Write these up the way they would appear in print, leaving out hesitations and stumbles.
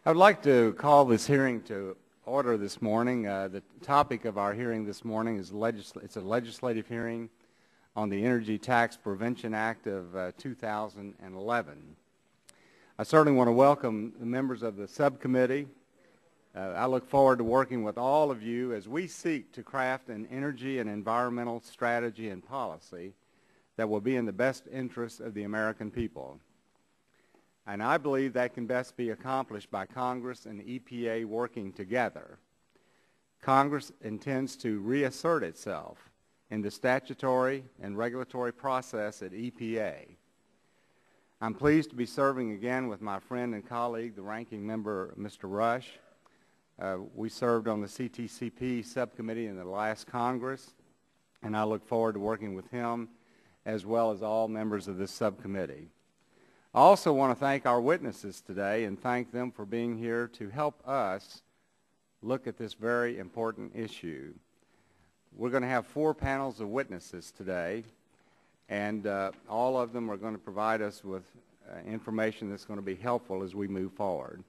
I would like to call this hearing to order this morning. The topic of our hearing this morning is it's a legislative hearing on the Energy Tax Prevention Act of 2011. I certainly want to welcome the members of the subcommittee. I look forward to working with all of you as we seek to craft an energy and environmental strategy and policy that will be in the best interest of the American people. And I believe that can best be accomplished by Congress and the EPA working together. Congress intends to reassert itself in the statutory and regulatory process at EPA. I'm pleased to be serving again with my friend and colleague, the ranking member, Mr. Rush. We served on the CTCP subcommittee in the last Congress, and I look forward to working with him as well as all members of this subcommittee. I also want to thank our witnesses today and thank them for being here to help us look at this very important issue. We're going to have 4 panels of witnesses today, and all of them are going to provide us with information that's going to be helpful as we move forward.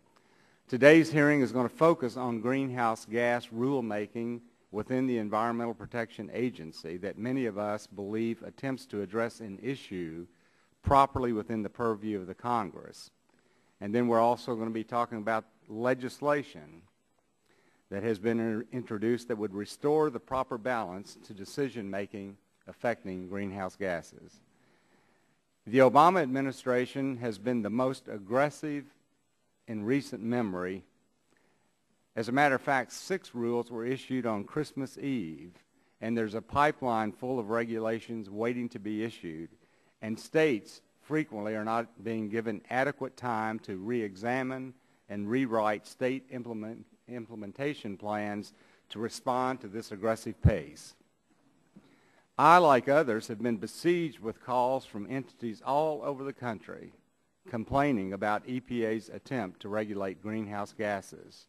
Today's hearing is going to focus on greenhouse gas rulemaking within the Environmental Protection Agency that many of us believe attempts to address an issue properly within the purview of the Congress. And then we're also going to be talking about legislation that has been introduced that would restore the proper balance to decision-making affecting greenhouse gases. The Obama administration has been the most aggressive in recent memory. As a matter of fact, 6 rules were issued on Christmas Eve, and there's a pipeline full of regulations waiting to be issued. And states frequently are not being given adequate time to re-examine and rewrite state implementation plans to respond to this aggressive pace. I, like others, have been besieged with calls from entities all over the country complaining about EPA's attempt to regulate greenhouse gases.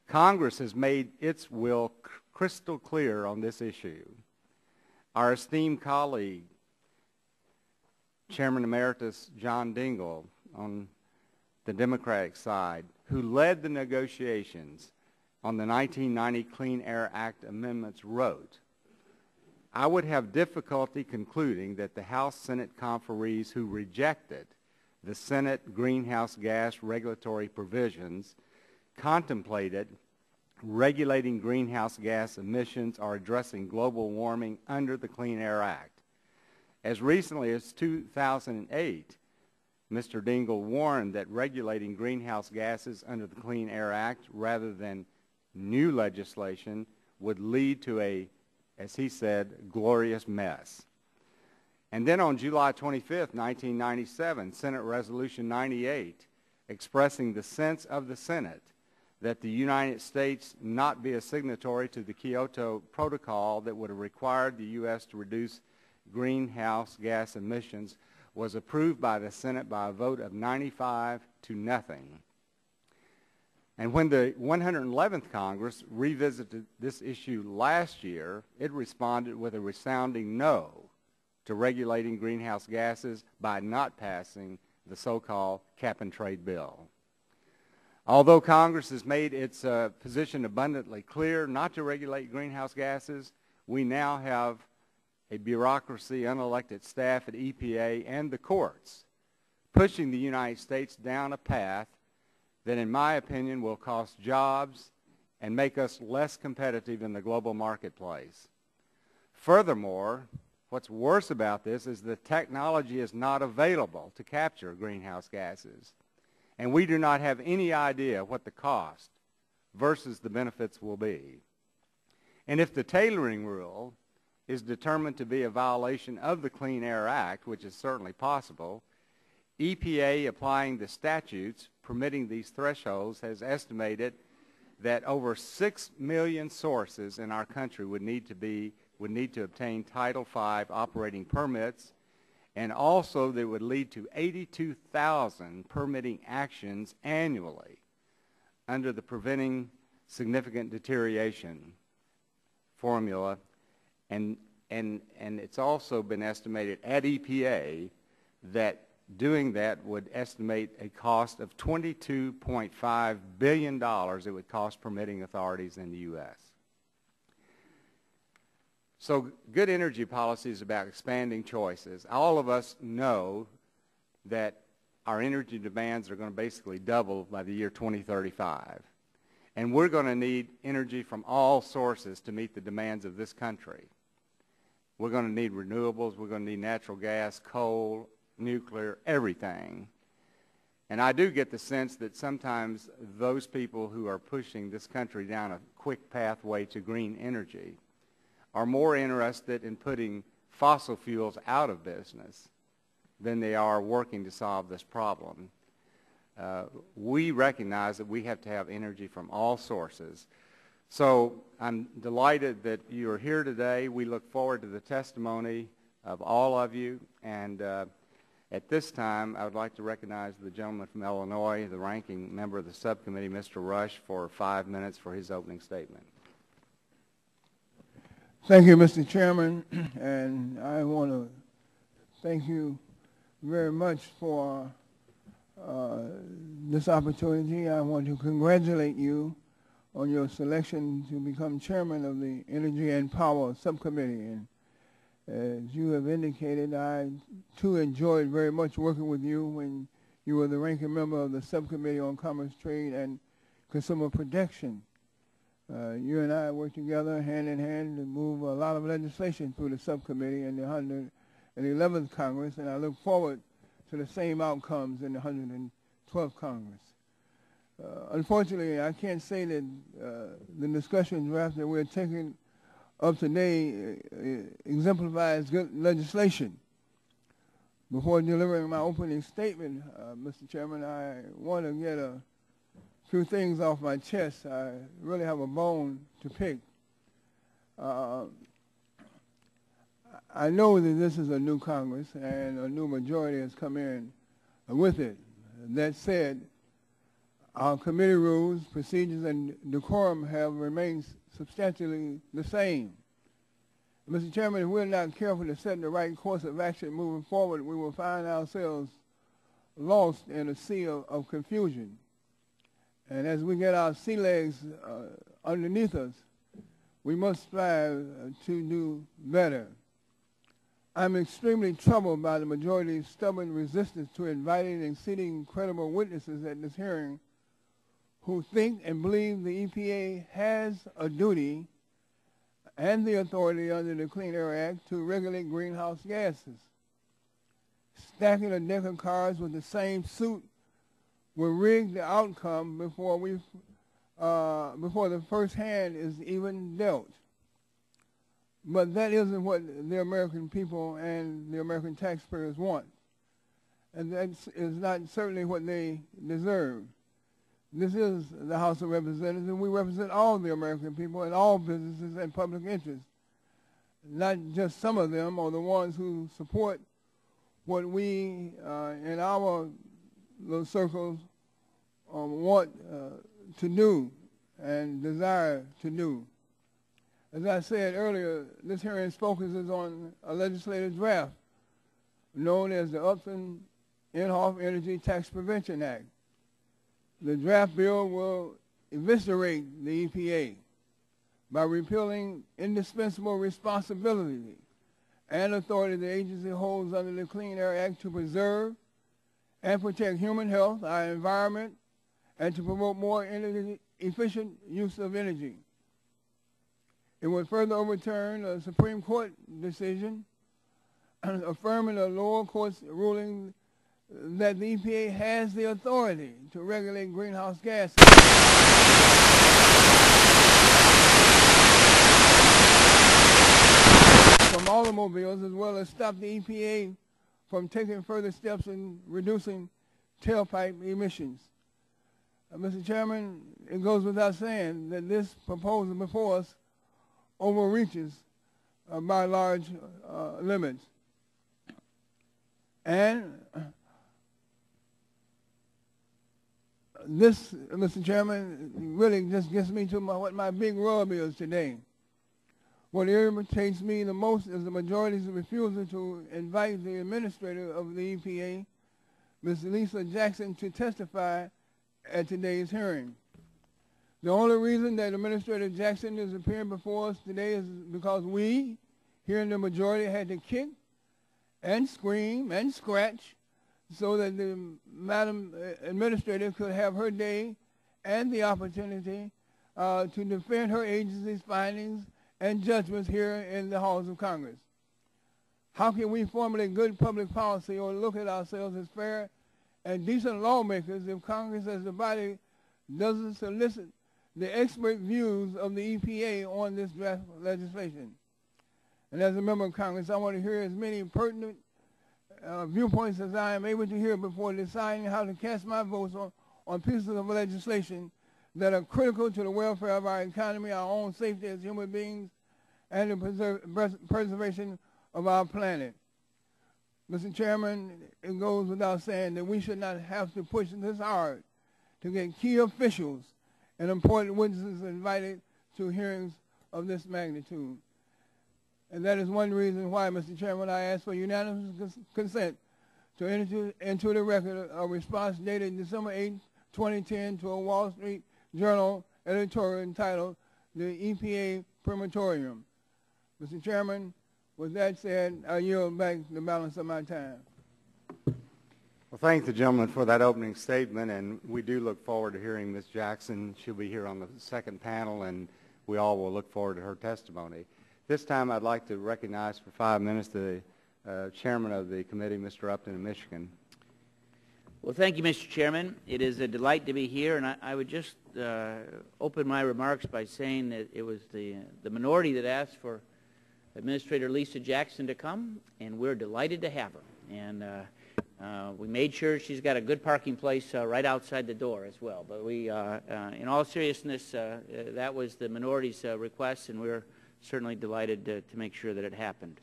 Congress has made its will crystal clear on this issue. Our esteemed colleague, Chairman Emeritus John Dingell on the Democratic side, who led the negotiations on the 1990 Clean Air Act amendments, wrote, "I would have difficulty concluding that the House-Senate conferees who rejected the Senate greenhouse gas regulatory provisions contemplated regulating greenhouse gas emissions or addressing global warming under the Clean Air Act. As recently as 2008, Mr. Dingell warned that regulating greenhouse gases under the Clean Air Act rather than new legislation would lead to a, as he said, glorious mess." And then on July 25, 1997, Senate Resolution 98, expressing the sense of the Senate that the United States not be a signatory to the Kyoto Protocol that would have required the U.S. to reduce greenhouse gas emissions, was approved by the Senate by a vote of 95 to nothing. And when the 111th Congress revisited this issue last year, it responded with a resounding no to regulating greenhouse gases by not passing the so-called cap-and-trade bill. Although Congress has made its position abundantly clear not to regulate greenhouse gases, we now have a bureaucracy, unelected staff at EPA, and the courts pushing the United States down a path that, in my opinion, will cost jobs and make us less competitive in the global marketplace. Furthermore, what's worse about this is the technology is not available to capture greenhouse gases, and we do not have any idea what the cost versus the benefits will be. And if the tailoring rule is determined to be a violation of the Clean Air Act, which is certainly possible, EPA applying the statutes permitting these thresholds has estimated that over 6 million sources in our country would need to obtain Title V operating permits, and also that would lead to 82,000 permitting actions annually under the Preventing Significant Deterioration formula. And it's also been estimated at EPA that doing that would estimate a cost of $22.5 billion it would cost permitting authorities in the U.S. So good energy policy is about expanding choices. All of us know that our energy demands are going to basically double by the year 2035. And we're going to need energy from all sources to meet the demands of this country. We're going to need renewables. We're going to need natural gas, coal, nuclear, everything. And I do get the sense that sometimes those people who are pushing this country down a quick pathway to green energy are more interested in putting fossil fuels out of business than they are working to solve this problem. We recognize that we have to have energy from all sources. So I'm delighted that you are here today. We look forward to the testimony of all of you. And at this time, I would like to recognize the gentleman from Illinois, the ranking member of the subcommittee, Mr. Rush, for 5 minutes for his opening statement. Thank you, Mr. Chairman, and I want to thank you very much for this opportunity. I want to congratulate you on your selection to become chairman of the Energy and Power Subcommittee. And as you have indicated, I too enjoyed very much working with you when you were the ranking member of the Subcommittee on Commerce, Trade, and Consumer Protection. You and I worked together hand in hand to move a lot of legislation through the subcommittee in the 111th Congress, and I look forward to the same outcomes in the 112th Congress. Unfortunately, I can't say that the discussion draft that we're taking up today exemplifies good legislation. Before delivering my opening statement, Mr. Chairman, I want to get a few things off my chest. I really have a bone to pick. I know that this is a new Congress and a new majority has come in with it. That said, our committee rules, procedures, and decorum have remained substantially the same. Mr. Chairman, if we're not careful to set the right course of action moving forward, we will find ourselves lost in a sea of confusion. And as we get our sea legs underneath us, we must strive to do better. I'm extremely troubled by the majority's stubborn resistance to inviting and seating credible witnesses at this hearing who think and believe the EPA has a duty and the authority under the Clean Air Act to regulate greenhouse gases. Stacking a deck of cards with the same suit will rig the outcome before the first hand is even dealt. But that isn't what the American people and the American taxpayers want. And that is not certainly what they deserve. This is the House of Representatives, and we represent all the American people and all businesses and public interests, not just some of them or the ones who support what we in our little circles want to do and desire to do. As I said earlier, this hearing focuses on a legislative draft known as the Upton-Inhofe Energy Tax Prevention Act. The draft bill will eviscerate the EPA by repealing indispensable responsibility and authority the agency holds under the Clean Air Act to preserve and protect human health, our environment, and to promote more efficient use of energy. It would further overturn a Supreme Court decision affirming a lower court's ruling that the EPA has the authority to regulate greenhouse gases. From automobiles, as well as stop the EPA from taking further steps in reducing tailpipe emissions. Mr. Chairman, it goes without saying that this proposal before us overreaches by large limits. And this, Mr. Chairman, really just gets me to what my big rub is today. What irritates me the most is the majority's refusal to invite the administrator of the EPA Ms. Lisa Jackson to testify at today's hearing. The only reason that Administrator Jackson is appearing before us today is because we, here in the majority, had to kick and scream and scratch so that the Madam Administrator could have her day and the opportunity to defend her agency's findings and judgments here in the halls of Congress. How can we formulate good public policy or look at ourselves as fair and decent lawmakers if Congress as a body doesn't solicit the expert views of the EPA on this draft legislation? And as a member of Congress, I want to hear as many pertinent viewpoints as I am able to hear before deciding how to cast my votes on pieces of legislation that are critical to the welfare of our economy, our own safety as human beings, and the preservation of our planet. Mr. Chairman, it goes without saying that we should not have to push this hard to get key officials and important witnesses invited to hearings of this magnitude. And that is one reason why, Mr. Chairman, I ask for unanimous consent to enter into the record a response dated December 8, 2010 to a Wall Street Journal editorial entitled "The EPA Prematorium." Mr. Chairman, with that said, I yield back the balance of my time. Well, thank the gentleman for that opening statement, and we do look forward to hearing Ms. Jackson. She'll be here on the second panel, and we all will look forward to her testimony. This time I'd like to recognize for 5 minutes the chairman of the committee, Mr. Upton of Michigan. Well, thank you, Mr. Chairman. It is a delight to be here, and I would just open my remarks by saying that it was the minority that asked for Administrator Lisa Jackson to come, and we're delighted to have her. And we made sure she's got a good parking place right outside the door as well. But we, in all seriousness, that was the minority's request, and we're certainly delighted to make sure that it happened.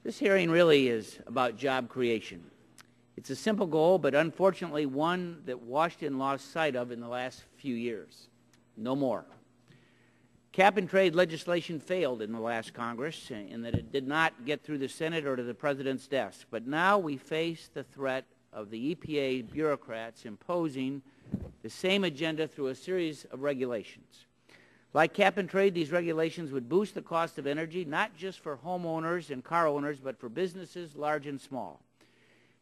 This hearing really is about job creation. It's a simple goal, but unfortunately one that Washington lost sight of in the last few years. No more. Cap-and-trade legislation failed in the last Congress in that it did not get through the Senate or to the President's desk. But now we face the threat of the EPA bureaucrats imposing the same agenda through a series of regulations. Like cap-and-trade, these regulations would boost the cost of energy, not just for homeowners and car owners, but for businesses large and small.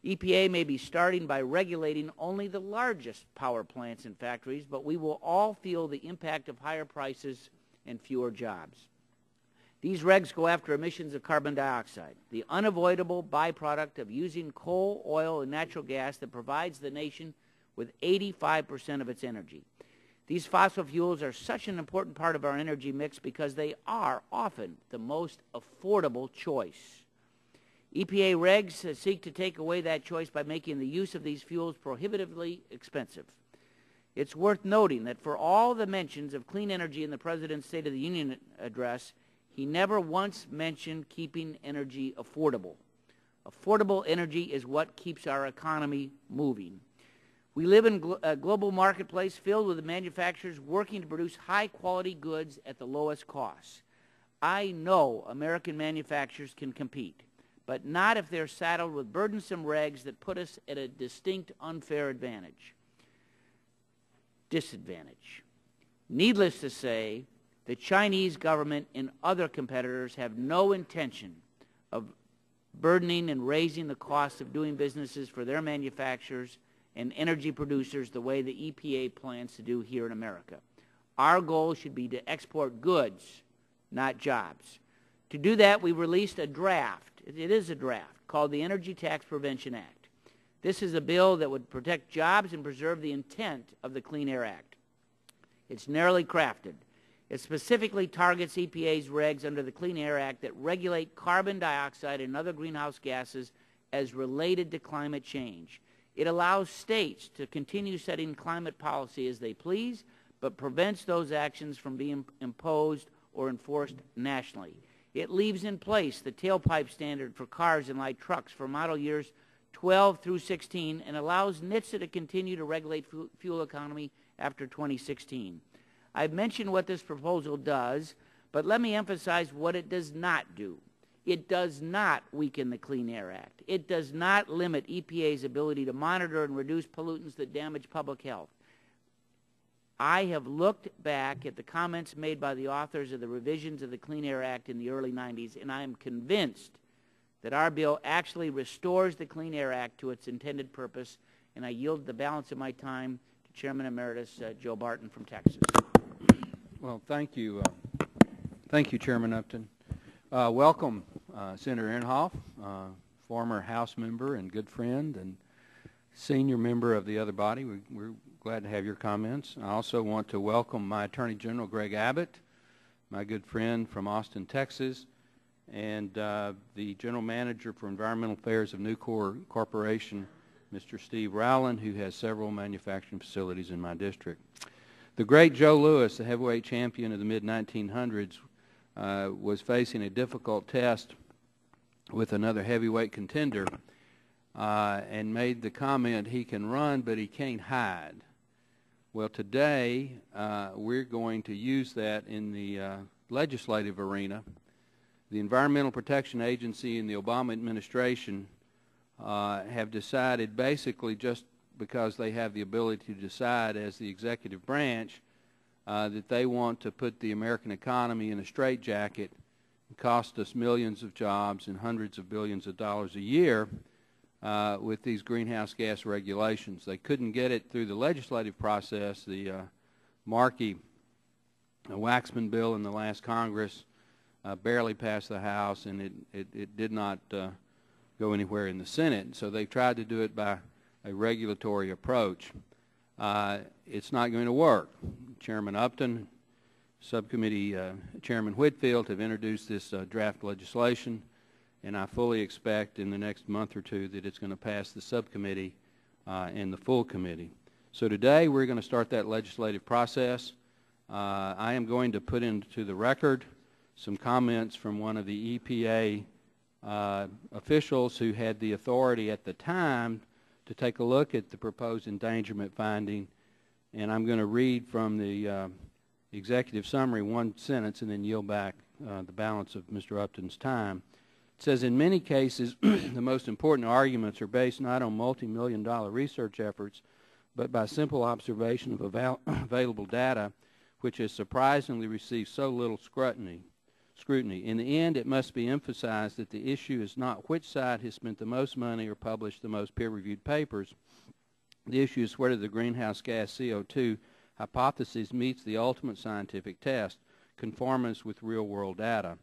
EPA may be starting by regulating only the largest power plants and factories, but we will all feel the impact of higher prices and fewer jobs. These regs go after emissions of carbon dioxide, the unavoidable byproduct of using coal, oil, and natural gas that provides the nation with 85% of its energy. These fossil fuels are such an important part of our energy mix because they are often the most affordable choice. EPA regs seek to take away that choice by making the use of these fuels prohibitively expensive. It's worth noting that for all the mentions of clean energy in the President's State of the Union address, he never once mentioned keeping energy affordable. Affordable energy is what keeps our economy moving. We live in a global marketplace filled with manufacturers working to produce high-quality goods at the lowest cost. I know American manufacturers can compete, but not if they're saddled with burdensome regs that put us at a distinct unfair disadvantage. Needless to say, the Chinese government and other competitors have no intention of burdening and raising the cost of doing businesses for their manufacturers and energy producers the way the EPA plans to do here in America. Our goal should be to export goods, not jobs. To do that, we released a draft. It is a draft called the Energy Tax Prevention Act. This is a bill that would protect jobs and preserve the intent of the Clean Air Act. It's narrowly crafted. It specifically targets EPA's regs under the Clean Air Act that regulate carbon dioxide and other greenhouse gases as related to climate change. It allows states to continue setting climate policy as they please, but prevents those actions from being imposed or enforced nationally. It leaves in place the tailpipe standard for cars and light trucks for model years 12 through 16 and allows NHTSA to continue to regulate fuel economy after 2016. I've mentioned what this proposal does, but let me emphasize what it does not do. It does not weaken the Clean Air Act. It does not limit EPA's ability to monitor and reduce pollutants that damage public health. I have looked back at the comments made by the authors of the revisions of the Clean Air Act in the early 90s, and I am convinced that our bill actually restores the Clean Air Act to its intended purpose, and I yield the balance of my time to Chairman Emeritus Joe Barton from Texas. Well, thank you. Thank you, Chairman Upton. Welcome, Senator Inhofe, former House member and good friend and senior member of the other body. We're glad to have your comments. I also want to welcome my Attorney General, Greg Abbott, my good friend from Austin, Texas, and the General Manager for Environmental Affairs of Nucor Corporation, Mr. Steve Rowland, who has several manufacturing facilities in my district. The great Joe Louis, the heavyweight champion of the mid-1900s, was facing a difficult test with another heavyweight contender and made the comment, he can run, but he can't hide. Well, today we're going to use that in the legislative arena. The Environmental Protection Agency and the Obama administration have decided, basically just because they have the ability to decide as the executive branch, that they want to put the American economy in a straitjacket and cost us millions of jobs and hundreds of billions of dollars a year with these greenhouse gas regulations. They couldn't get it through the legislative process. The Markey Waxman bill in the last Congress barely passed the House, and it did not go anywhere in the Senate. So they tried to do it by a regulatory approach. It's not going to work. Chairman Upton, Subcommittee Chairman Whitfield have introduced this draft legislation, and I fully expect in the next month or two that it's going to pass the subcommittee and the full committee. So today we're going to start that legislative process. I am going to put into the record some comments from one of the EPA officials who had the authority at the time to take a look at the proposed endangerment finding, and I'm going to read from the executive summary one sentence and then yield back the balance of Mr. Upton's time. It says, in many cases, the most important arguments are based not on multi-million-dollar research efforts, but by simple observation of available data, which has surprisingly received so little scrutiny. In the end, it must be emphasized that the issue is not which side has spent the most money or published the most peer-reviewed papers. The issue is whether the greenhouse gas CO2 hypothesis meets the ultimate scientific test, conformance with real-world data.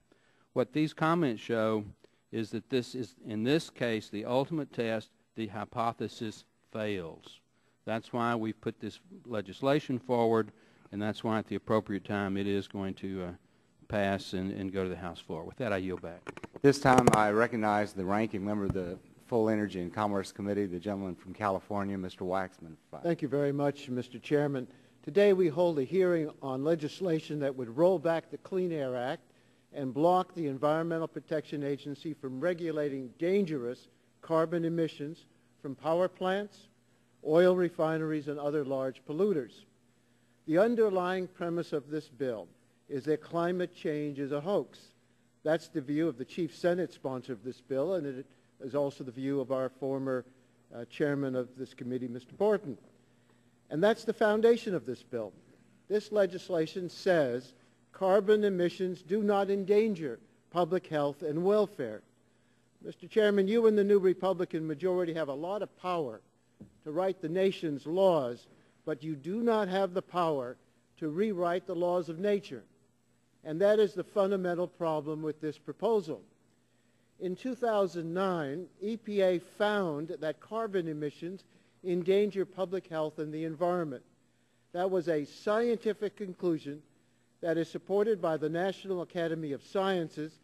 What these comments show is that this is, in this case, the ultimate test. The hypothesis fails. That's why we've put this legislation forward, and that's why at the appropriate time it is going to pass and go to the House floor. With that, I yield back. This time I recognize the ranking member of the Full Energy and Commerce Committee, the gentleman from California, Mr. Waxman. Thank you very much, Mr. Chairman. Today we hold a hearing on legislation that would roll back the Clean Air Act and block the Environmental Protection Agency from regulating dangerous carbon emissions from power plants, oil refineries, and other large polluters. The underlying premise of this bill is that climate change is a hoax. That's the view of the chief Senate sponsor of this bill, and it is also the view of our former chairman of this committee, Mr. Barton. And that's the foundation of this bill. This legislation says carbon emissions do not endanger public health and welfare. Mr. Chairman, you and the new Republican majority have a lot of power to write the nation's laws, but you do not have the power to rewrite the laws of nature. And that is the fundamental problem with this proposal. In 2009, EPA found that carbon emissions endanger public health and the environment. That was a scientific conclusion that is supported by the National Academy of Sciences,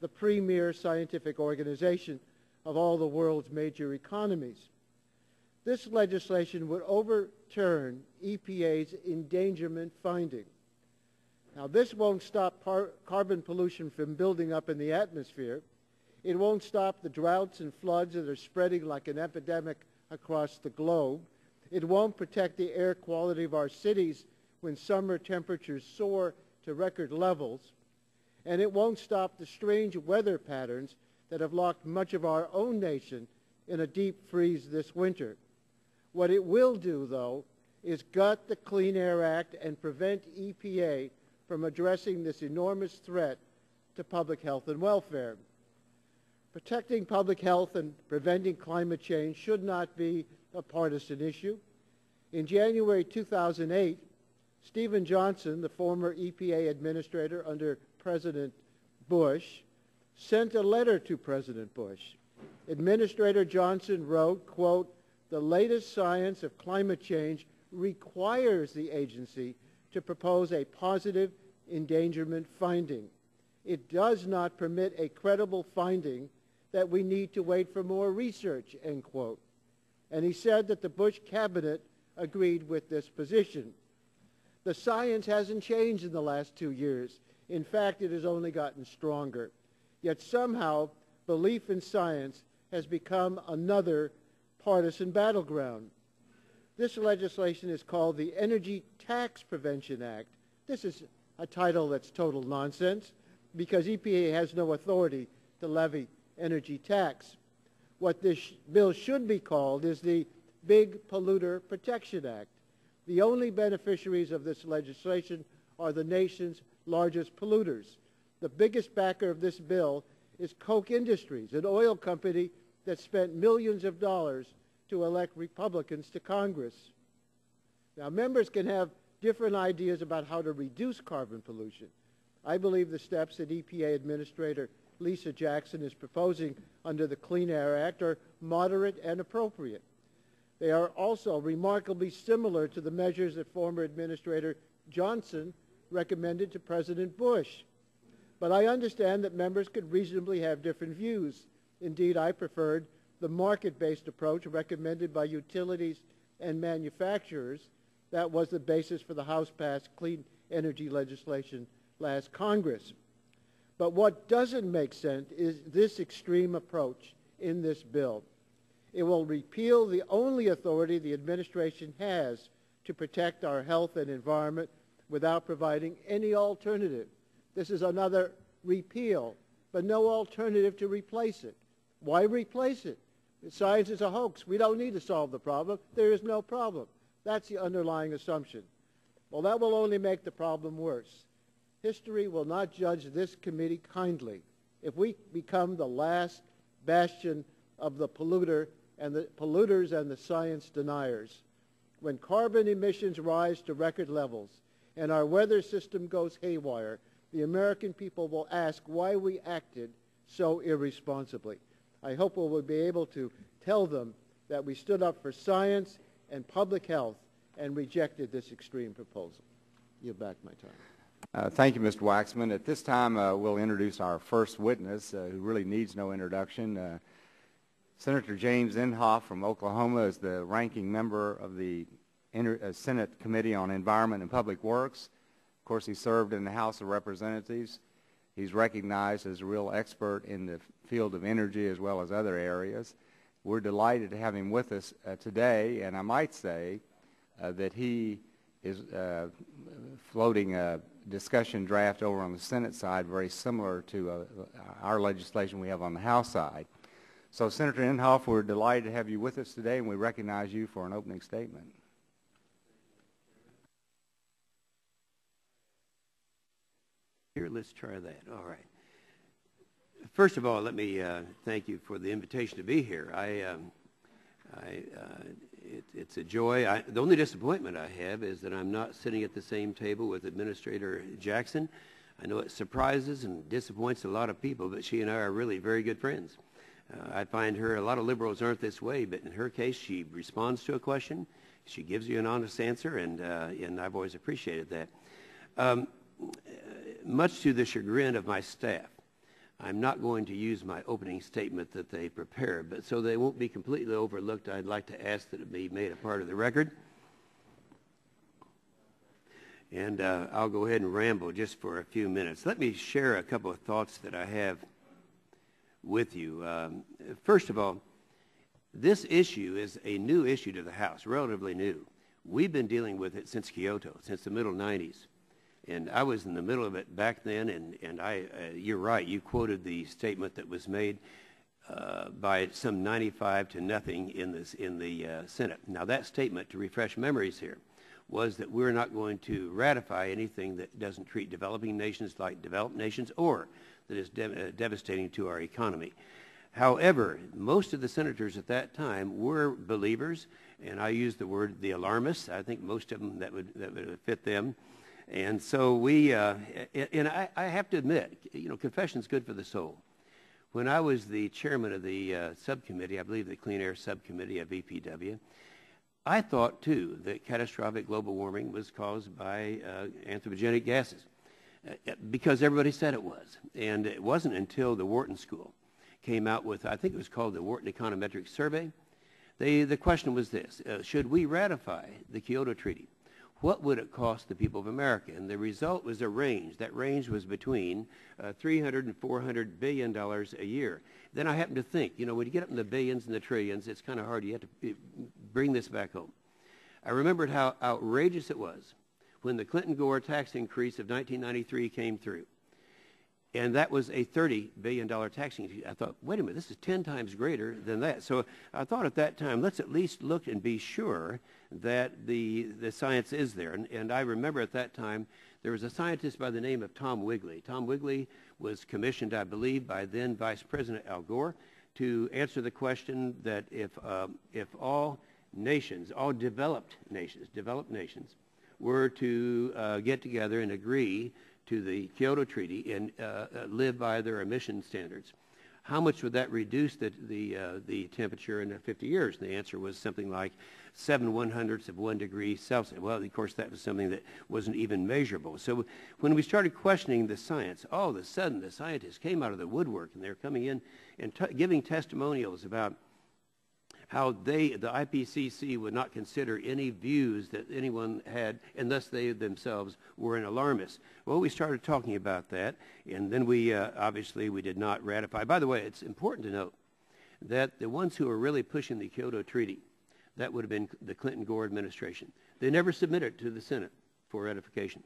the premier scientific organization of all the world's major economies. This legislation would overturn EPA's endangerment finding. Now, this won't stop carbon pollution from building up in the atmosphere. It won't stop the droughts and floods that are spreading like an epidemic across the globe. It won't protect the air quality of our cities when summer temperatures soar to record levels. and it won't stop the strange weather patterns that have locked much of our own nation in a deep freeze this winter. What it will do, though, is gut the Clean Air Act and prevent EPA from addressing this enormous threat to public health and welfare. Protecting public health and preventing climate change should not be a partisan issue. In January 2008, Stephen Johnson, the former EPA administrator under President Bush, sent a letter to President Bush. Administrator Johnson wrote, quote, "The latest science of climate change requires the agency to propose a positive endangerment finding. It does not permit a credible finding that we need to wait for more research," end quote. And he said that the Bush cabinet agreed with this position. The science hasn't changed in the last 2 years. In fact, it has only gotten stronger. Yet somehow, belief in science has become another partisan battleground. This legislation is called the Energy Tax Prevention Act. This is a title that's total nonsense because EPA has no authority to levy energy tax. What this bill should be called is the Big Polluter Protection Act. The only beneficiaries of this legislation are the nation's largest polluters. The biggest backer of this bill is Koch Industries, an oil company that spent millions of dollars to elect Republicans to Congress. Now, members can have different ideas about how to reduce carbon pollution. I believe the steps that EPA Administrator Lisa Jackson is proposing under the Clean Air Act are moderate and appropriate. They are also remarkably similar to the measures that former Administrator Johnson recommended to President Bush. But I understand that members could reasonably have different views. Indeed, I preferred the market-based approach recommended by utilities and manufacturers that was the basis for the House-passed clean energy legislation last Congress. But what doesn't make sense is this extreme approach in this bill. It will repeal the only authority the administration has to protect our health and environment without providing any alternative. This is another repeal, but no alternative to replace it. Why replace it? Science is a hoax. We don't need to solve the problem. There is no problem. That's the underlying assumption. Well, that will only make the problem worse. History will not judge this committee kindly if we become the last bastion of the polluters and the science deniers. When carbon emissions rise to record levels and our weather system goes haywire, the American people will ask why we acted so irresponsibly. I hope we will be able to tell them that we stood up for science and public health and rejected this extreme proposal. Yield back my time. Thank you, Mr. Waxman. At this time, we'll introduce our first witness, who really needs no introduction. Senator James Inhofe from Oklahoma is the ranking member of the Senate Committee on Environment and Public Works. Of course, he served in the House of Representatives. He's recognized as a real expert in the field of energy as well as other areas. We're delighted to have him with us today, and I might say that he is floating a discussion draft over on the Senate side very similar to our legislation we have on the House side. So, Senator Inhofe, we're delighted to have you with us today, and we recognize you for an opening statement. Here, let's try that. All right. First of all, let me thank you for the invitation to be here. It's a joy. The only disappointment I have is that I'm not sitting at the same table with Administrator Jackson. I know it surprises and disappoints a lot of people, but she and I are really very good friends. I find her, a lot of liberals aren't this way, but in her case, she responds to a question, she gives you an honest answer, and I've always appreciated that. Much to the chagrin of my staff, I'm not going to use my opening statement that they prepared, but so they won't be completely overlooked, I'd like to ask that it be made a part of the record. And I'll go ahead and ramble just for a few minutes. Let me share a couple of thoughts that I have with you. First of all, this issue is a new issue to the House, relatively new. We've been dealing with it since Kyoto, since the middle 90s. And I was in the middle of it back then, and you're right, you quoted the statement that was made by some 95 to nothing in the Senate. Now that statement, to refresh memories here, was that we're not going to ratify anything that doesn't treat developing nations like developed nations or that is devastating to our economy. However, most of the senators at that time were believers, and I use the word the alarmists. I think most of them that would fit them. And so we, and I have to admit, you know, confession's good for the soul. When I was the chairman of the subcommittee, I believe the Clean Air Subcommittee of EPW, I thought, too, that catastrophic global warming was caused by anthropogenic gases because everybody said it was. And it wasn't until the Wharton School came out with, I think it was called the Wharton Econometric Survey. The question was this, should we ratify the Kyoto Treaty? What would it cost the people of America? And the result was a range. That range was between $300 and $400 billion a year. Then I happened to think, you know, when you get up in the billions and the trillions, it's kind of hard. You have to bring this back home. I remembered how outrageous it was when the Clinton-Gore tax increase of 1993 came through. And that was a $30 billion tax increase. I thought, wait a minute, this is 10 times greater than that. So I thought at that time, let's at least look and be sure that the science is there. And I remember at that time, there was a scientist by the name of Tom Wigley. Tom Wigley was commissioned, I believe, by then Vice President Al Gore to answer the question that if all nations, all developed nations, were to get together and agree to the Kyoto Treaty and live by their emission standards, how much would that reduce the temperature in 50 years? And the answer was something like 7/100ths of 1 degree Celsius. Well, of course, that was something that wasn't even measurable. So when we started questioning the science, all of a sudden the scientists came out of the woodwork, and they're coming in and giving testimonials about how the IPCC would not consider any views that anyone had unless they themselves were an alarmist. Well, we started talking about that, and then we obviously we did not ratify. By the way, it's important to note that the ones who were really pushing the Kyoto Treaty, that would have been the Clinton-Gore administration. They never submitted to the Senate for ratification.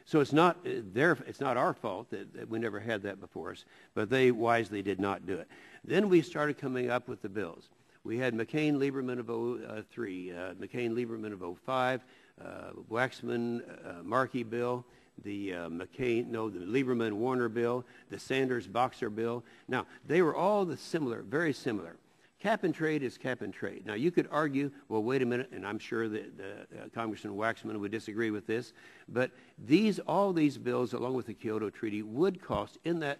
So it's not our fault that we never had that before us, but they wisely did not do it. Then we started coming up with the bills. We had McCain-Lieberman of 03, McCain-Lieberman of 05, Waxman-Markey bill, the Lieberman-Warner bill, the Sanders-Boxer bill. Now, they were all very similar. Cap and trade is cap and trade. Now, you could argue, well, wait a minute, and I'm sure that Congressman Waxman would disagree with this, but all these bills, along with the Kyoto Treaty, would cost in that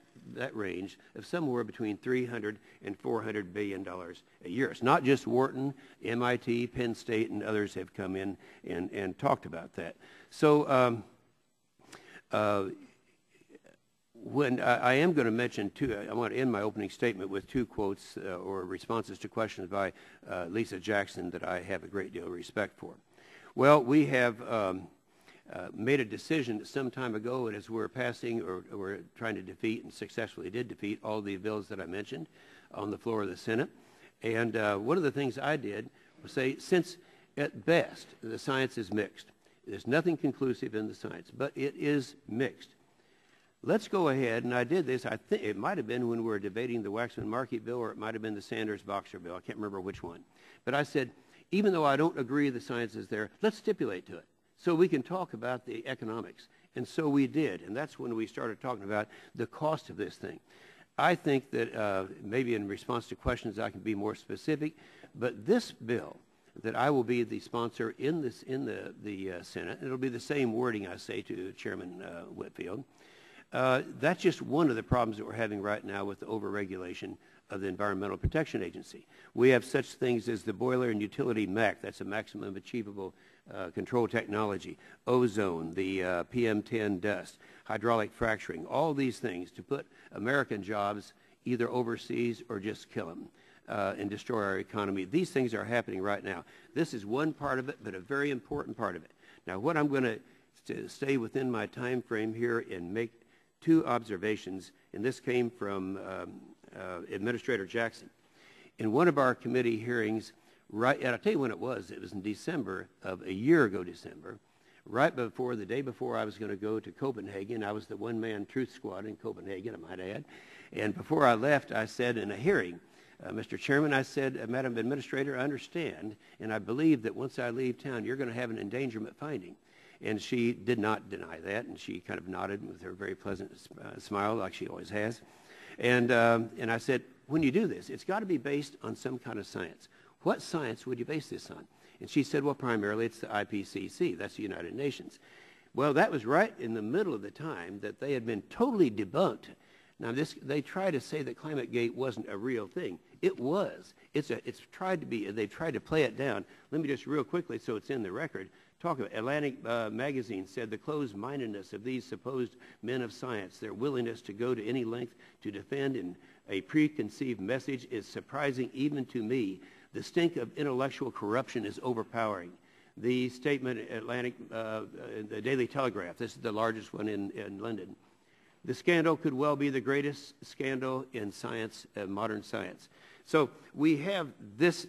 range of somewhere between $300 and $400 billion a year. It's not just Wharton, MIT, Penn State, and others have come in and talked about that. So when I am going to mention I want to end my opening statement with two quotes or responses to questions by Lisa Jackson that I have a great deal of respect for. Well, we have made a decision some time ago, and as we're passing or we're trying to defeat and successfully did defeat all the bills that I mentioned on the floor of the Senate. And one of the things I did was say, since at best the science is mixed, there's nothing conclusive in the science, but it is mixed. Let's go ahead, and I did this, I think it might have been when we were debating the Waxman-Markey bill, or it might have been the Sanders-Boxer bill. I can't remember which one. But I said, even though I don't agree the science is there, let's stipulate to it so we can talk about the economics. And so we did, and that's when we started talking about the cost of this thing. I think that maybe in response to questions I can be more specific, but this bill that I will be the sponsor in the Senate, and it'll be the same wording I say to Chairman Whitfield. That's just one of the problems that we're having right now with the overregulation of the Environmental Protection Agency. We have such things as the Boiler and Utility MAC, that's a maximum achievable control technology, ozone, the PM10 dust, hydraulic fracturing, all these things to put American jobs either overseas or just kill them and destroy our economy. These things are happening right now. This is one part of it, but a very important part of it. Now, what I'm going to stay within my time frame here and make two observations, and this came from Administrator Jackson. In one of our committee hearings, and I'll tell you when it was in December of a year ago, right before, the day before I was going to go to Copenhagen. I was the one-man truth squad in Copenhagen, I might add. And before I left, I said in a hearing, Mr. Chairman, I said, Madam Administrator, I understand, and I believe that once I leave town, you're going to have an endangerment finding. And she did not deny that, and she kind of nodded with her very pleasant smile, like she always has. And I said, when you do this, it's got to be based on some kind of science. What science would you base this on? And she said, well, primarily it's the IPCC. That's the United Nations. Well, that was right in the middle of the time that they had been totally debunked. Now, they try to say that ClimateGate wasn't a real thing. It was. It's tried to be. They've tried to play it down. Let me just real quickly, so it's in the record, talk about Atlantic magazine said the closed-mindedness of these supposed men of science, their willingness to go to any length to defend in a preconceived message is surprising even to me. The stink of intellectual corruption is overpowering. The statement, Atlantic, the Daily Telegraph, this is the largest one in London. The scandal could well be the greatest scandal in science, modern science. So we have this,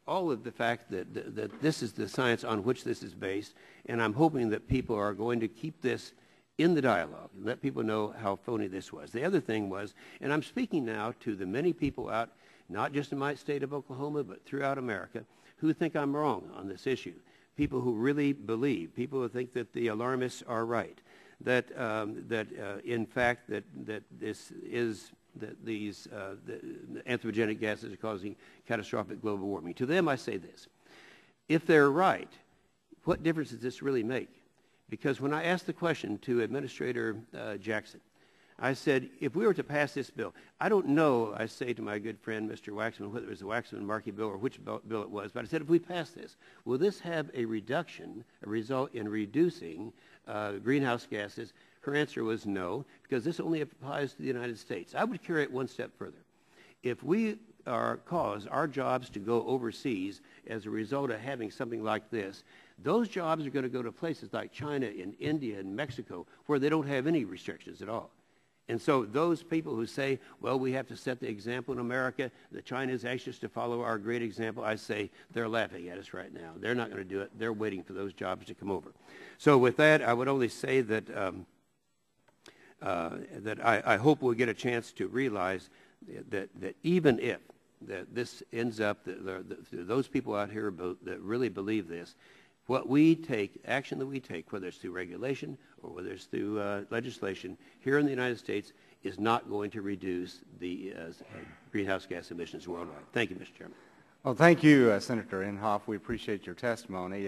all of the fact that this is the science on which this is based, and I'm hoping that people are going to keep this in the dialogue and let people know how phony this was. The other thing was, and I'm speaking now to the many people out, not just in my state of Oklahoma, but throughout America, who think I'm wrong on this issue. People who really believe, people who think that the alarmists are right, that in fact that this is that these the anthropogenic gases are causing catastrophic global warming. To them, I say this: if they're right, what difference does this really make? Because when I asked the question to Administrator Jackson, I said, if we were to pass this bill, I don't know, I say to my good friend, Mr. Waxman, whether it was the Waxman-Markey bill or which bill it was, but I said, if we pass this, will this have a reduction, a result in reducing greenhouse gases? Her answer was no, because this only applies to the United States. I would carry it one step further. If we cause our jobs to go overseas as a result of having something like this, those jobs are going to go to places like China and India and Mexico where they don't have any restrictions at all. And so those people who say, well, we have to set the example in America, the China is anxious to follow our great example, I say they're laughing at us right now. They're not going to do it. They're waiting for those jobs to come over. So with that, I would only say that I hope we'll get a chance to realize that even if this ends up, those people out here that really believe this, what we take, action that we take, whether it's through regulation or whether it's through legislation here in the United States, is not going to reduce the greenhouse gas emissions worldwide. Thank you, Mr. Chairman. Well, thank you, Senator Inhofe. We appreciate your testimony.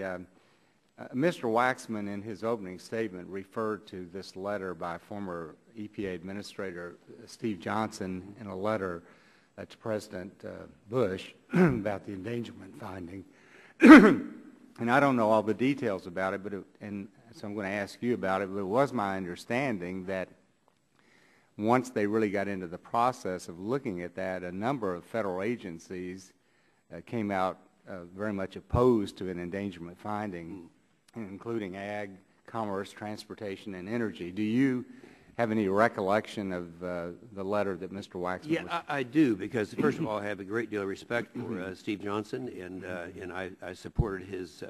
Mr. Waxman, in his opening statement, referred to this letter by former EPA Administrator Steve Johnson in a letter to President Bush about the endangerment finding. And I don't know all the details about it, and so I'm going to ask you about it, but it was my understanding that once they really got into the process of looking at that, a number of federal agencies came out very much opposed to an endangerment finding, including ag, commerce, transportation, and energy. Do you have any recollection of the letter that Mr. Waxman was... Yeah, I do, because first of all, I have a great deal of respect for Steve Johnson, and I supported his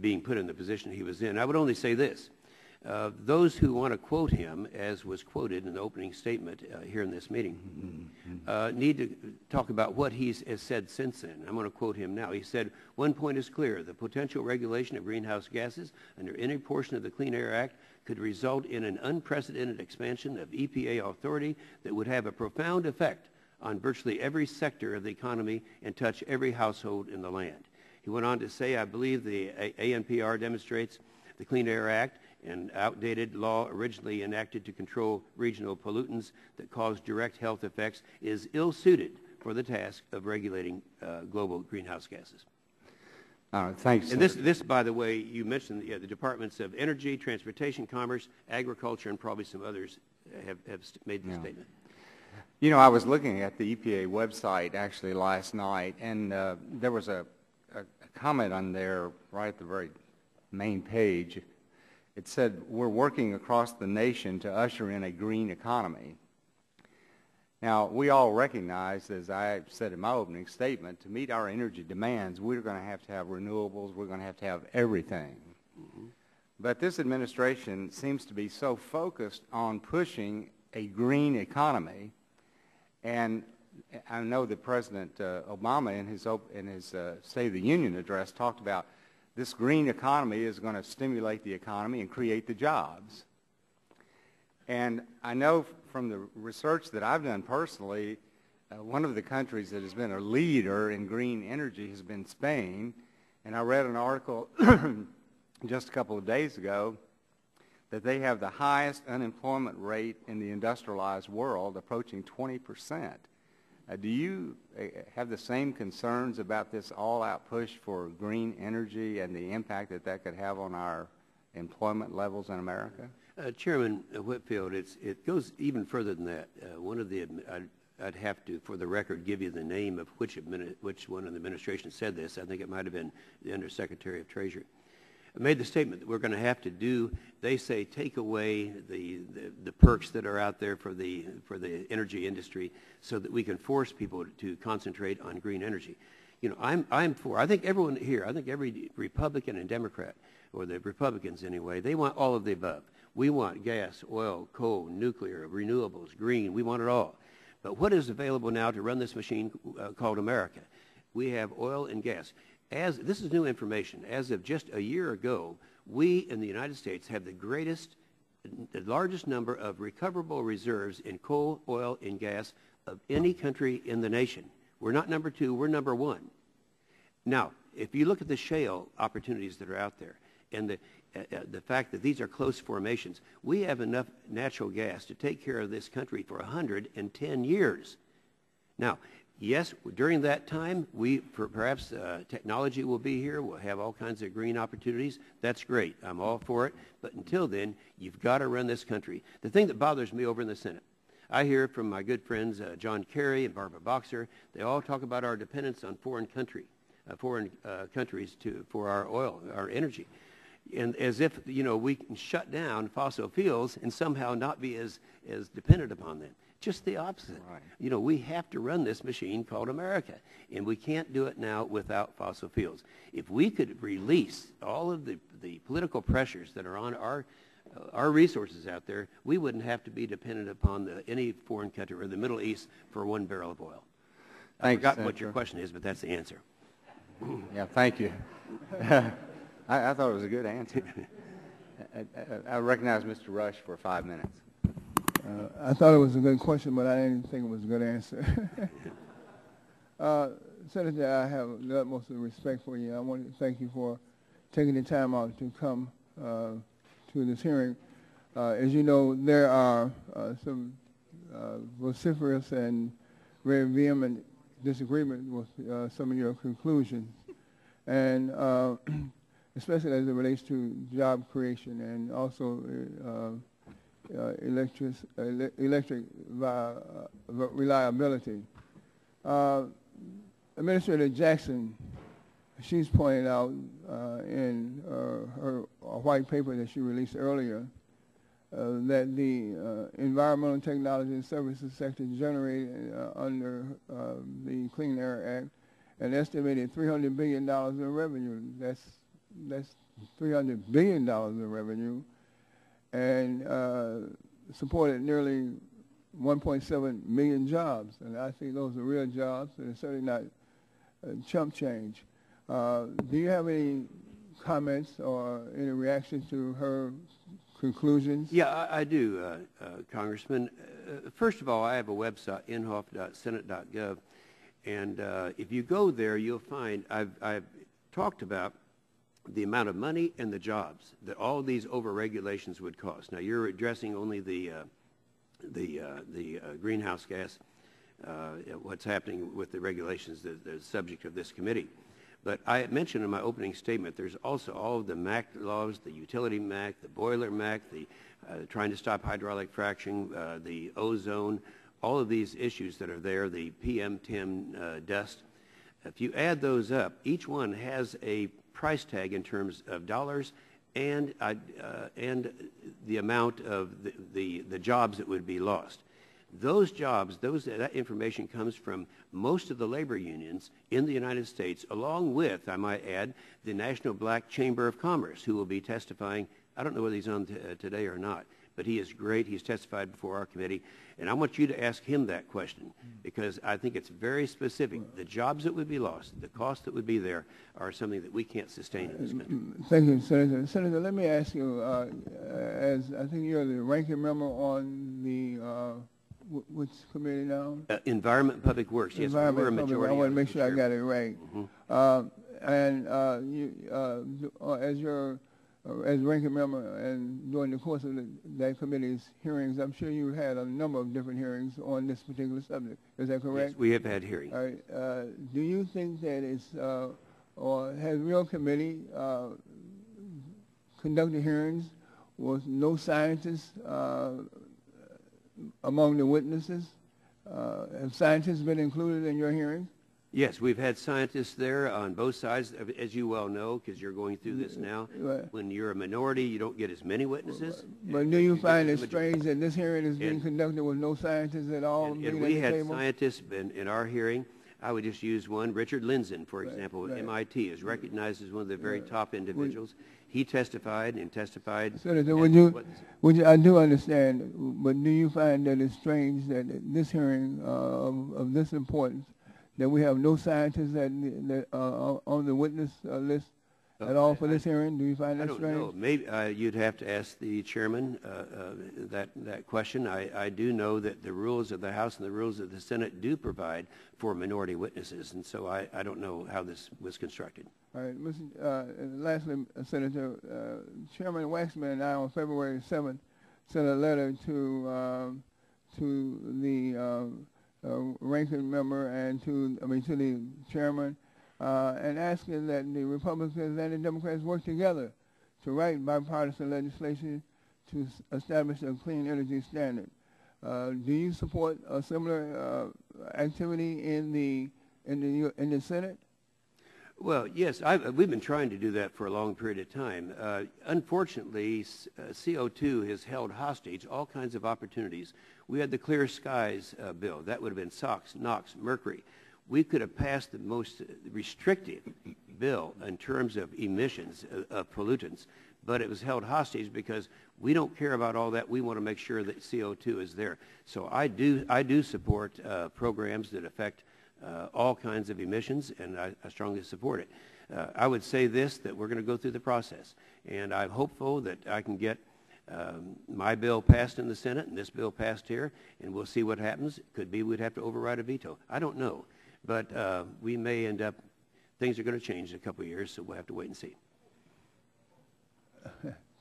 being put in the position he was in. I would only say this. Those who want to quote him, as was quoted in the opening statement here in this meeting, need to talk about what he has said since then. I'm going to quote him now. He said, one point is clear. The potential regulation of greenhouse gases under any portion of the Clean Air Act could result in an unprecedented expansion of EPA authority that would have a profound effect on virtually every sector of the economy and touch every household in the land. He went on to say, I believe the ANPR demonstrates the Clean Air Act, an outdated law originally enacted to control regional pollutants that cause direct health effects, is ill-suited for the task of regulating global greenhouse gases. Thanks. And this, by the way, you mentioned the Departments of Energy, Transportation, Commerce, Agriculture, and probably some others have made this statement. You know, I was looking at the EPA website actually last night, and there was a comment on there right at the very main page. It said, we're working across the nation to usher in a green economy. Now, we all recognize, as I said in my opening statement, to meet our energy demands, we're going to have renewables, we're going to have everything. Mm-hmm. But this administration seems to be so focused on pushing a green economy, and I know that President Obama in his State of the Union address talked about this green economy is going to stimulate the economy and create the jobs. And I know from the research that I've done personally, one of the countries that has been a leader in green energy has been Spain. And I read an article just a couple of days ago that they have the highest unemployment rate in the industrialized world, approaching 20%. Do you have the same concerns about this all-out push for green energy and the impact that that could have on our employment levels in America? Chairman Whitfield, it goes even further than that. I'd have to, for the record, give you the name of which one in the administration said this. I think it might have been the Undersecretary of Treasury. I made the statement that we're going to have to do, they say, take away the perks that are out there for the energy industry so that we can force people to concentrate on green energy. You know, I'm for, I think everyone here, I think every Republican and Democrat, or the Republicans anyway, they want all of the above. We want gas, oil, coal, nuclear, renewables, green. We want it all. But what is available now to run this machine called America? We have oil and gas. This is new information. As of just a year ago, we in the United States have the largest number of recoverable reserves in coal, oil, and gas of any country in the nation. We're not number two, we're number one. Now, if you look at the shale opportunities that are out there, and the fact that these are close formations, we have enough natural gas to take care of this country for 110 years. Now, yes, during that time, perhaps technology will be here. We'll have all kinds of green opportunities. That's great. I'm all for it. But until then, you've got to run this country. The thing that bothers me over in the Senate, I hear from my good friends John Kerry and Barbara Boxer. They all talk about our dependence on foreign countries for our oil, our energy. And as if, you know, we can shut down fossil fuels and somehow not be as dependent upon them. Just the opposite. Right. You know, we have to run this machine called America, and we can't do it now without fossil fuels. If we could release all of the political pressures that are on our resources out there, we wouldn't have to be dependent upon any foreign country or the Middle East for 1 barrel of oil. I forgot what your question is, but that's the answer. Yeah, thank you. I thought it was a good answer. I recognize Mr. Rush for 5 minutes. I thought it was a good question, but I didn't think it was a good answer. Senator, I have the utmost respect for you. I want to thank you for taking the time out to come to this hearing. As you know, there are some vociferous and very vehement disagreement with some of your conclusions, and especially as it relates to job creation and also electric reliability. Administrator Jackson, she's pointed out in her white paper that she released earlier that the environmental technology and services sector generated under the Clean Air Act an estimated $300 billion in revenue. That's $300 billion in revenue, and supported nearly 1.7 million jobs. And I think those are real jobs, and it's certainly not chump change. Do you have any comments or any reaction to her conclusions? Yeah, I do, Congressman. First of all, I have a website, inhofe.senate.gov, and if you go there, you'll find I've talked about the amount of money and the jobs that all of these over-regulations would cost. Now, you're addressing only the greenhouse gas, what's happening with the regulations, the subject of this committee. But I mentioned in my opening statement, there's also all of the MAC laws, the utility MAC, the boiler MAC, the trying to stop hydraulic fracturing, the ozone, all of these issues that are there, the PM10 dust. If you add those up, each one has a price tag in terms of dollars and the amount of the jobs that would be lost. Those jobs, that information comes from most of the labor unions in the United States, along with, I might add, the National Black Chamber of Commerce, who will be testifying. I don't know whether he's on today or not, but he is great. He's testified before our committee. And I want you to ask him that question, because I think it's very specific. The jobs that would be lost, the costs that would be there, are something that we can't sustain in this country. Thank you, Senator. Senator, let me ask you, as I think you're the ranking member on the, which committee now? Environment and Public Works, yes. We're a majority. I want to make sure I got it right. As ranking member and during the course of that committee's hearings, I'm sure you had a number of different hearings on this particular subject. Is that correct? Yes, we have had hearings. All right. Do you think that it's, or has your committee conducted hearings with no scientists among the witnesses? Have scientists been included in your hearings? Yes, we've had scientists there on both sides, as you well know, because you're going through this now. Right. When you're a minority, you don't get as many witnesses. But do you find it strange that this hearing is being conducted with no scientists at all? And we had scientists in our hearing. I would just use one. Richard Lindzen, for example, at MIT, is recognized as one of the very top individuals. He testified and testified. Senator, would you, I do understand, but do you find that it's strange that this hearing of this importance, that we have no scientists that on the witness list at all for this hearing? Do you find that strange? I don't know. Maybe you'd have to ask the chairman that question. I do know that the rules of the House and the rules of the Senate do provide for minority witnesses, and so I don't know how this was constructed. All right. Lastly, Senator, Chairman Waxman and I on February 7th sent a letter to the ranking member and to the chairman, and asking that the Republicans and the Democrats work together to write bipartisan legislation to establish a clean energy standard. Do you support a similar activity in the Senate? Well, yes, we've been trying to do that for a long period of time. Unfortunately, CO2 has held hostage all kinds of opportunities. We had the Clear Skies bill. That would have been SOx, NOx, mercury. We could have passed the most restrictive bill in terms of emissions of pollutants, but it was held hostage because we don't care about all that. We want to make sure that CO2 is there. So I do support programs that affect all kinds of emissions, and I strongly support it. I would say this, that we're going to go through the process, and I'm hopeful that I can get my bill passed in the Senate and this bill passed here, and we'll see what happens. It could be we'd have to override a veto. I don't know, but we may end up, things are going to change in a couple of years, so we'll have to wait and see.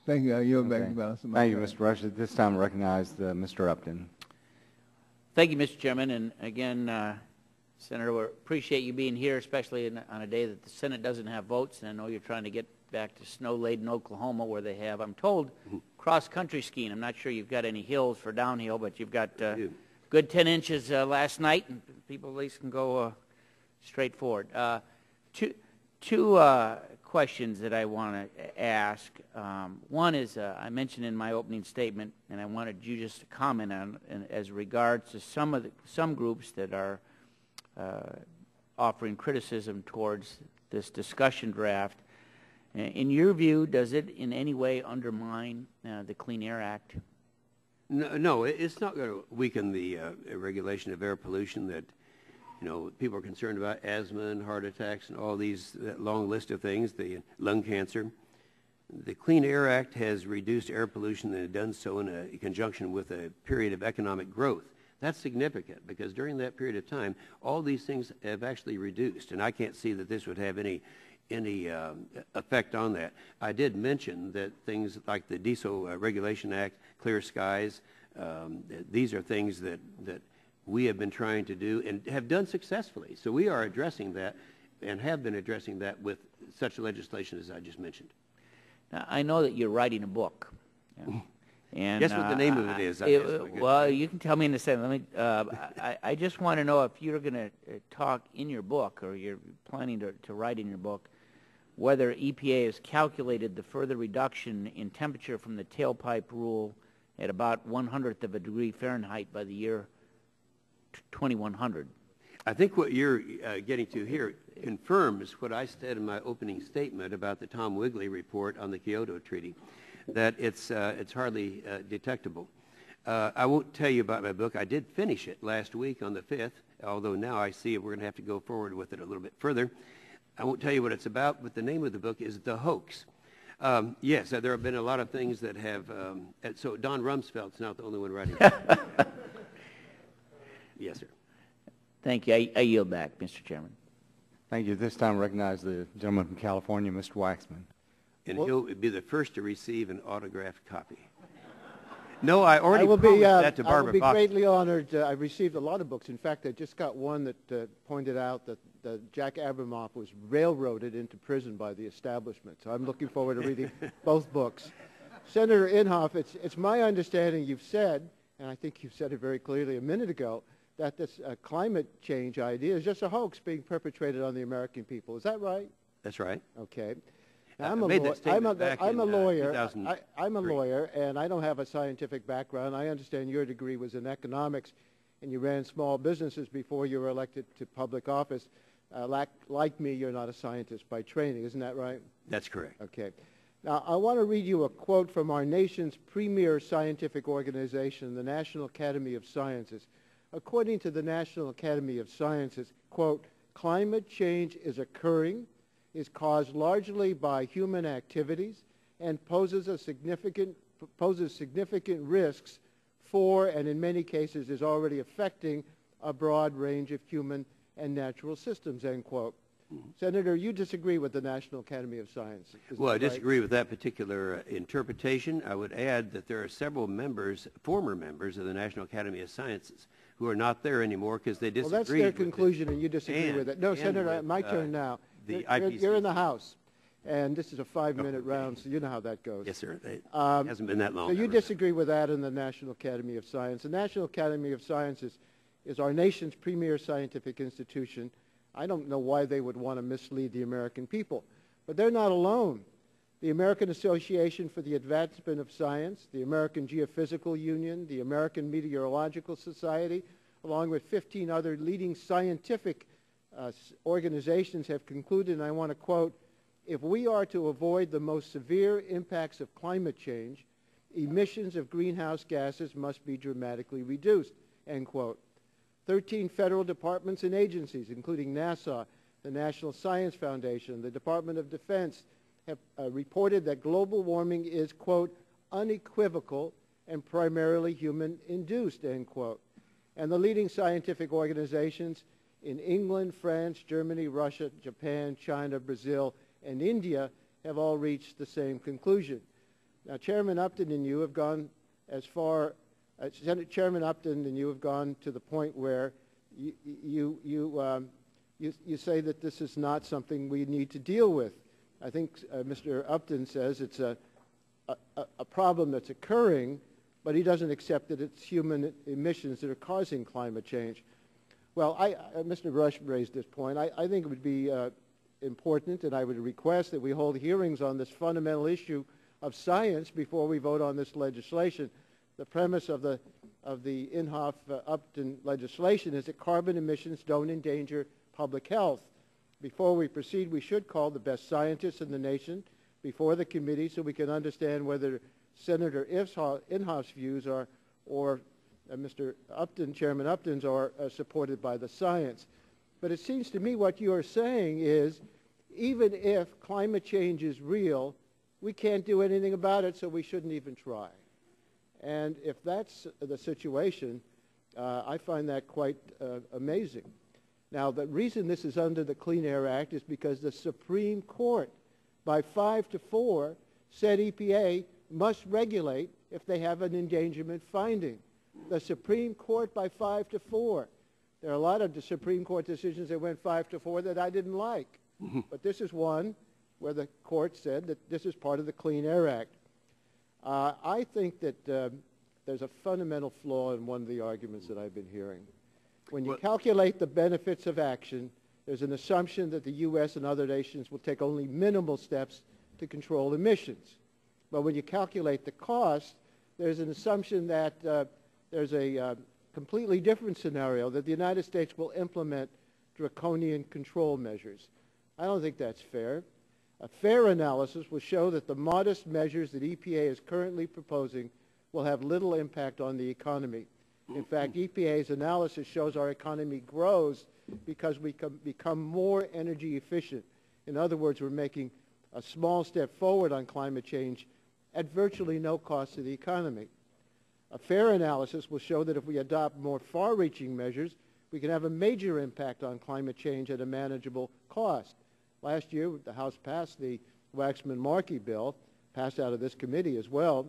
Thank you. I yield back Okay. to balance. Thank you, Mr. Rush. At this time, I recognize Mr. Upton. Thank you, Mr. Chairman. And again, Senator, we appreciate you being here, especially on a day that the Senate doesn't have votes. And I know you're trying to get back to snow-laden Oklahoma, where they have, I'm told, cross-country skiing. I'm not sure you've got any hills for downhill, but you've got good 10 inches last night, and people at least can go straight forward. Two questions that I want to ask. One is, I mentioned in my opening statement, and I wanted you just to comment on, as regards to some groups that are offering criticism towards this discussion draft. In your view, does it in any way undermine the Clean Air Act? No, it's not going to weaken the regulation of air pollution that, people are concerned about, asthma and heart attacks and all these, that long list of things, the lung cancer. The Clean Air Act has reduced air pollution and done so in a conjunction with a period of economic growth. That's significant because during that period of time, all these things have actually reduced, and I can't see that this would have any effect on that. I did mention that things like the Diesel Regulation Act, Clear Skies, these are things that we have been trying to do and have done successfully. So we are addressing that and have been addressing that with such legislation as I just mentioned. Now, I know that you're writing a book. And, guess what the name of it is? Well, you can tell me in a second. I just want to know if you're going to talk in your book, or you're planning to write in your book, whether EPA has calculated the further reduction in temperature from the tailpipe rule at about 1/100 of a degree Fahrenheit by the year 2100. I think what you're getting to here confirms what I said in my opening statement about the Tom Wigley report on the Kyoto Treaty, that it's hardly detectable. I won't tell you about my book. I did finish it last week on the 5th, although now I see we're going to have to go forward with it a little bit further. I won't tell you what it's about, but the name of the book is The Hoax. Yes, there have been a lot of things that have, so Don Rumsfeld's not the only one writing it. Yes, sir. Thank you. I yield back, Mr. Chairman. Thank you. This time recognize the gentleman from California, Mr. Waxman. And he'll be the first to receive an autographed copy. No, I already I will promised be, that to I will Barbara be Fox. greatly honored. I've received a lot of books. In fact, I just got one that pointed out that Jack Abramoff was railroaded into prison by the establishment. So I'm looking forward to reading both books. Senator Inhofe, it's my understanding you've said, and I think you've said it very clearly a minute ago, that this climate change idea is just a hoax being perpetrated on the American people. Is that right? That's right. Okay. I I'm made that statement back I'm a in, lawyer. 2003. I'm a lawyer, and I don't have a scientific background. I understand your degree was in economics, and you ran small businesses before you were elected to public office. Like me, you're not a scientist by training. Isn't that right? That's correct. Okay. Now, I want to read you a quote from our nation's premier scientific organization, the National Academy of Sciences. According to the National Academy of Sciences, quote, climate change is occurring, is caused largely by human activities, and poses significant risks for, and in many cases is already affecting, a broad range of human and natural systems, end quote. Mm-hmm. Senator, you disagree with the National Academy of Sciences. Well, I disagree with that particular interpretation. I would add that there are several members, former members of the National Academy of Sciences, who are not there anymore because they disagreed. Well, that's their conclusion, and you disagree with it. No, Senator, my turn now. You're in the House, and this is a 5-minute round, so you know how that goes. Yes, sir. It hasn't been that long. So you disagree with that in the National Academy of Science. The National Academy of Sciences is our nation's premier scientific institution. I don't know why they would want to mislead the American people, but they're not alone. The American Association for the Advancement of Science, the American Geophysical Union, the American Meteorological Society, along with 15 other leading scientific organizations have concluded, and I want to quote, if we are to avoid the most severe impacts of climate change, emissions of greenhouse gases must be dramatically reduced, end quote. 13 federal departments and agencies, including NASA, the National Science Foundation, the Department of Defense, have reported that global warming is, quote, unequivocal and primarily human-induced, end quote. And the leading scientific organizations in England, France, Germany, Russia, Japan, China, Brazil, and India have all reached the same conclusion. Now, Chairman Upton and you have gone as far, Chairman Upton and you have gone to the point where you say that this is not something we need to deal with. I think Mr. Upton says it's a problem that's occurring, but he doesn't accept that it's human emissions that are causing climate change. Well, Mr. Rush raised this point. I think it would be important, and I would request that we hold hearings on this fundamental issue of science before we vote on this legislation. The premise of the Inhofe-Upton legislation is that carbon emissions don't endanger public health. Before we proceed, we should call the best scientists in the nation before the committee so we can understand whether Senator Inhofe's views are, or Mr. Upton, Chairman Upton's, are supported by the science. But it seems to me what you are saying is even if climate change is real, we can't do anything about it, so we shouldn't even try. And if that's the situation, I find that quite amazing. Now, the reason this is under the Clean Air Act is because the Supreme Court, by 5-4, said EPA must regulate if they have an endangerment finding. The Supreme Court by 5-4. There are a lot of the Supreme Court decisions that went 5-4 that I didn't like. But this is one where the court said that this is part of the Clean Air Act. I think that there's a fundamental flaw in one of the arguments that I've been hearing. When you calculate the benefits of action, there's an assumption that the U.S. and other nations will take only minimal steps to control emissions. But when you calculate the cost, there's an assumption that there's a completely different scenario, that the United States will implement draconian control measures. I don't think that's fair. A fair analysis will show that the modest measures that EPA is currently proposing will have little impact on the economy. In fact, EPA's analysis shows our economy grows because we become more energy efficient. In other words, we're making a small step forward on climate change at virtually no cost to the economy. A fair analysis will show that if we adopt more far-reaching measures, we can have a major impact on climate change at a manageable cost. Last year, the House passed the Waxman-Markey bill, passed out of this committee as well.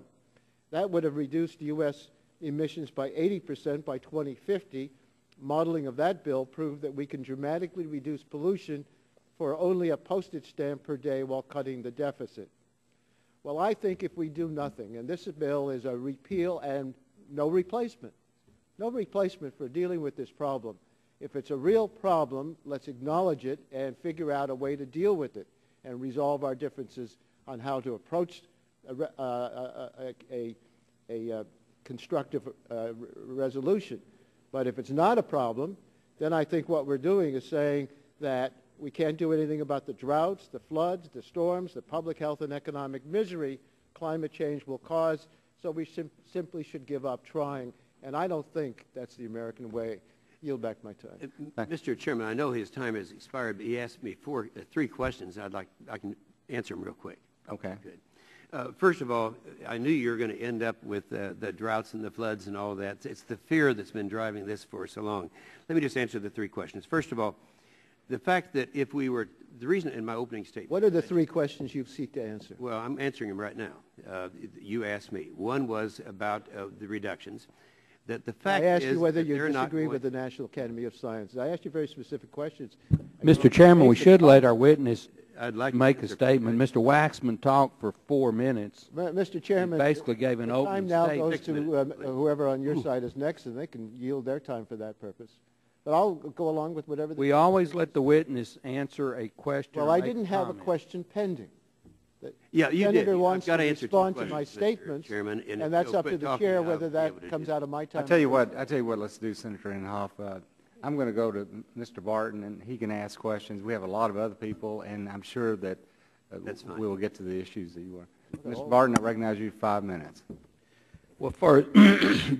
That would have reduced U.S. emissions by 80% by 2050. Modeling of that bill proved that we can dramatically reduce pollution for only a postage stamp per day while cutting the deficit. Well, I think if we do nothing, and this bill is a repeal and no replacement for dealing with this problem. If it's a real problem, let's acknowledge it and figure out a way to deal with it and resolve our differences on how to approach a constructive resolution. But if it's not a problem, then I think what we're doing is saying that we can't do anything about the droughts, the floods, the storms, the public health and economic misery climate change will cause, so we simply should give up trying. And I don't think that's the American way. Yield back my time. Mr. Chairman, I know his time has expired, but he asked me three questions. I can answer them real quick. Okay. Good. First of all, I knew you were going to end up with the droughts and the floods and all of that. It's the fear that's been driving this for so long. Let me just answer the three questions. First of all, the fact that if we were, the reason in my opening statement. What are the three questions you seek to answer? Well, I'm answering them right now. You asked me. One was about the reductions. That the fact I asked is you whether you they're disagree not with the National Academy of Sciences. I asked you very specific questions. Mr. Chairman, we should let our witness I'd like to make a answer statement. questions. Mr. Waxman talked for 4 minutes. Mr. Chairman, He basically gave an the opening time now statement. goes 6 to minutes, please. whoever on your side is next, and they can yield their time for that purpose. But I'll go along with whatever. We always let the witness answer a question. Well, or I make didn't have a comment. question pending. Yeah, you did. Senator I've wants got to to answer two respond to my questions, Mr. statements, Chairman, and if that's you'll up to quit the talking, chair I'll whether be that able to comes do out of my time. I tell you what, let's do, Senator Inhofe. I'm going to go to Mr. Barton, and he can ask questions. We have a lot of other people, and I'm sure that That's fine. we will get to the issues that you want. Mr. Barton, I recognize you 5 minutes. Well, first,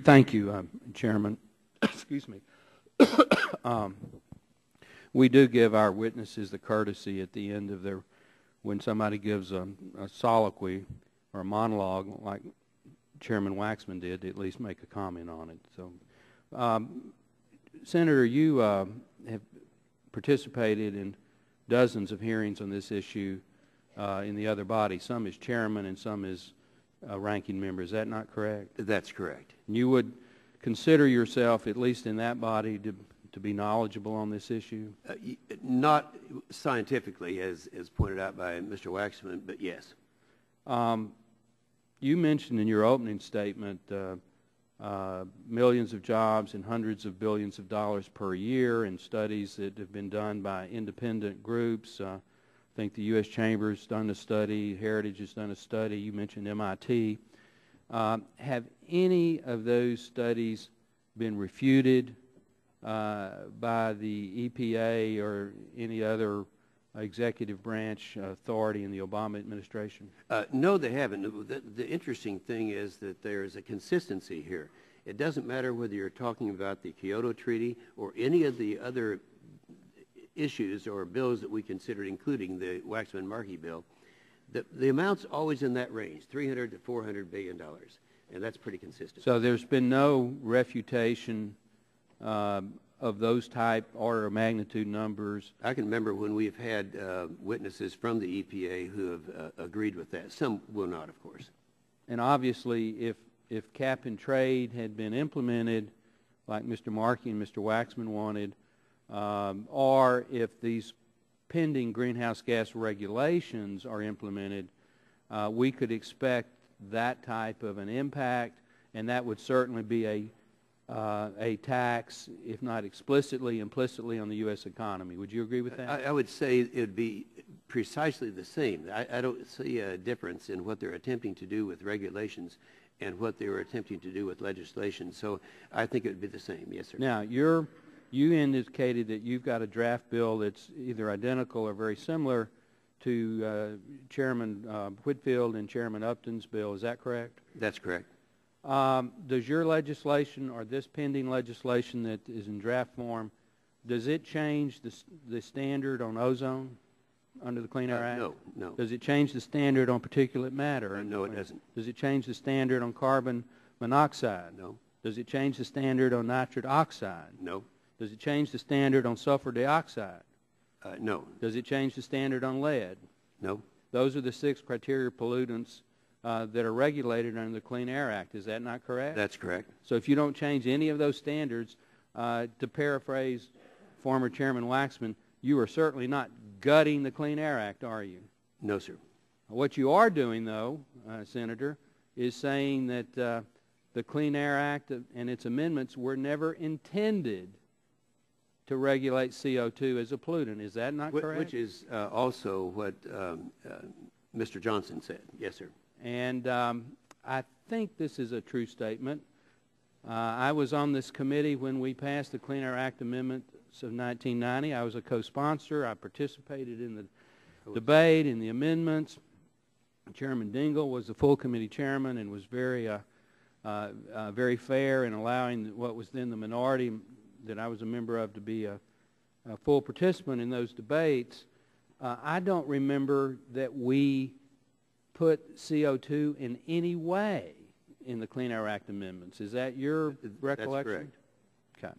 thank you, Chairman. Excuse me. We do give our witnesses the courtesy at the end of their, when somebody gives a soliloquy or a monologue like Chairman Waxman did, to at least make a comment on it. So, Senator, you have participated in dozens of hearings on this issue in the other body, some as chairman and some as ranking member. Is that not correct? That's correct. You would consider yourself, at least in that body, to be knowledgeable on this issue? Not scientifically, as pointed out by Mr. Waxman, but yes. You mentioned in your opening statement millions of jobs and hundreds of billions of dollars per year, and studies that have been done by independent groups. I think the U.S. Chamber's done a study, Heritage has done a study, you mentioned MIT. Have any of those studies been refuted by the EPA or any other executive branch authority in the Obama administration? No, they haven't. The interesting thing is that there is a consistency here. It doesn't matter whether you're talking about the Kyoto Treaty or any of the other issues or bills that we considered, including the Waxman-Markey bill. The amount's always in that range, $300 to $400 billion, and that's pretty consistent. So there's been no refutation of those type order of magnitude numbers? I can remember when we've had witnesses from the EPA who have agreed with that. Some will not, of course. And obviously, if cap and trade had been implemented, like Mr. Markey and Mr. Waxman wanted, or if these pending greenhouse gas regulations are implemented, we could expect that type of an impact, and that would certainly be a tax, if not explicitly, implicitly on the U.S. economy. Would you agree with that? I would say it would be precisely the same. I don't see a difference in what they're attempting to do with regulations and what they were attempting to do with legislation. So I think it would be the same. Yes, sir. Now, you indicated that you've got a draft bill that's either identical or very similar to Chairman Whitfield and Chairman Upton's bill. Is that correct? That's correct. Does your legislation or this pending legislation that is in draft form, does it change the standard on ozone under the Clean Air Act? No, no. Does it change the standard on particulate matter? No, it doesn't. Does it change the standard on carbon monoxide? No. Does it change the standard on nitric oxide? No. Does it change the standard on sulfur dioxide? No. Does it change the standard on lead? No. Those are the 6 criteria pollutants that are regulated under the Clean Air Act. Is that not correct? That's correct. So if you don't change any of those standards, to paraphrase former Chairman Waxman, you are certainly not gutting the Clean Air Act, are you? No, sir. What you are doing, though, Senator, is saying that the Clean Air Act and its amendments were never intended to regulate CO2 as a pollutant. Is that not correct? Which is also what Mr. Johnson said. Yes, sir. And I think this is a true statement. I was on this committee when we passed the Clean Air Act amendments of 1990. I was a co-sponsor. I participated in the debate, in the amendments. Chairman Dingell was the full committee chairman and was very fair in allowing what was then the minority that I was a member of to be a full participant in those debates. I don't remember that we put CO2 in any way in the Clean Air Act amendments. Is that your recollection? That's correct. Okay.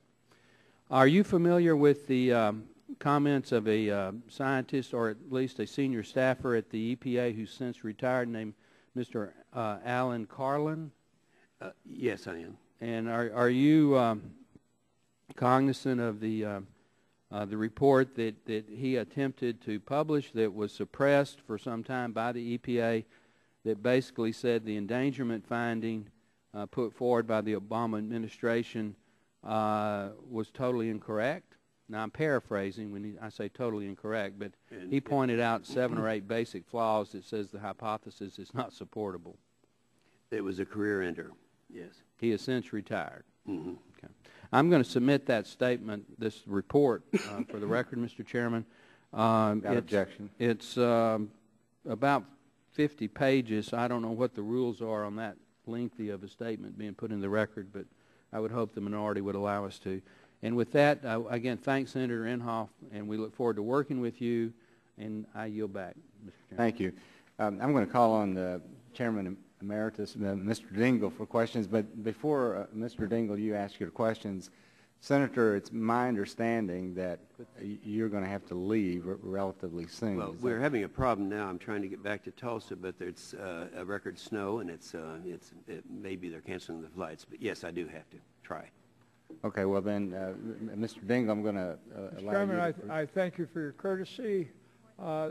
Are you familiar with the comments of a scientist, or at least a senior staffer at the EPA who's since retired, named Mr. Alan Carlin? Yes, I am. And are you cognizant of the report that he attempted to publish that was suppressed for some time by the EPA, that basically said the endangerment finding put forward by the Obama administration was totally incorrect? Now, I'm paraphrasing when I say totally incorrect, but he pointed out 7 or 8 basic flaws that says the hypothesis is not supportable. It was a career ender, yes. He has since retired. Mm-hmm. Okay. I'm going to submit that statement, this report, for the record, Mr. Chairman. Without objection. It's about 50 pages. I don't know what the rules are on that lengthy of a statement being put in the record, but I would hope the minority would allow us to. And with that, again, thanks, Senator Inhofe, and we look forward to working with you, and I yield back, Mr. Chairman. Thank you. I'm going to call on the Chairman Emeritus, Mr. Dingell, for questions. But before, Mr. Dingell, you ask your questions, Senator, it's my understanding that you're going to have to leave relatively soon. Well, we're having a problem now. I'm trying to get back to Tulsa, but there's a record snow, and maybe they're canceling the flights. But yes, I do have to try. Okay, well then, Mr. Dingell, I'm going to allow Chairman, you I thank you for your courtesy.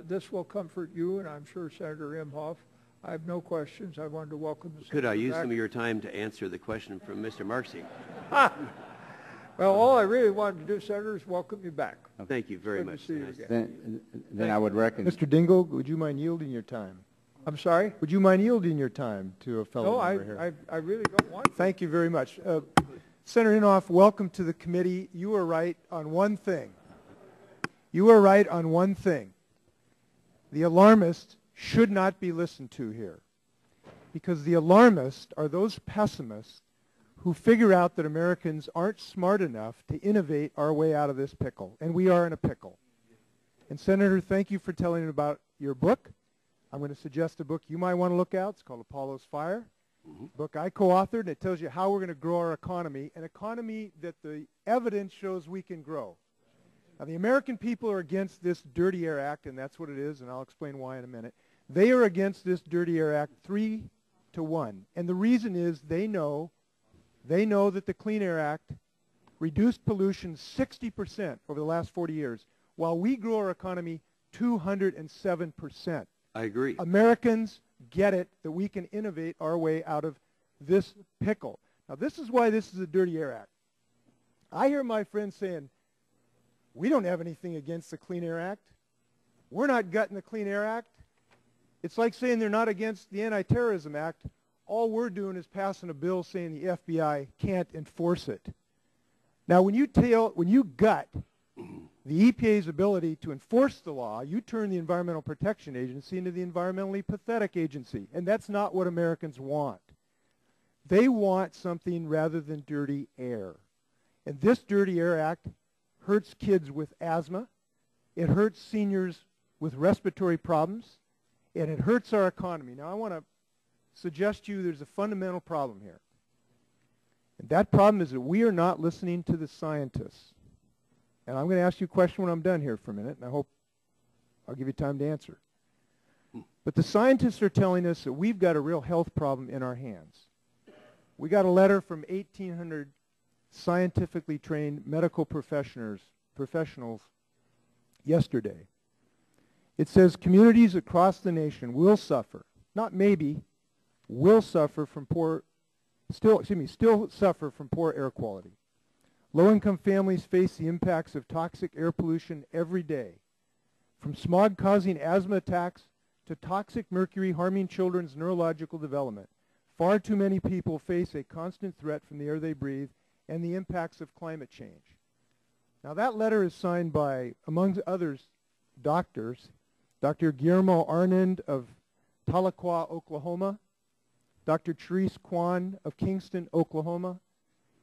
This will comfort you, and I'm sure Senator Inhofe. I have no questions. I wanted to welcome the Could I Senator use back. some of your time to answer the question from Mr. Marcy? Well, all I really wanted to do, Senator, is welcome you back. Thank you very Good to much. see you Nice. again. then I would recommend. Mr. Dingell, would you mind yielding your time? I'm sorry? Would you mind yielding your time to a fellow No, member here? I really don't want to. Thank you very much. Senator Inhofe, welcome to the committee. You are right on one thing. You are right on one thing. The alarmists should not be listened to here, because the alarmists are those pessimists who figure out that Americans aren't smart enough to innovate our way out of this pickle, and we are in a pickle. And Senator, thank you for telling me about your book. I'm going to suggest a book you might want to look at. It's called Apollo's Fire. Book I co-authored, and it tells you how we're going to grow our economy, an economy that the evidence shows we can grow. Now, the American people are against this Dirty Air Act, and that's what it is, and I'll explain why in a minute. They are against this Dirty Air Act 3-1, and the reason is they know that the Clean Air Act reduced pollution 60% over the last 40 years, while we grow our economy 207%. I agree. Americans get it that we can innovate our way out of this pickle. Now, this is why this is a Dirty Air Act. I hear my friends saying, we don't have anything against the Clean Air Act. We're not gutting the Clean Air Act. It's like saying they're not against the Anti-Terrorism Act. all we're doing is passing a bill saying the FBI can't enforce it. Now, when you gut the EPA's ability to enforce the law, you turn the Environmental Protection Agency into the environmentally pathetic agency, and that's not what Americans want. They want something rather than dirty air. And this Dirty Air Act hurts kids with asthma, it hurts seniors with respiratory problems, and it hurts our economy. Now, I want to suggest to you there's a fundamental problem here. And that problem is that we are not listening to the scientists. And I'm going to ask you a question when I'm done here for a minute, and I hope I'll give you time to answer. But the scientists are telling us that we've got a real health problem in our hands. We got a letter from 1,800 scientifically trained medical professionals yesterday. It says communities across the nation will suffer, not maybe, will suffer from still suffer from poor air quality. Low-income families face the impacts of toxic air pollution every day, from smog causing asthma attacks to toxic mercury harming children's neurological development. Far too many people face a constant threat from the air they breathe and the impacts of climate change. Now, that letter is signed by, among others, doctors, Dr. Guillermo Arnand of Tahlequah, Oklahoma, Dr. Therese Kwan of Kingston, Oklahoma,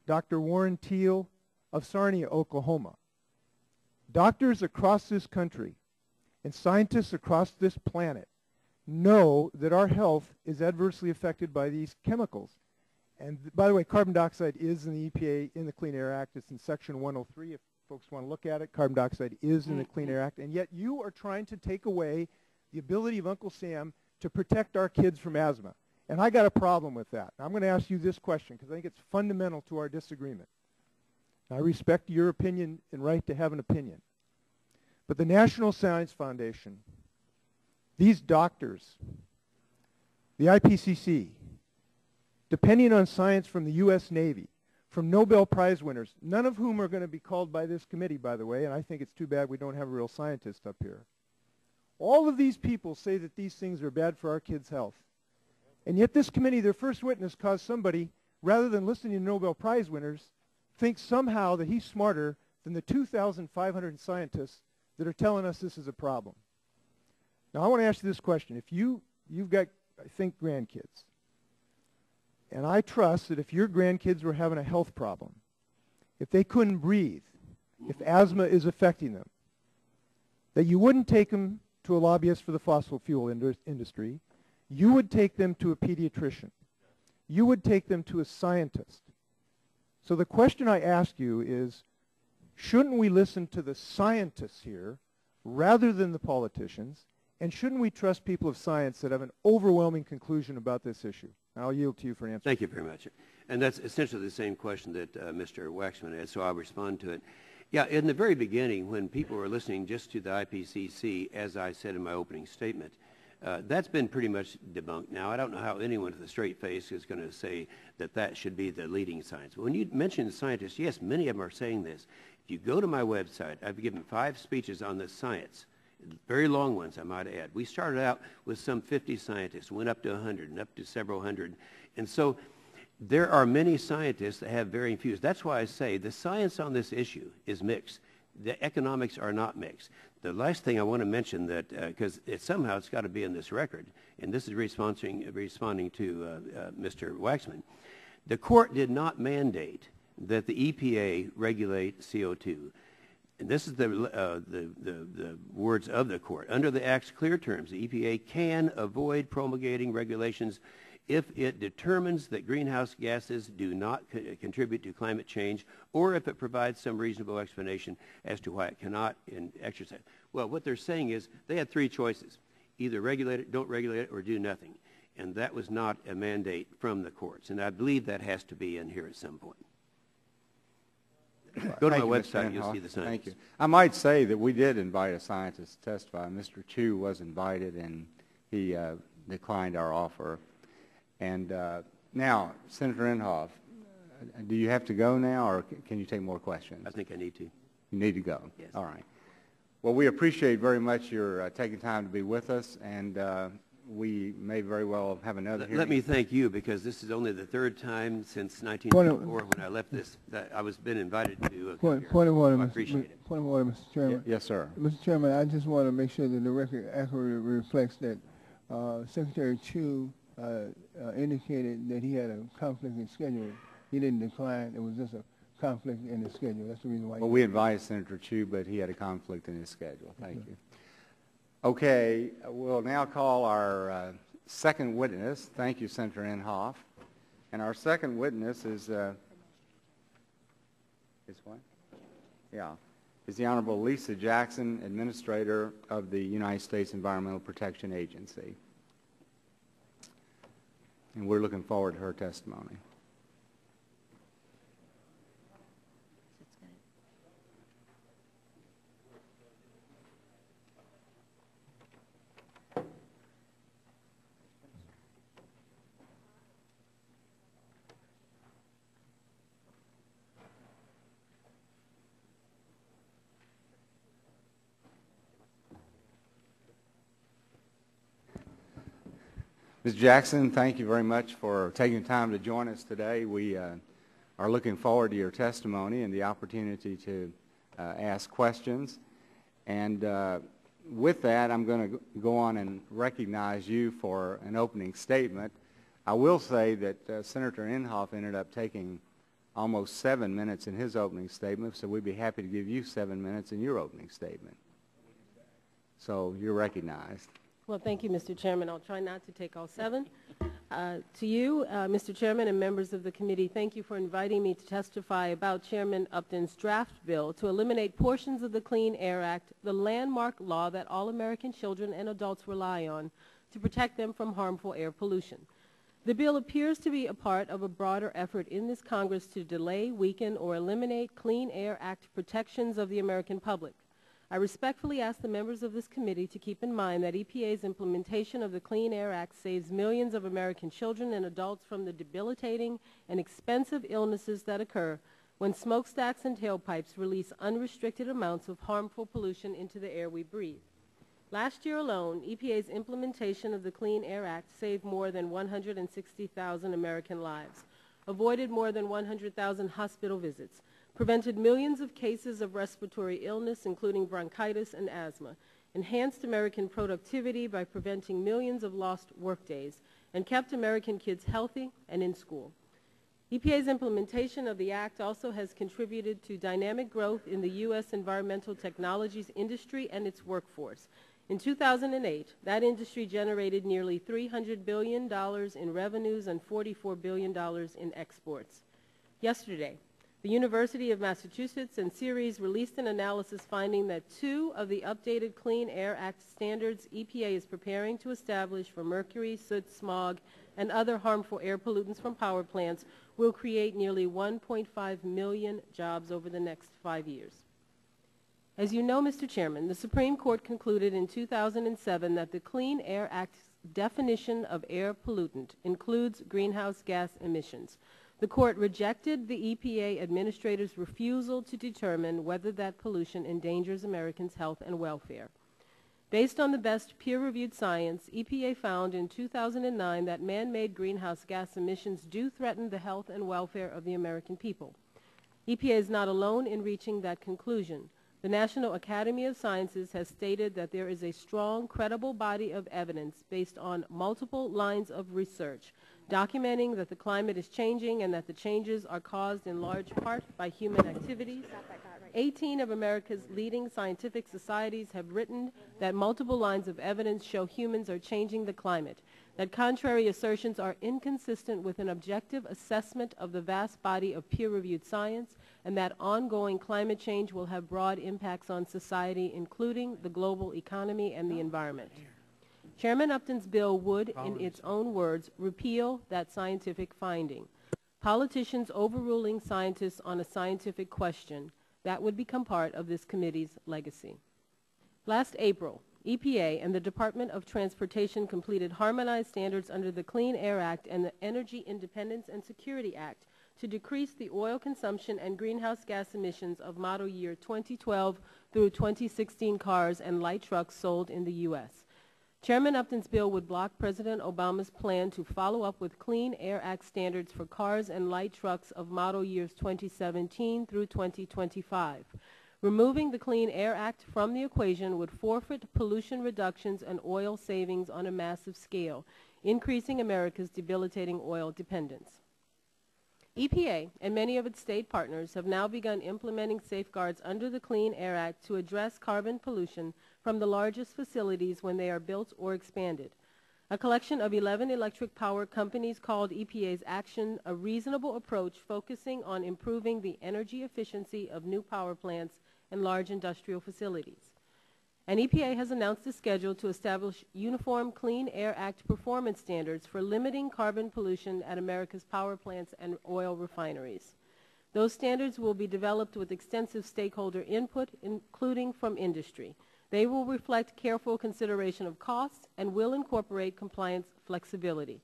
Dr. Warren Teal of Sarnia, Oklahoma. Doctors across this country and scientists across this planet know that our health is adversely affected by these chemicals. And by the way, carbon dioxide is in the EPA, in the Clean Air Act. It's in Section 103 if folks want to look at it. Carbon dioxide is in the Clean Air Act. And yet you are trying to take away the ability of Uncle Sam to protect our kids from asthma. And I got a problem with that. I'm going to ask you this question because I think it's fundamental to our disagreement. I respect your opinion and right to have an opinion. But the National Science Foundation, these doctors, the IPCC, depending on science from the U.S. Navy, from Nobel Prize winners, none of whom are going to be called by this committee, by the way, and I think it's too bad we don't have a real scientist up here. All of these people say that these things are bad for our kids' health. And yet this committee, their first witness, caused somebody, rather than listening to Nobel Prize winners, think somehow that he's smarter than the 2,500 scientists that are telling us this is a problem. Now, I want to ask you this question. If you've got, I think, grandkids, and I trust that if your grandkids were having a health problem, if they couldn't breathe, if asthma is affecting them, that you wouldn't take them to a lobbyist for the fossil fuel industry, you would take them to a pediatrician. You would take them to a scientist. So the question I ask you is, shouldn't we listen to the scientists here rather than the politicians? And shouldn't we trust people of science that have an overwhelming conclusion about this issue? I'll yield to you for an answer. Thank you very much. And that's essentially the same question that Mr. Waxman had, so I'll respond to it. Yeah, in the very beginning, when people were listening just to the IPCC, as I said in my opening statement, that's been pretty much debunked. Now, I don't know how anyone with a straight face is going to say that that should be the leading science. But when you mention scientists, yes, many of them are saying this. If you go to my website, I've given 5 speeches on the science, very long ones, I might add. We started out with some 50 scientists, went up to 100 and up to several hundred. And so there are many scientists that have varying views. That's why I say the science on this issue is mixed. The economics are not mixed. The last thing I want to mention that, because somehow it's got to be in this record, and this is responding to Mr. Waxman, the court did not mandate that the EPA regulate CO2. And this is the words of the court. Under the Act's clear terms, the EPA can avoid promulgating regulations if it determines that greenhouse gases do not contribute to climate change, or if it provides some reasonable explanation as to why it cannot exercise. Well, what they're saying is they had 3 choices. Either regulate it, don't regulate it, or do nothing. And that was not a mandate from the courts. And I believe that has to be in here at some point. Go to my website, you'll see the science. Thank you. I might say that we did invite a scientist to testify. Mr. Chu was invited, and he declined our offer. And now, Senator Inhofe, do you have to go now, or can you take more questions? I think I need to. You need to go? Yes. All right. Well, we appreciate very much your taking time to be with us, and we may very well have another hearing. Let me thank you, because this is only the third time since 1994 when I left this that I was been invited to come here. Point of order, So I appreciate it. Point of order, Mr. Chairman. Yes, sir. Mr. Chairman, I just want to make sure that the record accurately reflects that Secretary Chu indicated that he had a conflict in schedule. He didn't decline. It was just a conflict in his schedule. That's the reason why. Well, we advised Senator Chu, but he had a conflict in his schedule. Thank you. Okay, we'll now call our second witness. Thank you, Senator Inhofe. And our second witness is what? Yeah, is the Honorable Lisa Jackson, Administrator of the United States Environmental Protection Agency. And we're looking forward to her testimony. Ms. Jackson, thank you very much for taking time to join us today. We are looking forward to your testimony and the opportunity to ask questions. And with that, I'm going to go on and recognize you for an opening statement. I will say that Senator Inhofe ended up taking almost 7 minutes in his opening statement, so we'd be happy to give you 7 minutes in your opening statement. So you're recognized. Well, thank you, Mr. Chairman. I'll try not to take all 7. To you, Mr. Chairman, and members of the committee, thank you for inviting me to testify about Chairman Upton's draft bill to eliminate portions of the Clean Air Act, the landmark law that all American children and adults rely on to protect them from harmful air pollution. The bill appears to be a part of a broader effort in this Congress to delay, weaken, or eliminate Clean Air Act protections of the American public. I respectfully ask the members of this committee to keep in mind that EPA's implementation of the Clean Air Act saves millions of American children and adults from the debilitating and expensive illnesses that occur when smokestacks and tailpipes release unrestricted amounts of harmful pollution into the air we breathe. Last year alone, EPA's implementation of the Clean Air Act saved more than 160,000 American lives, avoided more than 100,000 hospital visits, prevented millions of cases of respiratory illness, including bronchitis and asthma, enhanced American productivity by preventing millions of lost workdays, and kept American kids healthy and in school. EPA's implementation of the Act also has contributed to dynamic growth in the U.S. environmental technologies industry and its workforce. In 2008, that industry generated nearly $300 billion in revenues and $44 billion in exports. Yesterday, the University of Massachusetts and Ceres released an analysis finding that 2 of the updated Clean Air Act standards EPA is preparing to establish for mercury, soot, smog, and other harmful air pollutants from power plants will create nearly 1.5 million jobs over the next 5 years. As you know, Mr. Chairman, the Supreme Court concluded in 2007 that the Clean Air Act's definition of air pollutant includes greenhouse gas emissions. The court rejected the EPA administrator's refusal to determine whether that pollution endangers Americans' health and welfare. Based on the best peer-reviewed science, EPA found in 2009 that man-made greenhouse gas emissions do threaten the health and welfare of the American people. EPA is not alone in reaching that conclusion. The National Academy of Sciences has stated that there is a strong, credible body of evidence based on multiple lines of research documenting that the climate is changing and that the changes are caused in large part by human activities. 18 of America's leading scientific societies have written that multiple lines of evidence show humans are changing the climate, that contrary assertions are inconsistent with an objective assessment of the vast body of peer-reviewed science, and that ongoing climate change will have broad impacts on society, including the global economy and the environment. Chairman Upton's bill would, in its own words, repeal that scientific finding. Politicians overruling scientists on a scientific question, that would become part of this committee's legacy. Last April, EPA and the Department of Transportation completed harmonized standards under the Clean Air Act and the Energy Independence and Security Act to decrease the oil consumption and greenhouse gas emissions of model year 2012 through 2016 cars and light trucks sold in the U.S. Chairman Upton's bill would block President Obama's plan to follow up with Clean Air Act standards for cars and light trucks of model years 2017 through 2025. Removing the Clean Air Act from the equation would forfeit pollution reductions and oil savings on a massive scale, increasing America's debilitating oil dependence. EPA and many of its state partners have now begun implementing safeguards under the Clean Air Act to address carbon pollution from the largest facilities when they are built or expanded. A collection of 11 electric power companies called EPA's action a reasonable approach focusing on improving the energy efficiency of new power plants and large industrial facilities. And EPA has announced a schedule to establish uniform Clean Air Act performance standards for limiting carbon pollution at America's power plants and oil refineries. Those standards will be developed with extensive stakeholder input, including from industry. They will reflect careful consideration of costs and will incorporate compliance flexibility.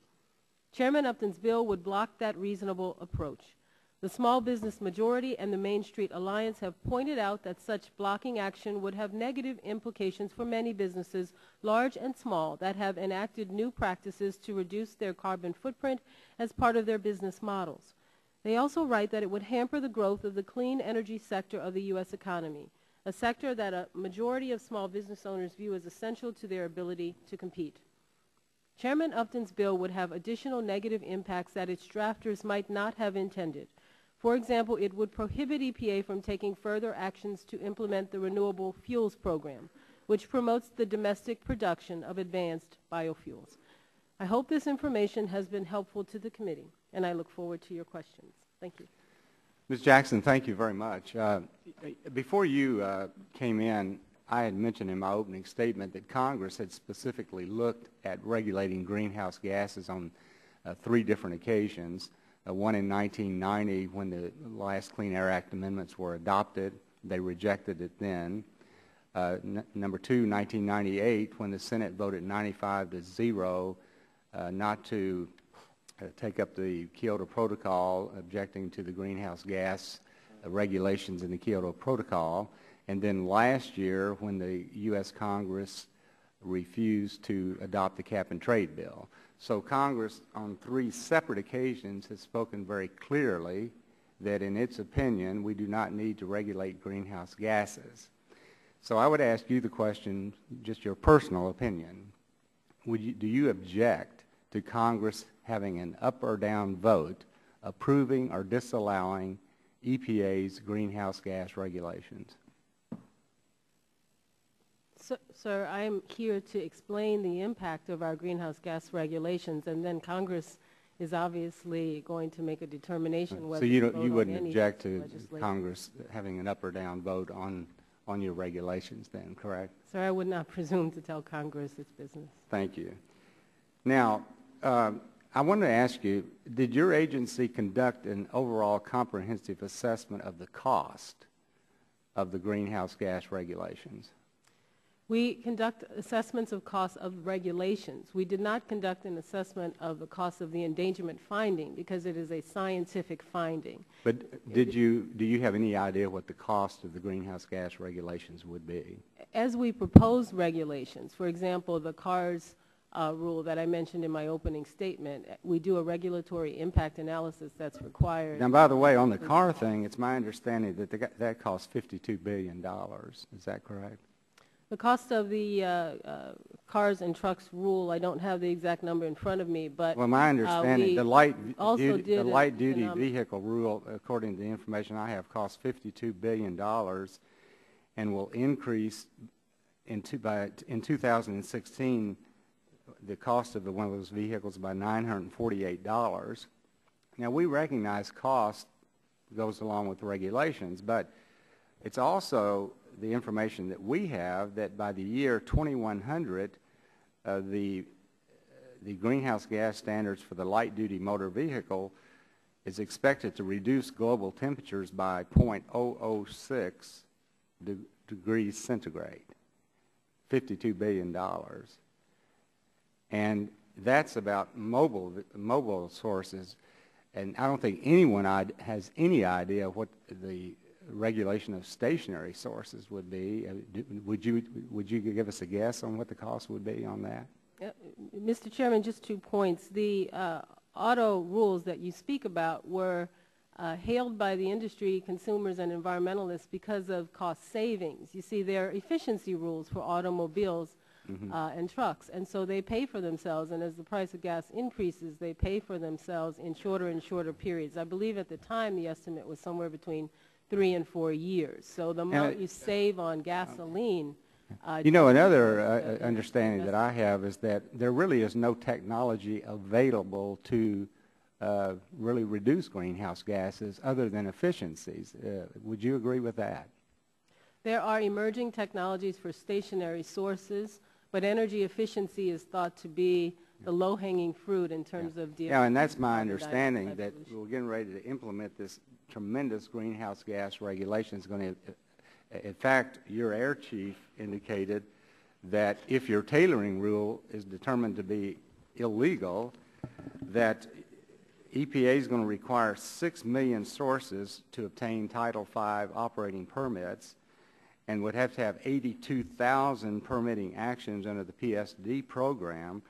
Chairman Upton's bill would block that reasonable approach. The Small Business Majority and the Main Street Alliance have pointed out that such blocking action would have negative implications for many businesses, large and small, that have enacted new practices to reduce their carbon footprint as part of their business models. They also write that it would hamper the growth of the clean energy sector of the U.S. economy, a sector that a majority of small business owners view as essential to their ability to compete. Chairman Upton's bill would have additional negative impacts that its drafters might not have intended. For example, it would prohibit EPA from taking further actions to implement the Renewable Fuels Program, which promotes the domestic production of advanced biofuels. I hope this information has been helpful to the committee, and I look forward to your questions. Thank you. Ms. Jackson, thank you very much. Before you came in, I had mentioned in my opening statement that Congress had specifically looked at regulating greenhouse gases on 3 different occasions. One in 1990 when the last Clean Air Act amendments were adopted. They rejected it then. Number 2, 1998, when the Senate voted 95-0 not to take up the Kyoto Protocol, objecting to the greenhouse gas regulations in the Kyoto Protocol. And then last year when the U.S. Congress refused to adopt the cap-and-trade bill. So Congress, on 3 separate occasions, has spoken very clearly that in its opinion, we do not need to regulate greenhouse gases. So I would ask you the question, just your personal opinion. Do you object to Congress having an up or down vote approving or disallowing EPA's greenhouse gas regulations? Sir, I am here to explain the impact of our greenhouse gas regulations, and then Congress is obviously going to make a determination whether so you wouldn't object to Congress having an up or down vote on your regulations then, correct? Sir, I would not presume to tell Congress its business. Thank you. Now, I want to ask you, did your agency conduct an overall comprehensive assessment of the cost of the greenhouse gas regulations? We conduct assessments of costs of regulations. We did not conduct an assessment of the cost of the endangerment finding because it is a scientific finding. But do you have any idea what the cost of the greenhouse gas regulations would be? As we propose regulations, for example, the CARS rule that I mentioned in my opening statement, we do a regulatory impact analysis that's required. Now, by the way, on the car thing, it's my understanding that that costs $52 billion. Is that correct? The cost of the cars and trucks rule, I don't have the exact number in front of me, but well, my understanding, the light duty vehicle rule, according to the information I have, costs $52 billion and will increase in 2016 the cost of one of those vehicles by $948. Now, we recognize cost goes along with regulations, but it's also the information that we have that by the year 2100, the greenhouse gas standards for the light-duty motor vehicle is expected to reduce global temperatures by 0.006 degrees centigrade, $52 billion. And that's about mobile sources. And I don't think anyone has any idea what the regulation of stationary sources would be. Would you give us a guess on what the cost would be on that? Mr. Chairman, just 2 points. The auto rules that you speak about were hailed by the industry, consumers, and environmentalists because of cost savings. You see, they're efficiency rules for automobiles and trucks, and so they pay for themselves, and as the price of gas increases, they pay for themselves in shorter and shorter periods. I believe at the time the estimate was somewhere between 3 and 4 years. So the amount you save on gasoline... you know, another understanding that I have is that there really is no technology available to really reduce greenhouse gases other than efficiencies. Would you agree with that? There are emerging technologies for stationary sources, but energy efficiency is thought to be the low-hanging fruit in terms of dealing. Yeah, and that's my understanding that we're getting ready to implement this tremendous greenhouse gas regulation. It's going to, in fact, your air chief indicated that if your tailoring rule is determined to be illegal, that EPA is going to require 6 million sources to obtain Title V operating permits, and would have to have 82,000 permitting actions under the PSD program,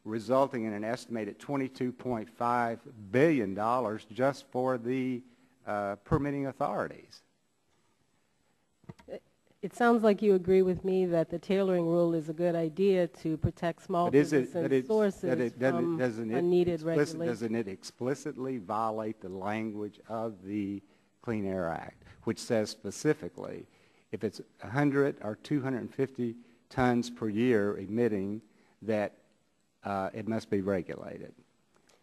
resulting in an estimated $22.5 billion just for the permitting authorities. It sounds like you agree with me that the tailoring rule is a good idea to protect small business and sources from unneeded regulation. Doesn't it explicitly violate the language of the Clean Air Act, which says specifically if it's 100 or 250 tons per year emitting, that it must be regulated?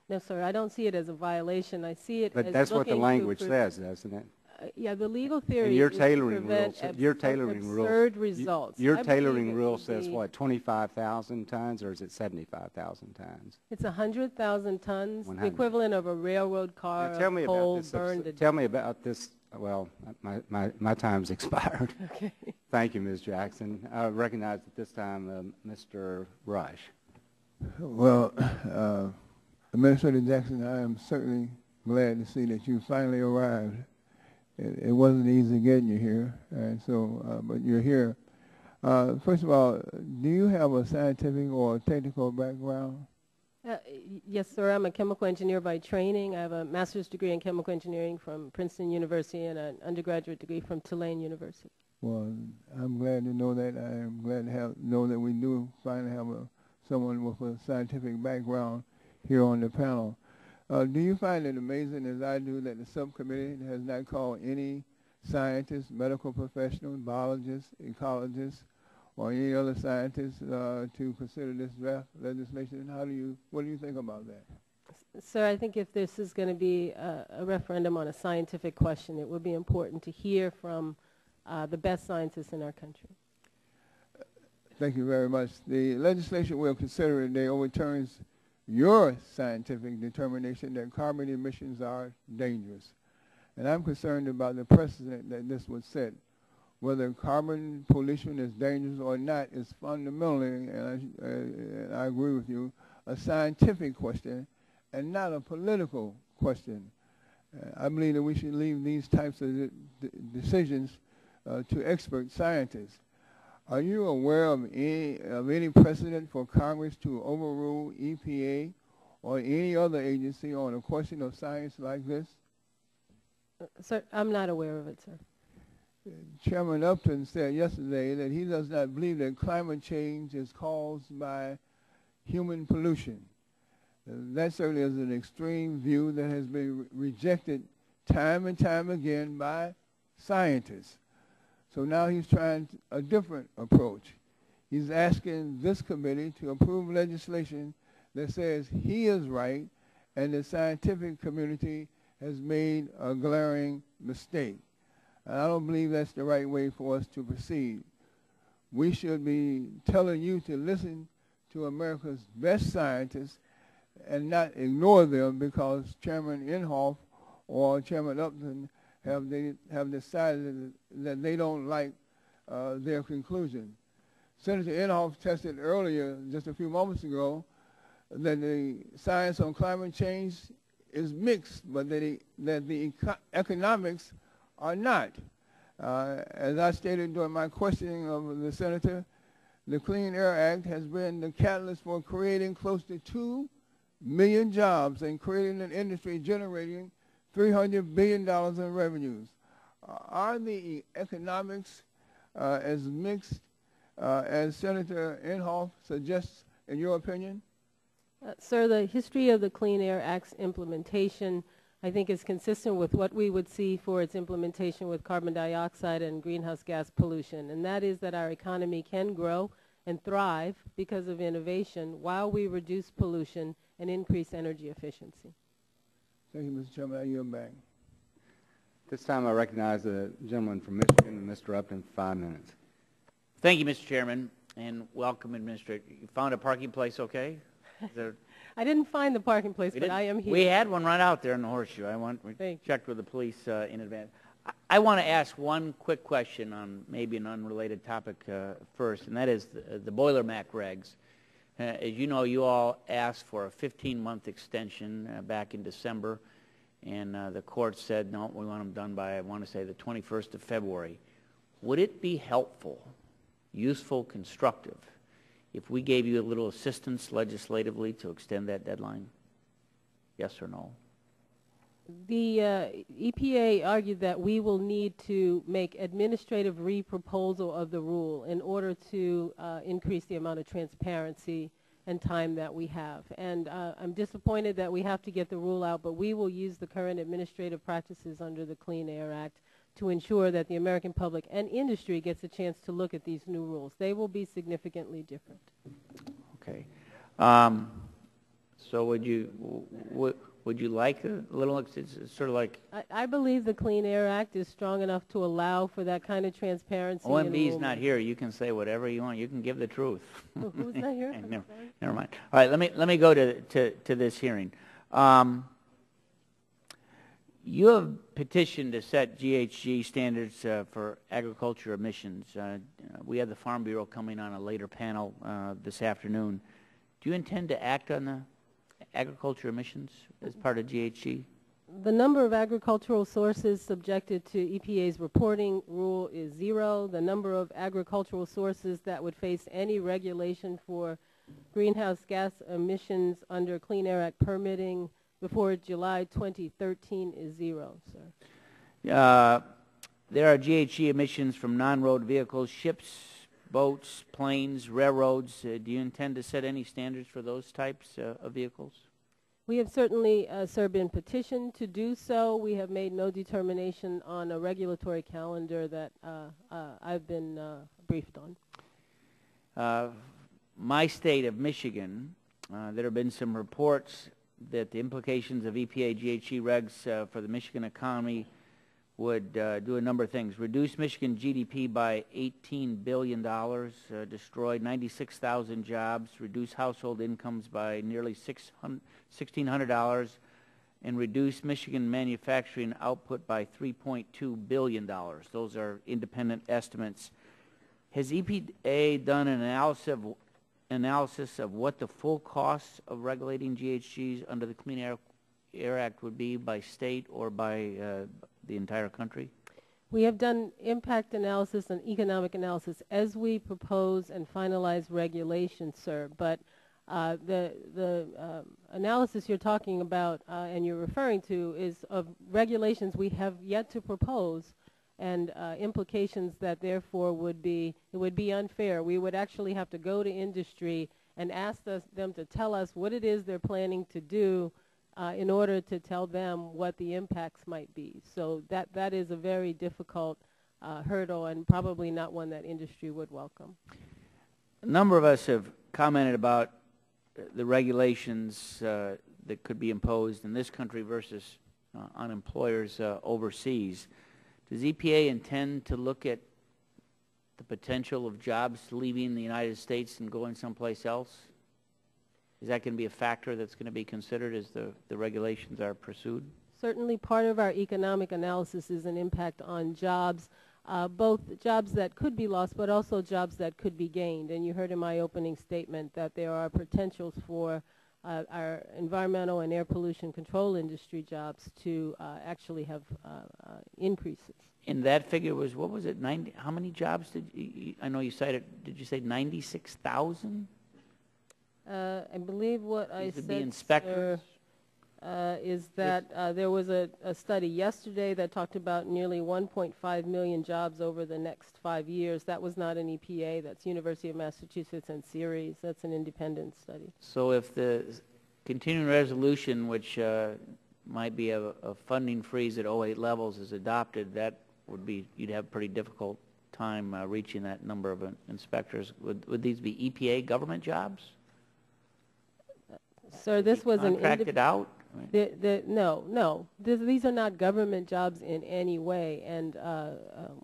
No, sir, I don't see it as a violation. I see it as But that's what the language says, doesn't it? Yeah, the legal theory your is tailoring to prevent absurd results. Your tailoring rule says what, 25,000 tons, or is it 75,000 tons? It's 100,000 tons, the equivalent of a railroad car of coal burned to death. Tell me about this. Well, my time's expired. Okay. Thank you, Ms. Jackson. I recognize at this time Mr. Rush. Well, Administrator Jackson, I am certainly glad to see that you finally arrived. It wasn't easy getting you here, and so, but you're here. First of all, do you have a scientific or technical background? Yes, sir. I'm a chemical engineer by training. I have a master's degree in chemical engineering from Princeton University and an undergraduate degree from Tulane University. Well, I'm glad to know that. I am glad to know that we do finally have someone with a scientific background here on the panel. Do you find it amazing, as I do, that the subcommittee has not called any scientists, medical professionals, biologists, ecologists, or any other scientists to consider this draft legislation? What do you think about that? Sir, I think if this is going to be a referendum on a scientific question, it would be important to hear from the best scientists in our country. Thank you very much. The legislation we'll consider today overturns your scientific determination that carbon emissions are dangerous. And I'm concerned about the precedent that this would set. Whether carbon pollution is dangerous or not is fundamentally, and I agree with you, a scientific question and not a political question. I believe that we should leave these types of decisions to expert scientists. Are you aware of any precedent for Congress to overrule EPA or any other agency on a question of science like this? Sir, I'm not aware of it, sir. Chairman Upton said yesterday that he does not believe that climate change is caused by human pollution. That certainly is an extreme view that has been rejected time and time again by scientists. So now he's trying a different approach. He's asking this committee to approve legislation that says he is right and the scientific community has made a glaring mistake. And I don't believe that's the right way for us to proceed. We should be telling you to listen to America's best scientists and not ignore them because Chairman Inhofe or Chairman Upton have decided that they don't like their conclusion. Senator Inhofe tested earlier, just a few moments ago, that the science on climate change is mixed, but that the economics are not. As I stated during my questioning of the senator, the Clean Air Act has been the catalyst for creating close to 2 million jobs and creating an industry generating $300 billion in revenues. Are the economics as mixed as Senator Inhofe suggests, in your opinion? Sir, the history of the Clean Air Act's implementation, I think, is consistent with what we would see for its implementation with carbon dioxide and greenhouse gas pollution, and that is that our economy can grow and thrive because of innovation while we reduce pollution and increase energy efficiency. Thank you, Mr. Chairman. I yield back. This time I recognize the gentleman from Michigan, Mr. Upton, for 5 minutes. Thank you, Mr. Chairman, and welcome, Administrator. You found a parking place okay? I didn't find the parking place, but I am here. We had one right out there in the horseshoe. We checked with the police in advance. I want to ask one quick question on maybe an unrelated topic first, and that is the Boiler-Mac regs. As you know, you all asked for a 15-month extension back in December, and the court said, no, we want them done by, I want to say, the 21st of February. Would it be helpful, useful, constructive, if we gave you a little assistance legislatively to extend that deadline? Yes or no? The EPA argued that we will need to make administrative re-proposal of the rule in order to increase the amount of transparency and time that we have. And I'm disappointed that we have to get the rule out, but we will use the current administrative practices under the Clean Air Act to ensure that the American public and industry gets a chance to look at these new rules. They will be significantly different. Okay. So would you like a little, it's sort of like... I believe the Clean Air Act is strong enough to allow for that kind of transparency. OMB's not here. You can say whatever you want. You can give the truth. Oh, who's not here? Never mind. All right, let me go to this hearing. You have petitioned to set GHG standards for agriculture emissions. We have the Farm Bureau coming on a later panel this afternoon. Do you intend to act on the agriculture emissions as part of GHG? The number of agricultural sources subjected to EPA's reporting rule is 0. The number of agricultural sources that would face any regulation for greenhouse gas emissions under Clean Air Act permitting before July 2013 is 0, sir. There are GHG emissions from non-road vehicles, ships, boats, planes, railroads. Do you intend to set any standards for those types of vehicles? We have certainly, sir, been petitioned to do so. We have made no determination on a regulatory calendar that I've been briefed on. My state of Michigan, there have been some reports that the implications of EPA GHG regs for the Michigan economy would do a number of things. Reduce Michigan GDP by $18 billion, destroy 96,000 jobs, reduce household incomes by nearly $1,600, and reduce Michigan manufacturing output by $3.2 billion. Those are independent estimates. Has EPA done an analysis of what the full costs of regulating GHGs under the Clean Air Act would be by state or by the entire country? We have done impact analysis and economic analysis as we propose and finalize regulations, sir. But the analysis you're talking about and you're referring to is of regulations we have yet to propose, and implications that therefore would be unfair. We would actually have to go to industry and ask them to tell us what it is they're planning to do in order to tell them what the impacts might be. So that is a very difficult hurdle and probably not one that industry would welcome. A number of us have commented about the regulations that could be imposed in this country versus on employers overseas. Does EPA intend to look at the potential of jobs leaving the United States and going someplace else? Is that going to be a factor that's going to be considered as the regulations are pursued? Certainly part of our economic analysis is an impact on jobs, both jobs that could be lost but also jobs that could be gained. And you heard in my opening statement that there are potentials for our environmental and air pollution control industry jobs to actually have increases. And that figure was, what was it, 90, how many jobs did you, I know you cited, did you say 96,000? I believe what I These would said, be inspectors? is that there was a study yesterday that talked about nearly 1.5 million jobs over the next 5 years. That was not an EPA. That's University of Massachusetts and Ceres. That's an independent study. So if the continuing resolution, which might be a funding freeze at 08 levels, is adopted, that would be, you'd have a pretty difficult time reaching that number of inspectors. Would these be EPA government jobs? Sir, this was an contracted out? No. These are not government jobs in any way. And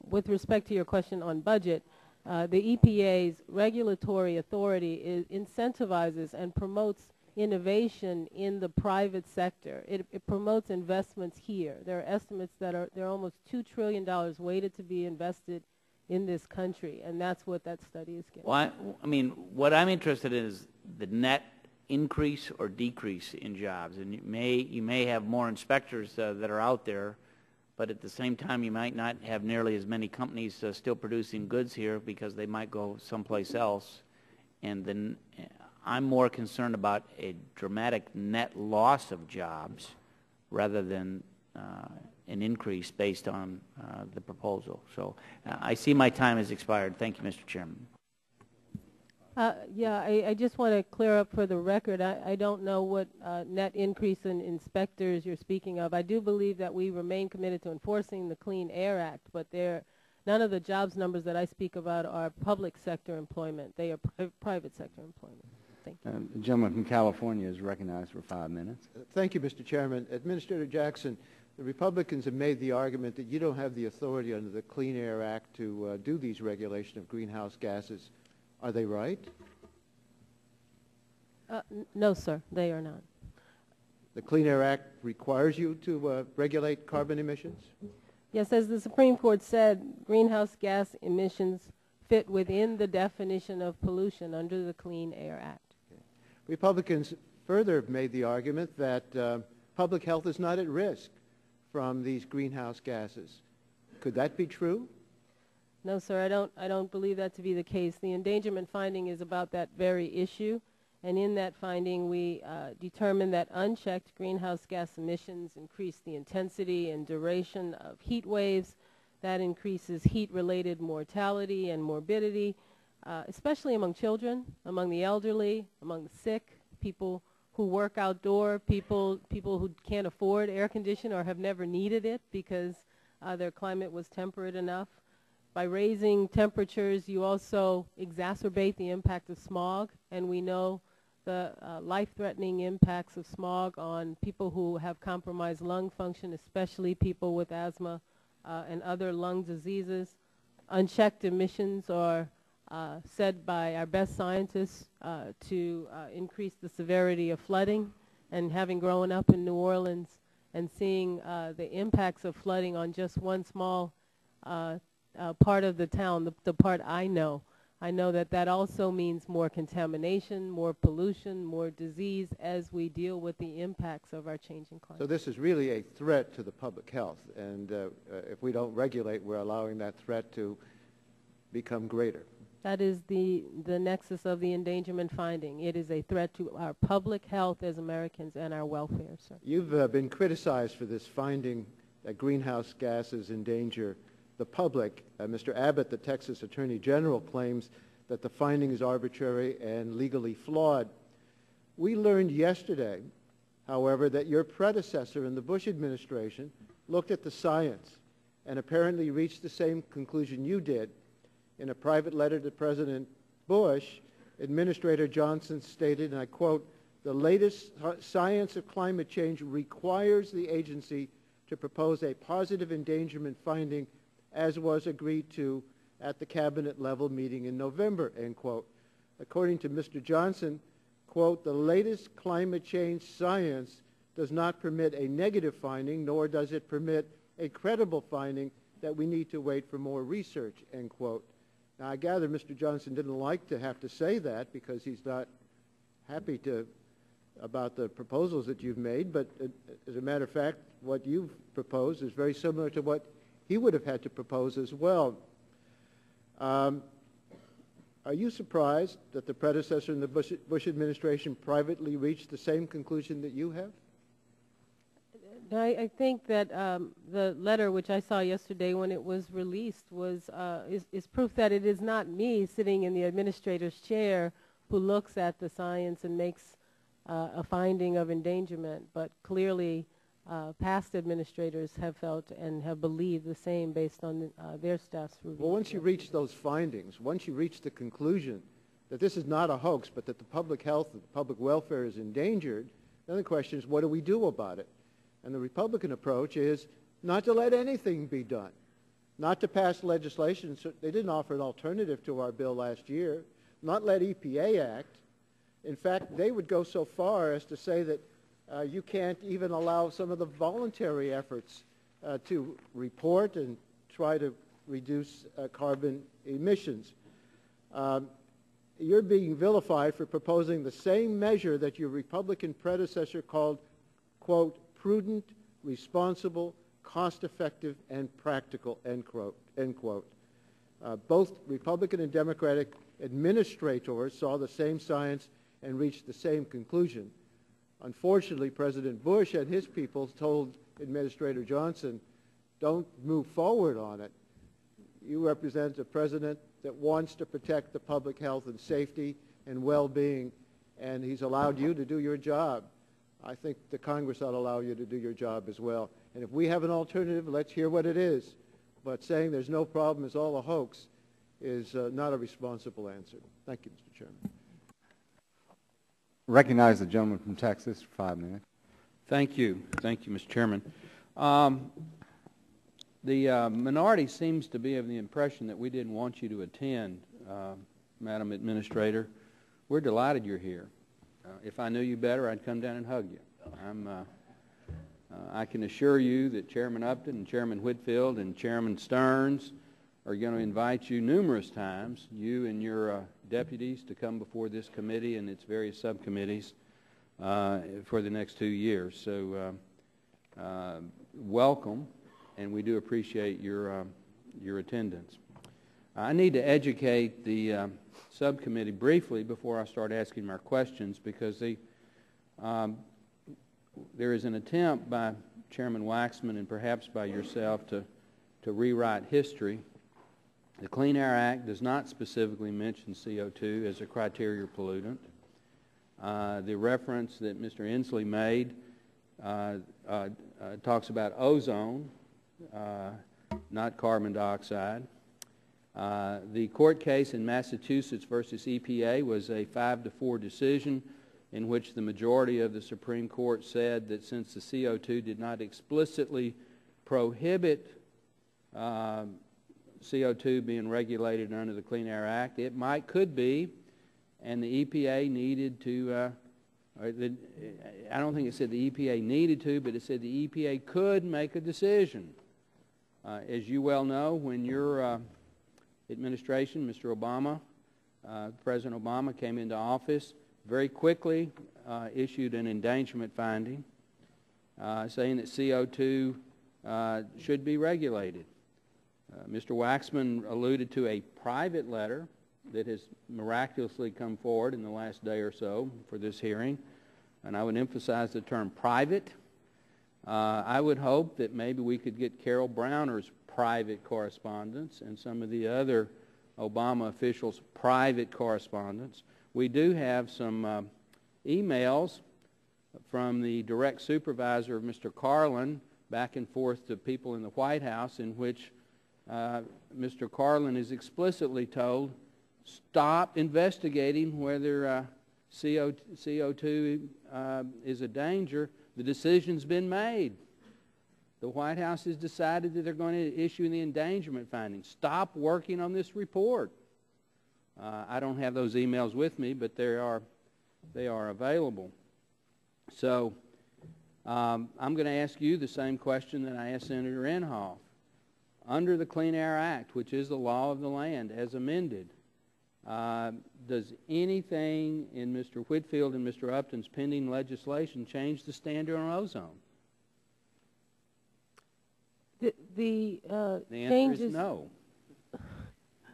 with respect to your question on budget, the EPA's regulatory authority incentivizes and promotes innovation in the private sector. It promotes investments here. There are estimates that there are almost $2 trillion waited to be invested in this country, and that's what that study is getting. Well, I mean, what I'm interested in is the net increase or decrease in jobs. And you may have more inspectors that are out there, but at the same time you might not have nearly as many companies still producing goods here because they might go someplace else. And then I'm more concerned about a dramatic net loss of jobs rather than an increase based on the proposal. So I see my time has expired. Thank you, Mr. Chairman. Yeah, I just want to clear up for the record. I don't know what net increase in inspectors you're speaking of. I do believe that we remain committed to enforcing the Clean Air Act, but none of the jobs numbers that I speak about are public sector employment. They are private sector employment. Thank you. The gentleman from California is recognized for 5 minutes. Thank you, Mr. Chairman. Administrator Jackson, the Republicans have made the argument that you don't have the authority under the Clean Air Act to do these regulation of greenhouse gases. Are they right? No, sir, they are not. The Clean Air Act requires you to regulate carbon emissions? Yes, as the Supreme Court said, greenhouse gas emissions fit within the definition of pollution under the Clean Air Act. Okay. Republicans further have made the argument that public health is not at risk from these greenhouse gases. Could that be true? No, sir, I don't believe that to be the case. The endangerment finding is about that very issue, and in that finding we determined that unchecked greenhouse gas emissions increase the intensity and duration of heat waves. That increases heat-related mortality and morbidity, especially among children, among the elderly, among the sick, people who work outdoor, people who can't afford air conditioning or have never needed it because their climate was temperate enough. By raising temperatures, you also exacerbate the impact of smog, and we know the life-threatening impacts of smog on people who have compromised lung function, especially people with asthma and other lung diseases. Unchecked emissions are said by our best scientists to increase the severity of flooding, and having grown up in New Orleans and seeing the impacts of flooding on just one small part of the town, the part I know that also means more contamination, more pollution, more disease as we deal with the impacts of our changing climate. So this is really a threat to the public health, and if we don't regulate, we're allowing that threat to become greater. That is the nexus of the endangerment finding. It is a threat to our public health as Americans and our welfare, sir. You've been criticized for this finding that greenhouse gases endanger the public. Mr. Abbott, the Texas Attorney General, claims that the finding is arbitrary and legally flawed. We learned yesterday, however, that your predecessor in the Bush administration looked at the science and apparently reached the same conclusion you did. In a private letter to President Bush, Administrator Johnson stated, and I quote, "The latest science of climate change requires the agency to propose a positive endangerment finding as was agreed to at the cabinet level meeting in November," end quote. According to Mr. Johnson, quote, "The latest climate change science does not permit a negative finding, nor does it permit a credible finding that we need to wait for more research," end quote. Now, I gather Mr. Johnson didn't like to have to say that because he's not happy about the proposals that you've made, but as a matter of fact, what you've proposed is very similar to what he would have had to propose as well. Are you surprised that the predecessor in the Bush administration privately reached the same conclusion that you have? I think that the letter which I saw yesterday when it was released is proof that it is not me sitting in the administrator's chair who looks at the science and makes a finding of endangerment, but clearly past administrators have felt and have believed the same based on their staff's review. Well, once you reach those findings, once you reach the conclusion that this is not a hoax, but that the public health and public welfare is endangered, then the question is, what do we do about it? And the Republican approach is not to let anything be done, not to pass legislation. So they didn't offer an alternative to our bill last year, not let EPA act. In fact, they would go so far as to say that you can't even allow some of the voluntary efforts to report and try to reduce carbon emissions. You're being vilified for proposing the same measure that your Republican predecessor called, quote, prudent, responsible, cost-effective, and practical, end quote. End quote. Both Republican and Democratic administrators saw the same science and reached the same conclusion. Unfortunately, President Bush and his people told Administrator Johnson, don't move forward on it. You represent a president that wants to protect the public health and safety and well-being, and he's allowed you to do your job. I think the Congress ought to allow you to do your job as well. And if we have an alternative, let's hear what it is. But saying there's no problem, it's all a hoax, is not a responsible answer. Thank you, Mr. Chairman. Recognize the gentleman from Texas for 5 minutes. Thank you. Thank you, Mr. Chairman. The minority seems to be of the impression that we didn't want you to attend, Madam Administrator. We're delighted you're here. If I knew you better, I'd come down and hug you. I can assure you that Chairman Upton and Chairman Whitfield and Chairman Stearns are going to invite you numerous times, you and your deputies, to come before this committee and its various subcommittees for the next 2 years. So welcome, and we do appreciate your attendance. I need to educate the subcommittee briefly before I start asking my questions, because there is an attempt by Chairman Waxman and perhaps by yourself to rewrite history. The Clean Air Act does not specifically mention CO2 as a criteria pollutant. The reference that Mr. Inslee made talks about ozone, not carbon dioxide. The court case in Massachusetts versus EPA was a 5-4 decision in which the majority of the Supreme Court said that since the CO2 did not explicitly prohibit CO2 being regulated under the Clean Air Act, it could be, and the EPA needed to, I don't think it said the EPA needed to, but it said the EPA could make a decision. As you well know, when your administration, Mr. Obama, President Obama came into office, very quickly issued an endangerment finding saying that CO2 should be regulated. Mr. Waxman alluded to a private letter that has miraculously come forward in the last day or so for this hearing, and I would emphasize the term private. I would hope that maybe we could get Carol Browner's private correspondence and some of the other Obama officials' private correspondence. We do have some emails from the direct supervisor of Mr. Carlin back and forth to people in the White House in which Mr. Carlin is explicitly told, stop investigating whether CO2 is a danger. The decision's been made. The White House has decided that they're going to issue the endangerment findings. Stop working on this report. I don't have those emails with me, but they are available. So I'm going to ask you the same question that I asked Senator Inhofe. Under the Clean Air Act, which is the law of the land as amended, does anything in Mr. Whitfield and Mr. Upton's pending legislation change the standard on ozone? The The changes. answer is no.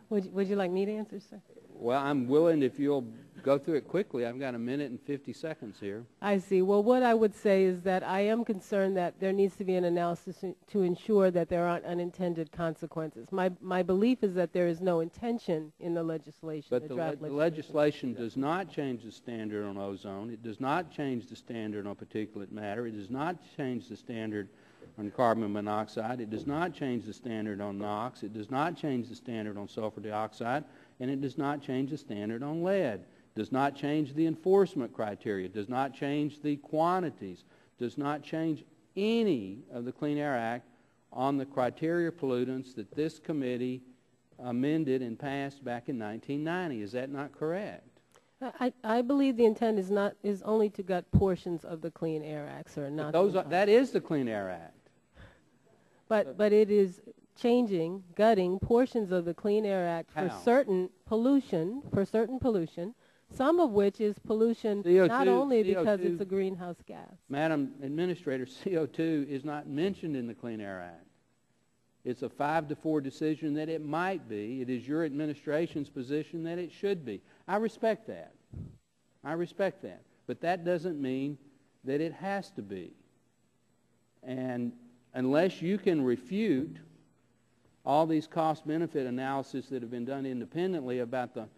Would you like me to answer, sir? Well, I'm willing if you'll go through it quickly. I've got 1 minute and 50 seconds here. I see. Well, what I would say is that I am concerned that there needs to be an analysis to ensure that there aren't unintended consequences. My belief is that there is no intention in the legislation. But the legislation does not change the standard on ozone. It does not change the standard on particulate matter. It does not change the standard on carbon monoxide. It does not change the standard on NOx. It does not change the standard on sulfur dioxide. And it does not change the standard on lead. Does not change the enforcement criteria, does not change the quantities, does not change any of the Clean Air Act on the criteria pollutants that this committee amended and passed back in 1990. Is that not correct? I believe the intent is only to gut portions of the Clean Air Act, sir, not That is the Clean Air Act. But it is gutting portions of the Clean Air Act for certain pollution, some of which is pollution not only because it's a greenhouse gas. Madam Administrator, CO2 is not mentioned in the Clean Air Act. It's a 5-4 decision that it might be. It is your administration's position that it should be. I respect that. But that doesn't mean that it has to be. And unless you can refute all these cost-benefit analyses that have been done independently about the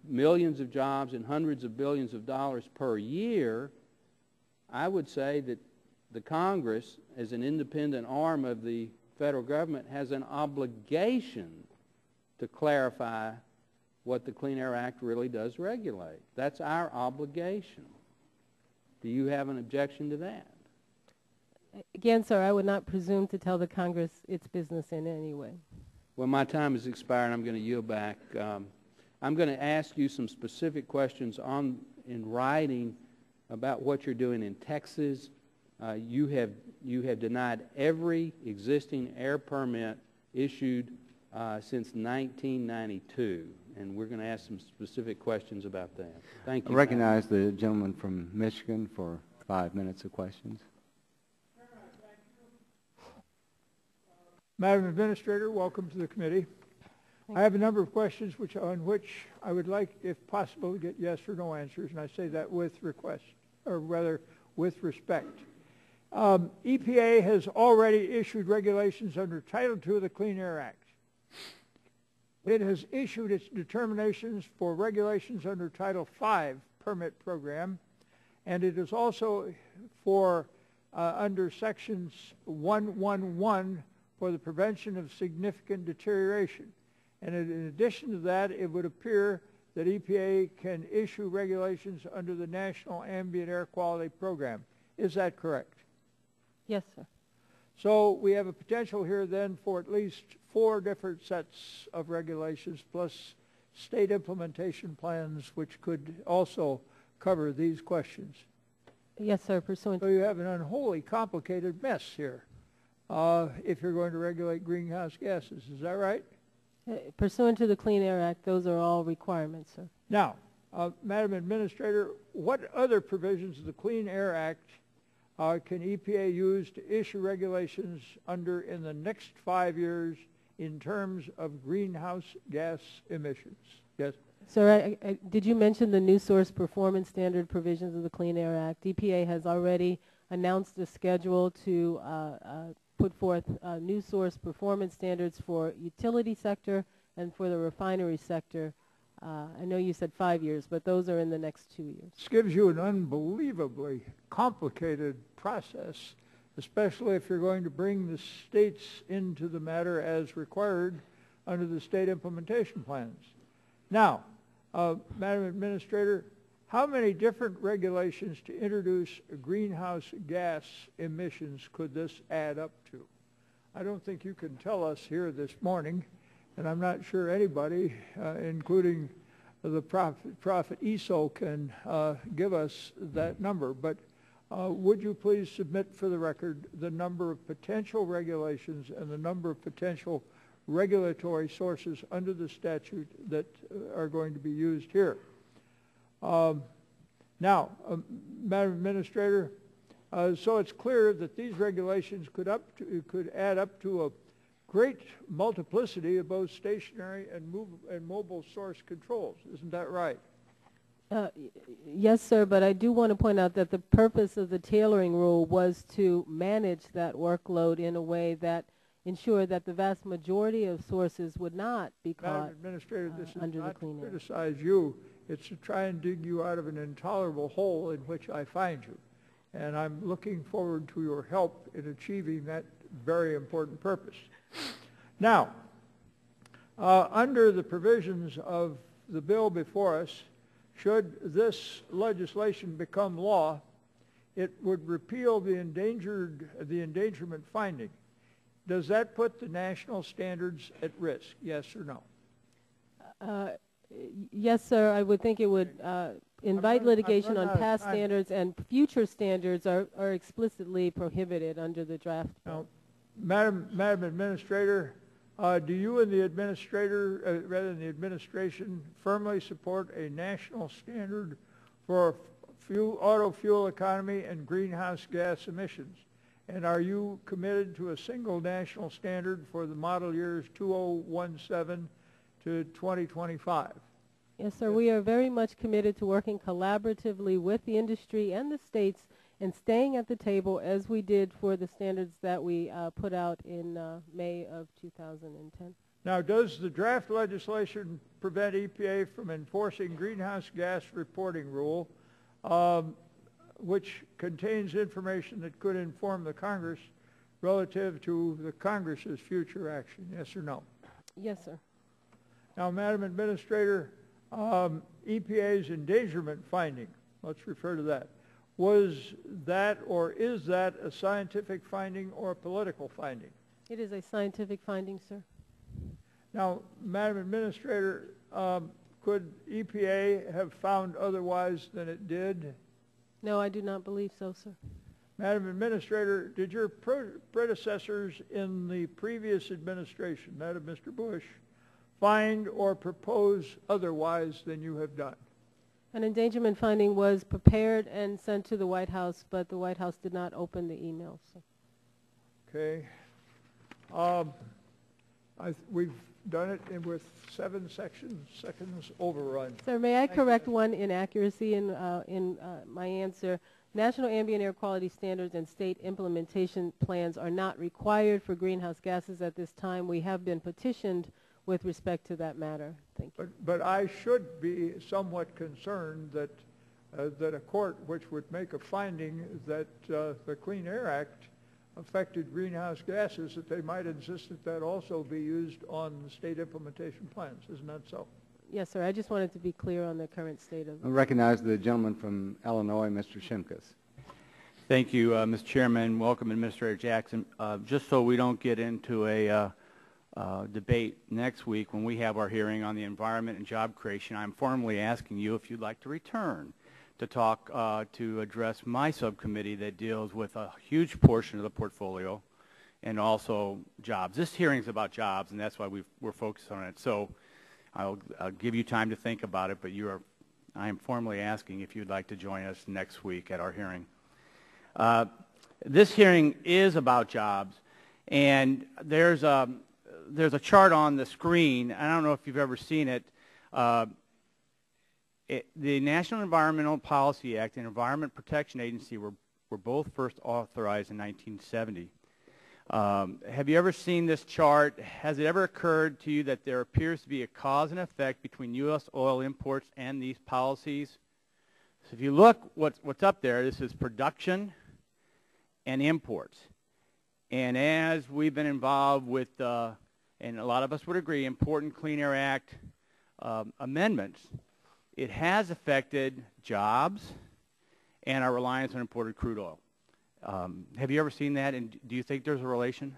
millions of jobs and hundreds of billions of dollars per year, I would say that the Congress, as an independent arm of the federal government, has an obligation to clarify what the Clean Air Act really does regulate. That's our obligation. Do you have an objection to that? Again, sir, I would not presume to tell the Congress its business in any way. Well, my time has expired. I'm going to yield back. I'm going to ask you some specific questions in writing about what you're doing in Texas. You have denied every existing air permit issued since 1992, and we're going to ask some specific questions about that. Thank you. I recognize the gentleman from Michigan for 5 minutes of questions. Madam Administrator, welcome to the committee. I have a number of questions on which I would like, if possible, to get yes or no answers, and I say that with request, or rather with respect. EPA has already issued regulations under Title II of the Clean Air Act. It has issued its determinations for regulations under Title V permit program, and it is also for under Sections 111 for the prevention of significant deterioration. And in addition to that, it would appear that EPA can issue regulations under the National Ambient Air Quality Program. Is that correct? Yes, sir. So we have a potential here then for at least 4 different sets of regulations plus state implementation plans which could also cover these questions. Yes, sir, pursuant. So you have an unholy complicated mess here if you're going to regulate greenhouse gases. Is that right? Pursuant to the Clean Air Act, those are all requirements, sir. Now, Madam Administrator, what other provisions of the Clean Air Act can EPA use to issue regulations under in the next 5 years in terms of greenhouse gas emissions? Yes? Sir, did you mention the new source performance standard provisions of the Clean Air Act? EPA has already announced a schedule to put forth new source performance standards for utility sector and for the refinery sector. I know you said 5 years, but those are in the next 2 years. This gives you an unbelievably complicated process, especially if you're going to bring the states into the matter as required under the state implementation plans. Now, Madam Administrator, how many different regulations to introduce greenhouse gas emissions could this add up to? I don't think you can tell us here this morning, and I'm not sure anybody, including the Prophet Esau, can give us that number. But would you please submit for the record the number of potential regulations and the number of potential regulatory sources under the statute that are going to be used here? Now, Madam Administrator, So it's clear that these regulations could add up to a great multiplicity of both stationary and mobile source controls. Isn't that right? Yes, sir, but I do want to point out that the purpose of the tailoring rule was to manage that workload in a way that ensured that the vast majority of sources would not be caught Madam Administrator, this is under the not to Clean Air. criticize you. It's to try and dig you out of an intolerable hole in which I find you. And I'm looking forward to your help in achieving that very important purpose. Now, under the provisions of the bill before us, should this legislation become law, it would repeal the endangerment finding. Does that put the national standards at risk, yes or no? Yes, sir. I would think it would invite litigation on past standards, and future standards are explicitly prohibited under the draft bill. Now, Madam Administrator, do you and the administrator, rather than the administration, firmly support a national standard for auto fuel economy and greenhouse gas emissions? And are you committed to a single national standard for the model years 2017 to 2025? Yes, sir. We are very much committed to working collaboratively with the industry and the states and staying at the table as we did for the standards that we put out in May of 2010. Now, does the draft legislation prevent EPA from enforcing greenhouse gas reporting rule, which contains information that could inform the Congress relative to the Congress's future action, yes or no? Yes, sir. Now, Madam Administrator, EPA's endangerment finding, let's refer to that. Was that or is that a scientific finding or a political finding? It is a scientific finding, sir. Now, Madam Administrator, could EPA have found otherwise than it did? No, I do not believe so, sir. Madam Administrator, did your predecessors in the previous administration, that of Mr. Bush, find or propose otherwise than you have done? An endangerment finding was prepared and sent to the White House, but the White House did not open the emails. So. Okay. We've done it with 7 seconds overrun. Sir, may I correct one inaccuracy in my answer? National ambient air quality standards and state implementation plans are not required for greenhouse gases at this time. We have been petitioned with respect to that matter. Thank you. But I should be somewhat concerned that that a court which would make a finding that the Clean Air Act affected greenhouse gases, that they might insist that that also be used on the state implementation plans. Isn't that so? Yes, sir. I just wanted to be clear on the current state of. I recognize the gentleman from Illinois, Mr. Shimkus. Thank you, Mr. Chairman. Welcome, Administrator Jackson. Just so we don't get into a debate next week when we have our hearing on the environment and job creation, I'm formally asking you if you'd like to return to talk to address my subcommittee that deals with a huge portion of the portfolio and also jobs. This hearing is about jobs, and that's why we're focused on it. So I'll give you time to think about it, but I am formally asking if you'd like to join us next week at our hearing. This hearing is about jobs, and there's a chart on the screen. I don't know if you've ever seen it. The National Environmental Policy Act and Environment Protection Agency were both first authorized in 1970. Have you ever seen this chart? Has it ever occurred to you that there appears to be a cause and effect between U.S. oil imports and these policies? So if you look what's up there, this is production and imports. And as we've been involved with, and a lot of us would agree, important Clean Air Act amendments, it has affected jobs and our reliance on imported crude oil. Have you ever seen that, and do you think there's a relation?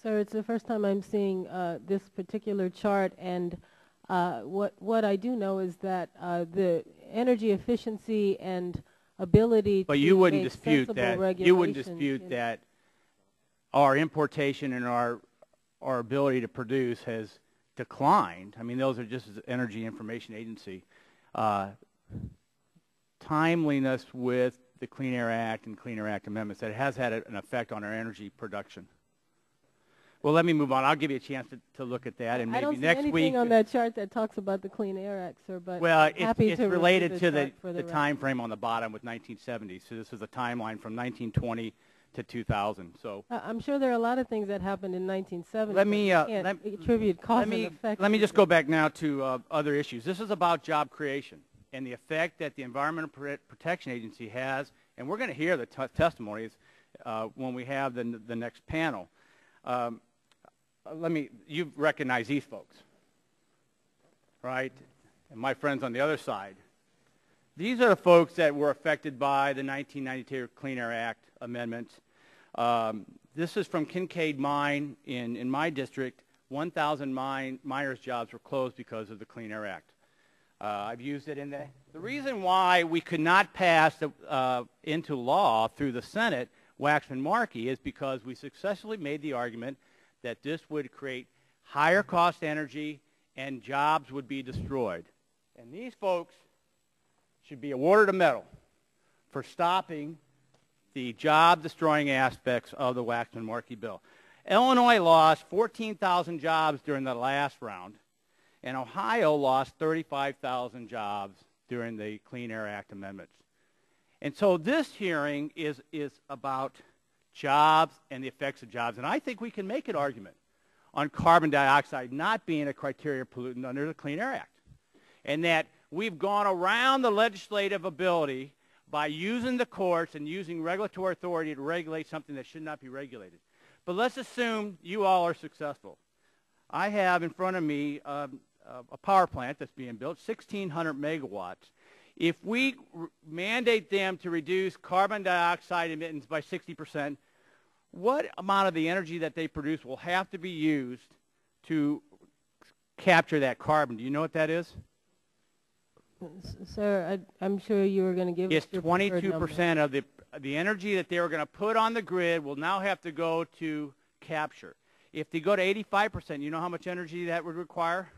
Sir, it's the first time I'm seeing this particular chart, and what I do know is that the energy efficiency and ability but to you wouldn't make dispute sensible that. You wouldn't regulations, dispute that our importation and our ability to produce has declined. I mean, those are just as Energy Information Agency. Timeliness with the Clean Air Act and Clean Air Act amendments, that it has had an effect on our energy production. Well, let me move on. I'll give you a chance to look at that, and I maybe don't see next anything week. on that chart that talks about the Clean Air Act, sir, but Well, happy it's to related review to chart for the record. time frame on the bottom with 1970. So this is a timeline from 1920 to 2000. So I'm sure there are a lot of things that happened in 1970. let me but you can't attribute cause and effect. let me just go back now to other issues. This is about job creation and the effect that the Environmental Protection Agency has, and we're going to hear the testimonies when we have the next panel. You recognize these folks, right? And my friends on the other side. These are the folks that were affected by the 1992 Clean Air Act amendments. This is from Kincaid Mine in my district. 1,000 miners' jobs were closed because of the Clean Air Act. I've used it in the reason why we could not pass into law through the Senate Waxman-Markey is because we successfully made the argument that this would create higher cost energy and jobs would be destroyed. And these folks should be awarded a medal for stopping the job-destroying aspects of the Waxman-Markey bill. Illinois lost 14,000 jobs during the last round, and Ohio lost 35,000 jobs during the Clean Air Act amendments. And so this hearing is about jobs and the effects of jobs. And I think we can make an argument on carbon dioxide not being a criteria pollutant under the Clean Air Act. And that we've gone around the legislative ability by using the courts and using regulatory authority to regulate something that should not be regulated. But let's assume you all are successful. I have in front of me a power plant that's being built, 1,600 megawatts. If we mandate them to reduce carbon dioxide emissions by 60%, what amount of the energy that they produce will have to be used to capture that carbon? Do you know what that is? Sir, I'm sure you were going to give us your preferred number. 22% of the energy that they were going to put on the grid will now have to go to capture. If they go to 85%, you know how much energy that would require?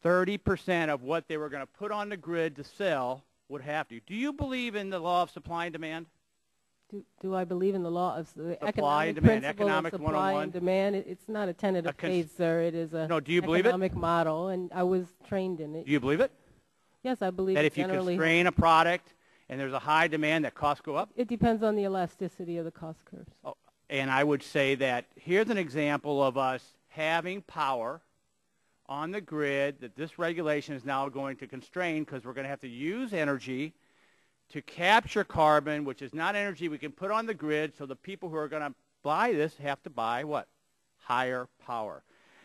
30% of what they were going to put on the grid to sell would have to. Do you believe in the law of supply and demand? Do I believe in the law of the Supply economic and demand, principle economics of supply 101? and demand? It's not a tentative case, sir. It is a do you believe it? economic model, and I was trained in it. Do you believe it? Yes, I believe That it if you generally. constrain a product and there's a high demand, that costs go up? It depends on the elasticity of the cost curves. Oh, and I would say that here's an example of us having power on the grid that this regulation is now going to constrain because we're going to have to use energy to capture carbon, which is not energy we can put on the grid, so the people who are going to buy this have to buy what? Higher power.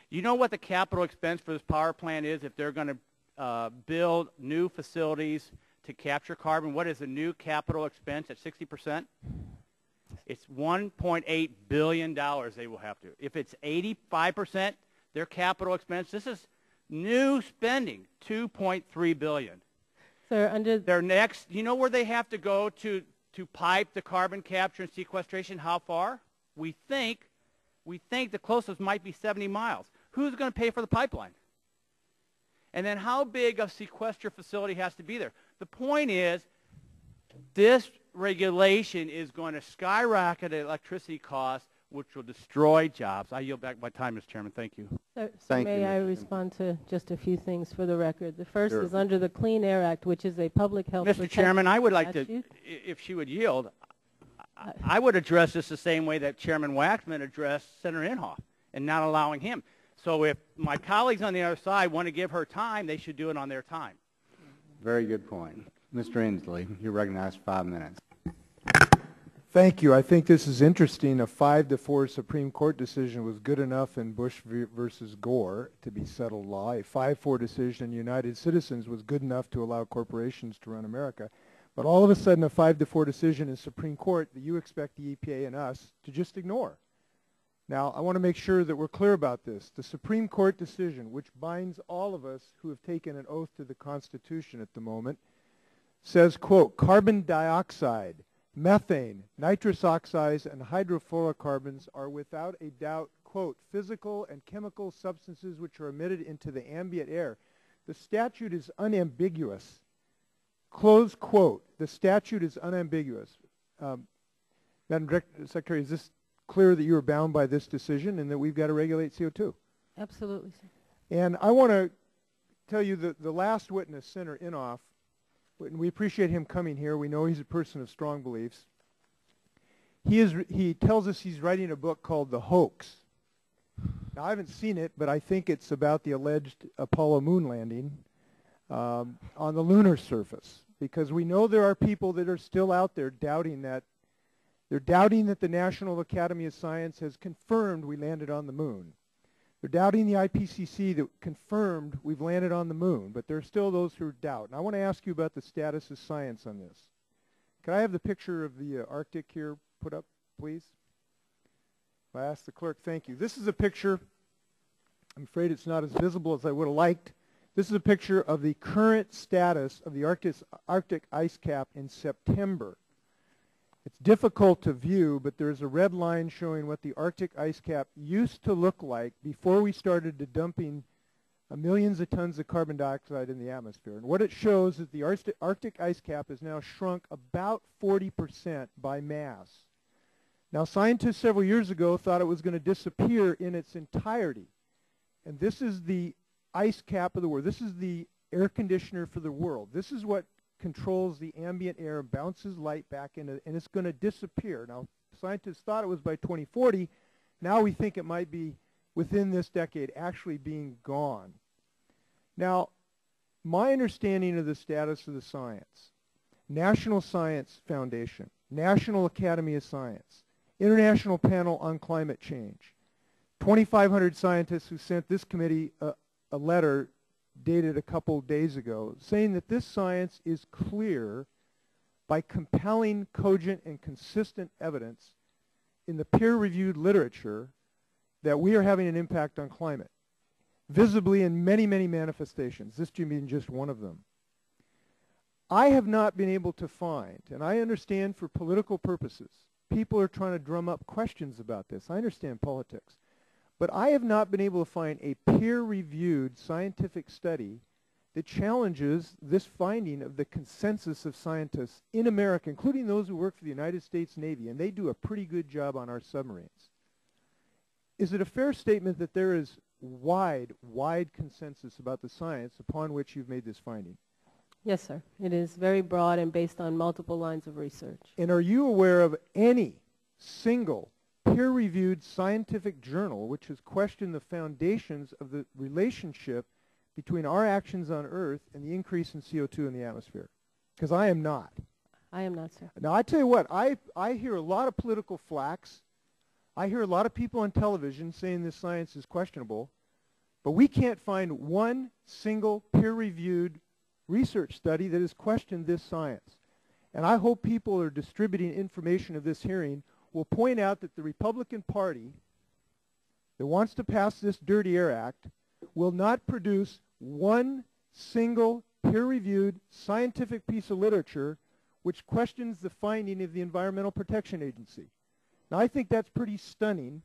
You know what the capital expense for this power plant is if they're going to build new facilities to capture carbon? What is the new capital expense at 60%? It's $1.8 billion they will have to. If it's 85%, their capital expense, this is new spending, $2.3 billion. Sir, under their next, you know where they have to go to pipe the carbon capture and sequestration? How far? We think the closest might be 70 miles. Who's going to pay for the pipeline? And then how big a sequester facility has to be there? The point is, this regulation is going to skyrocket electricity costs, which will destroy jobs. I yield back my time, Mr. Chairman. Thank you. Sir, may I respond to just a few things for the record? The first is under the Clean Air Act, which is a public health Mr. Chairman, I would like to, if she would yield, I would address this the same way that Chairman Waxman addressed Senator Inhofe and not allowing him. So if my colleagues on the other side want to give her time, they should do it on their time. Very good point. Mr. Inslee, you're recognized 5 minutes. Thank you. I think this is interesting. A 5-4 Supreme Court decision was good enough in Bush versus Gore to be settled law. A 5-4 decision in United Citizens was good enough to allow corporations to run America. But all of a sudden, a 5-4 decision in Supreme Court that you expect the EPA and us to just ignore. Now, I want to make sure that we're clear about this. The Supreme Court decision, which binds all of us who have taken an oath to the Constitution at the moment, says, quote, carbon dioxide, methane, nitrous oxides, and hydrofluorocarbons are without a doubt, quote, physical and chemical substances which are emitted into the ambient air. The statute is unambiguous. close quote. The statute is unambiguous. Madam Secretary, is this clear that you are bound by this decision and that we've got to regulate CO2? Absolutely, sir. And I want to tell you that the last witness, Senator Inhofe, and we appreciate him coming here. We know he's a person of strong beliefs. He tells us he's writing a book called The Hoax. Now, I haven't seen it, but I think it's about the alleged Apollo moon landing on the lunar surface, because we know there are people that are still out there doubting that. They're doubting that the National Academy of Science has confirmed we landed on the moon. They're doubting the IPCC that confirmed we've landed on the moon, but there are still those who doubt. And I want to ask you about the status of science on this. Could I have the picture of the Arctic here put up, please? I ask the clerk, thank you. This is a picture. I'm afraid it's not as visible as I would have liked. This is a picture of the current status of the Arctic ice cap in September. It's difficult to view, but there's a red line showing what the Arctic ice cap used to look like before we started dumping millions of tons of carbon dioxide in the atmosphere. And what it shows is the Arctic ice cap has now shrunk about 40% by mass. Now, scientists several years ago thought it was going to disappear in its entirety. And this is the ice cap of the world. This is the air conditioner for the world. This is what controls the ambient air and bounces light back into, and it's going to disappear. Now, scientists thought it was by 2040. Now we think it might be within this decade actually being gone. Now, my understanding of the status of the science, National Science Foundation, National Academy of Science, International Panel on Climate Change, 2,500 scientists who sent this committee a letter dated a couple days ago saying that this science is clear by compelling, cogent, and consistent evidence in the peer-reviewed literature that we are having an impact on climate, visibly in many, many manifestations, this being just one of them. I have not been able to find, and I understand for political purposes, people are trying to drum up questions about this. I understand politics. But I have not been able to find a peer-reviewed scientific study that challenges this finding of the consensus of scientists in America, including those who work for the United States Navy, and they do a pretty good job on our submarines. Is it a fair statement that there is wide consensus about the science upon which you've made this finding? Yes, sir. It is very broad and based on multiple lines of research. And are you aware of any single peer-reviewed scientific journal which has questioned the foundations of the relationship between our actions on Earth and the increase in CO2 in the atmosphere? Because I am not. I am not, sir. Now, I tell you what, I hear a lot of political flacks. I hear a lot of people on television saying this science is questionable, but we can't find one single peer-reviewed research study that has questioned this science. And I hope people who are distributing information of this hearing will point out that the Republican Party that wants to pass this Dirty Air Act will not produce one single peer-reviewed scientific piece of literature which questions the finding of the Environmental Protection Agency. Now, I think that's pretty stunning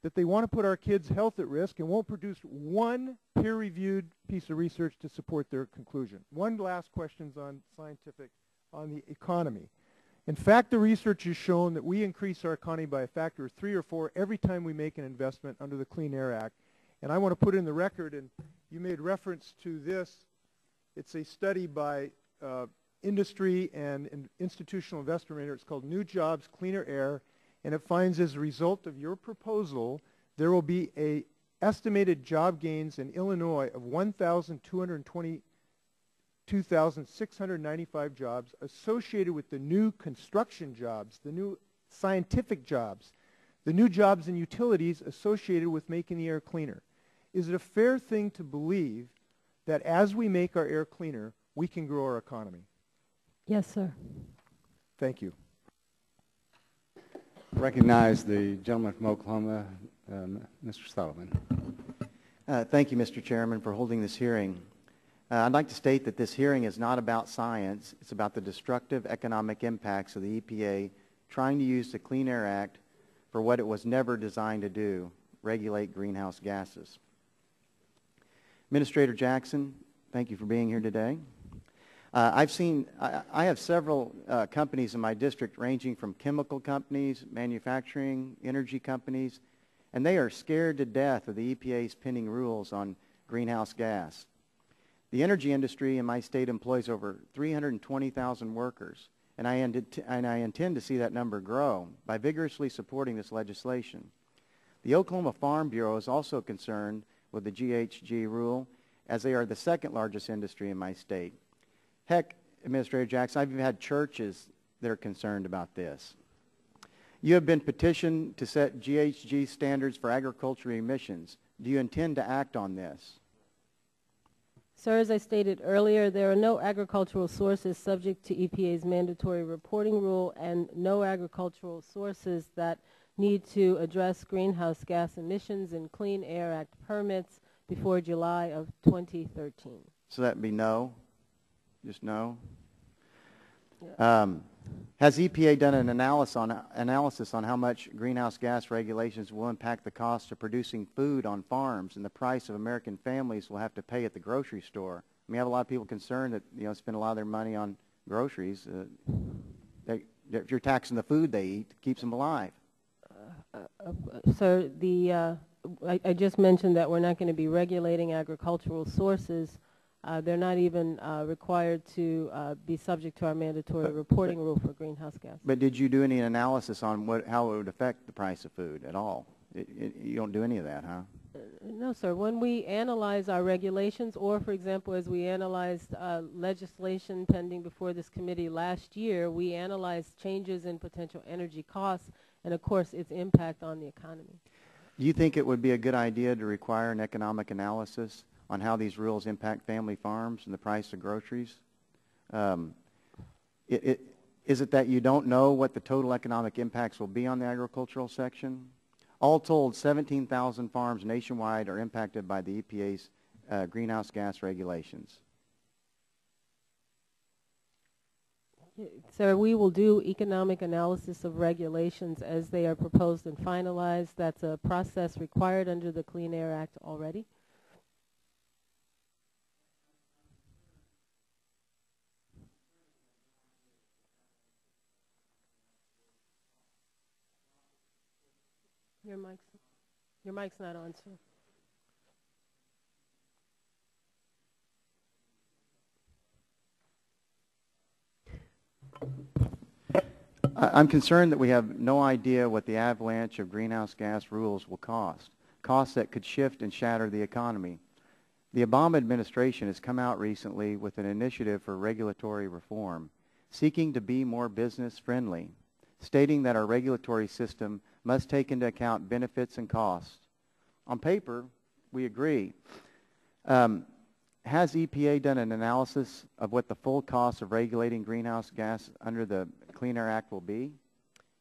that they want to put our kids' health at risk and won't produce one peer-reviewed piece of research to support their conclusion. One last question on the economy. In fact, the research has shown that we increase our economy by a factor of 3 or 4 every time we make an investment under the Clean Air Act. And I want to put in the record, and you made reference to this. It's a study by industry and institutional investment. It's called New Jobs, Cleaner Air, and it finds as a result of your proposal, there will be a estimated job gains in Illinois of 1,222,695 jobs associated with the new construction jobs, the new scientific jobs, the new jobs in utilities associated with making the air cleaner. Is it a fair thing to believe that as we make our air cleaner, we can grow our economy? Yes, sir. Thank you. Recognize the gentleman from Oklahoma, Mr. Sullivan. Thank you, Mr. Chairman, for holding this hearing. I'd like to state that this hearing is not about science. It's about the destructive economic impacts of the EPA trying to use the Clean Air Act for what it was never designed to do, regulate greenhouse gases. Administrator Jackson, thank you for being here today. I have several companies in my district ranging from chemical companies, manufacturing, energy companies, and they are scared to death of the EPA's pending rules on greenhouse gas. The energy industry in my state employs over 320,000 workers, and I intend to see that number grow by vigorously supporting this legislation. The Oklahoma Farm Bureau is also concerned with the GHG rule, as they are the second largest industry in my state. Heck, Administrator Jackson, I've even had churches that are concerned about this. You have been petitioned to set GHG standards for agricultural emissions. Do you intend to act on this? Sir, as I stated earlier, there are no agricultural sources subject to EPA's mandatory reporting rule and no agricultural sources that need to address greenhouse gas emissions and Clean Air Act permits before July of 2013. So that would be no? Just no? Has EPA done an analysis on how much greenhouse gas regulations will impact the cost of producing food on farms and the price of American families will have to pay at the grocery store? I mean, we have a lot of people concerned that spend a lot of their money on groceries. If you're taxing the food they eat, it keeps them alive. Sir, I just mentioned that we're not going to be regulating agricultural sources. They're not even required to be subject to our mandatory reporting rule for greenhouse gas. But did you do any analysis on how it would affect the price of food at all? You don't do any of that, huh? No, sir. When we analyze our regulations, or, for example, as we analyzed legislation pending before this committee last year, we analyzed changes in potential energy costs and, of course, its impact on the economy. Do you think it would be a good idea to require an economic analysis on how these rules impact family farms and the price of groceries? Is it that you don't know what the total economic impacts will be on the agricultural section? All told, 17,000 farms nationwide are impacted by the EPA's greenhouse gas regulations. Sir, we will do economic analysis of regulations as they are proposed and finalized. That's a process required under the Clean Air Act already. Your mic's not on, sir. I'm concerned that we have no idea what the avalanche of greenhouse gas rules will cost, costs that could shift and shatter the economy. The Obama administration has come out recently with an initiative for regulatory reform, seeking to be more business-friendly, stating that our regulatory system must take into account benefits and costs. On paper, we agree. Has EPA done an analysis of what the full cost of regulating greenhouse gas under the Clean Air Act will be?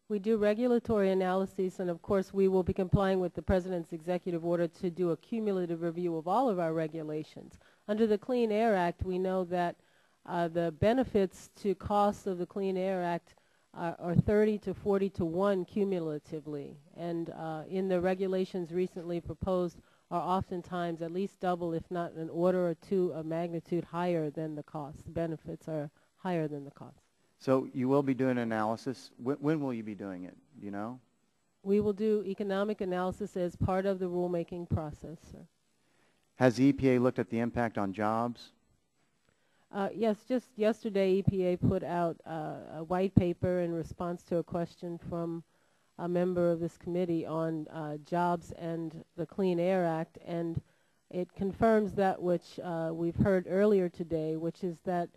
We do regulatory analyses, and of course we will be complying with the President's executive order to do a cumulative review of all of our regulations. Under the Clean Air Act, we know that the benefits to costs of the Clean Air Act are 30 to 40 to 1 cumulatively, and in the regulations recently proposed are oftentimes at least double, if not an order or two of magnitude higher than the cost. The benefits are higher than the cost. So you will be doing an analysis. When will you be doing it? Do you know? We will do economic analysis as part of the rulemaking process, sir. Has the EPA looked at the impact on jobs? Yes, just yesterday EPA put out a white paper in response to a question from a member of this committee on jobs and the Clean Air Act, and it confirms that which we've heard earlier today, which is that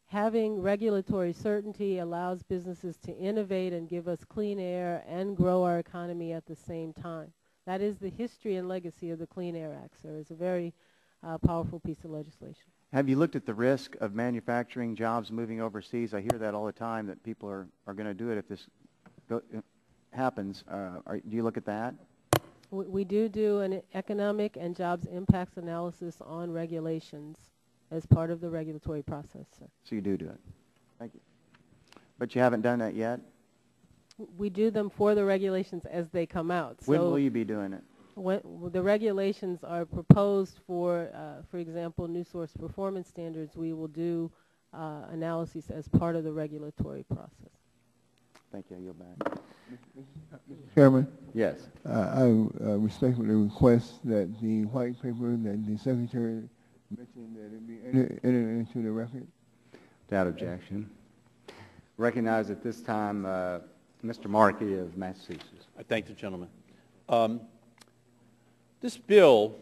having regulatory certainty allows businesses to innovate and give us clean air and grow our economy at the same time. That is the history and legacy of the Clean Air Act, sir. It's a very powerful piece of legislation. Have you looked at the risk of manufacturing jobs moving overseas? I hear that all the time, that people are going to do it if this happens. Do you look at that? We do an economic and jobs impacts analysis on regulations as part of the regulatory process, sir. So you do it. Thank you. But you haven't done that yet? We do them for the regulations as they come out. When will you be doing it? When the regulations are proposed for example, new source performance standards, we will do analyses as part of the regulatory process. Thank you. I yield back. Chairman, Yes. I respectfully request that the white paper that the Secretary mentioned that it be entered into the record. Without objection. Recognize at this time Mr. Markey of Massachusetts. I thank the gentleman. This bill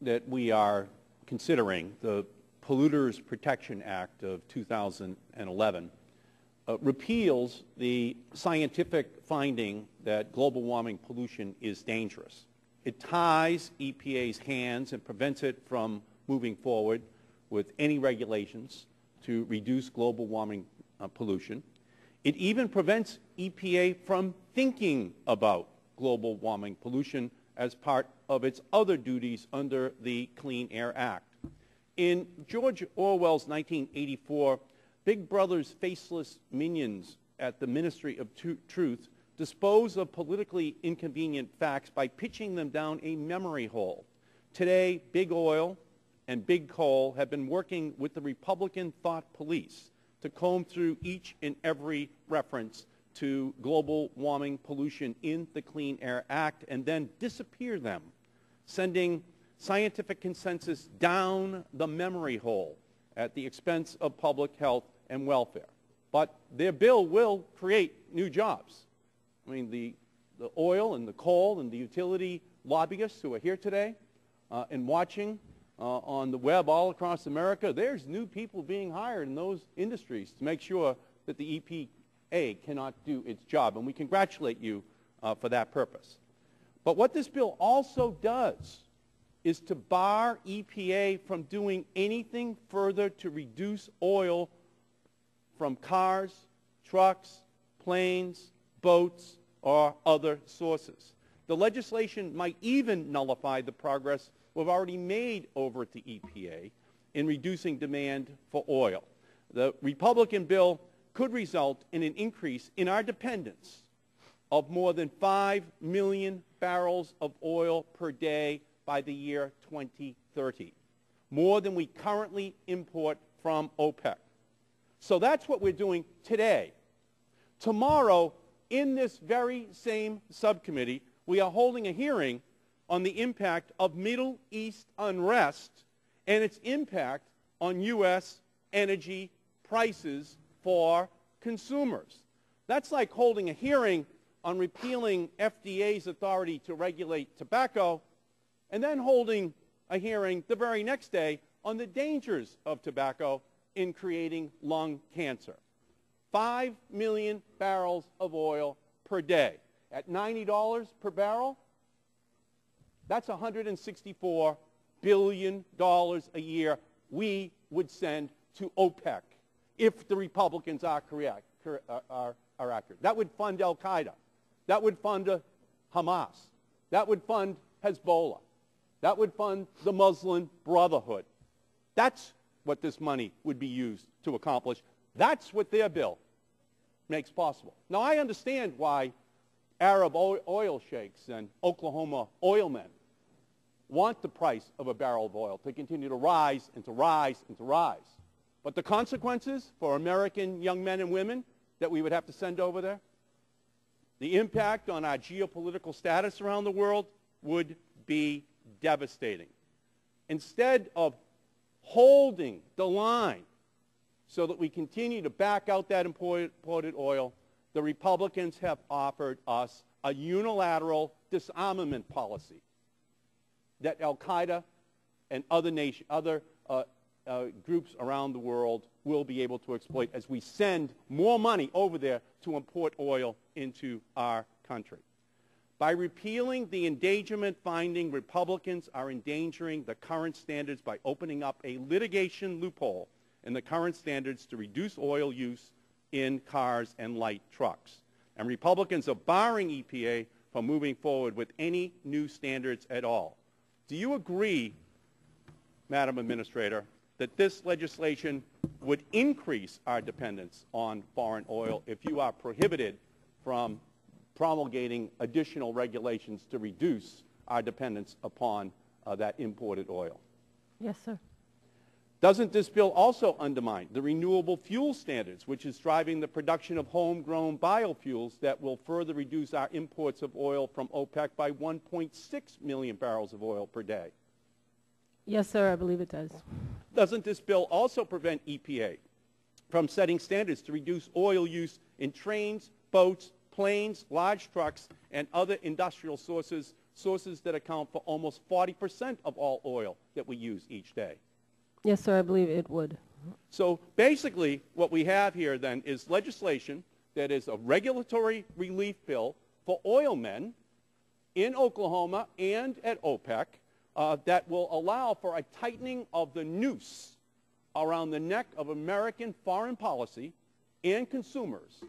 that we are considering, the Polluters Protection Act of 2011, repeals the scientific finding that global warming pollution is dangerous. It ties EPA's hands and prevents it from moving forward with any regulations to reduce global warming pollution. It even prevents EPA from thinking about global warming pollution as part of its other duties under the Clean Air Act. In George Orwell's 1984, Big Brother's faceless minions at the Ministry of Truth dispose of politically inconvenient facts by pitching them down a memory hole. Today, Big Oil and Big Coal have been working with the Republican thought police to comb through each and every reference to global warming pollution in the Clean Air Act and then disappear them, sending scientific consensus down the memory hole at the expense of public health and welfare. But their bill will create new jobs. I mean, the oil and the coal and the utility lobbyists who are here today and watching on the web all across America, there's new people being hired in those industries to make sure that the EPA cannot do its job. And we congratulate you for that purpose. But what this bill also does is to bar EPA from doing anything further to reduce oil from cars, trucks, planes, boats, or other sources. The legislation might even nullify the progress we've already made over at the EPA in reducing demand for oil. The Republican bill could result in an increase in our dependence of more than 5 million barrels of oil per day by the year 2030, more than we currently import from OPEC. So that's what we're doing today. Tomorrow, in this very same subcommittee, we are holding a hearing on the impact of Middle East unrest and its impact on U.S. energy prices for consumers. That's like holding a hearing on repealing FDA's authority to regulate tobacco and then holding a hearing the very next day on the dangers of tobacco in creating lung cancer. 5 million barrels of oil per day. At $90 per barrel, that's $164 billion a year we would send to OPEC if the Republicans are accurate. That would fund Al-Qaeda. That would fund Hamas. That would fund Hezbollah. That would fund the Muslim Brotherhood. That's what this money would be used to accomplish. That's what their bill makes possible. Now, I understand why Arab oil sheikhs and Oklahoma oil men want the price of a barrel of oil to continue to rise and to rise and to rise. But the consequences for American young men and women that we would have to send over there, the impact on our geopolitical status around the world would be devastating. Instead of holding the line so that we continue to back out that imported oil, the Republicans have offered us a unilateral disarmament policy that Al-Qaeda and other groups around the world will be able to exploit as we send more money over there to import oil into our country. By repealing the endangerment finding, Republicans are endangering the current standards by opening up a litigation loophole in the current standards to reduce oil use in cars and light trucks. And Republicans are barring EPA from moving forward with any new standards at all. Do you agree, Madam Administrator, that this legislation would increase our dependence on foreign oil if you are prohibited from promulgating additional regulations to reduce our dependence upon that imported oil? Yes, sir. Doesn't this bill also undermine the renewable fuel standards, which is driving the production of homegrown biofuels that will further reduce our imports of oil from OPEC by 1.6 million barrels of oil per day? Yes, sir, I believe it does. Doesn't this bill also prevent EPA from setting standards to reduce oil use in trains, boats, planes, large trucks, and other industrial sources that account for almost 40% of all oil that we use each day? Yes, sir, I believe it would. So basically what we have here then is legislation that is a regulatory relief bill for oil men in Oklahoma and at OPEC that will allow for a tightening of the noose around the neck of American foreign policy and consumers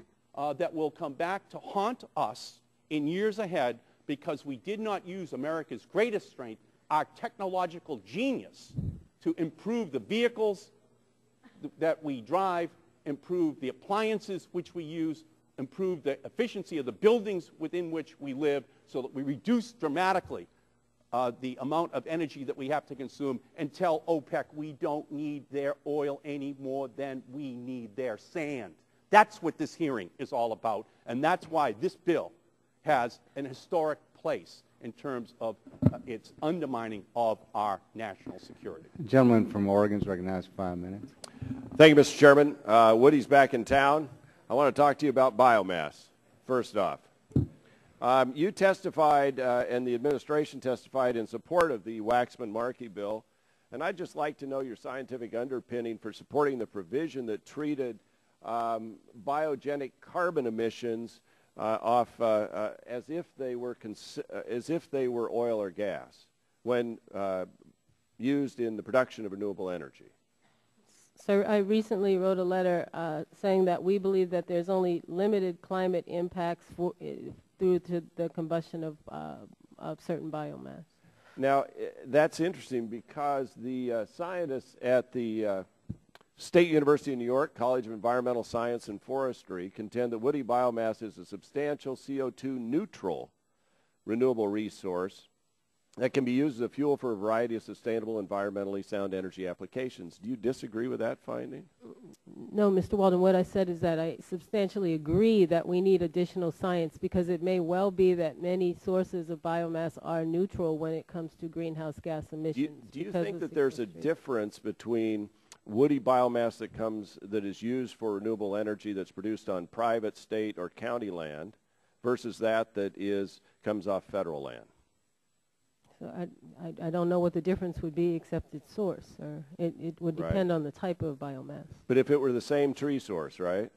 that will come back to haunt us in years ahead because we did not use America's greatest strength, our technological genius, to improve the vehicles that we drive, improve the appliances which we use, improve the efficiency of the buildings within which we live so that we reduce dramatically the amount of energy that we have to consume and tell OPEC we don't need their oil any more than we need their sand. That's what this hearing is all about, and that's why this bill has an historic place in terms of its undermining of our national security. The gentleman from Oregon is recognized for 5 minutes. Thank you, Mr. Chairman. Woody's back in town. I want to talk to you about biomass, first off. You testified and the administration testified in support of the Waxman-Markey bill, and I'd just like to know your scientific underpinning for supporting the provision that treated biogenic carbon emissions off as if they were oil or gas when used in the production of renewable energy. Sir, I recently wrote a letter saying that we believe that there's only limited climate impacts through to the combustion of certain biomass. Now, that's interesting because the scientists at the State University of New York College of Environmental Science and Forestry contend that woody biomass is a substantial CO2 neutral renewable resource that can be used as a fuel for a variety of sustainable, environmentally sound energy applications. Do you disagree with that finding? No, Mr. Walden, what I said is that I substantially agree that we need additional science because it may well be that many sources of biomass are neutral when it comes to greenhouse gas emissions. Do you think that there's a difference between woody biomass that is used for renewable energy that's produced on private, state, or county land versus that comes off federal land? So I don't know what the difference would be except its source, or it would depend on the type of biomass. But if it were the same tree source, right?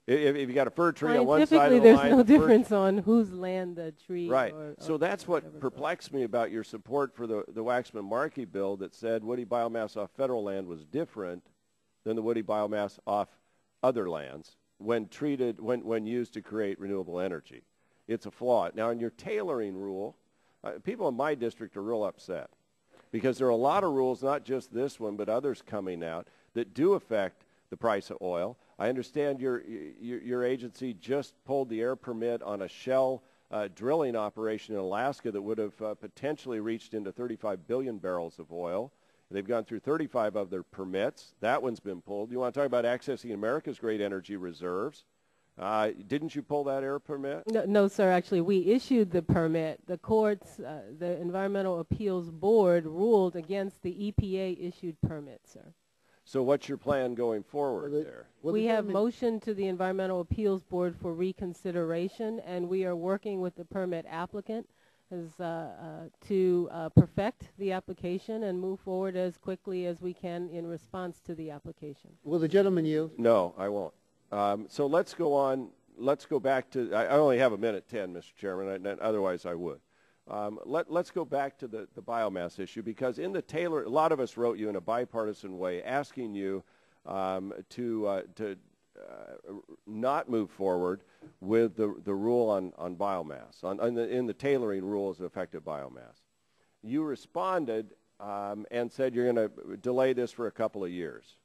If you got a fir tree on one side of the line... Scientifically, there's no difference on whose land the tree... Right. So that's what perplexed me about your support for the Waxman-Markey bill that said woody biomass off federal land was different than the woody biomass off other lands when used to create renewable energy. It's a flaw. Now, in your tailoring rule, people in my district are real upset because there are a lot of rules, not just this one, but others coming out that do affect the price of oil. I understand your agency just pulled the air permit on a Shell drilling operation in Alaska that would have potentially reached into 35 billion barrels of oil. They've gone through 35 of their permits. That one's been pulled. You want to talk about accessing America's great energy reserves? Didn't you pull that air permit? No, sir. Actually, we issued the permit. The courts, the Environmental Appeals Board, ruled against the EPA-issued permit, sir. So what's your plan going forward there? We have motioned to the Environmental Appeals Board for reconsideration, and we are working with the permit applicant to perfect the application and move forward as quickly as we can in response to the application. Will the gentleman yield? No, I won't. So let's go on. Let's go back to, I only have 1:10, Mr. Chairman, otherwise I would. Let's go back to the biomass issue because in the Taylor, a lot of us wrote you in a bipartisan way asking you to not move forward with the rule on biomass, in the tailoring rules that affected biomass. You responded and said you're going to delay this for a couple of years.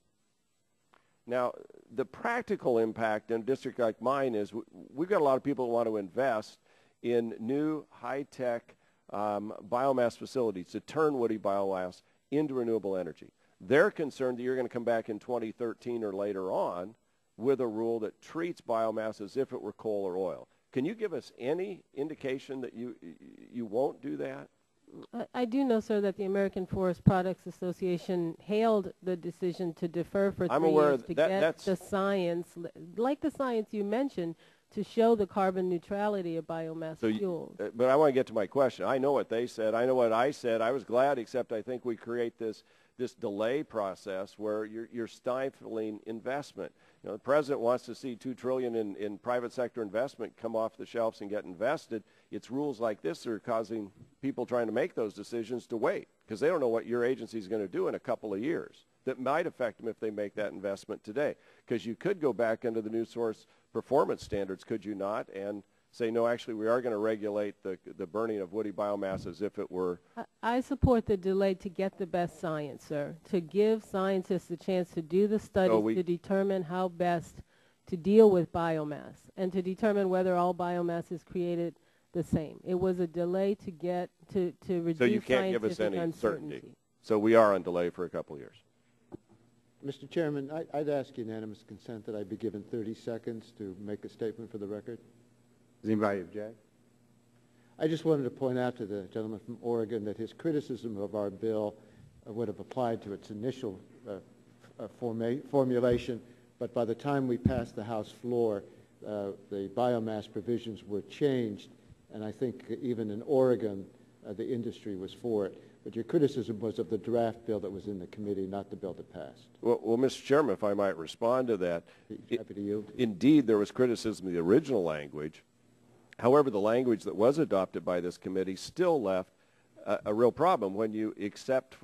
Now, the practical impact in a district like mine is we've got a lot of people who want to invest in new high-tech biomass facilities to turn woody biomass into renewable energy. They're concerned that you're going to come back in 2013 or later on with a rule that treats biomass as if it were coal or oil. Can you give us any indication that you won't do that? I do know, sir, that the American Forest Products Association hailed the decision to defer for 3 years to get the science, like the science you mentioned, to show the carbon neutrality of biomass fuels. But I want to get to my question. I know what they said. I know what I said. I was glad, except I think we create this delay process where you're stifling investment. You know, the president wants to see $2 trillion in private sector investment come off the shelves and get invested. It's rules like this that are causing people trying to make those decisions to wait because they don't know what your agency is going to do in a couple of years that might affect them if they make that investment today. Because you could go back into the new source performance standards, could you not, and say, no, actually, we are going to regulate the burning of woody biomass as if it were. I support the delay to get the best science, sir, to give scientists a chance to do the studies to determine how best to deal with biomass and to determine whether all biomass is created the same. It was a delay to get to reduce so you can't give us any uncertainty. certainty. So we are on delay for a couple of years. Mr. Chairman, I'd ask unanimous consent that I be given 30 seconds to make a statement for the record. Does anybody object? I just wanted to point out to the gentleman from Oregon that his criticism of our bill would have applied to its initial formulation, but by the time we passed the House floor, the biomass provisions were changed, and I think even in Oregon, the industry was for it. But your criticism was of the draft bill that was in the committee, not the bill that passed. Well, Mr. Chairman, if I might respond to that. Happy to yield. Indeed, there was criticism of the original language. However, the language that was adopted by this committee still left a real problem when you accept,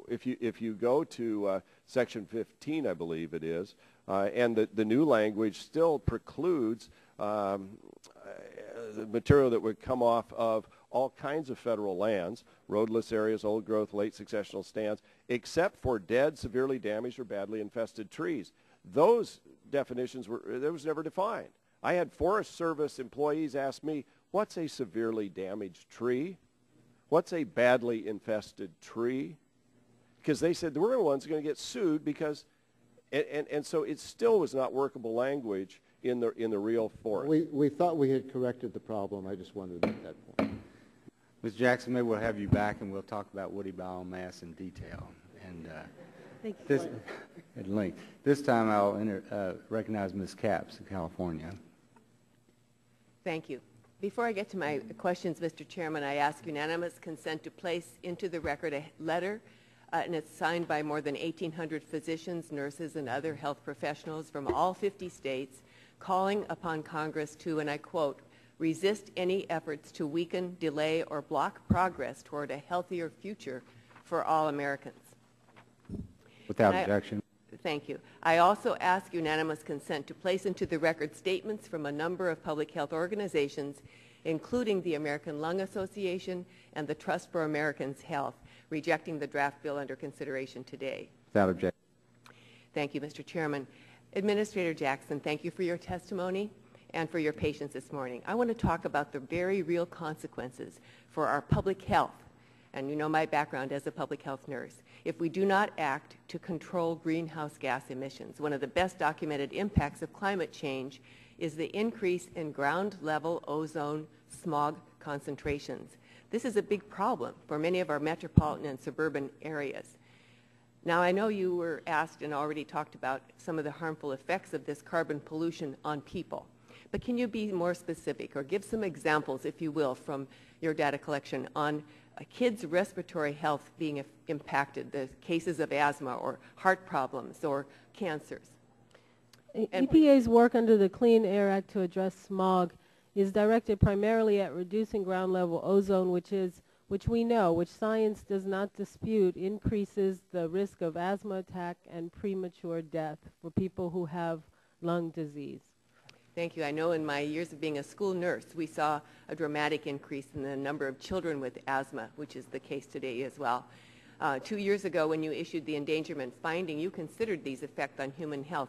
if you go to Section 15, I believe it is, and the new language still precludes the material that would come off of all kinds of federal lands, roadless areas, old growth, late successional stands, except for dead, severely damaged, or badly infested trees. Those definitions was never defined. I had Forest Service employees ask me, what's a severely damaged tree? What's a badly infested tree? Because they said we're the ones who are going to get sued because, and so it still was not workable language in the real forest. We thought we had corrected the problem. I just wanted to make that point. Ms. Jackson, maybe we'll have you back and we'll talk about woody biomass in detail. And at length. This time I'll recognize Ms. Capps of California. Thank you. Before I get to my questions, Mr. Chairman, I ask unanimous consent to place into the record a letter, and it's signed by more than 1,800 physicians, nurses, and other health professionals from all 50 states, calling upon Congress to, and I quote, resist any efforts to weaken, delay, or block progress toward a healthier future for all Americans. Without objection. Thank you. I also ask unanimous consent to place into the record statements from a number of public health organizations, including the American Lung Association and the Trust for Americans' Health, rejecting the draft bill under consideration today. Without objection. Thank you, Mr. Chairman. Administrator Jackson, thank you for your testimony and for your patience this morning. I want to talk about the very real consequences for our public health. And you know my background as a public health nurse. If we do not act to control greenhouse gas emissions, one of the best documented impacts of climate change is the increase in ground level ozone smog concentrations. This is a big problem for many of our metropolitan and suburban areas. Now, I know you were asked and already talked about some of the harmful effects of this carbon pollution on people. But can you be more specific or give some examples, if you will, from your data collection on kids' respiratory health being impacted, the cases of asthma or heart problems or cancers? EPA's work under the Clean Air Act to address smog is directed primarily at reducing ground level ozone, which we know, which science does not dispute, increases the risk of asthma attack and premature death for people who have lung disease. Thank you. I know in my years of being a school nurse, we saw a dramatic increase in the number of children with asthma, which is the case today as well. 2 years ago, when you issued the endangerment finding, you considered these effects on human health.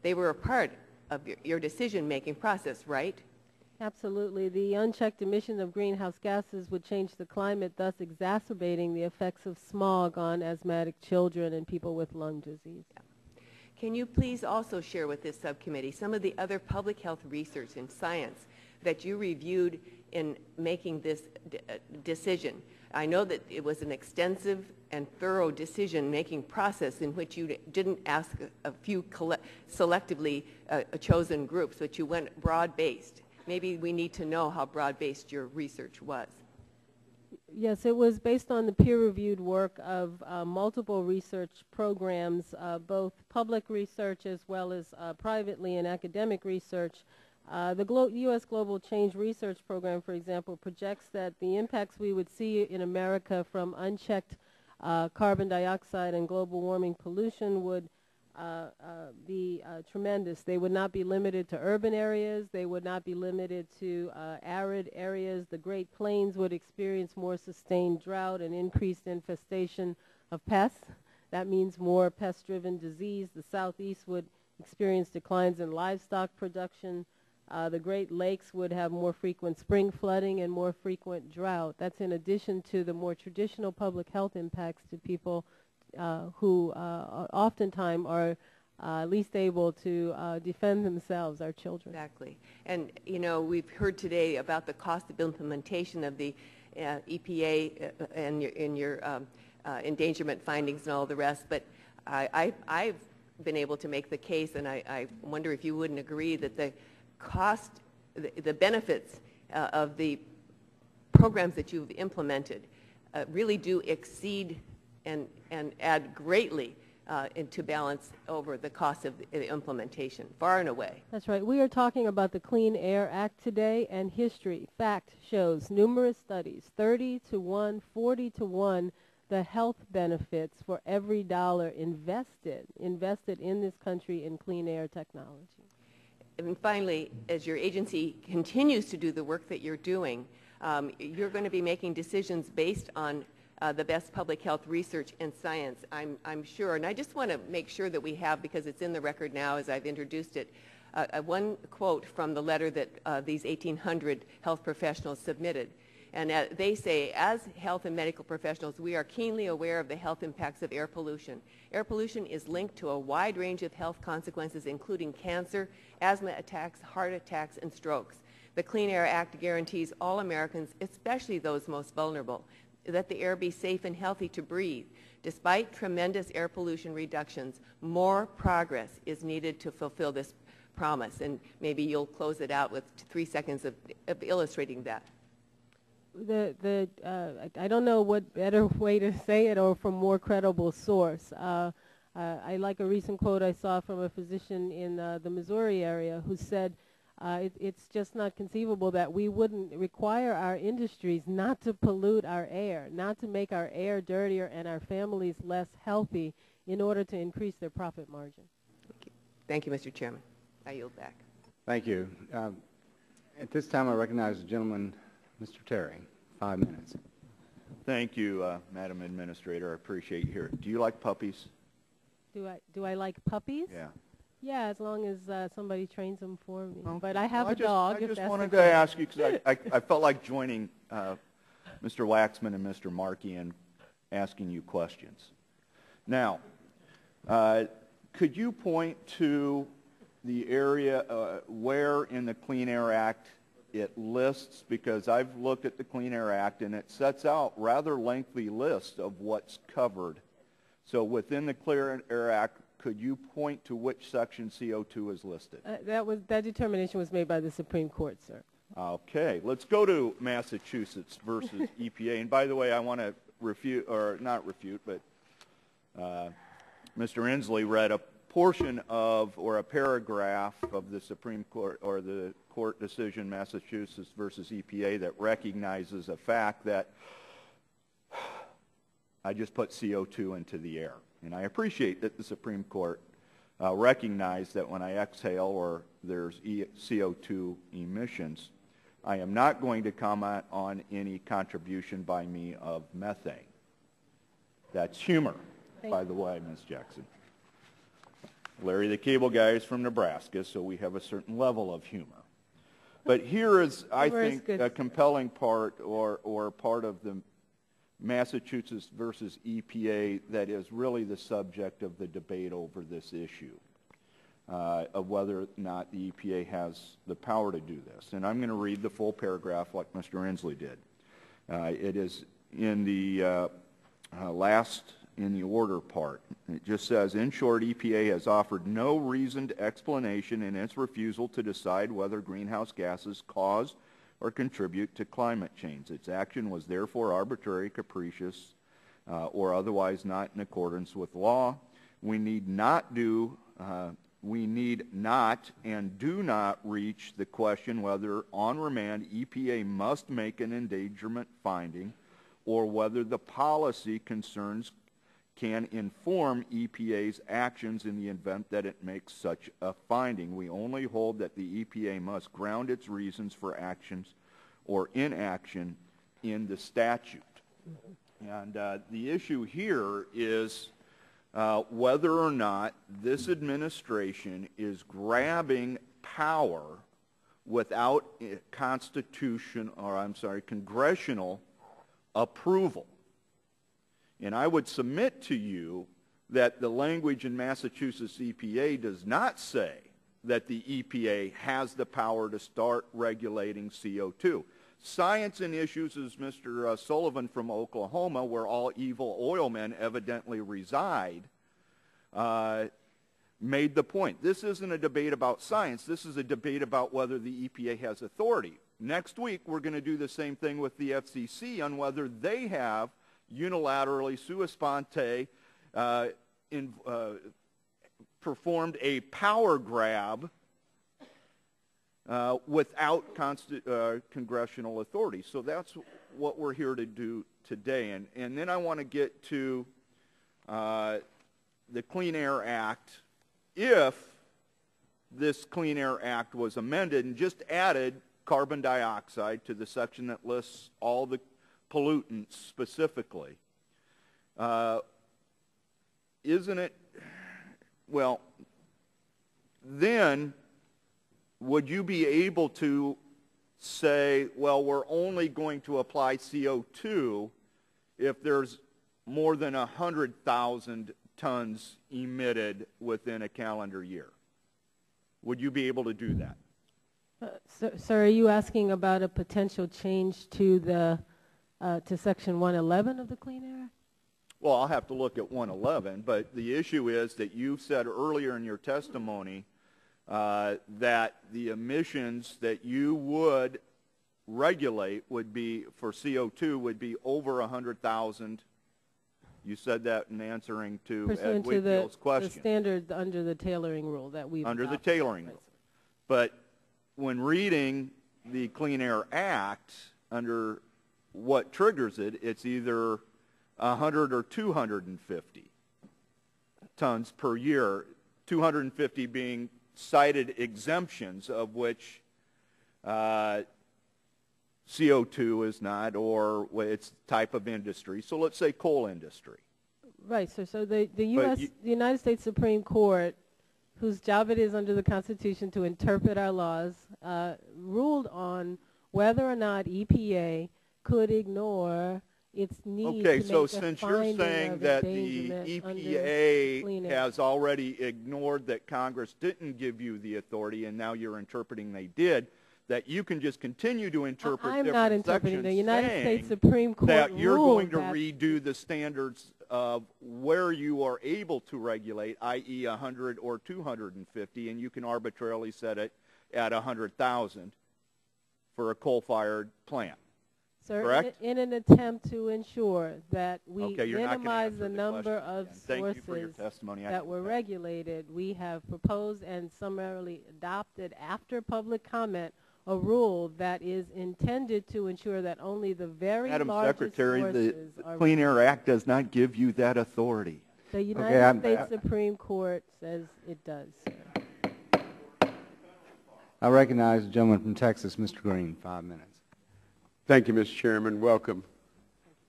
They were a part of your decision-making process, right? Absolutely. The unchecked emission of greenhouse gases would change the climate, thus exacerbating the effects of smog on asthmatic children and people with lung disease. Yeah. Can you please also share with this subcommittee some of the other public health research and science that you reviewed in making this decision? I know that it was an extensive and thorough decision-making process in which you didn't ask a few selectively chosen groups, but you went broad-based. Maybe we need to know how broad-based your research was. Yes, it was based on the peer-reviewed work of multiple research programs, both public research as well as privately and academic research. The U.S. Global Change Research Program, for example, projects that the impacts we would see in America from unchecked carbon dioxide and global warming pollution would be tremendous. They would not be limited to urban areas. They would not be limited to arid areas. The Great Plains would experience more sustained drought and increased infestation of pests. That means more pest-driven disease. The Southeast would experience declines in livestock production. The Great Lakes would have more frequent spring flooding and more frequent drought. That's in addition to the more traditional public health impacts to people who oftentimes are least able to defend themselves, our children. Exactly. And, you know, we've heard today about the cost of implementation of the EPA in your endangerment findings and all the rest, but I've been able to make the case, and I wonder if you wouldn't agree, that the cost, the benefits of the programs that you've implemented really do exceed and add greatly into balance over the cost of the implementation, far and away. That's right. We are talking about the Clean Air Act today, and history, fact, shows numerous studies, 30 to 1, 40 to 1, the health benefits for every dollar invested in this country in clean air technology. And finally, as your agency continues to do the work that you're doing, you're going to be making decisions based on the best public health research and science, I'm sure. And I just want to make sure that we have, because it's in the record now as I've introduced it, one quote from the letter that these 1,800 health professionals submitted. And they say, as health and medical professionals, we are keenly aware of the health impacts of air pollution. Air pollution is linked to a wide range of health consequences, including cancer, asthma attacks, heart attacks, and strokes. The Clean Air Act guarantees all Americans, especially those most vulnerable, that the air be safe and healthy to breathe. Despite tremendous air pollution reductions, more progress is needed to fulfill this promise. And maybe you'll close it out with 3 seconds of illustrating that. I don't know what better way to say it or from more credible source. I like a recent quote I saw from a physician in the Missouri area who said, it's just not conceivable that we wouldn't require our industries not to pollute our air, not to make our air dirtier and our families less healthy in order to increase their profit margin. Thank you, Mr. Chairman. I yield back. Thank you. At this time, I recognize the gentleman, Mr. Terry. 5 minutes. Thank you, Madam Administrator. I appreciate you here. Do you like puppies? Do I like puppies? Yeah. Yeah, as long as somebody trains them for me. But I have a dog. I just wanted to ask you, because I felt like joining Mr. Waxman and Mr. Markey in asking you questions. Now, could you point to the area where in the Clean Air Act it lists, because I've looked at the Clean Air Act and it sets out rather lengthy lists of what's covered. So within the Clean Air Act, could you point to which section CO2 is listed? That determination was made by the Supreme Court, sir. Okay, let's go to Massachusetts versus EPA. And by the way, I want to refute, or not refute, but Mr. Inslee read a portion of, or a paragraph of the Supreme Court, or the court decision, Massachusetts versus EPA, that recognizes a fact that I just put CO2 into the air. And I appreciate that the Supreme Court recognized that when I exhale or there's CO2 emissions, I am not going to comment on any contribution by me of methane. That's humor, by the way, Ms. Jackson. Larry the Cable Guy is from Nebraska, so we have a certain level of humor. But here is, I Humor is think, good. a compelling part or part of the Massachusetts versus EPA that is really the subject of the debate over this issue of whether or not the EPA has the power to do this. And I'm going to read the full paragraph like Mr. Inslee did. It is in the in the order part. It just says, in short, EPA has offered no reasoned explanation in its refusal to decide whether greenhouse gases cause or contribute to climate change. Its action was therefore arbitrary, capricious, or otherwise not in accordance with law. We need not and do not reach the question whether on remand EPA must make an endangerment finding or whether the policy concerns can inform EPA's actions in the event that it makes such a finding. We only hold that the EPA must ground its reasons for actions or inaction in the statute. And the issue here is whether or not this administration is grabbing power without congressional approval. And I would submit to you that the language in Massachusetts EPA does not say that the EPA has the power to start regulating CO2. Science and Issues, as Mr. Sullivan from Oklahoma, where all evil oil men evidently reside, made the point. This isn't a debate about science. This is a debate about whether the EPA has authority. Next week, we're going to do the same thing with the FCC on whether they have unilaterally, sua sponte, performed a power grab without congressional authority. So that's what we're here to do today. And then I want to get to the Clean Air Act. If this Clean Air Act was amended and just added carbon dioxide to the section that lists all the pollutants specifically, isn't it, well, then would you be able to say, well, we're only going to apply CO2 if there's more than 100,000 tons emitted within a calendar year? Would you be able to do that? Sir, are you asking about a potential change to the to Section 111 of the Clean Air Act? Well, I'll have to look at 111, but the issue is that you said earlier in your testimony that the emissions that you would regulate would be, for CO2, would be over 100,000. You said that in answering to Ed Whitfield's question. The standard under the tailoring rule that we've Under adopted. the tailoring rule. But when reading the Clean Air Act, under what triggers it, it's either 100 or 250 tons per year, 250 being cited exemptions, of which CO2 is not, or it's type of industry. So let's say coal industry. Right. So the United States Supreme Court, whose job it is under the Constitution to interpret our laws, ruled on whether or not EPA could ignore its need to make so since you're saying that the EPA has already ignored that Congress didn't give you the authority, and now you're interpreting they did, that you can just continue to interpret I'm different not interpreting. The United States saying Supreme Court that you're going to that redo the standards of where you are able to regulate, i.e. 100 or 250, and you can arbitrarily set it at 100,000 for a coal-fired plant. Sir, correct? In an attempt to ensure that we you're not gonna minimize answer the number of Thank you for your sources testimony. that were regulated, we have proposed and summarily adopted after public comment a rule that is intended to ensure that only the very Madam largest Secretary, the sources Clean Air Act does not give you that authority. The United States Supreme Court says it does, sir. I recognize the gentleman from Texas, Mr. Green, 5 minutes. Thank you, Mr. Chairman. Welcome,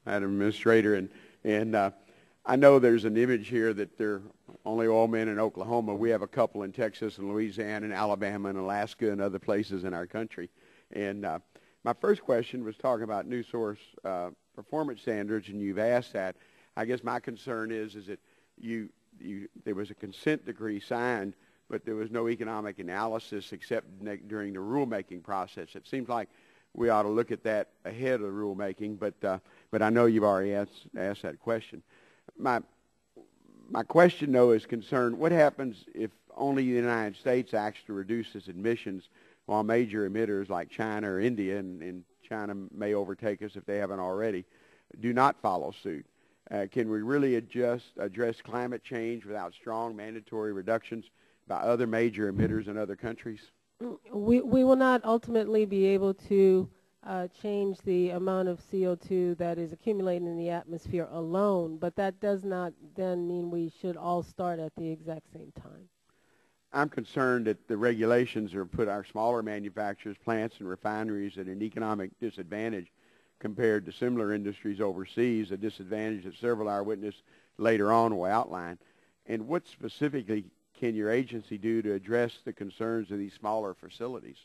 Madam Administrator. And I know there's an image here that there are only oil men in Oklahoma. We have a couple in Texas and Louisiana and Alabama and Alaska and other places in our country. And my first question was talking about new source performance standards, and you've asked that. I guess my concern is that there was a consent decree signed, but there was no economic analysis except during the rulemaking process. It seems like we ought to look at that ahead of the rulemaking, but I know you've already asked that question. My question, though, is concerned, what happens if only the United States acts to reduce its emissions while major emitters like China or India, and China may overtake us if they haven't already, do not follow suit? Can we really address climate change without strong mandatory reductions by other major emitters in other countries? We will not ultimately be able to change the amount of CO2 that is accumulating in the atmosphere alone, but that does not then mean we should all start at the exact same time. I'm concerned that the regulations are put our smaller manufacturers, plants, and refineries at an economic disadvantage compared to similar industries overseas, a disadvantage that several of our witnesses later on will outline. And what specifically can your agency do to address the concerns of these smaller facilities?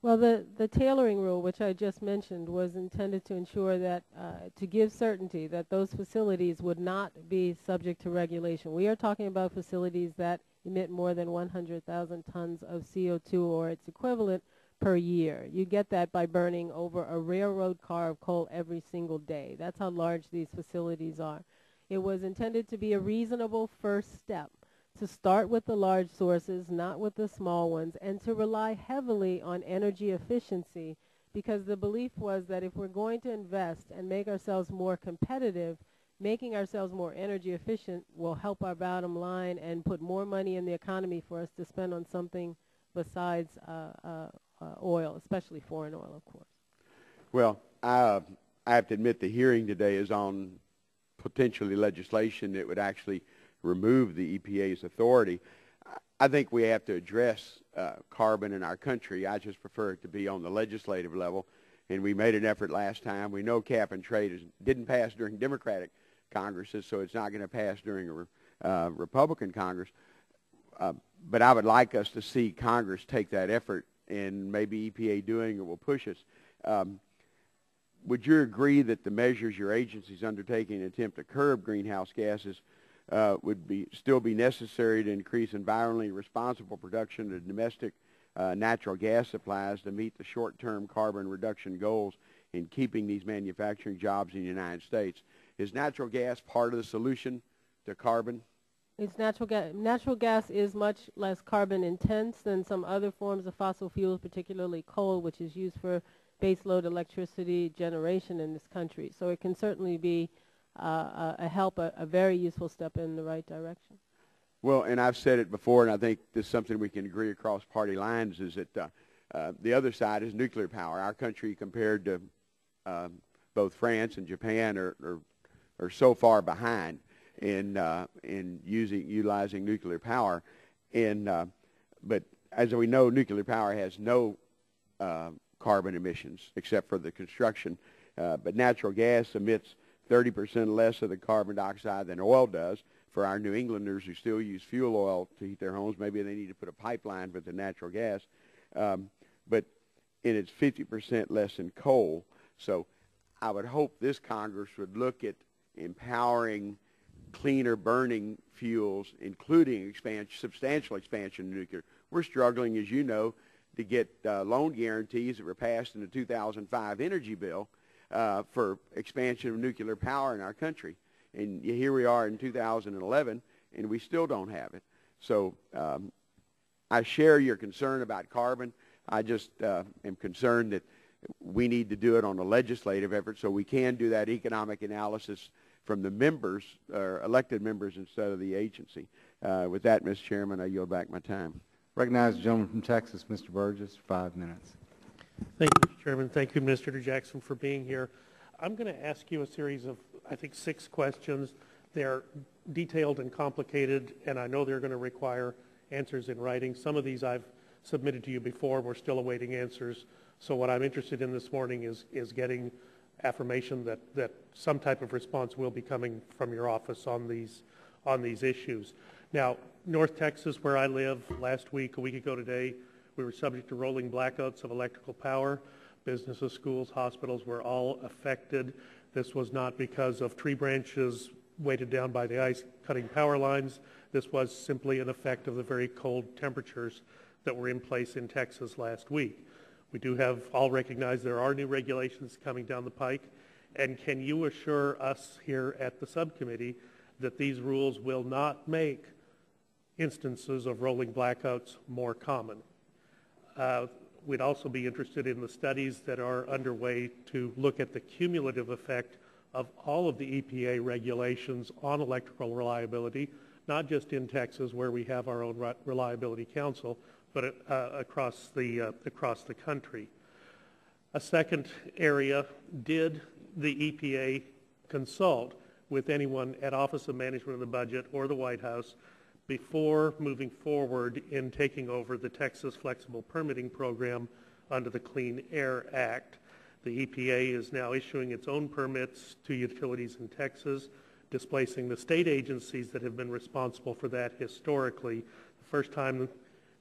Well, the tailoring rule, which I just mentioned, was intended to ensure that, to give certainty that those facilities would not be subject to regulation. We are talking about facilities that emit more than 100,000 tons of CO2 or its equivalent per year. You get that by burning over a railroad car of coal every single day. That's how large these facilities are. It was intended to be a reasonable first step, to start with the large sources, not with the small ones, and to rely heavily on energy efficiency, because the belief was that if we're going to invest and make ourselves more competitive, making ourselves more energy efficient will help our bottom line and put more money in the economy for us to spend on something besides oil, especially foreign oil, of course. Well, I have to admit the hearing today is on potentially legislation that would actually remove the EPA's authority. I think we have to address carbon in our country. I just prefer it to be on the legislative level, and we made an effort last time. We know cap and trade didn't pass during Democratic Congresses, so it's not going to pass during a Republican Congress. But I would like us to see Congress take that effort, and maybe EPA doing it will push us. Would you agree that the measures your agency is undertaking in an attempt to curb greenhouse gases would still be necessary to increase environmentally responsible production of domestic natural gas supplies to meet the short-term carbon reduction goals in keeping these manufacturing jobs in the United States? Is natural gas part of the solution to carbon? It's natural gas. Natural gas is much less carbon intense than some other forms of fossil fuels, particularly coal, which is used for baseload electricity generation in this country. So it can certainly be a very useful step in the right direction. Well, and I've said it before, and I think this is something we can agree across party lines, is that the other side is nuclear power. Our country, compared to both France and Japan, are so far behind in utilizing nuclear power. But as we know, nuclear power has no carbon emissions except for the construction. But natural gas emits 30% less of the carbon dioxide than oil does. For our New Englanders who still use fuel oil to heat their homes, maybe they need to put a pipeline with the natural gas. But it's 50% less than coal. So I would hope this Congress would look at empowering cleaner burning fuels, including substantial expansion of nuclear. We're struggling, as you know, to get loan guarantees that were passed in the 2005 energy bill for expansion of nuclear power in our country. And here we are in 2011, and we still don't have it. So I share your concern about carbon. I just am concerned that we need to do it on a legislative effort so we can do that economic analysis from the members, or elected members, instead of the agency. With that, Mr. Chairman, I yield back my time. Recognize the gentleman from Texas, Mr. Burgess, 5 minutes. Thank you, Mr. Chairman. Thank you, Administrator Jackson, for being here. I'm going to ask you a series of, I think, 6 questions. They're detailed and complicated, and I know they're going to require answers in writing. Some of these I've submitted to you before. We're still awaiting answers. So what I'm interested in this morning is getting affirmation that some type of response will be coming from your office on these issues. Now, North Texas, where I live, last week, a week ago today, We were subject to rolling blackouts of electrical power. Businesses, schools, hospitals were all affected. This was not because of tree branches weighted down by the ice cutting power lines. This was simply an effect of the very cold temperatures that were in place in Texas last week. We do have all recognize there are new regulations coming down the pike. And can you assure us here at the subcommittee that these rules will not make instances of rolling blackouts more common? We'd also be interested in the studies that are underway to look at the cumulative effect of all of the EPA regulations on electrical reliability, not just in Texas where we have our own reliability council, but across the country. A second area, did the EPA consult with anyone at Office of Management of the Budget or the White House before moving forward in taking over the Texas Flexible Permitting Program under the Clean Air Act? The EPA is now issuing its own permits to utilities in Texas, displacing the state agencies that have been responsible for that historically. The first time,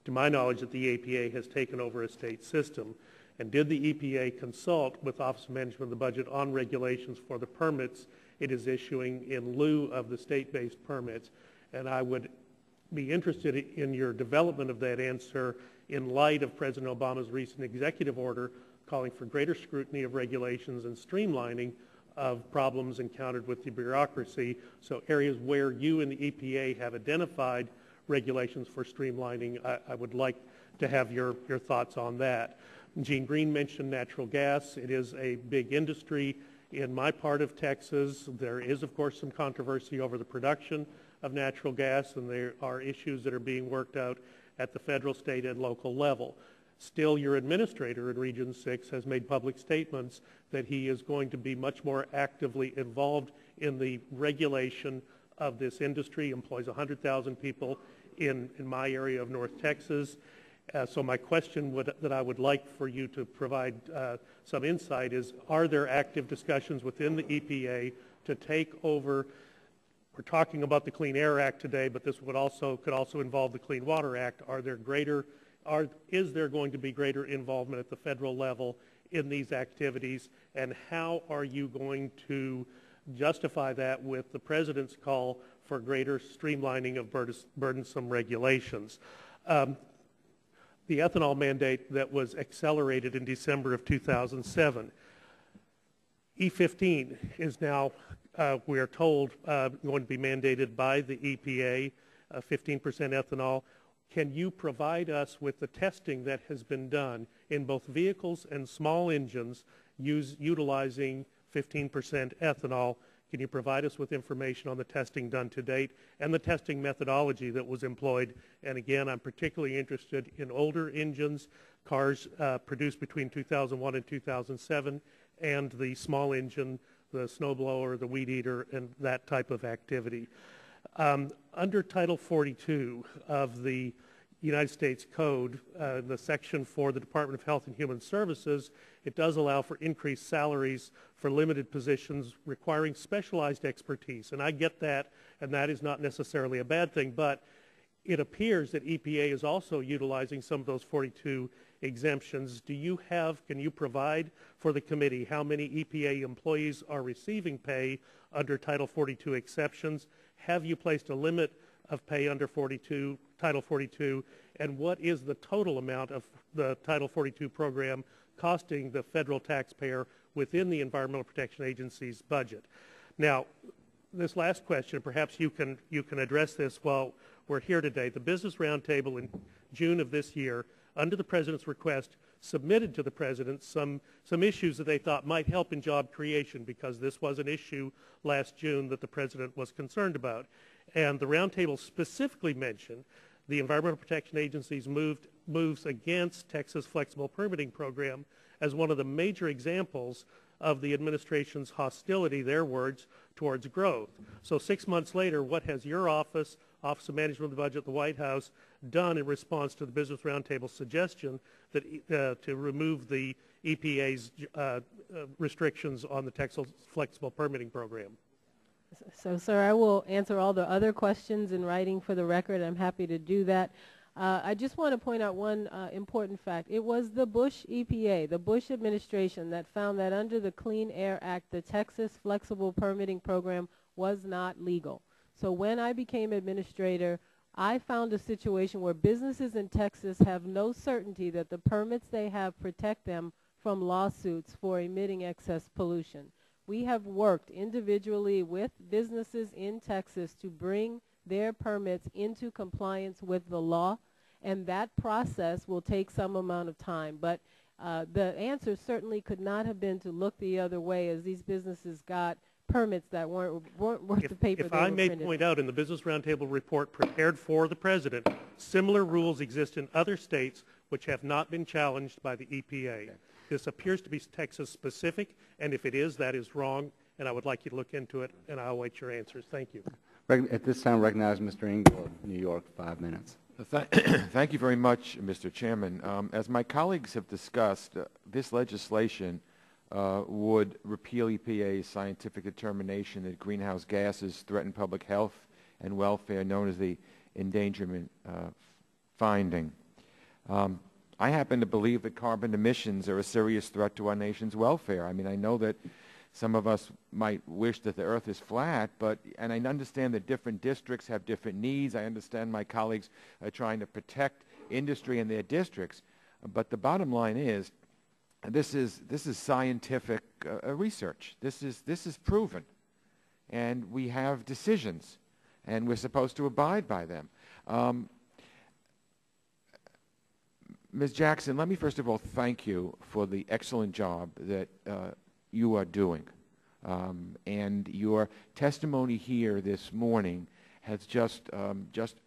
to my knowledge, that the EPA has taken over a state system. And did the EPA consult with Office of Management of the Budget on regulations for the permits it is issuing in lieu of the state-based permits? And I would be interested in your development of that answer in light of President Obama's recent executive order calling for greater scrutiny of regulations and streamlining of problems encountered with the bureaucracy. So areas where you and the EPA have identified regulations for streamlining, I would like to have your thoughts on that. Gene Green mentioned natural gas. It is a big industry in my part of Texas. There is, of course, some controversy over the production of natural gas, and there are issues that are being worked out at the federal, state, and local level. Still, your administrator in Region 6 has made public statements that he is going to be much more actively involved in the regulation of this industry, employs 100,000 people in my area of North Texas. So my question that I would like for you to provide some insight is, are there active discussions within the EPA to take over? We're talking about the Clean Air Act today, but this could also involve the Clean Water Act. Is there going to be greater involvement at the federal level in these activities, and how are you going to justify that with the President's call for greater streamlining of burdensome regulations? The ethanol mandate that was accelerated in December of 2007. E15 is now, we are told, going to be mandated by the EPA, 15% ethanol. Can you provide us with the testing that has been done in both vehicles and small engines utilizing 15% ethanol? Can you provide us with information on the testing done to date and the testing methodology that was employed? And again, I'm particularly interested in older engines, cars produced between 2001 and 2007, and the small engine, the snowblower, the weed eater, and that type of activity. Under Title 42 of the United States Code, the section for the Department of Health and Human Services, it does allow for increased salaries for limited positions requiring specialized expertise. And I get that, and that is not necessarily a bad thing, but it appears that EPA is also utilizing some of those 42 exemptions. Can you provide for the committee how many EPA employees are receiving pay under Title 42 exceptions? Have you placed a limit of pay under Title 42, and what is the total amount of the Title 42 program costing the federal taxpayer within the Environmental Protection Agency's budget? Now, this last question, perhaps you can address this while we're here today. The Business Roundtable in June of this year, under the President's request, submitted to the President some issues that they thought might help in job creation, because this was an issue last June that the President was concerned about. And the Roundtable specifically mentioned the Environmental Protection Agency's moves against Texas Flexible Permitting Program as one of the major examples of the administration's hostility, their words, towards growth. So 6 months later, what has your office, Office of Management of the Budget, the White House, done in response to the Business Roundtable's suggestion that to remove the EPA's restrictions on the Texas Flexible Permitting Program? So, sir, I will answer all the other questions in writing for the record. I'm happy to do that. I just want to point out one important fact. It was the Bush EPA, the Bush administration, that found that under the Clean Air Act, the Texas Flexible Permitting Program was not legal. So when I became administrator, I found a situation where businesses in Texas have no certainty that the permits they have protect them from lawsuits for emitting excess pollution. We have worked individually with businesses in Texas to bring their permits into compliance with the law, and that process will take some amount of time. But the answer certainly could not have been to look the other way, as these businesses got permits that weren't worth the paper they were printed. If I may point out, in the Business Roundtable report prepared for the President, similar rules exist in other states which have not been challenged by the EPA. Okay. This appears to be Texas-specific, and if it is, that is wrong, and I would like you to look into it, and I'll await your answers. Thank you. At this time, recognize Mr. Engel, New York, 5 minutes. Thank you very much, Mr. Chairman. As my colleagues have discussed, this legislation would repeal EPA's scientific determination that greenhouse gases threaten public health and welfare, known as the endangerment finding. I happen to believe that carbon emissions are a serious threat to our nation's welfare. I mean, I know that some of us might wish that the earth is flat, and I understand that different districts have different needs. I understand my colleagues are trying to protect industry in their districts. But the bottom line is, this is scientific research. This is proven. And we have decisions, and we're supposed to abide by them. Ms. Jackson, let me first of all thank you for the excellent job that you are doing. And your testimony here this morning has just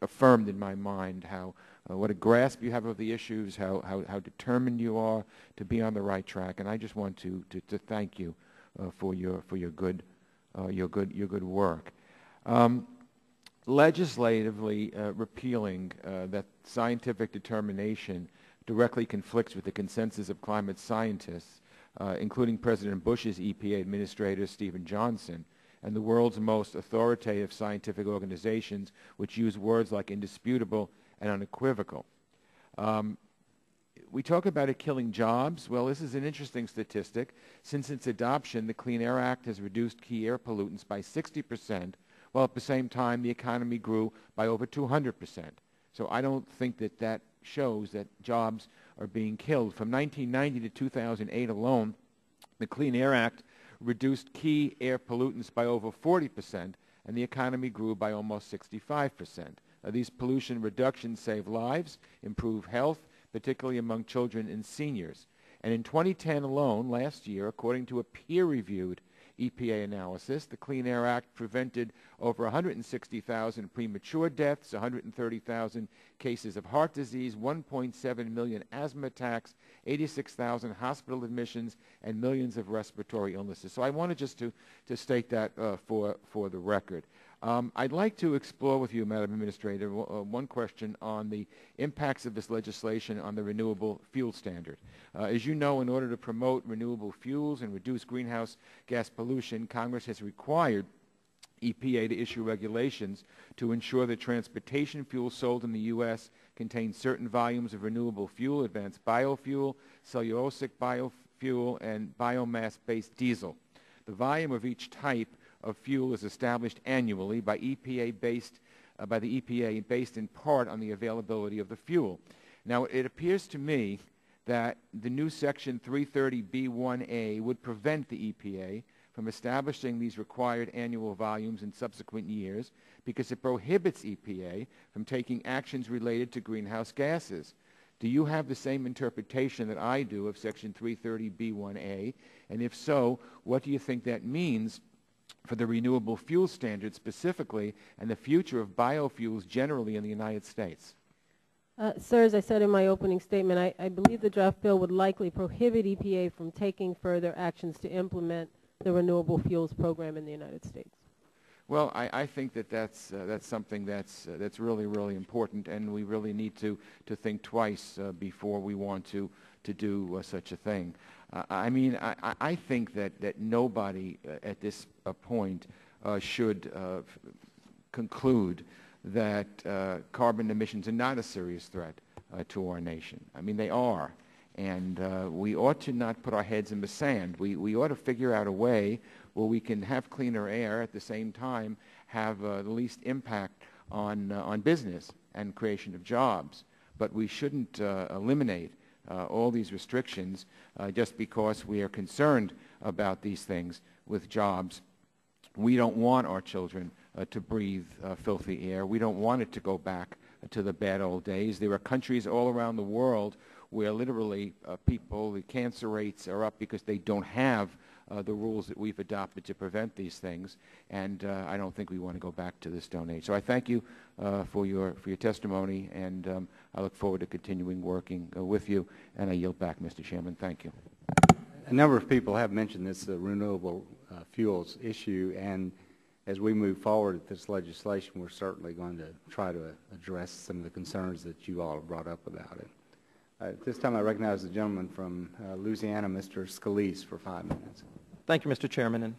affirmed in my mind how what a grasp you have of the issues, how determined you are to be on the right track. And I just want to thank you for your good work. Legislatively repealing that scientific determination directly conflicts with the consensus of climate scientists, including President Bush's EPA Administrator, Stephen Johnson, and the world's most authoritative scientific organizations, which use words like indisputable and unequivocal. We talk about it killing jobs. Well, this is an interesting statistic. Since its adoption, the Clean Air Act has reduced key air pollutants by 60%, while at the same time the economy grew by over 200%. So I don't think that shows that jobs are being killed. From 1990 to 2008 alone, the Clean Air Act reduced key air pollutants by over 40%, and the economy grew by almost 65%. These pollution reductions save lives, improve health, particularly among children and seniors. And in 2010 alone, last year, according to a peer-reviewed EPA analysis, the Clean Air Act prevented over 160,000 premature deaths, 130,000 cases of heart disease, 1.7 million asthma attacks, 86,000 hospital admissions, and millions of respiratory illnesses. So I wanted just to state that for the record. I'd like to explore with you, Madam Administrator, one question on the impacts of this legislation on the renewable fuel standard. As you know, in order to promote renewable fuels and reduce greenhouse gas pollution, Congress has required EPA to issue regulations to ensure that transportation fuels sold in the U.S. contain certain volumes of renewable fuel, advanced biofuel, cellulosic biofuel, and biomass-based diesel. The volume of each type of fuel is established annually by the EPA based in part on the availability of the fuel. Now, it appears to me that the new Section 330B1A would prevent the EPA from establishing these required annual volumes in subsequent years because it prohibits EPA from taking actions related to greenhouse gases. Do you have the same interpretation that I do of Section 330B1A? And if so, what do you think that means for the renewable fuel standard specifically and the future of biofuels generally in the United States? Sir, as I said in my opening statement, I believe the draft bill would likely prohibit EPA from taking further actions to implement the renewable fuels program in the United States. Well, I think that's something that's really, really important, and we really need to think twice before we want to do such a thing. I mean, I think that nobody at this point should conclude that carbon emissions are not a serious threat to our nation. I mean, they are. And we ought to not put our heads in the sand. We ought to figure out a way where we can have cleaner air at the same time have the least impact on business and creation of jobs. But we shouldn't eliminate all these restrictions just because we are concerned about these things with jobs. We don't want our children to breathe filthy air. We don't want it to go back to the bad old days. There are countries all around the world where literally the cancer rates are up because they don't have the rules that we've adopted to prevent these things, and I don't think we want to go back to this Stone Age. So I thank you for your testimony, and I look forward to continuing working with you, and I yield back, Mr. Chairman. Thank you. A number of people have mentioned this renewable fuels issue, and as we move forward with this legislation, we're certainly going to try to address some of the concerns that you all have brought up about it. At this time, I recognize the gentleman from Louisiana, Mr. Scalise, for 5 minutes. Thank you, Mr. Chairman, and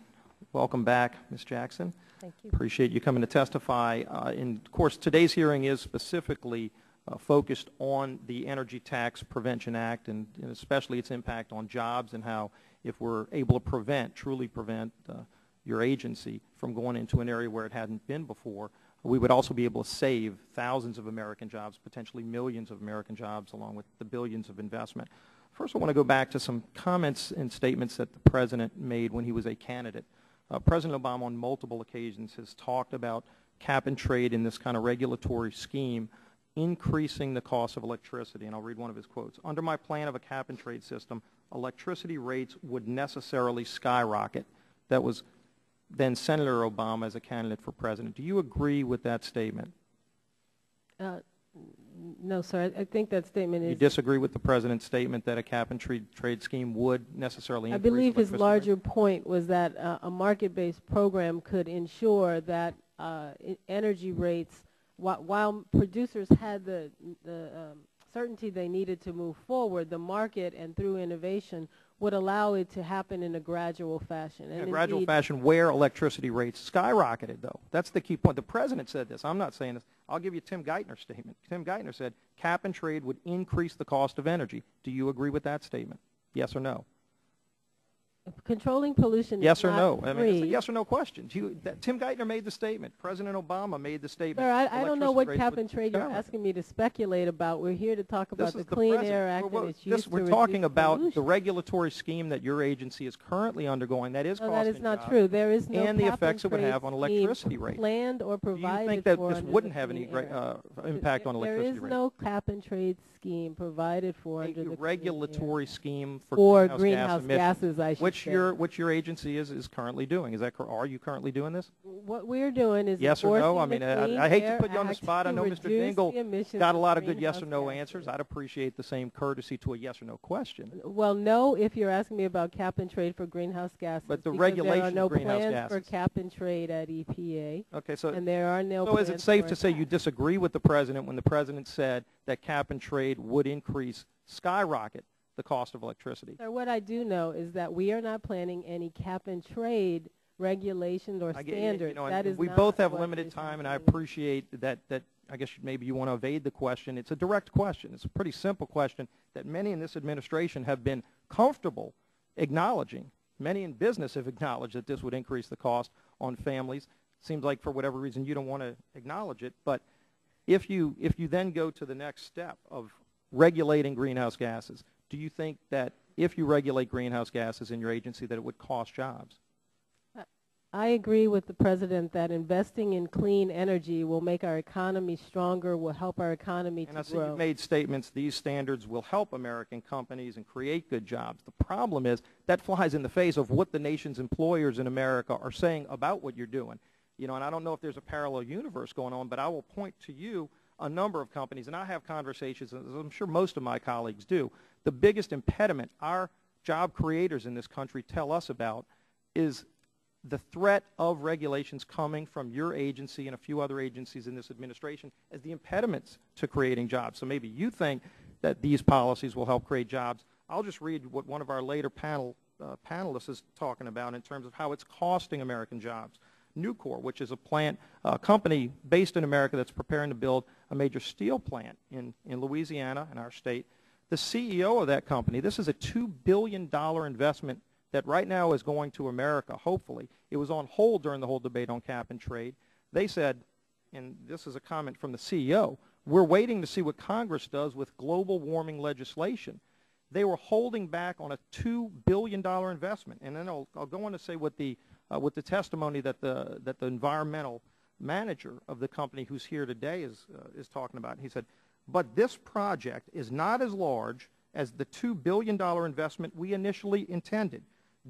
welcome back, Ms. Jackson. Thank you. Appreciate you coming to testify. And of course, today's hearing is specifically focused on the Energy Tax Prevention Act, and especially its impact on jobs, and how if we're able to truly prevent your agency from going into an area where it hadn't been before, we would also be able to save thousands of American jobs, potentially millions of American jobs, along with the billions of investment. First, I want to go back to some comments and statements that the President made when he was a candidate. President Obama on multiple occasions has talked about cap and trade in this kind of regulatory scheme increasing the cost of electricity. And I'll read one of his quotes. "Under my plan of a cap and trade system, electricity rates would necessarily skyrocket." That was then Senator Obama as a candidate for president. Do you agree with that statement? No, sir. I think that statement is... You disagree with the President's statement that a cap and trade scheme would necessarily increase I believe his larger rates? point was that a market-based program could ensure that energy rates, while producers had the certainty they needed to move forward, the market and through innovation would allow it to happen in a gradual fashion. In a gradual fashion where electricity rates skyrocketed, though. That's the key point. The President said this. I'm not saying this. I'll give you Tim Geithner's statement. Tim Geithner said cap and trade would increase the cost of energy. Do you agree with that statement? Yes or no? Controlling pollution yes is or not no? free. I mean, it's a yes or no question. Tim Geithner made the statement. President Obama made the statement. Sir, I don't know what Electricity cap rates and trade you're would asking me to speculate about. We're here to talk about This the is the Clean President. Air Act and its use to We're talking reduce about pollution. the regulatory scheme that your agency is currently undergoing that is No, costing that is not jobs, true. There is no and the cap effects it and would trade have on scheme electricity rates. planned or provided Do you think that for this under wouldn't the have any Clean Air Act. impact on electricity There is rates? no cap and trade scheme provided for under the regulatory scheme for for greenhouse gas gases, I should which say. which your agency is currently doing. Is that are you currently doing this? What we're doing is Yes or no? I enforcing mean, the Clean I hate to Air put you on the Act spot. I to know Mr. reduce Dingle the emissions got a lot of of good yes or greenhouse no gases. answers. I'd appreciate the same courtesy to a yes or no question. Well, no, if you're asking me about cap and trade for greenhouse gases. But the because regulation there are no of greenhouse plans gases. for cap and trade at EPA. Okay, so and there are no so is it plans safe for to say you disagree with the President when the President said that cap and trade would skyrocket the cost of electricity? Sir, what I do know is that we are not planning any cap and trade regulations or standards. That is we not both have what limited is time, and I happening. appreciate that I guess maybe you want to evade the question. It's a direct question. It's a pretty simple question that many in this administration have been comfortable acknowledging. Many in business have acknowledged that this would increase the cost on families. Seems like for whatever reason you don't want to acknowledge it, but if you then go to the next step of regulating greenhouse gases, do you think that if you regulate greenhouse gases in your agency that it would cost jobs? I agree with the President that investing in clean energy will make our economy stronger, will help our economy And I to see grow. you've made statements, these standards will help American companies and create good jobs. The problem is that flies in the face of what the nation's employers in America are saying about what you're doing. You know, and I don't know if there's a parallel universe going on, but I will point to you a number of companies, and I have conversations, as I'm sure most of my colleagues do. The biggest impediment our job creators in this country tell us about is the threat of regulations coming from your agency and a few other agencies in this administration as the impediments to creating jobs. So maybe you think that these policies will help create jobs. I'll just read what one of our later panelists is talking about in terms of how it's costing American jobs. Nucor, which is a plant, company based in America that's preparing to build a major steel plant in Louisiana, in our state. The CEO of that company, this is a $2 billion investment that right now is going to America, hopefully. It was on hold during the whole debate on cap and trade. They said, and this is a comment from the CEO, we're waiting to see what Congress does with global warming legislation. They were holding back on a $2 billion investment. And then I'll go on to say with the testimony that the environmental manager of the company who's here today is talking about. He said, but this project is not as large as the $2 billion investment we initially intended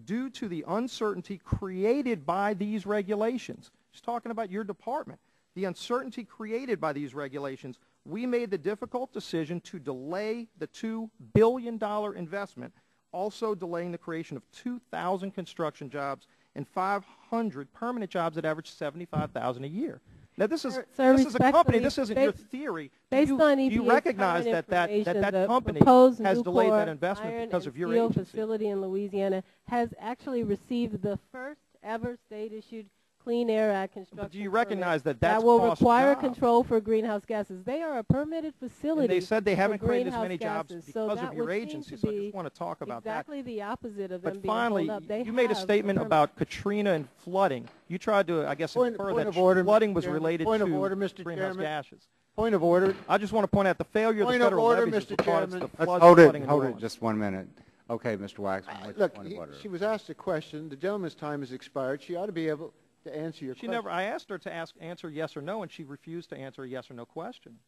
due to the uncertainty created by these regulations. He's talking about your department. The uncertainty created by these regulations, we made the difficult decision to delay the $2 billion investment, also delaying the creation of 2,000 construction jobs and 500 permanent jobs that average $75,000 a year. Now, this is a company. This isn't your theory. Do you recognize that that company has delayed that investment because of your agency? The facility in Louisiana has actually received the first ever state-issued Clean Air Act construction do you recognize that that's will cost require jobs? control for greenhouse gases? They are a permitted facility. And they said they haven't created as many jobs because of your agency, so I just want to talk about exactly the opposite of them But being finally, pulled up. you made a statement about Katrina and flooding. You tried to, I guess, infer that flooding was related to greenhouse gases. Point of order. I just want to point out the failure of the federal levees was caused the floods Hold flooding in it New Orleans. just 1 minute. Okay, Mr. Waxman, what's Look, your point of order? she was asked a question. The gentleman's time has expired. She ought to be able to answer your question. I asked her to answer yes or no, and she refused to answer a yes or no question.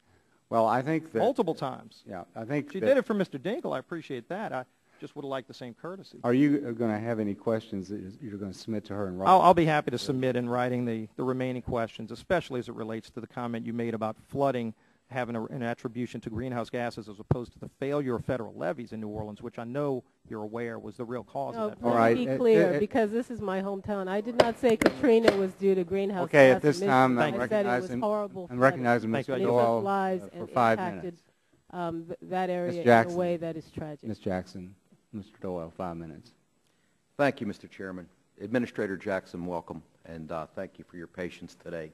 Well, I think that multiple times. Yeah, I think she did it for Mr. Dinkle. I appreciate that. I just would have liked the same courtesy. Are you going to have any questions that you're going to submit to her in writing? I'll be happy to submit in writing the remaining questions, especially as it relates to the comment you made about flooding having an attribution to greenhouse gases as opposed to the failure of federal levees in New Orleans, which I know you're aware was the real cause of that. Let me be clear, because this is my hometown. I did not say Katrina was due to greenhouse gas at this emissions. time, I said it was horrible. I'm recognizing Mr. Doyle for 5 minutes. That area in a way that is tragic. Ms. Jackson, Mr. Doyle, 5 minutes. Thank you, Mr. Chairman. Administrator Jackson, welcome, and thank you for your patience today.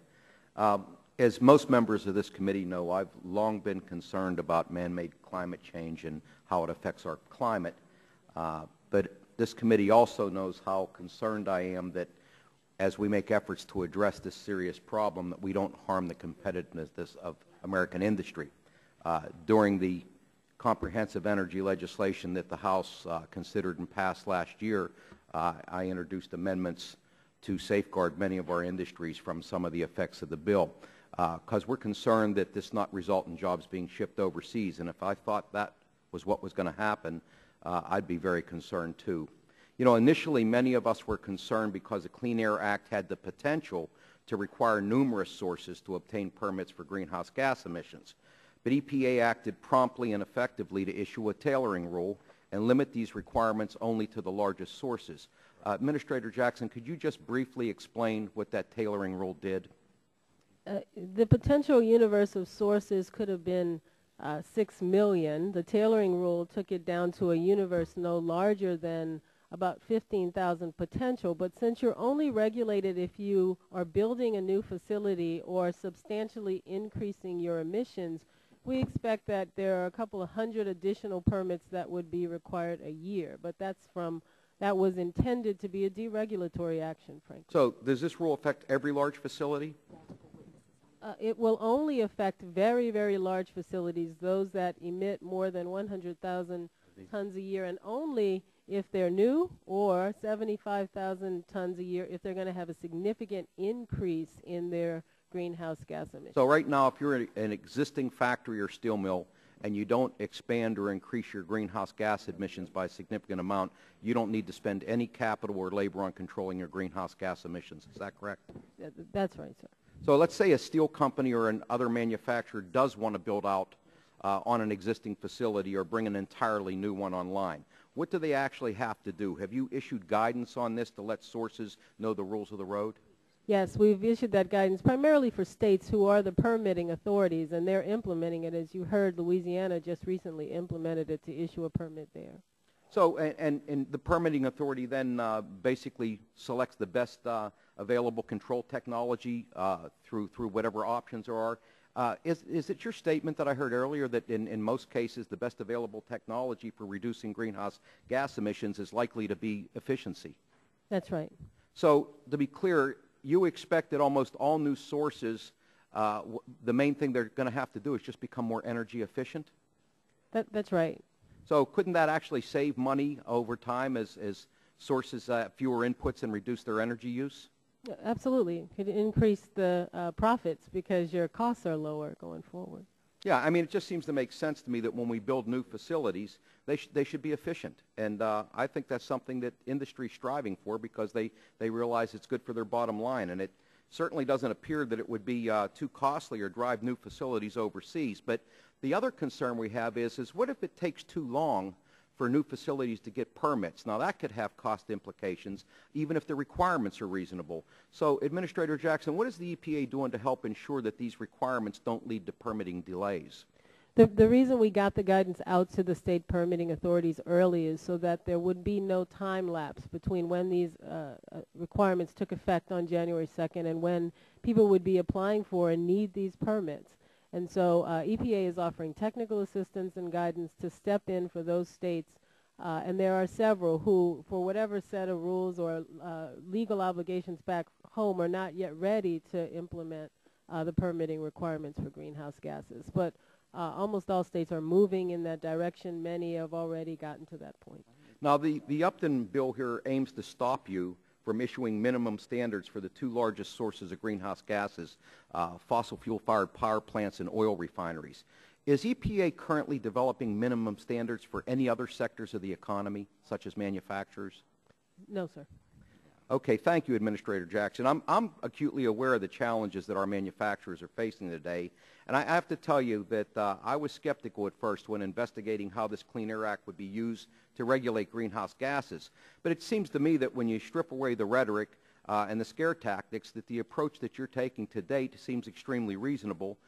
As most members of this committee know, I've long been concerned about man-made climate change and how it affects our climate. But this committee also knows how concerned I am that as we make efforts to address this serious problem, that we don't harm the competitiveness of American industry. During the comprehensive energy legislation that the House considered and passed last year, I introduced amendments to safeguard many of our industries from some of the effects of the bill, because we're concerned that this not result in jobs being shipped overseas. And if I thought that was what was going to happen, I'd be very concerned too. You know, initially many of us were concerned because the Clean Air Act had the potential to require numerous sources to obtain permits for greenhouse gas emissions. But EPA acted promptly and effectively to issue a tailoring rule and limit these requirements only to the largest sources. Administrator Jackson, could you just briefly explain what that tailoring rule did? The potential universe of sources could have been 6 million. The tailoring rule took it down to a universe no larger than about 15,000 potential. But since you're only regulated if you are building a new facility or substantially increasing your emissions, we expect that there are a couple of hundred additional permits that would be required a year. But that was intended to be a deregulatory action, frankly. So does this rule affect every large facility? It will only affect very, very large facilities, those that emit more than 100,000 tons a year, and only if they're new, or 75,000 tons a year if they're going to have a significant increase in their greenhouse gas emissions. So right now, if you're an existing factory or steel mill and you don't expand or increase your greenhouse gas emissions by a significant amount, you don't need to spend any capital or labor on controlling your greenhouse gas emissions. Is that correct? That's right, sir. So let's say a steel company or another manufacturer does want to build out on an existing facility or bring an entirely new one online. What do they actually have to do? Have you issued guidance on this to let sources know the rules of the road? Yes, we've issued that guidance primarily for states who are the permitting authorities, and they're implementing it. As you heard, Louisiana just recently implemented it to issue a permit there. So, and the permitting authority then basically selects the best available control technology through whatever options there are. Is it your statement that I heard earlier that in most cases the best available technology for reducing greenhouse gas emissions is likely to be efficiency? That's right. So, to be clear, you expect that almost all new sources, the main thing they're going to have to do is just become more energy efficient? That's right. So couldn't that actually save money over time as sources have fewer inputs and reduce their energy use? Absolutely. It could increase the profits because your costs are lower going forward. Yeah, I mean, it just seems to make sense to me that when we build new facilities, they should be efficient. And I think that's something that industry's striving for because they realize it's good for their bottom line. And it certainly doesn't appear that it would be too costly or drive new facilities overseas. But the other concern we have is what if it takes too long for new facilities to get permits? Now, that could have cost implications, even if the requirements are reasonable. So, Administrator Jackson, what is the EPA doing to help ensure that these requirements don't lead to permitting delays? The reason we got the guidance out to the state permitting authorities early is so that there would be no time lapse between when these requirements took effect on January 2nd and when people would be applying for and need these permits. And so EPA is offering technical assistance and guidance to step in for those states, and there are several who, for whatever set of rules or legal obligations back home, are not yet ready to implement the permitting requirements for greenhouse gases. But almost all states are moving in that direction. Many have already gotten to that point. Now, the Upton bill here aims to stop you from issuing minimum standards for the two largest sources of greenhouse gases, fossil fuel-fired power plants and oil refineries. Is EPA currently developing minimum standards for any other sectors of the economy, such as manufacturers? No, sir. Okay, thank you, Administrator Jackson. I'm acutely aware of the challenges that our manufacturers are facing today, and I have to tell you that I was skeptical at first when investigating how this Clean Air Act would be used to regulate greenhouse gases. But it seems to me that when you strip away the rhetoric and the scare tactics, that the approach that you're taking to date seems extremely reasonable.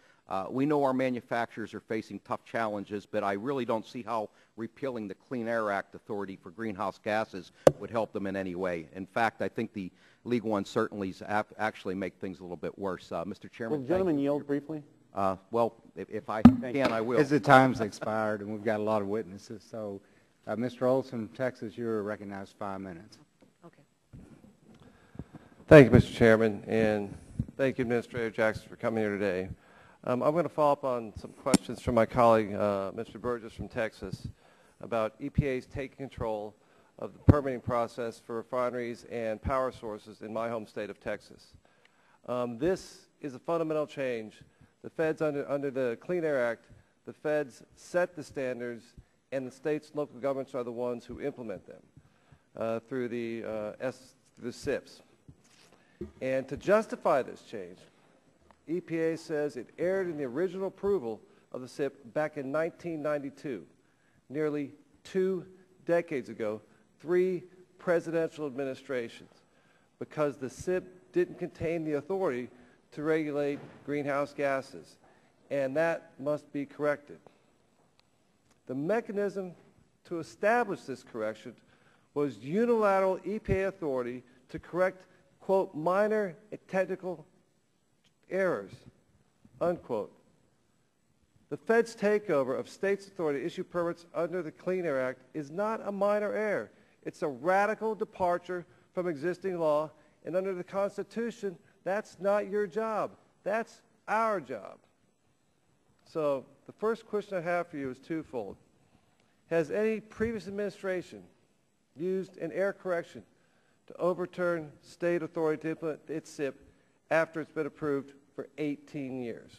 We know our manufacturers are facing tough challenges, but I really don't see how repealing the Clean Air Act authority for greenhouse gases would help them in any way. In fact, I think the legal uncertainties actually make things a little bit worse. Mr. Chairman, will the gentleman yield briefly? Well, if I can, I will. As the time's expired, and we've got a lot of witnesses, so Mr. Olson, Texas, you're recognized 5 minutes. Okay. Thank you, Mr. Chairman, and thank you, Administrator Jackson, for coming here today. I'm going to follow up on some questions from my colleague, Mr. Burgess from Texas, about EPA's taking control of the permitting process for refineries and power sources in my home state of Texas. This is a fundamental change. The feds, under the Clean Air Act, the feds set the standards, and the states and local governments are the ones who implement them through the SIPs. And to justify this change, EPA says it erred in the original approval of the SIP back in 1992, nearly 2 decades ago, 3 presidential administrations, because the SIP didn't contain the authority to regulate greenhouse gases, and that must be corrected. The mechanism to establish this correction was unilateral EPA authority to correct, quote, minor technical errors, unquote. The Fed's takeover of states' authority to issue permits under the Clean Air Act is not a minor error. It's a radical departure from existing law, and under the Constitution, that's not your job. That's our job. So the first question I have for you is twofold. Has any previous administration used an error correction to overturn state authority to implement its SIP after it's been approved for 18 years?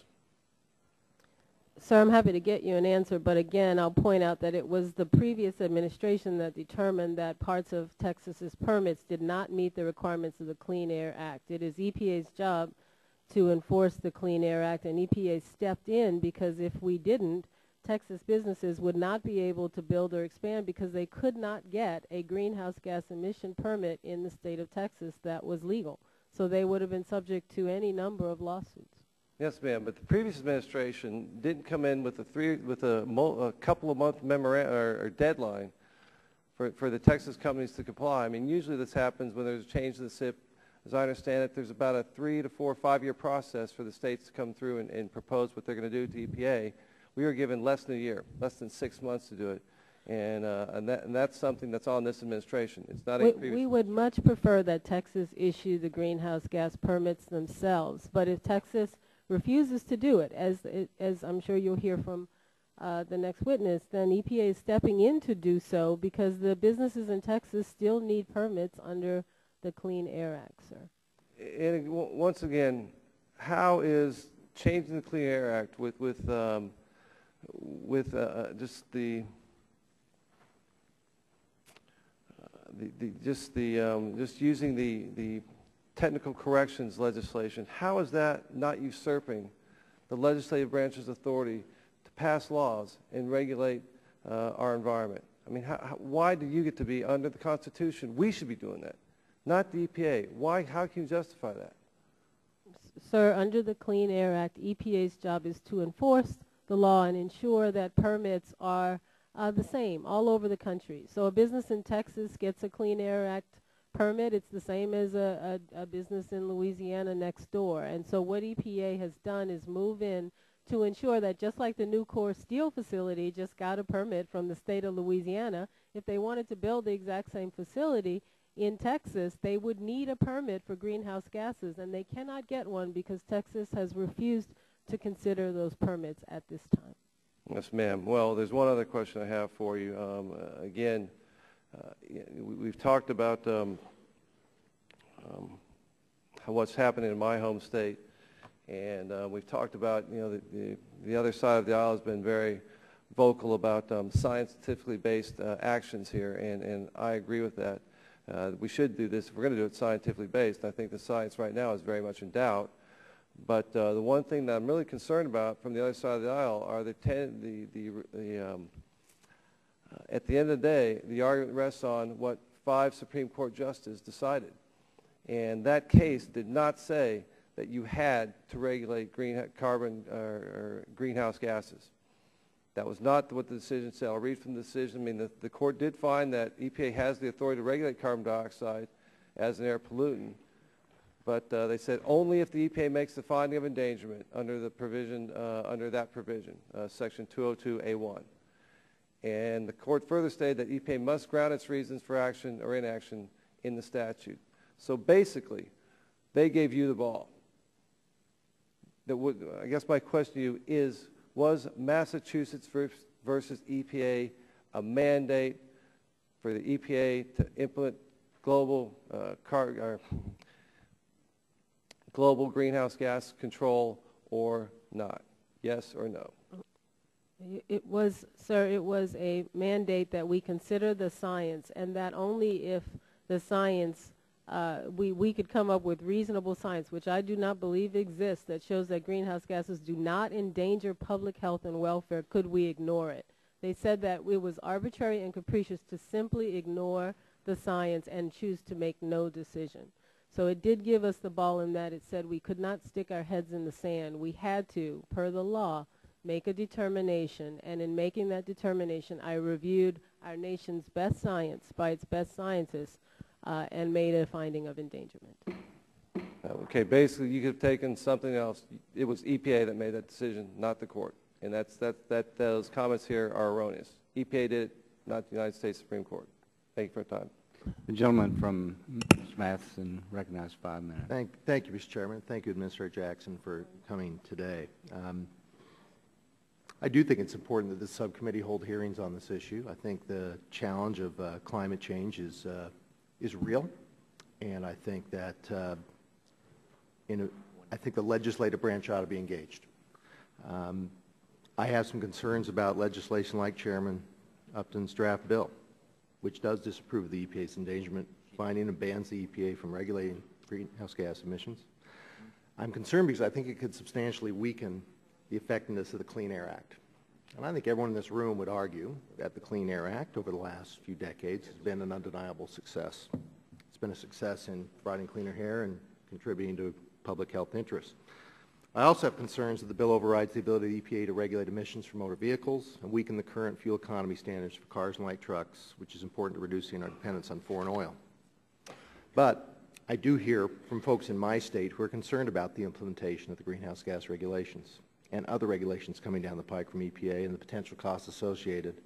Sir, I'm happy to get you an answer, but again, I'll point out that it was the previous administration that determined that parts of Texas's permits did not meet the requirements of the Clean Air Act. It is EPA's job to enforce the Clean Air Act, and EPA stepped in because if we didn't, Texas businesses would not be able to build or expand because they could not get a greenhouse gas emission permit in the state of Texas that was legal. So they would have been subject to any number of lawsuits. Yes, ma'am, but the previous administration didn't come in with a couple of month deadline for the Texas companies to comply. I mean, usually this happens when there's a change in the SIP. As I understand it, there's about a 3 to 4 or 5 year process for the states to come through and propose what they're going to do to EPA. We were given less than a year, less than 6 months to do it. And that's something that's on this administration. It's not we would much prefer that Texas issue the greenhouse gas permits themselves. But if Texas refuses to do it, as I'm sure you'll hear from the next witness, then EPA is stepping in to do so because the businesses in Texas still need permits under the Clean Air Act, sir. And once again, how is changing the Clean Air Act just using the technical corrections legislation, how is that not usurping the legislative branch's authority to pass laws and regulate our environment? I mean, why do you get to be under the Constitution? We should be doing that, not the EPA. Why? How can you justify that? Sir, under the Clean Air Act, EPA's job is to enforce the law and ensure that permits are the same all over the country. So a business in Texas gets a Clean Air Act permit. It's the same as a business in Louisiana next door. And so what EPA has done is move in to ensure that just like the Nucor steel facility just got a permit from the state of Louisiana, if they wanted to build the exact same facility in Texas, they would need a permit for greenhouse gases, and they cannot get one because Texas has refused to consider those permits at this time. Yes, ma'am. Well, there's one other question I have for you. Again, we've talked about what's happening in my home state, and we've talked about, the other side of the aisle has been very vocal about scientifically based actions here, and I agree with that. We should do this if we're going to do it scientifically based. I think the science right now is very much in doubt. But the one thing that I'm really concerned about from the other side of the aisle are at the end of the day, the argument rests on what 5 Supreme Court justices decided. And that case did not say that you had to regulate greenhouse gases. That was not what the decision said. I'll read from the decision. I mean, the court did find that EPA has the authority to regulate carbon dioxide as an air pollutant. But they said only if the EPA makes the finding of endangerment under the provision, Section 202A1. And the court further stated that EPA must ground its reasons for action or inaction in the statute. So basically, they gave you the ball. I guess my question to you is, was Massachusetts versus EPA a mandate for the EPA to implement global greenhouse gas control or not? Yes or no? It was, sir, it was a mandate that we consider the science, and that only if the science, we could come up with reasonable science, which I do not believe exists, that shows that greenhouse gases do not endanger public health and welfare, could we ignore it. They said that it was arbitrary and capricious to simply ignore the science and choose to make no decision. So it did give us the ball in that it said we could not stick our heads in the sand. We had to, per the law, make a determination, and in making that determination, I reviewed our nation's best science by its best scientists and made a finding of endangerment. Okay, basically you could have taken something else. It was EPA that made that decision, not the court. And those comments here are erroneous. EPA did it, not the United States Supreme Court. Thank you for your time. The gentleman from Matheson, recognized 5 minutes. Thank you, Mr. Chairman. Thank you, Administrator Jackson, for coming today. I do think it's important that this subcommittee hold hearings on this issue. I think the challenge of climate change is real, and I think that I think the legislative branch ought to be engaged. I have some concerns about legislation like Chairman Upton's draft bill, which does disapprove of the EPA's endangerment finding and bans the EPA from regulating greenhouse gas emissions. I'm concerned because I think it could substantially weaken the effectiveness of the Clean Air Act. And I think everyone in this room would argue that the Clean Air Act over the last few decades has been an undeniable success. It's been a success in providing cleaner air and contributing to public health interests. I also have concerns that the bill overrides the ability of the EPA to regulate emissions from motor vehicles and weaken the current fuel economy standards for cars and light trucks, which is important to reducing our dependence on foreign oil. But I do hear from folks in my state who are concerned about the implementation of the greenhouse gas regulations and other regulations coming down the pike from EPA and the potential costs associated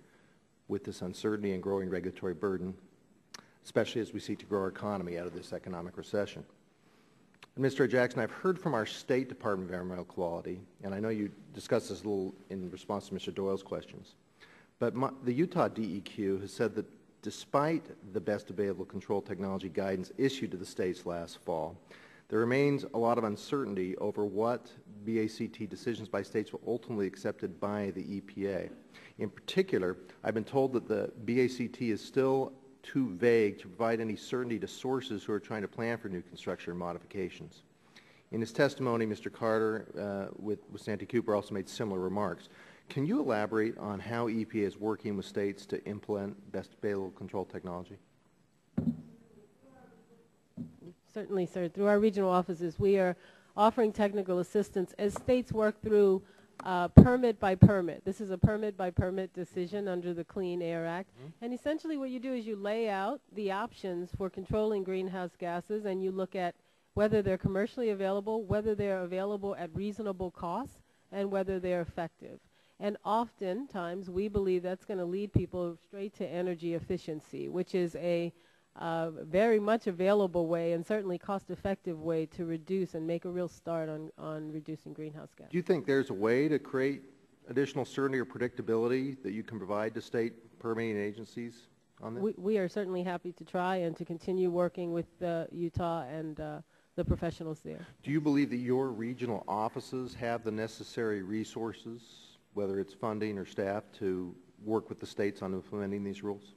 with this uncertainty and growing regulatory burden, especially as we seek to grow our economy out of this economic recession. Administrator Jackson, I've heard from our State Department of Environmental Quality, and I know you discussed this a little in response to Mr. Doyle's questions, but the Utah DEQ has said that despite the best available control technology guidance issued to the states last fall, there remains a lot of uncertainty over what BACT decisions by states will ultimately be accepted by the EPA. In particular, I've been told that the BACT is still too vague to provide any certainty to sources who are trying to plan for new construction or modifications. In his testimony, Mr. Carter with Santee Cooper also made similar remarks. Can you elaborate on how EPA is working with states to implement best available control technology? Certainly, sir. Through our regional offices, we are offering technical assistance as states work through permit by permit. This is a permit by permit decision under the Clean Air Act. And essentially what you do is you lay out the options for controlling greenhouse gases, and you look at whether they're commercially available, whether they're available at reasonable costs, and whether they're effective. And oftentimes we believe that's going to lead people straight to energy efficiency, which is a very much available way and certainly cost-effective way to reduce and make a real start on reducing greenhouse gas. Do you think there's a way to create additional certainty or predictability that you can provide to state permitting agencies on this? We are certainly happy to try and to continue working with Utah and the professionals there. Do you believe that your regional offices have the necessary resources, whether it's funding or staff, to work with the states on implementing these rules?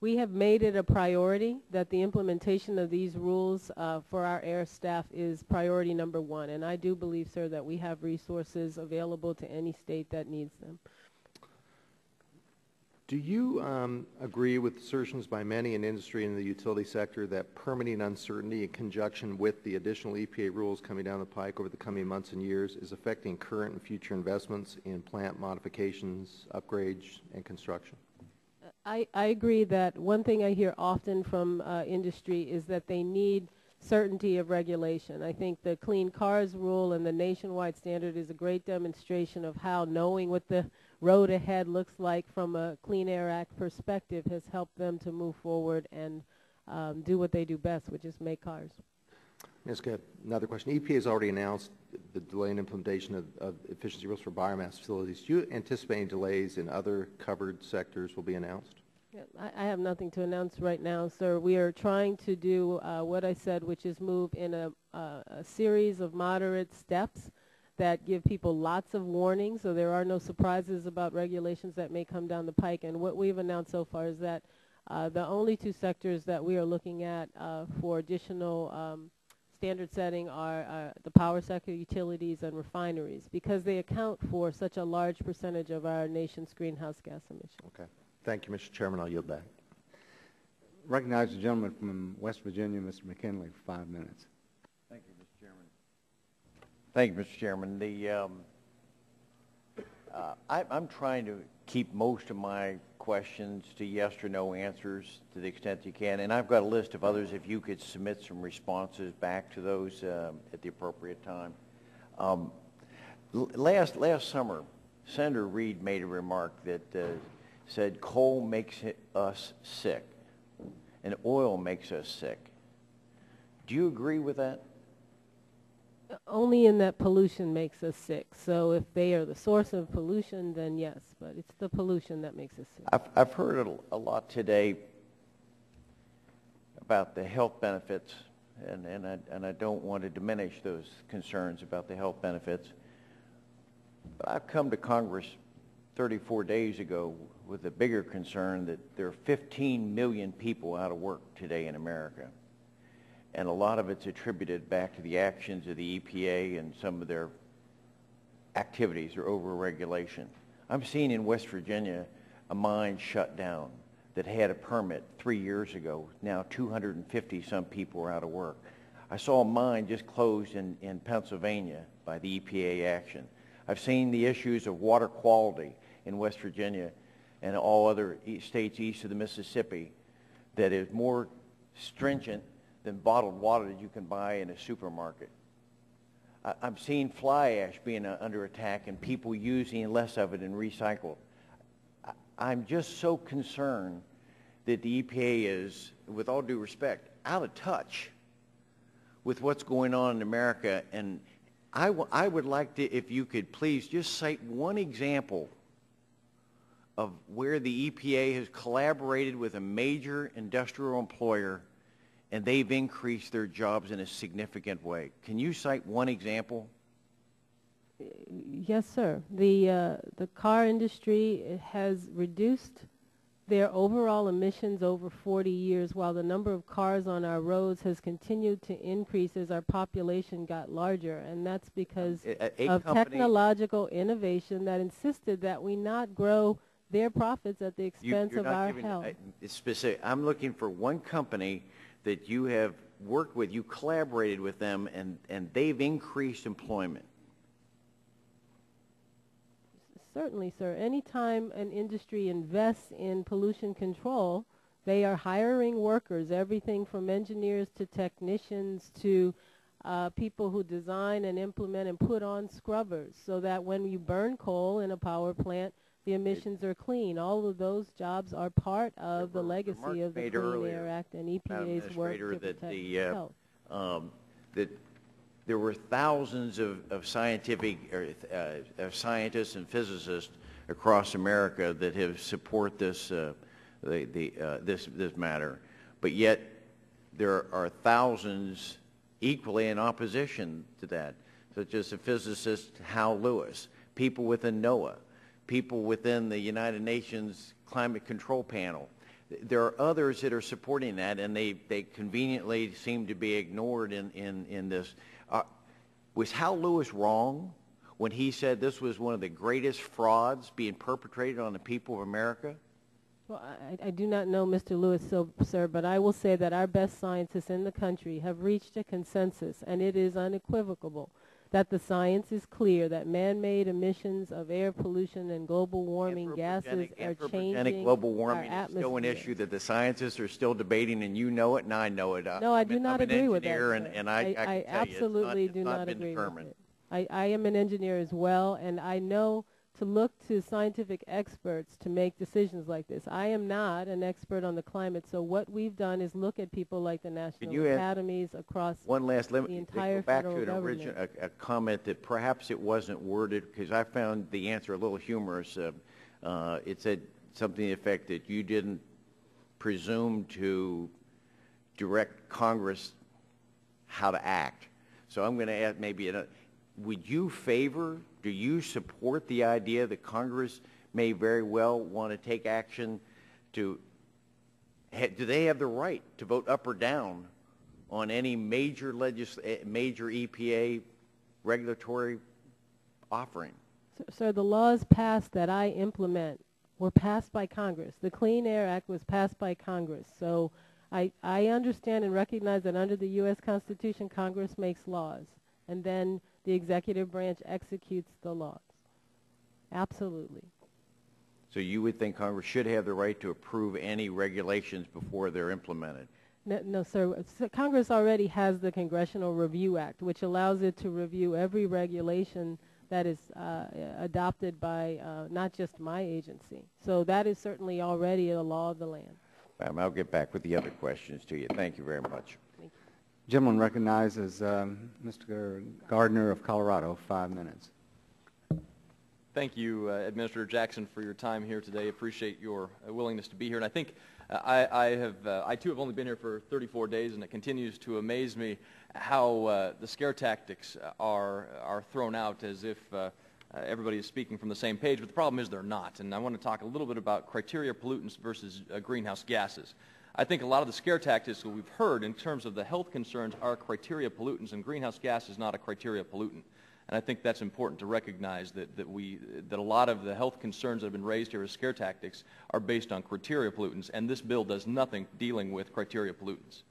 We have made it a priority that the implementation of these rules for our air staff is priority number one. And I do believe, sir, that we have resources available to any state that needs them. Do you agree with assertions by many in industry and the utility sector that permitting uncertainty in conjunction with the additional EPA rules coming down the pike over the coming months and years is affecting current and future investments in plant modifications, upgrades, and construction? I agree that one thing I hear often from industry is that they need certainty of regulation. I think the Clean Cars rule and the nationwide standard is a great demonstration of how knowing what the road ahead looks like from a Clean Air Act perspective has helped them to move forward and do what they do best, which is make cars. Ms. Good. Another question. EPA has already announced the delay in implementation of efficiency rules for biomass facilities. Do you anticipate any delays in other covered sectors will be announced? Yeah, I have nothing to announce right now, sir. We are trying to do what I said, which is move in a series of moderate steps that give people lots of warning, so there are no surprises about regulations that may come down the pike. And what we've announced so far is that the only two sectors that we are looking at for additional standard setting are the power sector, utilities, and refineries, because they account for such a large percentage of our nation's greenhouse gas emissions. Okay. Thank you, Mr. Chairman. I'll yield back. Recognize the gentleman from West Virginia, Mr. McKinley, for 5 minutes. Thank you, Mr. Chairman. Thank you, Mr. Chairman. I'm trying to keep most of my questions to yes or no answers to the extent you can, and I've got a list of others if you could submit some responses back to those at the appropriate time. Last summer, Senator Reid made a remark that said coal makes us sick and oil makes us sick. Do you agree with that? Only in that pollution makes us sick. So if they are the source of pollution, then yes, but it's the pollution that makes us sick. I've heard a lot today about the health benefits, and I don't want to diminish those concerns about the health benefits. But I've come to Congress 34 days ago with a bigger concern that there are 15 million people out of work today in America. And a lot of it's attributed back to the actions of the EPA and some of their activities or over-regulation. I'm seeing in West Virginia a mine shut down that had a permit 3 years ago. Now 250-some people are out of work. I saw a mine just closed in Pennsylvania by the EPA action. I've seen the issues of water quality in West Virginia and all other states east of the Mississippi that is more stringent than bottled water that you can buy in a supermarket. I'm seeing fly ash being under attack and people using less of it and recycled. I'm just so concerned that the EPA is, with all due respect, out of touch with what's going on in America. And I would like to, if you could please just cite one example of where the EPA has collaborated with a major industrial employer and they've increased their jobs in a significant way. Can you cite one example? Yes, sir. The car industry has reduced their overall emissions over 40 years, while the number of cars on our roads has continued to increase as our population got larger, and that's because of technological innovation that insisted that we not grow their profits at the expense of our health. Specific. I'm looking for one company that you have worked with, you collaborated with them, and they've increased employment. Certainly, sir. Anytime an industry invests in pollution control, they are hiring workers, everything from engineers to technicians to people who design and implement and put on scrubbers so that when you burn coal in a power plant, the emissions are clean. All of those jobs are part of the legacy of the Clean Air Act and EPA's work to protect health. That there were thousands of scientists and physicists across America that have support this this matter, but yet there are thousands equally in opposition to that, such as the physicist Hal Lewis, people within NOAA, people within the United Nations Climate Control Panel. There are others that are supporting that, and they conveniently seem to be ignored in this. Was Hal Lewis wrong when he said this was one of the greatest frauds being perpetrated on the people of America? Well, I do not know Mr. Lewis, sir, but I will say that our best scientists in the country have reached a consensus, and it is unequivocal that the science is clear that man-made emissions of air pollution and global warming gases are changing global warming our is still an issue that the scientists are still debating, and you know it, and I know it. No, I do not agree with that. And I absolutely do not agree with it. I am an engineer as well, and I know to look to scientific experts to make decisions like this. I am not an expert on the climate, so what we've done is look at people like the national academies across the entire federal government. A comment that perhaps it wasn't worded, because I found the answer a little humorous. It said something to the effect that you didn't presume to direct Congress how to act. So I'm going to add maybe, would you favor, do you support the idea that Congress may very well want to take action to, do they have the right to vote up or down on any major EPA regulatory offering? Sir, the laws passed that I implement were passed by Congress. The Clean Air Act was passed by Congress. So I understand and recognize that under the U.S. Constitution, Congress makes laws, and then the executive branch executes the laws. Absolutely. So you would think Congress should have the right to approve any regulations before they're implemented? No, sir. Congress already has the Congressional Review Act, which allows it to review every regulation that is adopted by not just my agency. So that is certainly already a law of the land. I'll get back with the other questions to you. Thank you very much. Thank you. Gentleman recognizes Mr. Gardner of Colorado, 5 minutes. Thank you, Administrator Jackson, for your time here today. Appreciate your willingness to be here. And I think I too have only been here for 34 days, and it continues to amaze me how the scare tactics are thrown out as if everybody is speaking from the same page. But the problem is they're not. And I want to talk a little bit about criteria pollutants versus greenhouse gases. I think a lot of the scare tactics that we've heard in terms of the health concerns are criteria pollutants, and greenhouse gas is not a criteria pollutant. And I think that's important to recognize that a lot of the health concerns that have been raised here as scare tactics are based on criteria pollutants, and this bill does nothing dealing with criteria pollutants,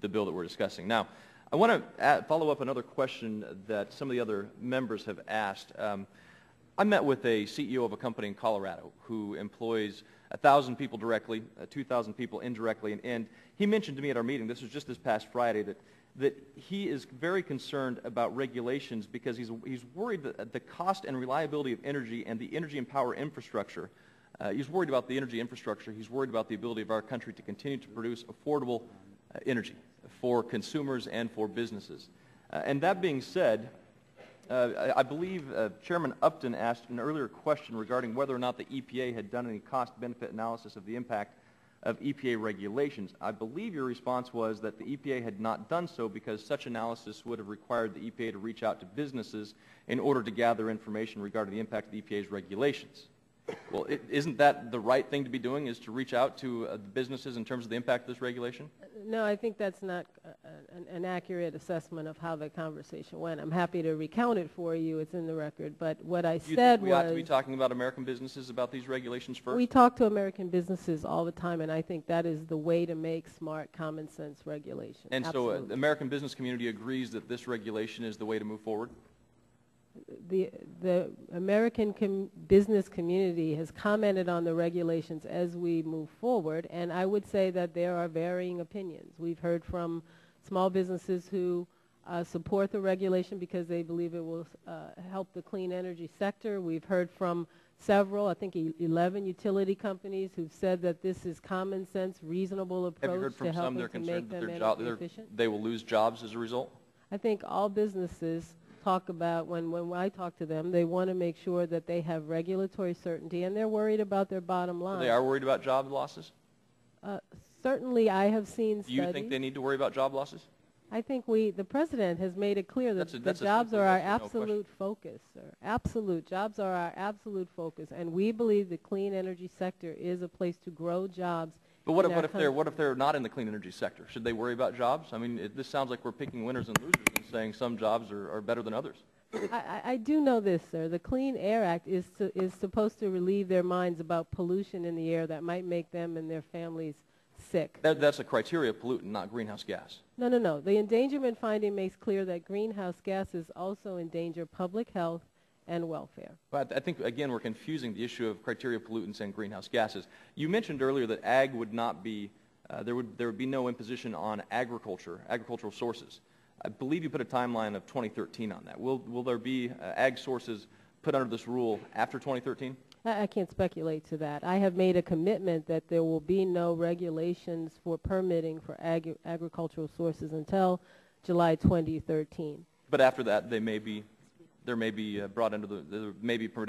the bill that we're discussing. Now, I want to follow up another question that some of the other members have asked. I met with a CEO of a company in Colorado who employs 1,000 people directly, 2,000 people indirectly, and he mentioned to me at our meeting, this was just this past Friday, that he is very concerned about regulations because he's worried that the cost and reliability of energy and the energy and power infrastructure, he's worried about the energy infrastructure, he's worried about the ability of our country to continue to produce affordable energy for consumers and for businesses. And that being said, I believe Chairman Upton asked an earlier question regarding whether or not the EPA had done any cost-benefit analysis of the impact of EPA regulations. I believe your response was that the EPA had not done so because such analysis would have required the EPA to reach out to businesses in order to gather information regarding the impact of the EPA's regulations. Well, isn't that the right thing to be doing, is to reach out to businesses in terms of the impact of this regulation? No, I think that's not an accurate assessment of how the conversation went. I'm happy to recount it for you. It's in the record. But what I said was... we ought to be talking about American businesses about these regulations first? We talk to American businesses all the time, and I think that is the way to make smart, common sense regulation. And so the American business community agrees that this regulation is the way to move forward? The American business community has commented on the regulations as we move forward, and I would say that there are varying opinions. We've heard from small businesses who support the regulation because they believe it will help the clean energy sector. We've heard from several, I think 11 utility companies who've said that this is common sense, reasonable approach. Have you heard from to some helping they're to make concerned them that energy efficient. they will lose jobs as a result? I think all businesses talk about, when I talk to them, they want to make sure that they have regulatory certainty, and they're worried about their bottom line. They are worried about job losses? Certainly, I have seen studies. Do you think they need to worry about job losses? I think the president has made it clear that the jobs are our absolute focus, sir. Absolute. Jobs are our absolute focus, and we believe the clean energy sector is a place to grow jobs. But what if they're not in the clean energy sector? Should they worry about jobs? I mean, this sounds like we're picking winners and losers and saying some jobs are better than others. I do know this, sir. The Clean Air Act is supposed to relieve their minds about pollution in the air that might make them and their families sick. That's a criteria pollutant, not greenhouse gas. No. The endangerment finding makes clear that greenhouse gases also endanger public health and welfare. But I think, again, we're confusing the issue of criteria pollutants and greenhouse gases. You mentioned earlier that ag would not be, there would be no imposition on agricultural sources. I believe you put a timeline of 2013 on that. Will there be ag sources put under this rule after 2013? I can't speculate to that. I have made a commitment that there will be no regulations for permitting for agricultural sources until July 2013. But after that, there may be permitting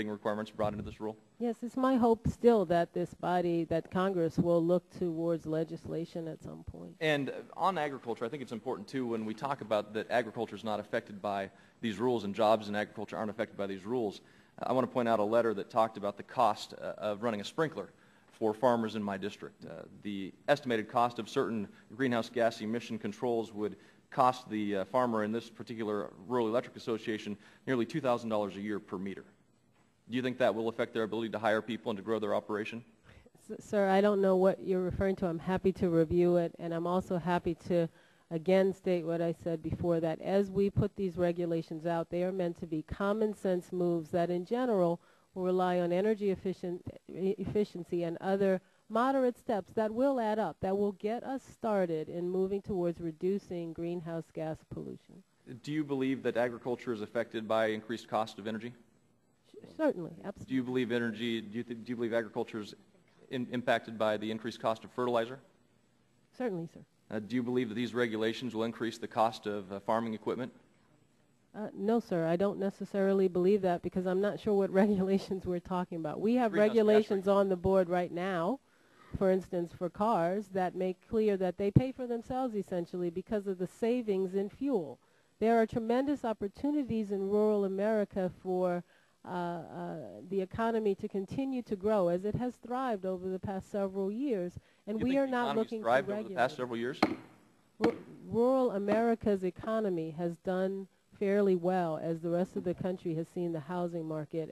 requirements brought into this rule? Yes, it's my hope still that this body, that Congress, will look towards legislation at some point. And on agriculture, I think it's important, too, when we talk about that agriculture is not affected by these rules and jobs in agriculture aren't affected by these rules, I want to point out a letter that talked about the cost of running a sprinkler for farmers in my district. The estimated cost of certain greenhouse gas emission controls would cost the farmer in this particular rural electric association nearly $2,000 a year per meter. Do you think that will affect their ability to hire people and to grow their operation? Sir, I don't know what you're referring to. I'm happy to review it, and I'm also happy to again state what I said before, that as we put these regulations out, they are meant to be common sense moves that in general will rely on energy efficiency and other moderate steps that will add up, that will get us started in moving towards reducing greenhouse gas pollution. Do you believe that agriculture is affected by increased cost of energy? Certainly, absolutely. Do you believe agriculture is impacted by the increased cost of fertilizer? Certainly, sir. Do you believe that these regulations will increase the cost of farming equipment? No, sir. I don't necessarily believe that because I'm not sure what regulations we're talking about. We have regulations on the board right now, for instance, for cars that make clear that they pay for themselves essentially because of the savings in fuel. There are tremendous opportunities in rural America for the economy to continue to grow as it has thrived over the past several years, and we are not looking to regulate. Thrived over the past several years? Rural America's economy has done fairly well as the rest of the country has seen the housing market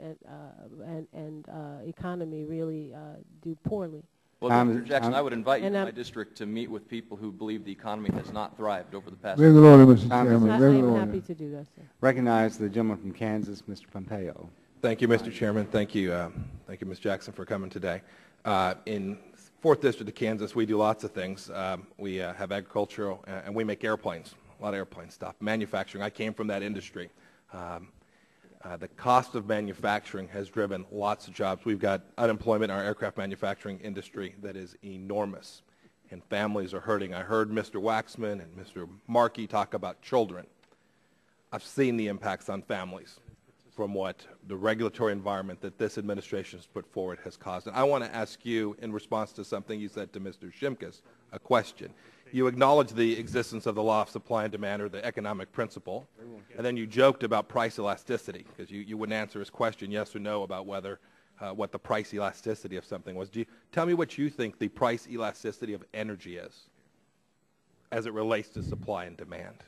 and economy really do poorly. Well, Mr. Jackson, I would invite you to my district to meet with people who believe the economy has not thrived over the past Bring it on, Mr. Chairman. I'm happy to do that, sir. Recognize the gentleman from Kansas, Mr. Pompeo. Thank you, Mr. Chairman. Thank you, Ms. Jackson, for coming today. In 4th District of Kansas, we do lots of things. We have agricultural, and we make airplanes, a lot of airplane stuff. Manufacturing, I came from that industry. The cost of manufacturing has driven lots of jobs. We've got unemployment in our aircraft manufacturing industry that is enormous, and families are hurting. I heard Mr. Waxman and Mr. Markey talk about children. I've seen the impacts on families from what the regulatory environment that this administration has put forward has caused. And I want to ask you, in response to something you said to Mr. Shimkus, a question. You acknowledge the existence of the law of supply and demand, or the economic principle, and then you joked about price elasticity, because you wouldn't answer his question yes or no about whether what the price elasticity of something was. Tell me what you think the price elasticity of energy is as it relates to supply and demand.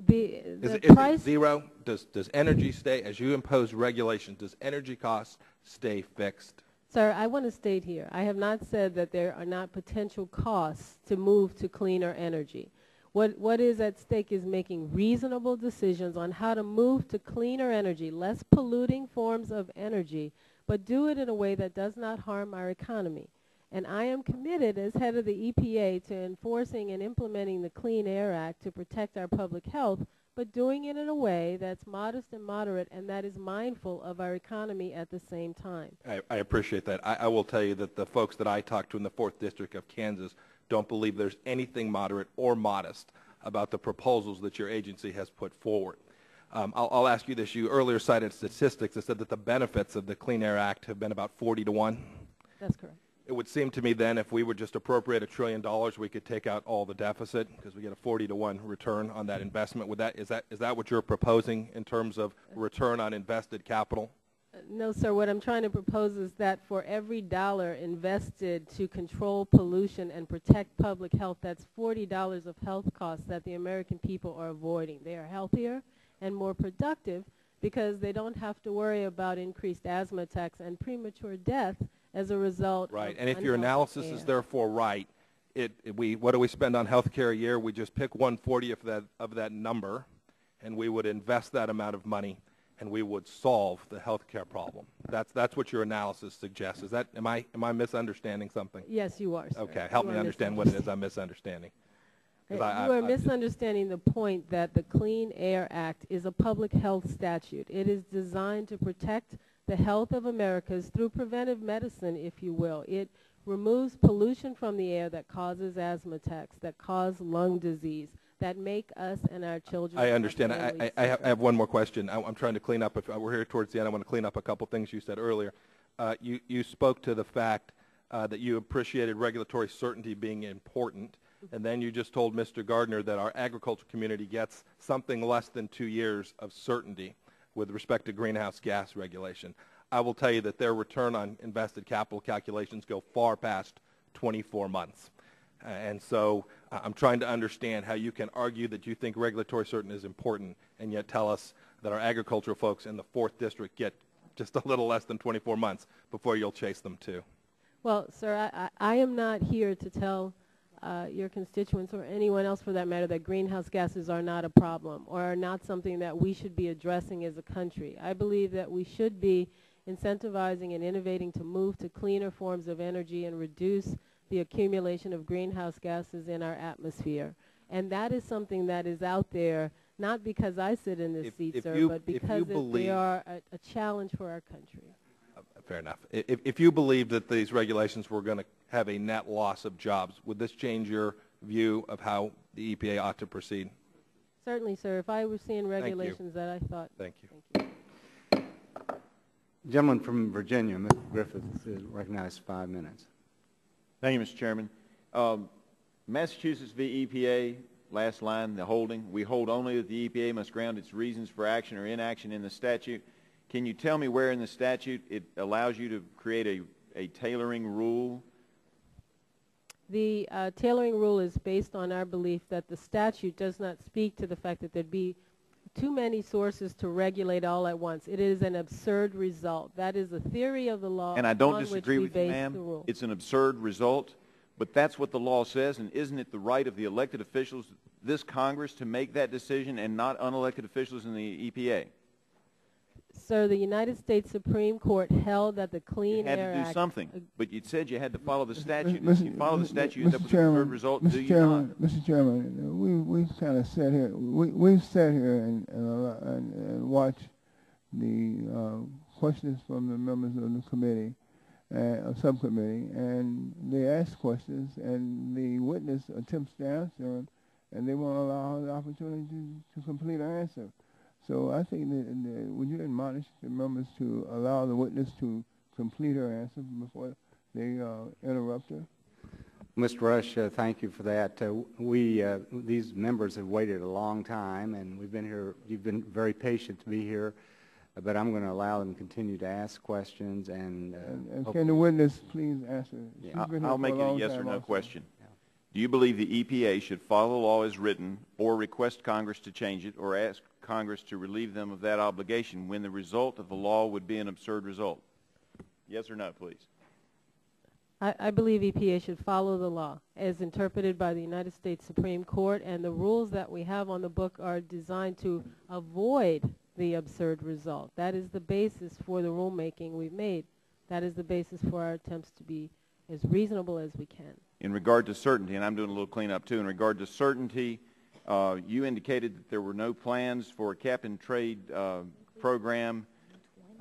Is it zero? Does energy stay, as you impose regulations, does energy costs stay fixed? Sir, I want to state here, I have not said that there are not potential costs to move to cleaner energy. What is at stake is making reasonable decisions on how to move to cleaner energy, less polluting forms of energy, but do it in a way that does not harm our economy. And I am committed as head of the EPA to enforcing and implementing the Clean Air Act to protect our public health, but doing it in a way that's modest and moderate and that is mindful of our economy at the same time. I appreciate that. I will tell you that the folks that I talked to in the 4th District of Kansas don't believe there's anything moderate or modest about the proposals that your agency has put forward. I'll ask you this. You earlier cited statistics that said that the benefits of the Clean Air Act have been about 40 to 1. That's correct. It would seem to me then if we would just appropriate $1 trillion, we could take out all the deficit because we get a 40 to 1 return on that investment. Is that what you're proposing in terms of return on invested capital? No, sir. What I'm trying to propose is that for every dollar invested to control pollution and protect public health, that's $40 of health costs that the American people are avoiding. They are healthier and more productive because they don't have to worry about increased asthma attacks and premature death as a result. Right. And if your analysis is therefore right, what do we spend on health care a year? We just pick 1/40 of that number, and we would invest that amount of money, and we would solve the health care problem. That's what your analysis suggests. Is that am I misunderstanding something? Yes, you are, sir. Okay. Help me understand what it is I'm misunderstanding. You are misunderstanding the point that the Clean Air Act is a public health statute. It is designed to protect the health of Americans through preventive medicine, if you will. It removes pollution from the air that causes asthma attacks, that cause lung disease, that make us and our children. I understand. I have one more question. I'm trying to clean up. If we're here towards the end, I want to clean up a couple things you said earlier. You spoke to the fact that you appreciated regulatory certainty being important, and then you just told Mr. Gardner that our agriculture community gets something less than 2 years of certainty with respect to greenhouse gas regulation. I will tell you that their return on invested capital calculations go far past 24 months. And so I'm trying to understand how you can argue that you think regulatory certainty is important and yet tell us that our agricultural folks in the 4th District get just a little less than 24 months before you'll chase them too. Well, sir, I am not here to tell your constituents or anyone else for that matter that greenhouse gases are not a problem or are not something that we should be addressing as a country. I believe that we should be incentivizing and innovating to move to cleaner forms of energy and reduce the accumulation of greenhouse gases in our atmosphere. And that is something that is out there, not because I sit in this seat, sir, but because they are a challenge for our country. Fair enough. If you believe that these regulations were going to have a net loss of jobs, would this change your view of how the EPA ought to proceed? Certainly, sir. If I were seeing regulations that I thought. Thank you. Thank you. Gentleman from Virginia, Mr. Griffith, is recognized 5 minutes. Thank you, Mr. Chairman. Massachusetts v. EPA, last line, the holding. We hold only that the EPA must ground its reasons for action or inaction in the statute. Can you tell me where in the statute it allows you to create a tailoring rule? The tailoring rule is based on our belief that the statute does not speak to the fact that there'd be too many sources to regulate all at once. It is an absurd result. That is the theory of the law And I don't on disagree which we with you, base the ma'am. rule. It's an absurd result, but that's what the law says, and isn't it the right of the elected officials, this Congress, to make that decision and not unelected officials in the EPA? Sir, the United States Supreme Court held that the Clean You had Air to do Act... something, but you said you had to follow the statute. Mr. If you follow the statute, you end up with Mr. an Chairman, absurd result, Mr. do you Chairman, not? Mr. Chairman, we kind of sat here. We've sat here and watched the questions from the members of the committee, subcommittee, and they ask questions, and the witness attempts to answer them, and they won't allow the opportunity to complete an answer. So I think that would you admonish the members to allow the witness to complete her answer before they interrupt her? Mr. Rush, thank you for that. These members have waited a long time, and we've been here. You've been very patient to be here, but I'm going to allow them to continue to ask questions. And can the witness please answer? Yeah, I'll make it a yes or no question. Do you believe the EPA should follow the law as written, or request Congress to change it, or ask Congress to relieve them of that obligation when the result of the law would be an absurd result? Yes or no, please. I believe EPA should follow the law as interpreted by the United States Supreme Court, and the rules that we have on the book are designed to avoid the absurd result. That is the basis for the rulemaking we've made. That is the basis for our attempts to be as reasonable as we can. In regard to certainty, and I'm doing a little cleanup too, in regard to certainty, you indicated that there were no plans for a cap-and-trade program.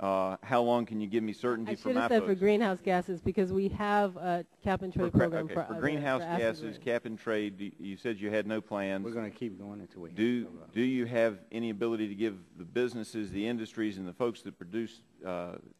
How long can you give me certainty for my folks? I should have said for greenhouse gases, because we have a cap-and-trade program for greenhouse gases, cap-and-trade, you said you had no plans. We're going to keep going until we do you have any ability to give the businesses, the industries, and the folks that produce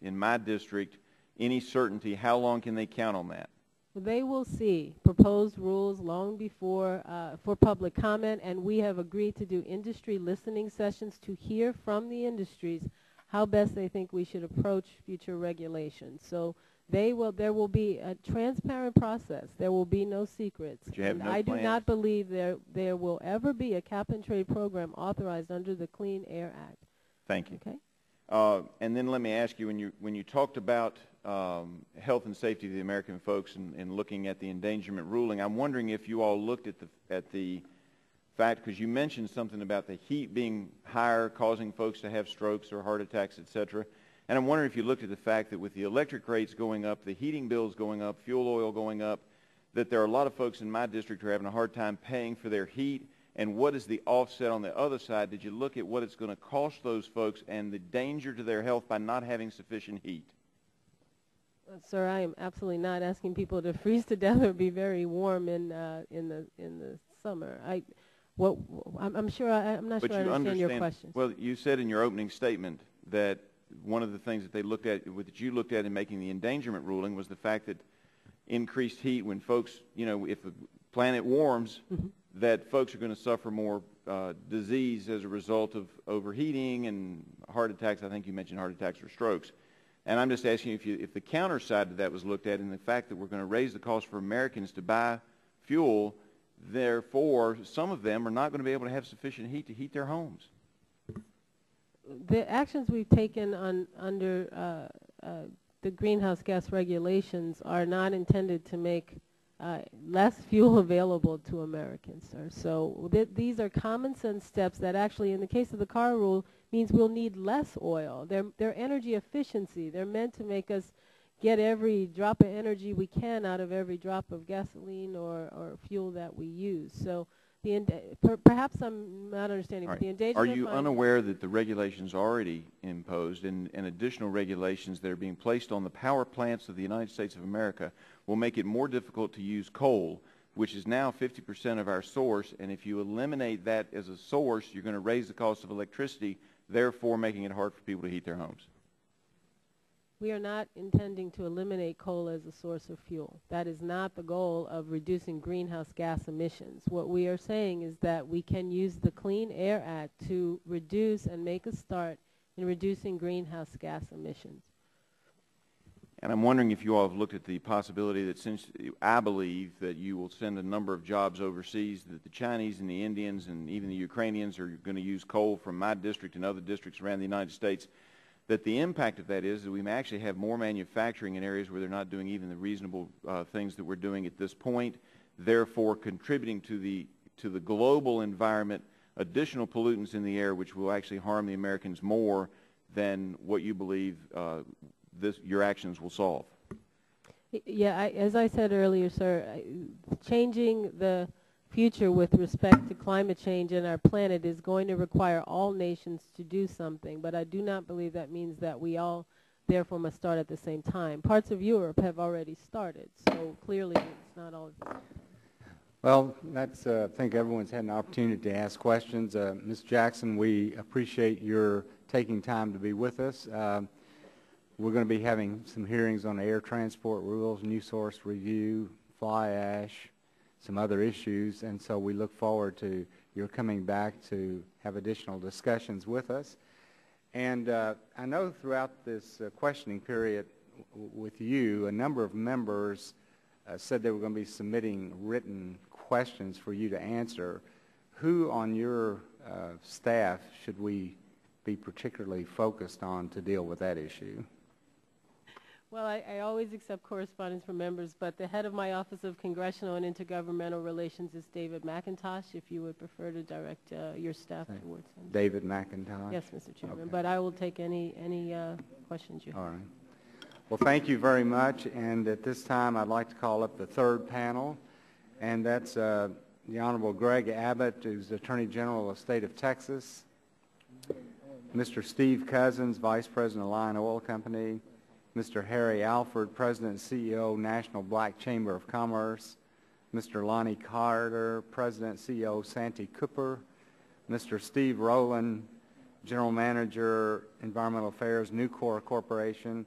in my district any certainty? How long can they count on that? They will see proposed rules long before for public comment, and we have agreed to do industry listening sessions to hear from the industries how best they think we should approach future regulations. So there will be a transparent process. There will be no secrets. But you have no I do plans? not believe there will ever be a cap-and-trade program authorized under the Clean Air Act. Thank you. Okay. And then let me ask you, when you talked about health and safety of the American folks and looking at the endangerment ruling, I'm wondering if you all looked at the fact, because you mentioned something about the heat being higher, causing folks to have strokes or heart attacks, et cetera. And I'm wondering if you looked at the fact that with the electric rates going up, the heating bills going up, fuel oil going up, that there are a lot of folks in my district who are having a hard time paying for their heat. And what is the offset on the other side? Did you look at what it's going to cost those folks and the danger to their health by not having sufficient heat? Sir, I am absolutely not asking people to freeze to death or be very warm in the summer. I'm not sure I understand your question. Well, you said in your opening statement that one of the things that they looked at, that you looked at in making the endangerment ruling, was the fact that increased heat, when folks, if the planet warms, that folks are going to suffer more disease as a result of overheating and heart attacks. I think you mentioned heart attacks or strokes. And I'm just asking if the counter side to that was looked at, and the fact that we're going to raise the cost for Americans to buy fuel, therefore some of them are not going to be able to have sufficient heat to heat their homes. The actions we've taken under the greenhouse gas regulations are not intended to make less fuel available to Americans, sir. So these are common sense steps that actually, in the case of the car rule, means we'll need less oil. They're energy efficiency. They're meant to make us get every drop of energy we can out of every drop of gasoline or fuel that we use. So perhaps I'm not understanding, but the endangerment... Are you unaware that the regulations already imposed and additional regulations that are being placed on the power plants of the United States of America will make it more difficult to use coal, which is now 50% of our source, and if you eliminate that as a source, you're going to raise the cost of electricity, therefore making it hard for people to heat their homes? We are not intending to eliminate coal as a source of fuel. That is not the goal of reducing greenhouse gas emissions. What we are saying is that we can use the Clean Air Act to reduce and make a start in reducing greenhouse gas emissions. And I'm wondering if you all have looked at the possibility that, since I believe that you will send a number of jobs overseas, that the Chinese and the Indians and even the Ukrainians are going to use coal from my district and other districts around the United States, that the impact of that is that we may actually have more manufacturing in areas where they're not doing even the reasonable things that we're doing at this point, therefore contributing to the global environment additional pollutants in the air which will actually harm the Americans more than what you believe your actions will solve. Yeah, as I said earlier, sir, changing the future with respect to climate change in our planet is going to require all nations to do something, but I do not believe that means that we all therefore must start at the same time. Parts of Europe have already started, so clearly it's not all. Well, that's, I think everyone's had an opportunity to ask questions. Ms. Jackson, we appreciate your taking time to be with us. We're going to be having some hearings on air transport rules, new source review, fly ash, some other issues, and so we look forward to your coming back to have additional discussions with us. And I know throughout this questioning period with you, a number of members said they were going to be submitting written questions for you to answer. Who on your staff should we be particularly focused on to deal with that issue? Well, I always accept correspondence from members, but the head of my Office of Congressional and Intergovernmental Relations is David McIntosh, if you would prefer to direct your staff towards him. David McIntosh? Yes, Mr. Chairman, Okay. but I will take any questions you have. All right. Well, thank you very much, and at this time I'd like to call up the third panel, and that's the Honorable Greg Abbott, who's the Attorney General of the State of Texas, Mr. Steve Cousins, Vice President of Lion Oil Company, Mr. Harry Alford, President and CEO, National Black Chamber of Commerce, Mr. Lonnie Carter, President and CEO, Santee Cooper, Mr. Steve Rowland, General Manager, Environmental Affairs, Nucor Corporation,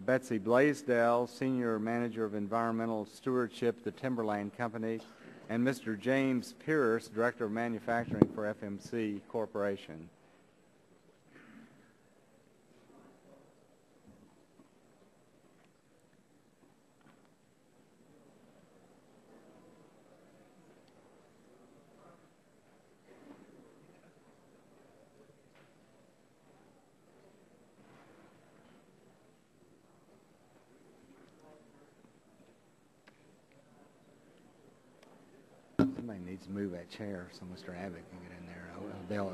Betsy Blaisdell, Senior Manager of Environmental Stewardship, the Timberland Company, and Mr. James Pierce, Director of Manufacturing for FMC Corporation. Somebody needs to move that chair so Mr. Abbott can get in there. They'll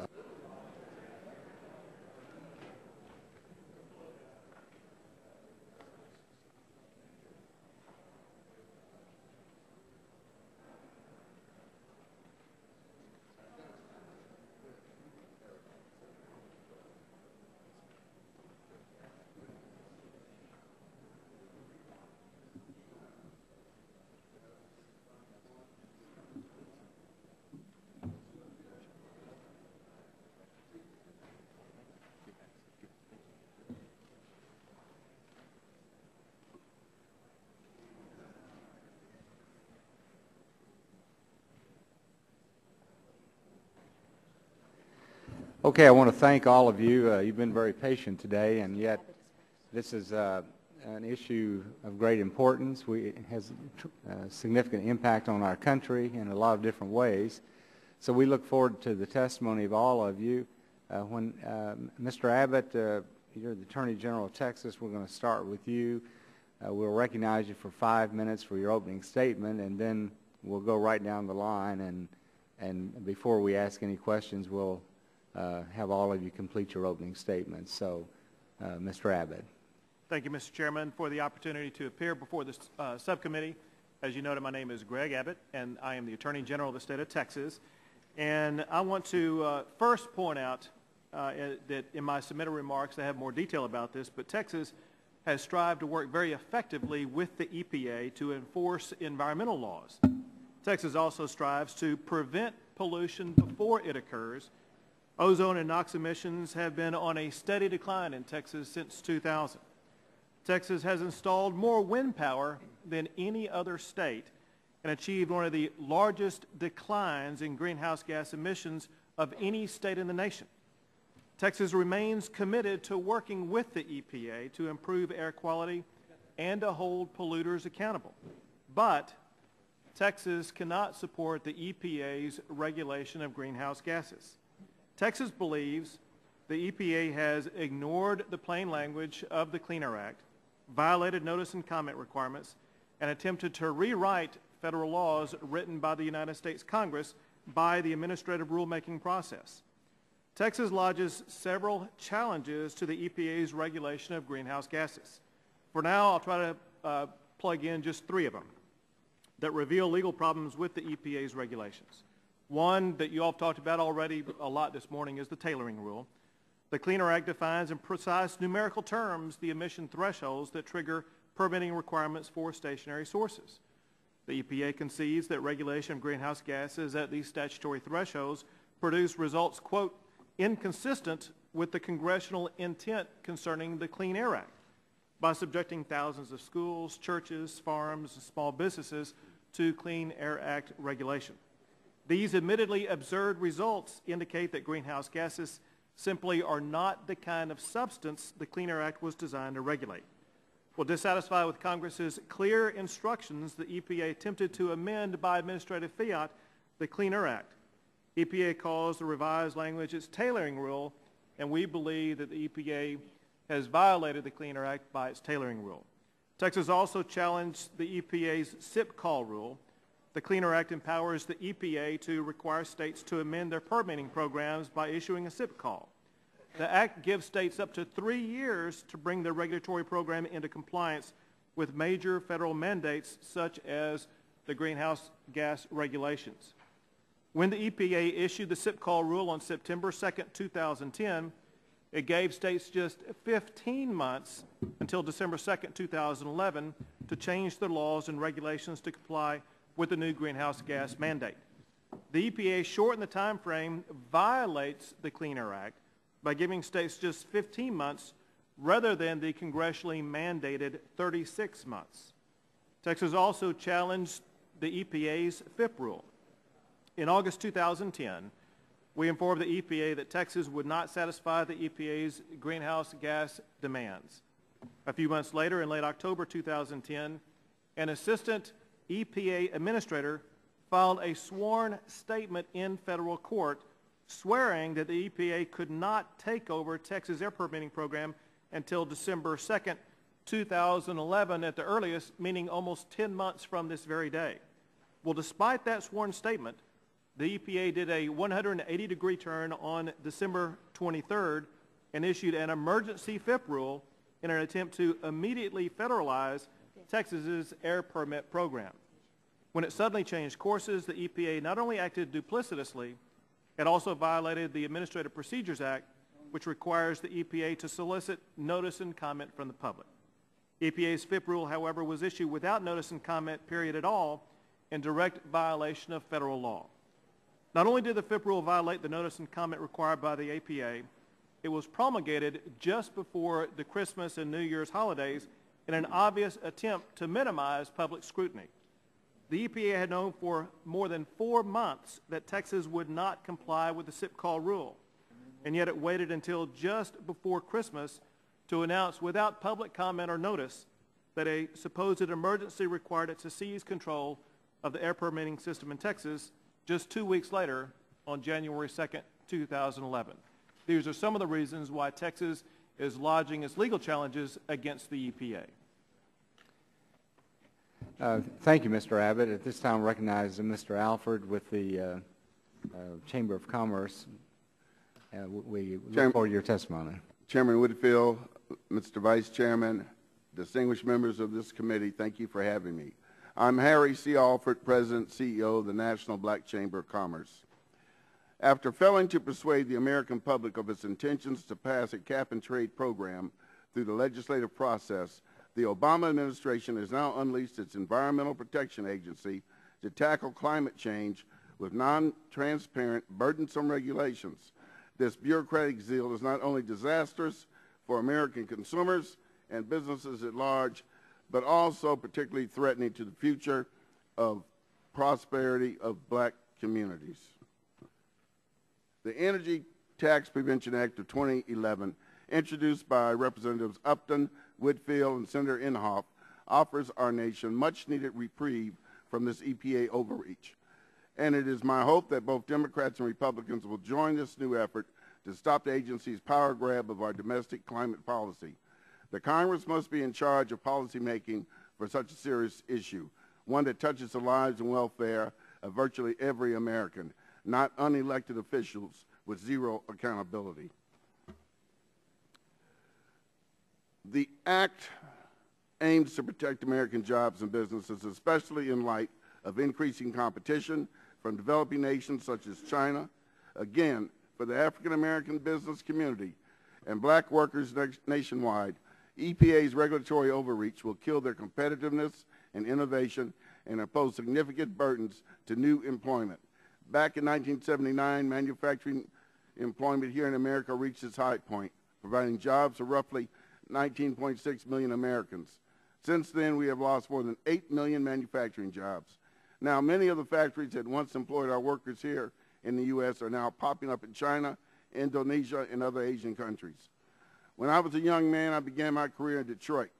Okay, I want to thank all of you. You've been very patient today, and yet this is an issue of great importance. It has a significant impact on our country in a lot of different ways. So we look forward to the testimony of all of you. When Mr. Abbott, you're the Attorney General of Texas, we're going to start with you. We'll recognize you for 5 minutes for your opening statement, and then we'll go right down the line, and before we ask any questions, we'll have all of you complete your opening statements. So, Mr. Abbott. Thank you, Mr. Chairman, for the opportunity to appear before this subcommittee. As you noted, my name is Greg Abbott, and I am the Attorney General of the state of Texas. And I want to first point out that in my submitted remarks, I have more detail about this, but Texas has strived to work very effectively with the EPA to enforce environmental laws. Texas also strives to prevent pollution before it occurs. Ozone and NOx emissions have been on a steady decline in Texas since 2000. Texas has installed more wind power than any other state and achieved one of the largest declines in greenhouse gas emissions of any state in the nation. Texas remains committed to working with the EPA to improve air quality and to hold polluters accountable. But Texas cannot support the EPA's regulation of greenhouse gases. Texas believes the EPA has ignored the plain language of the Clean Air Act, violated notice and comment requirements, and attempted to rewrite federal laws written by the United States Congress by the administrative rulemaking process. Texas lodges several challenges to the EPA's regulation of greenhouse gases. For now, I'll try to plug in just 3 of them that reveal legal problems with the EPA's regulations. One that you all have talked about already a lot this morning is the tailoring rule. The Clean Air Act defines in precise numerical terms the emission thresholds that trigger permitting requirements for stationary sources. The EPA concedes that regulation of greenhouse gases at these statutory thresholds produce results, quote, inconsistent with the congressional intent concerning the Clean Air Act by subjecting thousands of schools, churches, farms, and small businesses to Clean Air Act regulation. These admittedly absurd results indicate that greenhouse gases simply are not the kind of substance the Clean Air Act was designed to regulate. Well, dissatisfied with Congress's clear instructions, the EPA attempted to amend by administrative fiat the Clean Air Act. EPA calls the revised language its tailoring rule, and we believe that the EPA has violated the Clean Air Act by its tailoring rule. Texas also challenged the EPA's SIP call rule. The Clean Air Act empowers the EPA to require states to amend their permitting programs by issuing a SIP call. The Act gives states up to 3 years to bring their regulatory program into compliance with major federal mandates such as the greenhouse gas regulations. When the EPA issued the SIP call rule on September 2nd, 2010, it gave states just 15 months until December 2nd, 2011 to change their laws and regulations to comply with the new greenhouse gas mandate. The EPA shortened the time frame violates the Clean Air Act by giving states just 15 months rather than the congressionally mandated 36 months. Texas also challenged the EPA's FIP rule. In August 2010, we informed the EPA that Texas would not satisfy the EPA's greenhouse gas demands. A few months later, in late October 2010, an assistant EPA administrator filed a sworn statement in federal court swearing that the EPA could not take over Texas air permitting program until December 2nd, 2011 at the earliest, meaning almost 10 months from this very day. Well, despite that sworn statement, the EPA did a 180-degree turn on December 23rd and issued an emergency FIP rule in an attempt to immediately federalize Texas's air permit program. When it suddenly changed courses, the EPA not only acted duplicitously, it also violated the Administrative Procedures Act, which requires the EPA to solicit notice and comment from the public. EPA's FIP rule, however, was issued without notice and comment period at all, in direct violation of federal law. Not only did the FIP rule violate the notice and comment required by the EPA, it was promulgated just before the Christmas and New Year's holidays in an obvious attempt to minimize public scrutiny. The EPA had known for more than 4 months that Texas would not comply with the SIP call rule, and yet it waited until just before Christmas to announce without public comment or notice that a supposed emergency required it to seize control of the air permitting system in Texas just 2 weeks later on January 2nd, 2011. These are some of the reasons why Texas is lodging its legal challenges against the EPA. Thank you, Mr. Abbott. At this time, I recognize Mr. Alford with the Chamber of Commerce. We look forward to your testimony. Chairman Whitfield, Mr. Vice Chairman, distinguished members of this committee, thank you for having me. I'm Harry C. Alford, President and CEO of the National Black Chamber of Commerce. After failing to persuade the American public of its intentions to pass a cap-and-trade program through the legislative process, the Obama administration has now unleashed its Environmental Protection Agency to tackle climate change with non-transparent, burdensome regulations. This bureaucratic zeal is not only disastrous for American consumers and businesses at large, but also particularly threatening to the future of prosperity of black communities. The Energy Tax Prevention Act of 2011, introduced by Representatives Upton, Whitfield, and Senator Inhofe, offers our nation much-needed reprieve from this EPA overreach. And it is my hope that both Democrats and Republicans will join this new effort to stop the agency's power grab of our domestic climate policy. The Congress must be in charge of policymaking for such a serious issue, one that touches the lives and welfare of virtually every American, not unelected officials with zero accountability. The Act aims to protect American jobs and businesses, especially in light of increasing competition from developing nations such as China. Again, for the African American business community and black workers nationwide, EPA's regulatory overreach will kill their competitiveness and innovation and impose significant burdens to new employment. Back in 1979, manufacturing employment here in America reached its high point, providing jobs for roughly 19.6 million Americans. Since then, we have lost more than 8 million manufacturing jobs. Now, many of the factories that once employed our workers here in the U.S. are now popping up in China, Indonesia, and other Asian countries. When I was a young man, I began my career in Detroit.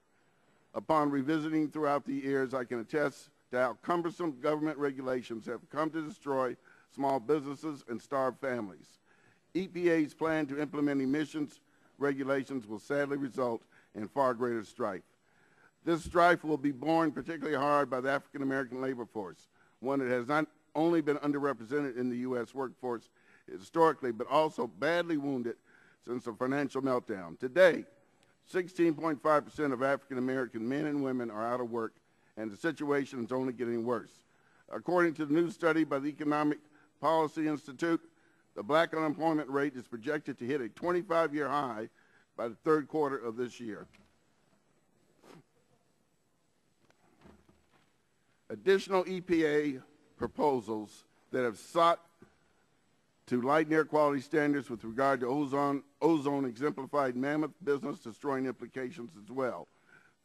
Upon revisiting throughout the years, I can attest to how cumbersome government regulations have come to destroy small businesses and starve families. EPA's plan to implement emissions regulations will sadly result in far greater strife. This strife will be borne particularly hard by the African American labor force, one that has not only been underrepresented in the U.S. workforce historically, but also badly wounded since the financial meltdown. Today, 16.5% of African American men and women are out of work, and the situation is only getting worse. According to the new study by the Economic Policy Institute, the black unemployment rate is projected to hit a 25-year high by the third quarter of this year. Additional EPA proposals that have sought to lighten air quality standards with regard to ozone exemplified mammoth business destroying implications as well.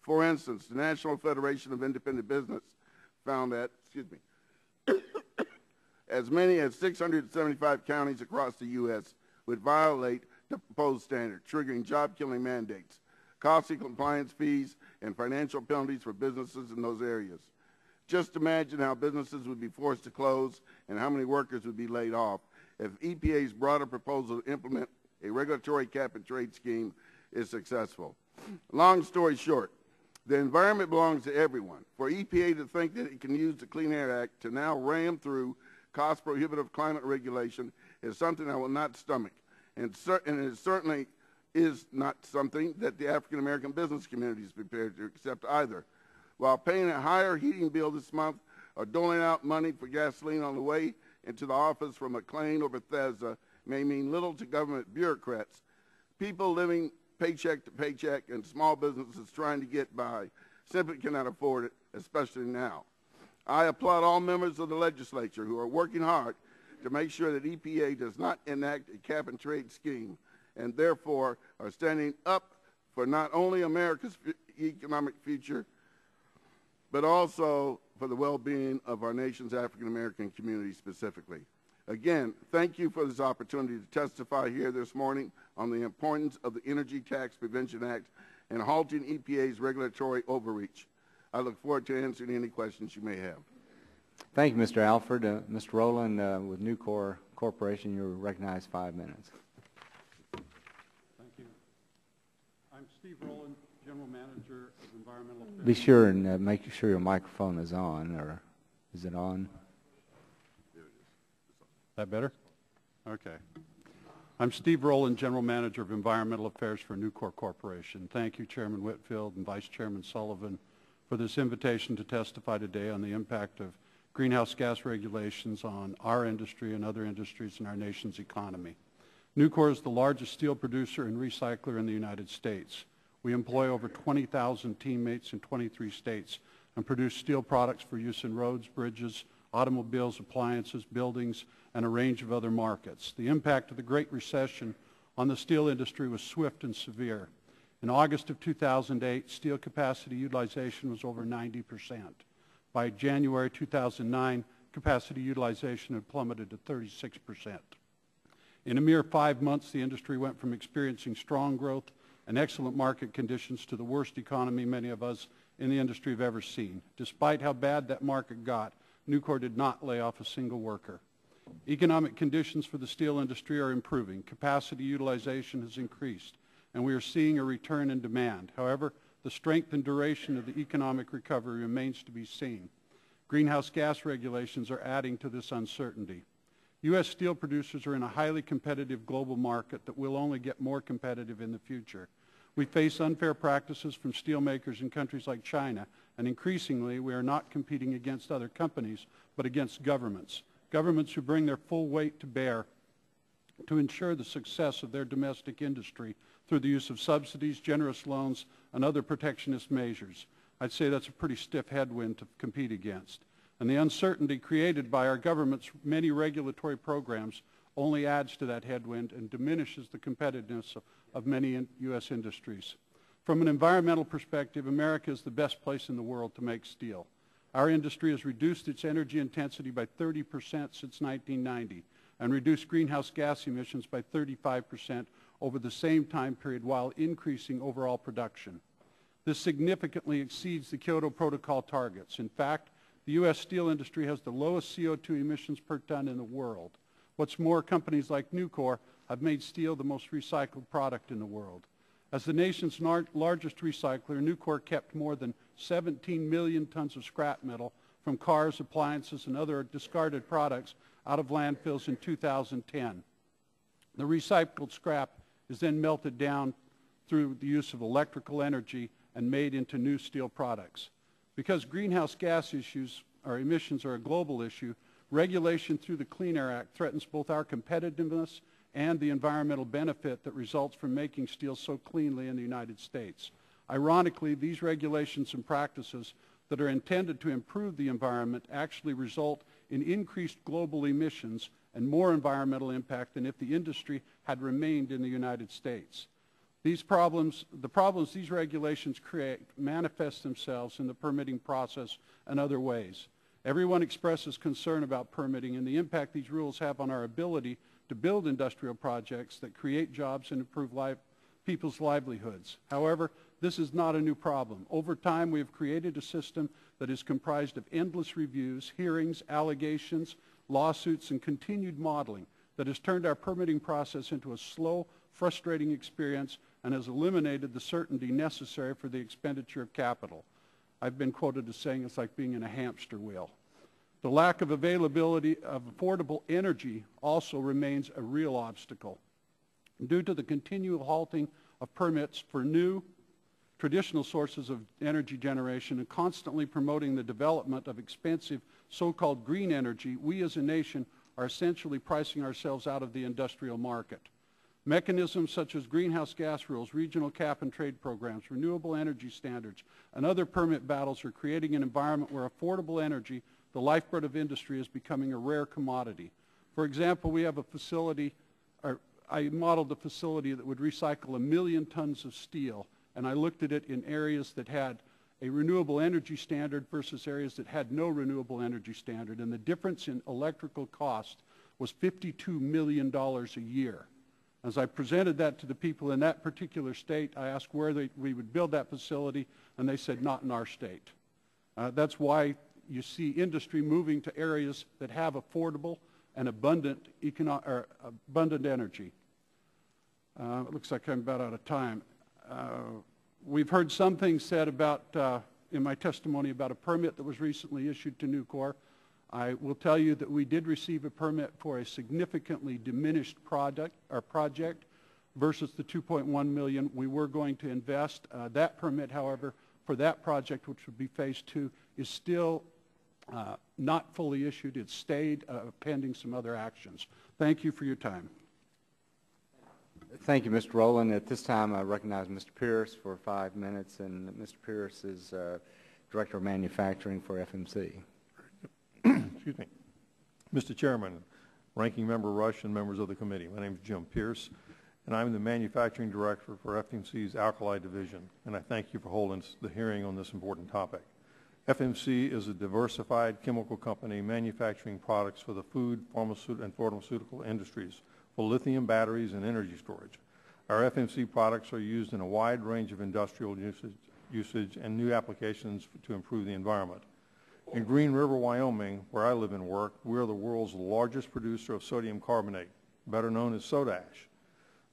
For instance, the National Federation of Independent Business found that, as many as 675 counties across the U.S. would violate the proposed standard, triggering job-killing mandates, costly compliance fees, and financial penalties for businesses in those areas. Just imagine how businesses would be forced to close and how many workers would be laid off if EPA's broader proposal to implement a regulatory cap-and-trade scheme is successful. Long story short, the environment belongs to everyone. For EPA to think that it can use the Clean Air Act to now ram through cost-prohibitive climate regulation is something I will not stomach, and it certainly is not something that the African-American business community is prepared to accept either. While paying a higher heating bill this month or doling out money for gasoline on the way into the office from McLean or Bethesda may mean little to government bureaucrats, people living paycheck to paycheck and small businesses trying to get by simply cannot afford it, especially now. I applaud all members of the legislature who are working hard to make sure that EPA does not enact a cap-and-trade scheme and therefore are standing up for not only America's economic future, but also for the well-being of our nation's African-American community specifically. Again, thank you for this opportunity to testify here this morning on the importance of the Energy Tax Prevention Act and halting EPA's regulatory overreach. I look forward to answering any questions you may have. Thank you, Mr. Alford. Mr. Rowland, with Nucor Corporation, you're recognized 5 minutes. Thank you. I'm Steve Rowland, General Manager of Environmental Affairs. Be sure and make sure your microphone is on, or is it on? That better? Okay. I'm Steve Rowland, General Manager of Environmental Affairs for Nucor Corporation. Thank you, Chairman Whitfield and Vice Chairman Sullivan, for this invitation to testify today on the impact of greenhouse gas regulations on our industry and other industries in our nation's economy. Nucor is the largest steel producer and recycler in the United States. We employ over 20,000 teammates in 23 states and produce steel products for use in roads, bridges, automobiles, appliances, buildings, and a range of other markets. The impact of the Great Recession on the steel industry was swift and severe. In August of 2008, steel capacity utilization was over 90%. By January 2009, capacity utilization had plummeted to 36%. In a mere 5 months, the industry went from experiencing strong growth and excellent market conditions to the worst economy many of us in the industry have ever seen. Despite how bad that market got, Nucor did not lay off a single worker. Economic conditions for the steel industry are improving. Capacity utilization has increased, and we are seeing a return in demand. However, the strength and duration of the economic recovery remains to be seen. Greenhouse gas regulations are adding to this uncertainty. U.S. steel producers are in a highly competitive global market that will only get more competitive in the future. We face unfair practices from steelmakers in countries like China, and increasingly we are not competing against other companies, but against governments. Governments who bring their full weight to bear to ensure the success of their domestic industry through the use of subsidies, generous loans, and other protectionist measures. I'd say that's a pretty stiff headwind to compete against. And the uncertainty created by our government's many regulatory programs only adds to that headwind and diminishes the competitiveness of many U.S. industries. From an environmental perspective, America is the best place in the world to make steel. Our industry has reduced its energy intensity by 30% since 1990 and reduced greenhouse gas emissions by 35% over the same time period while increasing overall production. This significantly exceeds the Kyoto Protocol targets. In fact, the U.S. steel industry has the lowest CO2 emissions per ton in the world. What's more, companies like Nucor have made steel the most recycled product in the world. As the nation's largest recycler, Nucor kept more than 17 million tons of scrap metal from cars, appliances, and other discarded products out of landfills in 2010. The recycled scrap is then melted down through the use of electrical energy and made into new steel products. Because greenhouse gas issues or emissions are a global issue, regulation through the Clean Air Act threatens both our competitiveness and the environmental benefit that results from making steel so cleanly in the United States. Ironically, these regulations and practices that are intended to improve the environment actually result in increased global emissions and more environmental impact than if the industry had remained in the United States. The problems these regulations create manifest themselves in the permitting process and other ways. Everyone expresses concern about permitting and the impact these rules have on our ability to build industrial projects that create jobs and improve people's livelihoods. However, this is not a new problem. Over time, we have created a system that is comprised of endless reviews, hearings, allegations, lawsuits, and continued modeling that has turned our permitting process into a slow, frustrating experience and has eliminated the certainty necessary for the expenditure of capital. I've been quoted as saying it's like being in a hamster wheel. The lack of availability of affordable energy also remains a real obstacle. Due to the continual halting of permits for new traditional sources of energy generation and constantly promoting the development of expensive so-called green energy, we as a nation are essentially pricing ourselves out of the industrial market. Mechanisms such as greenhouse gas rules, regional cap and trade programs, renewable energy standards, and other permit battles are creating an environment where affordable energy, the lifeblood of industry, is becoming a rare commodity. For example, we have a facility, I modeled a facility that would recycle 1 million tons of steel, and I looked at it in areas that had a renewable energy standard versus areas that had no renewable energy standard, and the difference in electrical cost was $52 million a year. As I presented that to the people in that particular state, I asked where we would build that facility, and they said not in our state. That's why you see industry moving to areas that have affordable and abundant energy. It looks like I'm about out of time. We've heard some things said about, in my testimony, about a permit that was recently issued to Nucor. I will tell you that we did receive a permit for a significantly diminished project versus the $2.1 million we were going to invest. That permit, however, for that project, which would be phase 2, is still not fully issued. It's stayed pending some other actions. Thank you for your time. Thank you, Mr. Rowland. At this time, I recognize Mr. Pierce for 5 minutes, and Mr. Pierce is Director of Manufacturing for FMC. Excuse me. Mr. Chairman, Ranking Member Rush, and members of the committee, my name is Jim Pierce, and I'm the Manufacturing Director for FMC's Alkali Division, and I thank you for holding the hearing on this important topic. FMC is a diversified chemical company manufacturing products for the food, pharmaceutical industries, for lithium batteries and energy storage. Our FMC products are used in a wide range of industrial usage and new applications to improve the environment. In Green River, Wyoming, where I live and work, we are the world's largest producer of sodium carbonate, better known as soda ash.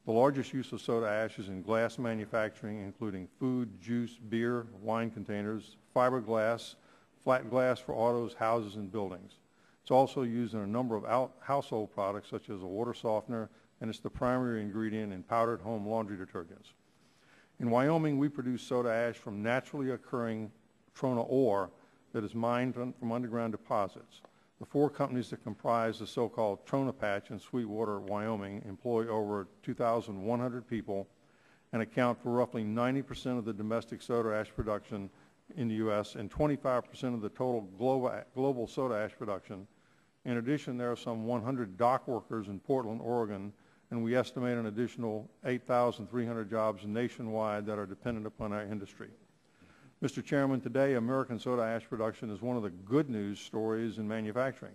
The largest use of soda ash is in glass manufacturing, including food, juice, beer, wine containers, fiberglass, flat glass for autos, houses, and buildings. It's also used in a number of household products, such as a water softener, and it's the primary ingredient in powdered home laundry detergents. In Wyoming, we produce soda ash from naturally occurring trona ore that is mined from underground deposits. The 4 companies that comprise the so-called Trona Patch in Sweetwater, Wyoming, employ over 2,100 people and account for roughly 90% of the domestic soda ash production in the U.S. and 25% of the total global soda ash production. In addition, there are some 100 dock workers in Portland, Oregon, and we estimate an additional 8,300 jobs nationwide that are dependent upon our industry. Mr. Chairman, today American soda ash production is one of the good news stories in manufacturing.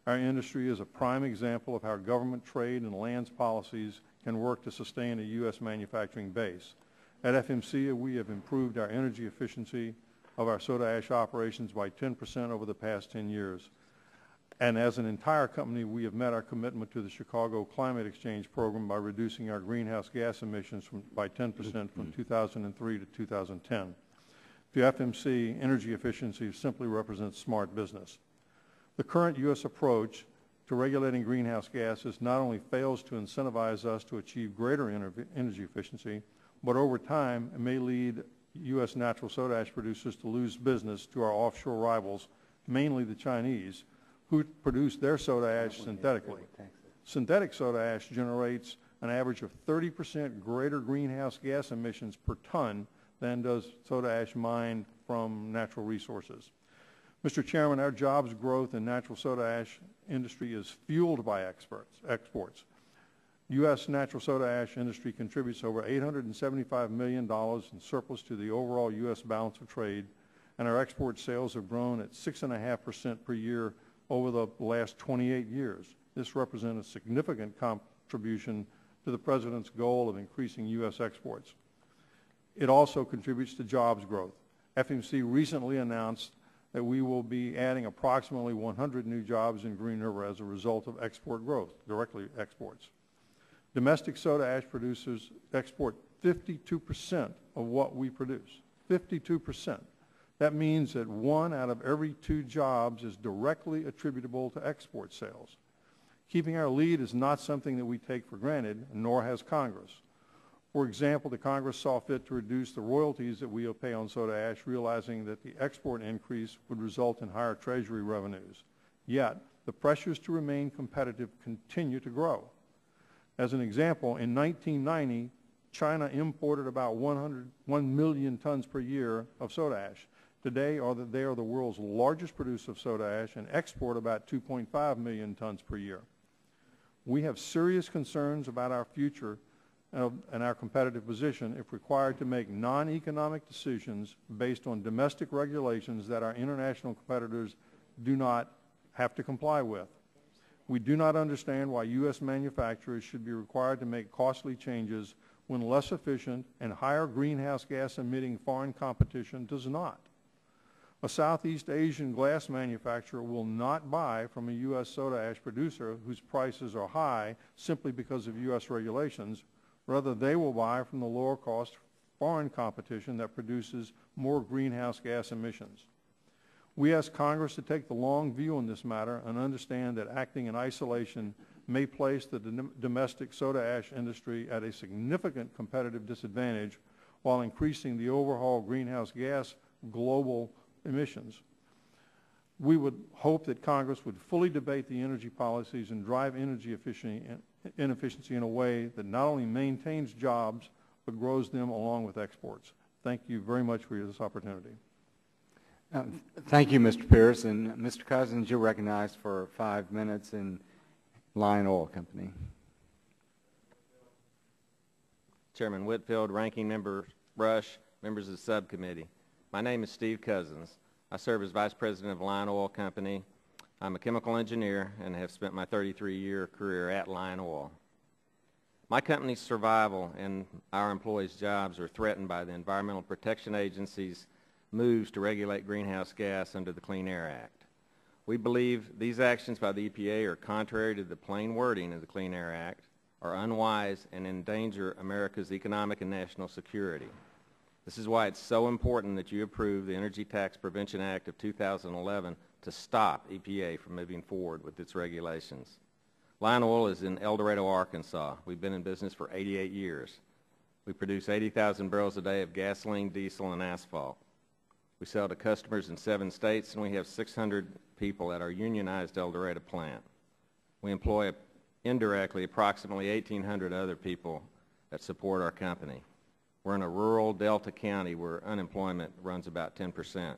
Our industry is a prime example of how government trade and lands policies can work to sustain a U.S. manufacturing base. At FMC, we have improved our energy efficiency of our soda ash operations by 10% over the past 10 years. And as an entire company, we have met our commitment to the Chicago Climate Exchange Program by reducing our greenhouse gas emissions by 10% from 2003 to 2010. To FMC, energy efficiency simply represents smart business. The current U.S. approach to regulating greenhouse gases not only fails to incentivize us to achieve greater energy efficiency, but over time it may lead U.S. natural soda ash producers to lose business to our offshore rivals, mainly the Chinese, who produce their soda ash synthetically. Synthetic soda ash generates an average of 30% greater greenhouse gas emissions per ton than does soda ash mined from natural resources. Mr. Chairman, our jobs growth in natural soda ash industry is fueled by exports. U.S. natural soda ash industry contributes over $875 million in surplus to the overall U.S. balance of trade, and our export sales have grown at 6.5% per year over the last 28 years. This represents a significant contribution to the President's goal of increasing U.S. exports. It also contributes to jobs growth. FMC recently announced that we will be adding approximately 100 new jobs in Green River as a result of export growth, directly exports. Domestic soda ash producers export 52% of what we produce, 52%. That means that 1 out of every 2 jobs is directly attributable to export sales. Keeping our lead is not something that we take for granted, nor has Congress. For example, the Congress saw fit to reduce the royalties that we will pay on soda ash, realizing that the export increase would result in higher Treasury revenues. Yet, the pressures to remain competitive continue to grow. As an example, in 1990, China imported about 1 million tons per year of soda ash. Today, they are the world's largest producer of soda ash and export about 2.5 million tons per year. We have serious concerns about our future and our competitive position if required to make non-economic decisions based on domestic regulations that our international competitors do not have to comply with. We do not understand why U.S. manufacturers should be required to make costly changes when less efficient and higher greenhouse gas emitting foreign competition does not. A Southeast Asian glass manufacturer will not buy from a U.S. soda ash producer whose prices are high simply because of U.S. regulations. Rather, they will buy from the lower cost foreign competition that produces more greenhouse gas emissions. We ask Congress to take the long view on this matter and understand that acting in isolation may place the domestic soda ash industry at a significant competitive disadvantage while increasing the overall greenhouse gas global emissions. We would hope that Congress would fully debate the energy policies and drive energy inefficiency in a way that not only maintains jobs, but grows them along with exports. Thank you very much for this opportunity. Thank you, Mr. Pierce. And Mr. Cousins, you're recognized for 5 minutes in Lion Oil Company. Chairman Whitfield, Ranking Member Rush, members of the subcommittee. My name is Steve Cousins. I serve as Vice President of Lion Oil Company. I'm a chemical engineer and have spent my 33-year career at Lion Oil. My company's survival and our employees' jobs are threatened by the Environmental Protection Agency's moves to regulate greenhouse gas under the Clean Air Act. We believe these actions by the EPA are contrary to the plain wording of the Clean Air Act, are unwise, and endanger America's economic and national security. This is why it's so important that you approve the Energy Tax Prevention Act of 2011 to stop EPA from moving forward with its regulations. Lion Oil is in El Dorado, Arkansas. We've been in business for 88 years. We produce 80,000 barrels a day of gasoline, diesel, and asphalt. We sell to customers in 7 states, and we have 600 people at our unionized El Dorado plant. We employ indirectly approximately 1,800 other people that support our company. We're in a rural Delta County where unemployment runs about 10%.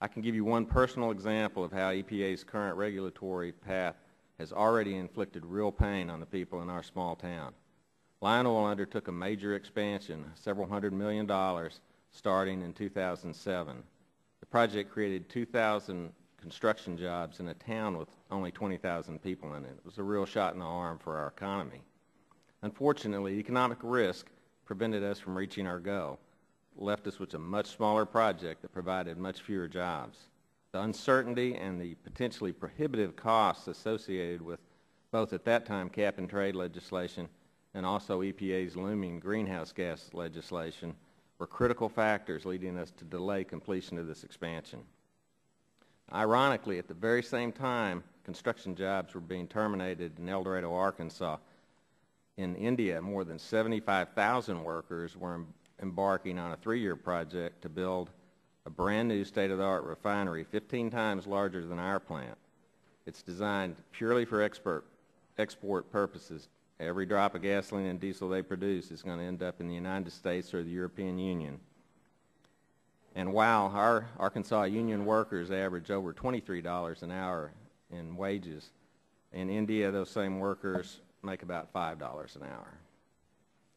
I can give you one personal example of how EPA's current regulatory path has already inflicted real pain on the people in our small town. Lion Oil undertook a major expansion, several $100 million, starting in 2007. The project created 2,000 construction jobs in a town with only 20,000 people in it. It was a real shot in the arm for our economy. Unfortunately, economic risk prevented us from reaching our goal, left us with a much smaller project that provided much fewer jobs. The uncertainty and the potentially prohibitive costs associated with both at that time cap and trade legislation and also EPA's looming greenhouse gas legislation were critical factors leading us to delay completion of this expansion. Ironically, at the very same time construction jobs were being terminated in El Dorado, Arkansas, in India, more than 75,000 workers were embarking on a 3-year project to build a brand new state-of-the-art refinery 15 times larger than our plant. It's designed purely for export purposes. Every drop of gasoline and diesel they produce is going to end up in the United States or the European Union. And while our Arkansas union workers average over $23 an hour in wages, in India those same workers make about $5 an hour.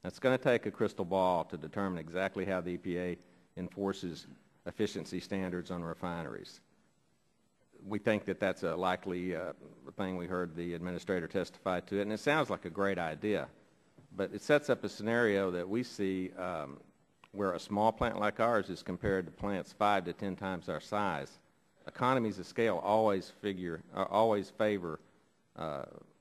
It's going to take a crystal ball to determine exactly how the EPA enforces efficiency standards on refineries. We think that that's a likely thing. We heard the administrator testify to it, and it sounds like a great idea. But it sets up a scenario that we see where a small plant like ours is compared to plants 5 to 10 times our size. Economies of scale always favor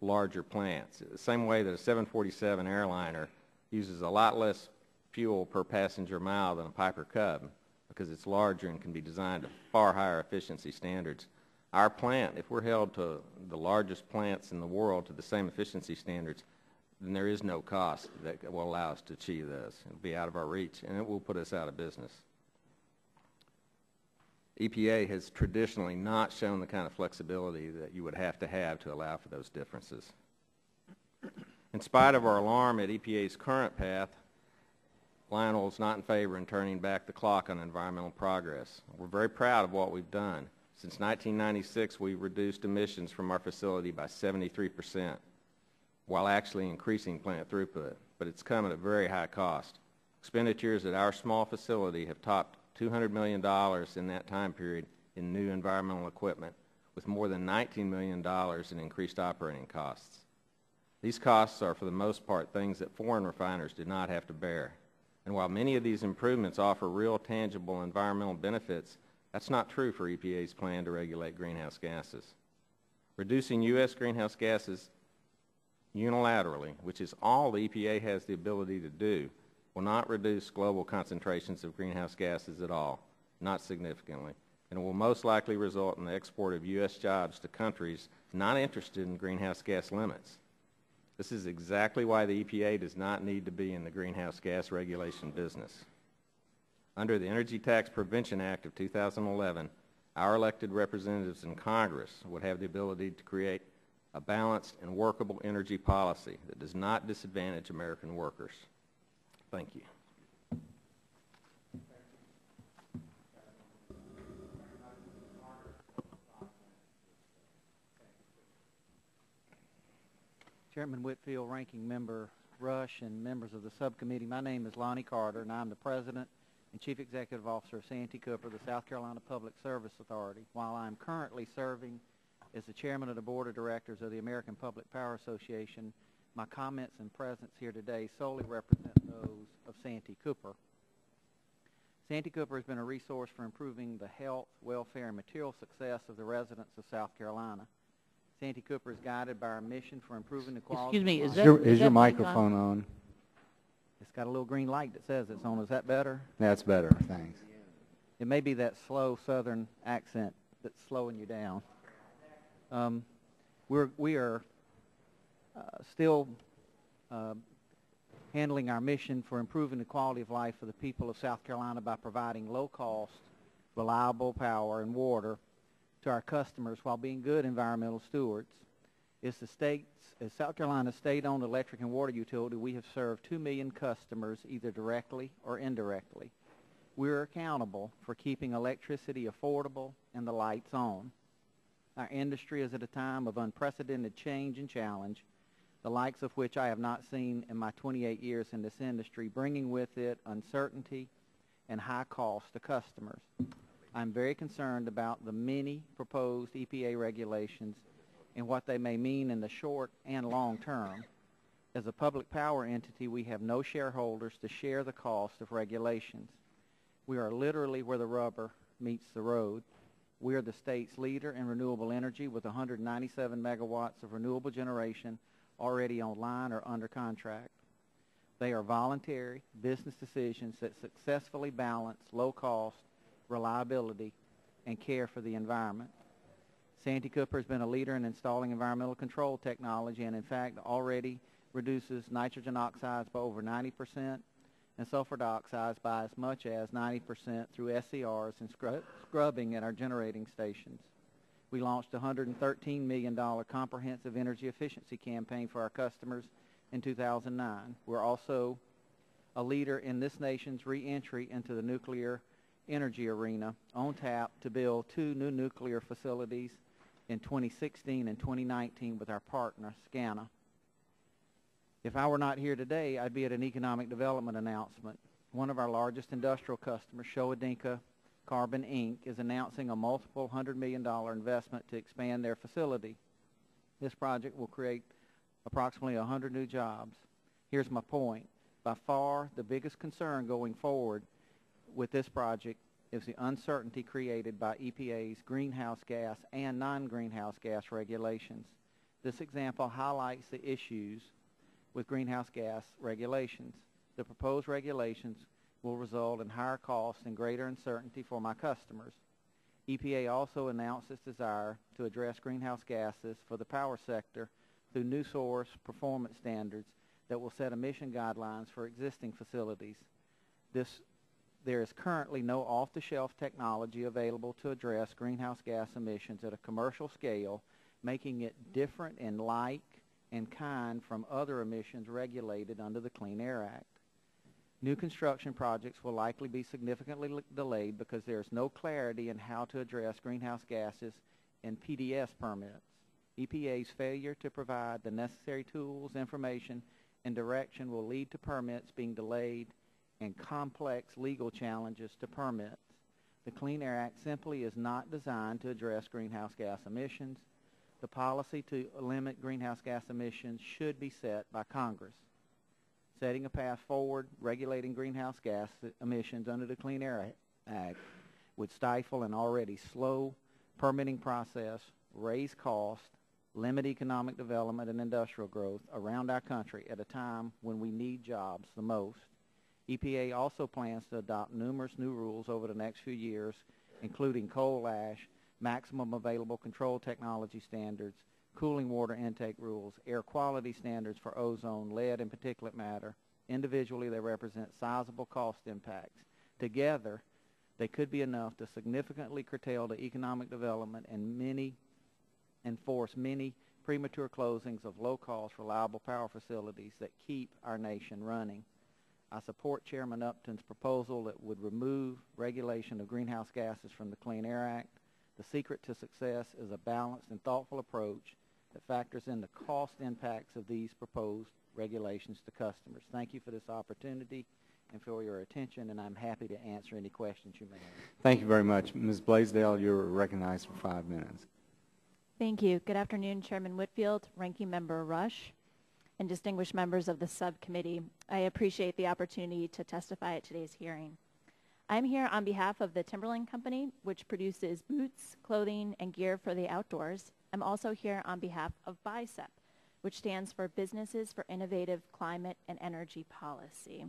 larger plants. The same way that a 747 airliner uses a lot less fuel per passenger mile than a Piper Cub because it's larger and can be designed to far higher efficiency standards. Our plant, if we're held to the largest plants in the world to the same efficiency standards, then there is no cost that will allow us to achieve this. It will be out of our reach, and it will put us out of business. EPA has traditionally not shown the kind of flexibility that you would have to allow for those differences. In spite of our alarm at EPA's current path, Lion Oil is not in favor in turning back the clock on environmental progress. We're very proud of what we've done. Since 1996, we've reduced emissions from our facility by 73%, while actually increasing plant throughput, but it's come at a very high cost. Expenditures at our small facility have topped $200 million in that time period in new environmental equipment, with more than $19 million in increased operating costs. These costs are, for the most part, things that foreign refiners do not have to bear. And while many of these improvements offer real, tangible environmental benefits, that's not true for EPA's plan to regulate greenhouse gases. Reducing U.S. greenhouse gases unilaterally, which is all the EPA has the ability to do, will not reduce global concentrations of greenhouse gases at all, not significantly, and will most likely result in the export of U.S. jobs to countries not interested in greenhouse gas limits. This is exactly why the EPA does not need to be in the greenhouse gas regulation business. Under the Energy Tax Prevention Act of 2011, our elected representatives in Congress would have the ability to create a balanced and workable energy policy that does not disadvantage American workers. Thank you. Chairman Whitfield, Ranking Member Rush, and members of the subcommittee, my name is Lonnie Carter, and I'm the President and Chief Executive Officer of Santee Cooper, the South Carolina Public Service Authority, while I'm currently serving as the Chairman of the Board of Directors of the American Public Power Association my comments and presence here today solely represent those of Santee Cooper. Santee Cooper has been a resource for improving the health, welfare, and material success of the residents of South Carolina. Santee Cooper is guided by our mission for improving the quality of life. Is your microphone on? It's got a little green light that says it's on. Is that better? That's better, thanks. It may be that slow southern accent that's slowing you down. We are still handling our mission for improving the quality of life for the people of South Carolina by providing low-cost, reliable power and water to our customers while being good environmental stewards. As South Carolina's state-owned electric and water utility, we have served 2 million customers either directly or indirectly. We are accountable for keeping electricity affordable and the lights on. Our industry is at a time of unprecedented change and challenge, the likes of which I have not seen in my 28 years in this industry, bringing with it uncertainty and high cost to customers. I'm very concerned about the many proposed EPA regulations and what they may mean in the short and long term. As a public power entity, we have no shareholders to share the cost of regulations. We are literally where the rubber meets the road. We are the state's leader in renewable energy with 197 megawatts of renewable generation already online or under contract. They are voluntary business decisions that successfully balance low cost, reliability, and care for the environment. Santee Cooper has been a leader in installing environmental control technology and in fact already reduces nitrogen oxides by over 90% and sulfur dioxides by as much as 90% through SCRs and scrubbing at our generating stations. We launched a $113 million comprehensive energy efficiency campaign for our customers in 2009. We're also a leader in this nation's re-entry into the nuclear energy arena, on tap to build 2 new nuclear facilities in 2016 and 2019 with our partner, SCANA. If I were not here today, I'd be at an economic development announcement. One of our largest industrial customers, Showadinka Carbon Inc., is announcing a multiple $100 million investment to expand their facility. This project will create approximately 100 new jobs. Here's my point. By far, the biggest concern going forward with this project is the uncertainty created by EPA's greenhouse gas and non-greenhouse gas regulations. This example highlights the issues with greenhouse gas regulations. The proposed regulations will result in higher costs and greater uncertainty for my customers. EPA also announced its desire to address greenhouse gases for the power sector through new source performance standards that will set emission guidelines for existing facilities. There is currently no off-the-shelf technology available to address greenhouse gas emissions at a commercial scale, making it different in like and kind from other emissions regulated under the Clean Air Act. New construction projects will likely be significantly delayed because there is no clarity in how to address greenhouse gases in PDS permits. EPA's failure to provide the necessary tools, information, and direction will lead to permits being delayed and complex legal challenges to permits. The Clean Air Act simply is not designed to address greenhouse gas emissions. The policy to limit greenhouse gas emissions should be set by Congress. Setting a path forward regulating greenhouse gas emissions under the Clean Air Act would stifle an already slow permitting process, raise costs, limit economic development and industrial growth around our country at a time when we need jobs the most. EPA also plans to adopt numerous new rules over the next few years, including coal ash, maximum available control technology standards, cooling water intake rules, air quality standards for ozone, lead, and particulate matter. Individually, they represent sizable cost impacts. Together, they could be enough to significantly curtail the economic development and force many premature closings of low-cost, reliable power facilities that keep our nation running. I support Chairman Upton's proposal that would remove regulation of greenhouse gases from the Clean Air Act. The secret to success is a balanced and thoughtful approach that factors in the cost impacts of these proposed regulations to customers. Thank you for this opportunity and for your attention, and I'm happy to answer any questions you may have. Thank you very much. Ms. Blaisdell, you're recognized for 5 minutes. Thank you. Good afternoon, Chairman Whitfield, Ranking Member Rush, and distinguished members of the subcommittee. I appreciate the opportunity to testify at today's hearing. I'm here on behalf of the Timberland Company, which produces boots, clothing, and gear for the outdoors. I'm also here on behalf of BICEP, which stands for Businesses for Innovative Climate and Energy Policy.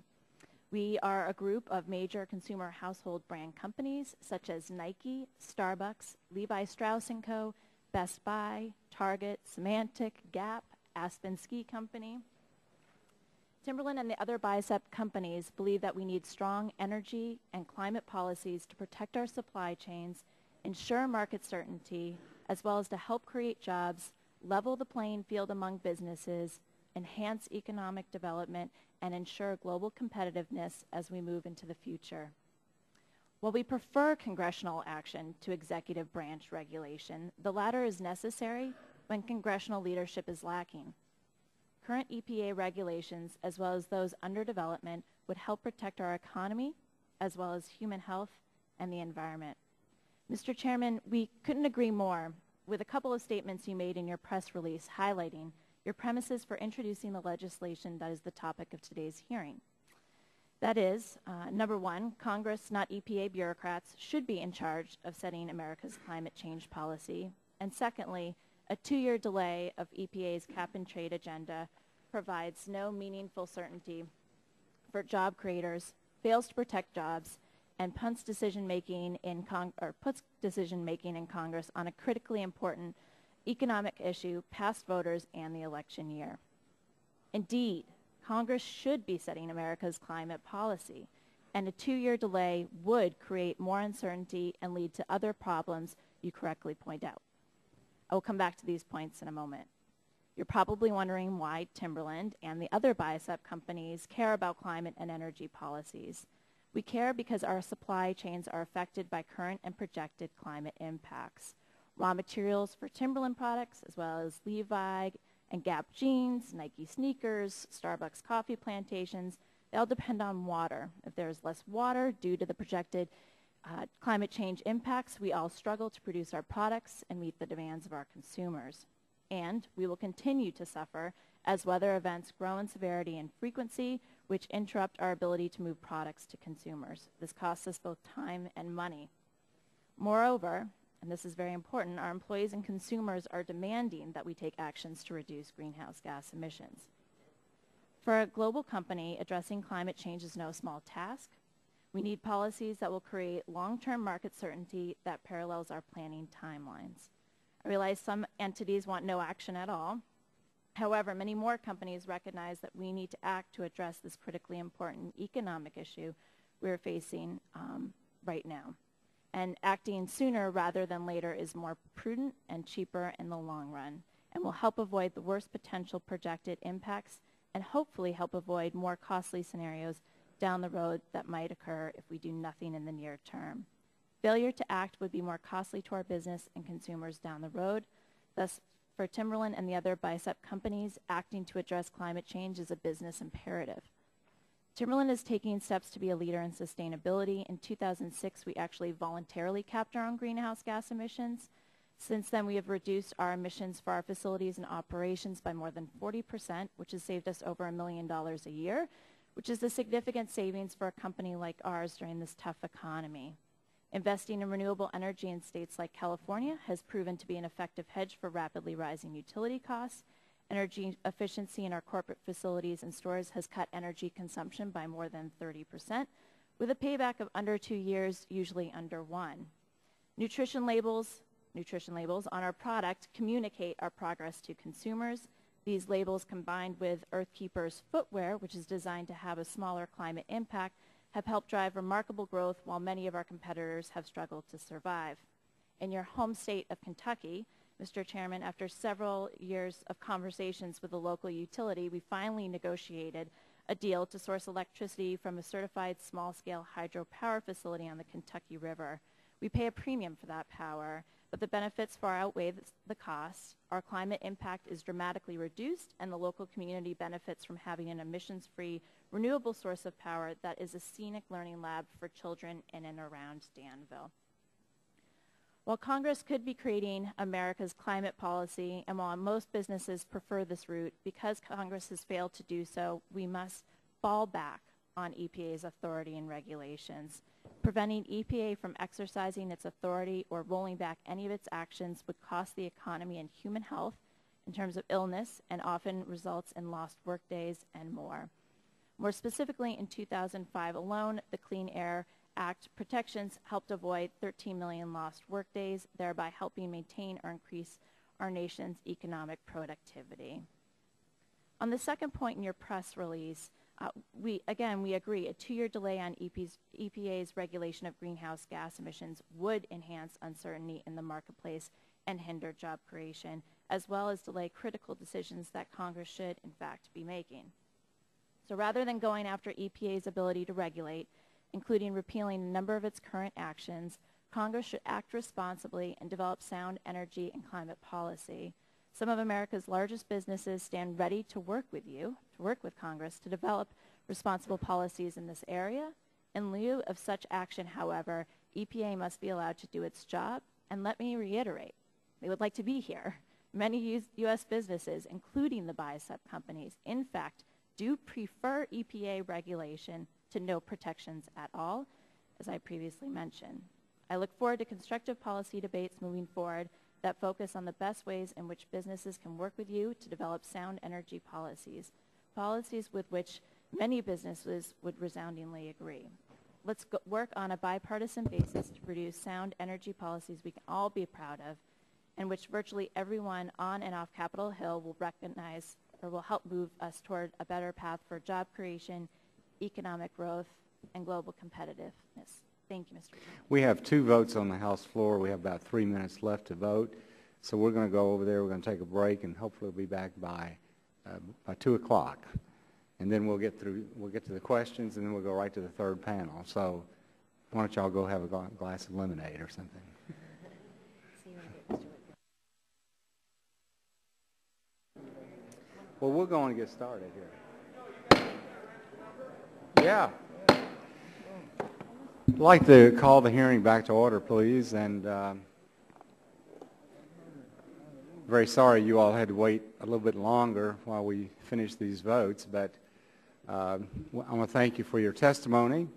We are a group of major consumer household brand companies such as Nike, Starbucks, Levi Strauss & Co., Best Buy, Target, Symantec, Gap, Aspen Ski Company. Timberland and the other BICEP companies believe that we need strong energy and climate policies to protect our supply chains, ensure market certainty, as well as to help create jobs, level the playing field among businesses, enhance economic development, and ensure global competitiveness as we move into the future. While we prefer congressional action to executive branch regulation, the latter is necessary when congressional leadership is lacking. Current EPA regulations, as well as those under development, would help protect our economy, as well as human health and the environment. Mr. Chairman, we couldn't agree more with a couple of statements you made in your press release highlighting your premises for introducing the legislation that is the topic of today's hearing. That is, number one, Congress, not EPA bureaucrats, should be in charge of setting America's climate change policy. And secondly, a 2-year delay of EPA's cap-and-trade agenda provides no meaningful certainty for job creators, fails to protect jobs, and puts decision-making in Congress on a critically important economic issue past voters and the election year. Indeed, Congress should be setting America's climate policy, and a 2-year delay would create more uncertainty and lead to other problems you correctly point out. I will come back to these points in a moment. You're probably wondering why Timberland and the other BICEP companies care about climate and energy policies. We care because our supply chains are affected by current and projected climate impacts. Raw materials for Timberland products, as well as Levi and Gap jeans, Nike sneakers, Starbucks coffee plantations, they all depend on water. If there's less water due to the projected climate change impacts, we all struggle to produce our products and meet the demands of our consumers. And we will continue to suffer as weather events grow in severity and frequency, which interrupt our ability to move products to consumers. This costs us both time and money. Moreover, and this is very important, our employees and consumers are demanding that we take actions to reduce greenhouse gas emissions. For a global company, addressing climate change is no small task. We need policies that will create long-term market certainty that parallels our planning timelines. I realize some entities want no action at all. However, many more companies recognize that we need to act to address this critically important economic issue we're facing right now. And acting sooner rather than later is more prudent and cheaper in the long run, and will help avoid the worst potential projected impacts and hopefully help avoid more costly scenarios down the road that might occur if we do nothing in the near term. Failure to act would be more costly to our business and consumers down the road. Thus, for Timberland and the other BICEP companies, acting to address climate change is a business imperative. Timberland is taking steps to be a leader in sustainability. In 2006, we actually voluntarily capped our own greenhouse gas emissions. Since then, we have reduced our emissions for our facilities and operations by more than 40%, which has saved us over $1 million a year, which is a significant savings for a company like ours during this tough economy. Investing in renewable energy in states like California has proven to be an effective hedge for rapidly rising utility costs. Energy efficiency in our corporate facilities and stores has cut energy consumption by more than 30%, with a payback of under 2 years, usually under 1. Nutrition labels on our product communicate our progress to consumers. These labels, combined with Earthkeeper's footwear, which is designed to have a smaller climate impact, have helped drive remarkable growth while many of our competitors have struggled to survive. In your home state of Kentucky, Mr. Chairman, after several years of conversations with the local utility, we finally negotiated a deal to source electricity from a certified small-scale hydropower facility on the Kentucky River. We pay a premium for that power, but the benefits far outweigh the costs. Our climate impact is dramatically reduced, and the local community benefits from having an emissions-free, renewable source of power that is a scenic learning lab for children in and around Danville. While Congress could be creating America's climate policy, and while most businesses prefer this route, because Congress has failed to do so, we must fall back on EPA's authority and regulations. Preventing EPA from exercising its authority or rolling back any of its actions would cost the economy and human health in terms of illness and often results in lost workdays and more. More specifically, in 2005 alone, the Clean Air Act protections helped avoid 13 million lost workdays, thereby helping maintain or increase our nation's economic productivity. On the second point in your press release, we agree a 2-year delay on EPA's regulation of greenhouse gas emissions would enhance uncertainty in the marketplace and hinder job creation, as well as delay critical decisions that Congress should, in fact, be making. So rather than going after EPA's ability to regulate, including repealing a number of its current actions, Congress should act responsibly and develop sound energy and climate policy. Some of America's largest businesses stand ready to work with you, to work with Congress, to develop responsible policies in this area. In lieu of such action, however, EPA must be allowed to do its job. And let me reiterate, they would like to be here. Many U.S. businesses, including the buy-sub companies, in fact, do prefer EPA regulation to no protections at all, as I previously mentioned. I look forward to constructive policy debates moving forward that focus on the best ways in which businesses can work with you to develop sound energy policies, policies with which many businesses would resoundingly agree. Let's work on a bipartisan basis to produce sound energy policies we can all be proud of, and which virtually everyone on and off Capitol Hill will recognize or will help move us toward a better path for job creation, economic growth, and global competitiveness. Thank you, Mr. Chairman. We have 2 votes on the House floor. We have about 3 minutes left to vote. So we're going to go over there. We're going to take a break, and hopefully we'll be back by 2 o'clock. And then we'll get to the questions, and then we'll go right to the third panel. So why don't y'all go have a glass of lemonade or something? Well, we're going to get started here. Yeah. I'd like to call the hearing back to order, please, and very sorry you all had to wait a little bit longer while we finish these votes, but I want to thank you for your testimony,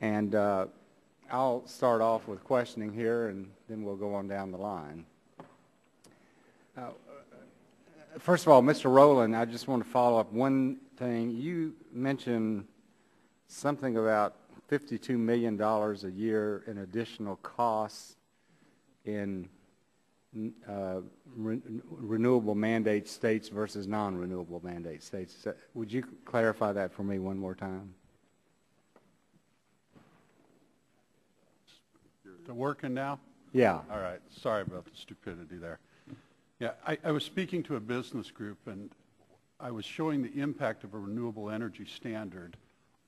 and I'll start off with questioning here, and then we'll go on down the line. First of all, Mr. Rowland, I just want to follow up one thing. You mentioned something about $52 million a year in additional costs in renewable mandate states versus non-renewable mandate states. Would you clarify that for me one more time? Is it working now? Yeah. All right. Sorry about the stupidity there. Yeah, I was speaking to a business group, and I was showing the impact of a renewable energy standard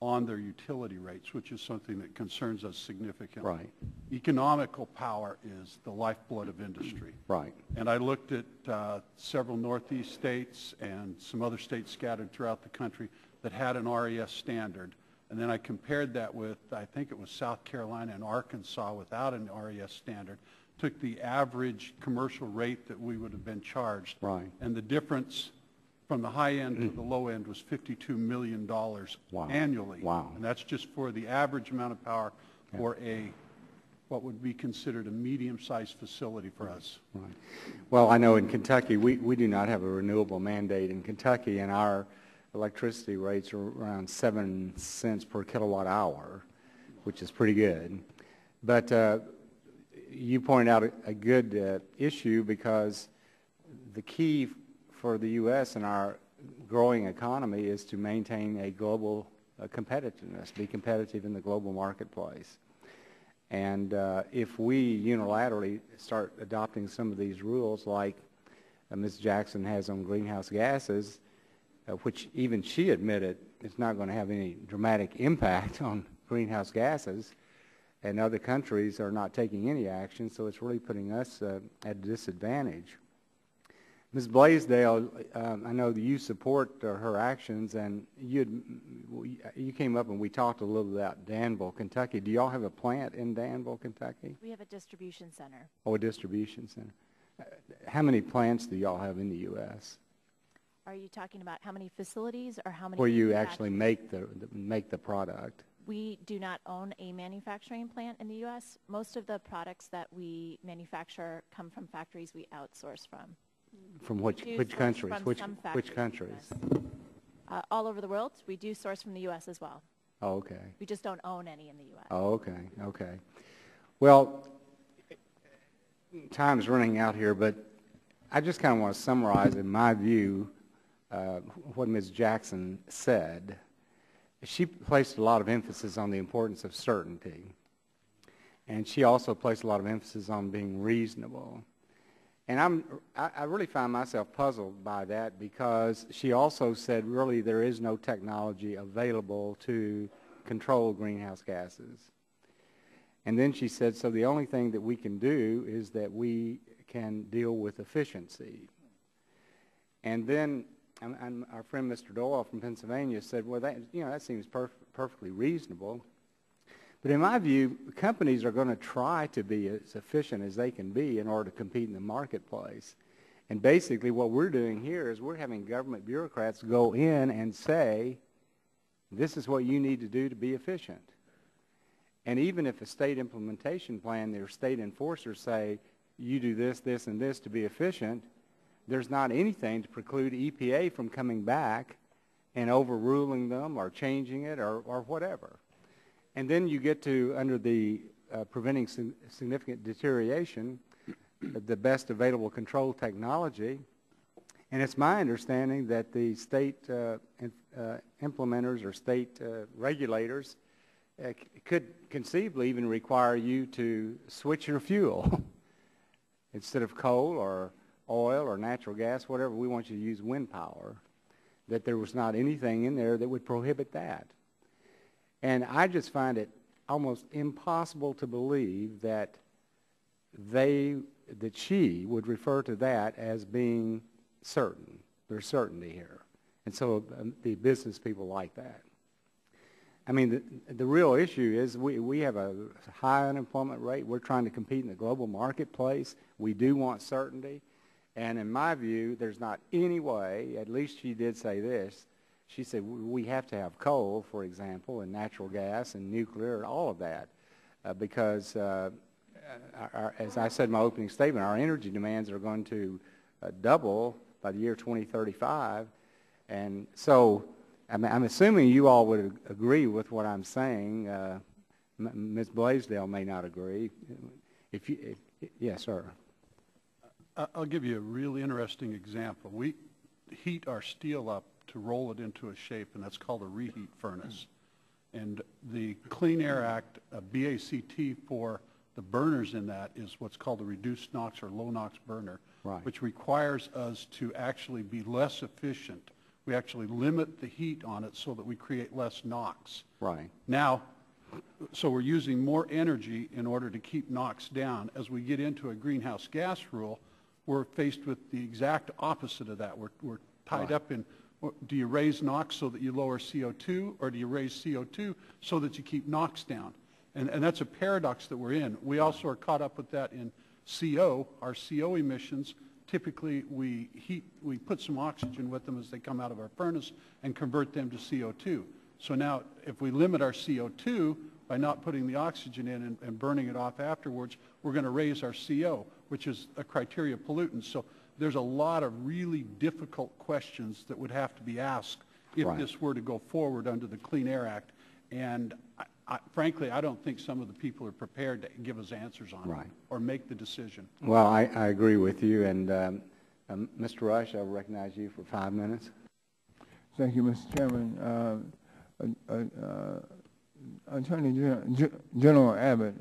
on their utility rates, which is something that concerns us significantly. Right. Economical power is the lifeblood of industry. Right. And I looked at several Northeast states and some other states scattered throughout the country that had an RES standard. And then I compared that with, I think it was South Carolina and Arkansas without an RES standard, took the average commercial rate that we would have been charged. Right. And the difference from the high end to the low end was $52 million annually. Wow. And that's just for the average amount of power for what would be considered a medium-sized facility for us. Right. Well, I know in Kentucky, we do not have a renewable mandate in Kentucky, and our electricity rates are around 7 cents per kilowatt hour, which is pretty good. But you pointed out a good issue, because the key for the U.S. and our growing economy is to maintain a global competitiveness, be competitive in the global marketplace. And if we unilaterally start adopting some of these rules like Ms. Jackson has on greenhouse gases, which even she admitted it's not going to have any dramatic impact on greenhouse gases, and other countries are not taking any action, so it's really putting us at a disadvantage. Ms. Blaisdell, I know that you support her actions, and you came up and we talked a little about Danville, Kentucky. Do y'all have a plant in Danville, Kentucky? We have a distribution center. Oh, a distribution center. How many plants do y'all have in the U.S.? Are you talking about how many facilities or how many? Where you actually make the product? We do not own a manufacturing plant in the U.S. Most of the products that we manufacture come from factories we outsource from. From which countries? Which countries? All over the world. We do source from the U.S. as well. Oh, okay. We just don't own any in the U.S. Oh, okay, okay. Well, time's running out here, but I just kind of want to summarize, in my view, what Ms. Jackson said. She placed a lot of emphasis on the importance of certainty, and she also placed a lot of emphasis on being reasonable. And I really find myself puzzled by that, because she also said really there is no technology available to control greenhouse gases. And then she said, so the only thing that we can do is that we can deal with efficiency. And then our friend Mr. Doyle from Pennsylvania said, well, that seems perfectly reasonable. But in my view, companies are going to try to be as efficient as they can be in order to compete in the marketplace. And basically what we're doing here is we're having government bureaucrats go in and say, this is what you need to do to be efficient. And even if a state implementation plan, their state enforcers say, you do this, this, and this to be efficient, there's not anything to preclude EPA from coming back and overruling them or changing it or whatever. And then you get to, under the preventing significant deterioration, the best available control technology. And it's my understanding that the state implementers or state regulators could conceivably even require you to switch your fuel. Instead of coal or oil or natural gas, whatever, we want you to use wind power. That there was not anything in there that would prohibit that. And I just find it almost impossible to believe that she would refer to that as being certain. There's certainty here. And so the business people like that. I mean, the real issue is we have a high unemployment rate. We're trying to compete in the global marketplace. We do want certainty. And in my view, there's not any way, at least she did say this, she said we have to have coal, for example, and natural gas and nuclear and all of that because, as I said in my opening statement, our energy demands are going to double by the year 2035. And so I'm assuming you all would agree with what I'm saying. Ms. Blaisdell may not agree. Yes, sir. I'll give you a really interesting example. We heat our steel up to roll it into a shape, and that's called a reheat furnace. And the Clean Air Act, BACT for the burners in that is what's called a reduced NOx or low NOx burner, right, which requires us to actually be less efficient. We actually limit the heat on it so that we create less NOx. Right. Now, so we're using more energy in order to keep NOx down. As we get into a greenhouse gas rule, we're faced with the exact opposite of that. We're tied up in, do you raise NOx so that you lower CO2, or do you raise CO2 so that you keep NOx down? And that's a paradox that we're in. We also are caught up with that in CO, our CO emissions. Typically, we put some oxygen with them as they come out of our furnace and convert them to CO2. So now, if we limit our CO2 by not putting the oxygen in and burning it off afterwards, we're going to raise our CO, which is a criteria pollutant. So there's a lot of really difficult questions that would have to be asked if this were to go forward under the Clean Air Act. And frankly, I don't think some of the people are prepared to give us answers on it or make the decision. Well, I agree with you. And Mr. Rush, I'll recognize you for 5 minutes. Thank you, Mr. Chairman. Attorney General Abbott,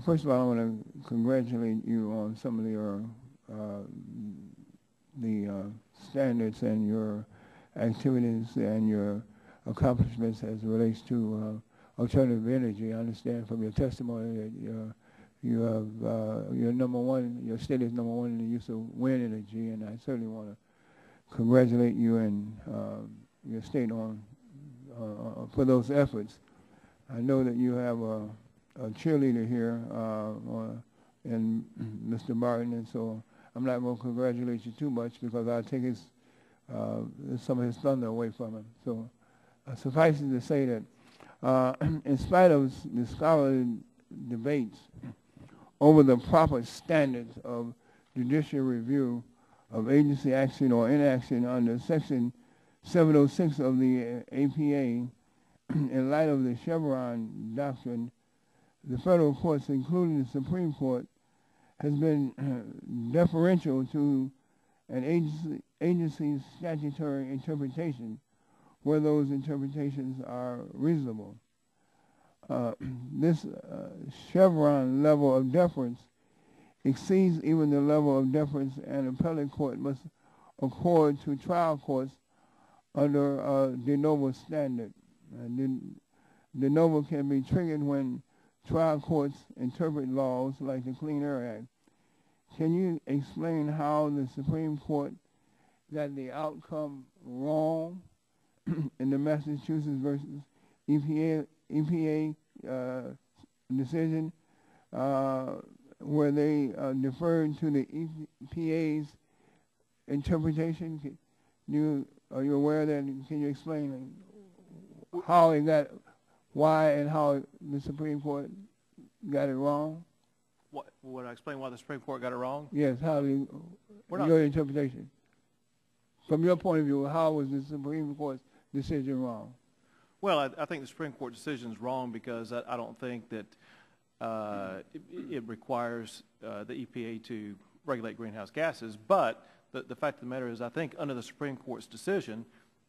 first of all, I want to congratulate you on some of your the standards and your activities and your accomplishments as it relates to alternative energy. I understand from your testimony that You have you're number one. Your state is number one in the use of wind energy, and I certainly want to congratulate you and your state on for those efforts. I know that you have a cheerleader here in Mr. Martin, and so I'm not going to congratulate you too much because I'll take some of his thunder away from him. So suffice it to say that in spite of the scholarly debates over the proper standards of judicial review of agency action or inaction under Section 706 of the APA, in light of the Chevron doctrine, the federal courts, including the Supreme Court, has been deferential to an agency's statutory interpretation where those interpretations are reasonable. This Chevron level of deference exceeds even the level of deference an appellate court must accord to trial courts under a de novo standard. De novo can be triggered when trial courts interpret laws like the Clean Air Act. Can you explain how the Supreme Court got the outcome wrong in the Massachusetts versus EPA decision where they deferred to the EPA's interpretation? Are you aware of that? Can you explain how it got, why and how the Supreme Court got it wrong? Would I explain why the Supreme Court got it wrong? Yes, your interpretation. From your point of view, how was the Supreme Court's decision wrong? Well, I think the Supreme Court decision is wrong because I don't think that it requires the EPA to regulate greenhouse gases. But the fact of the matter is I think under the Supreme Court's decision,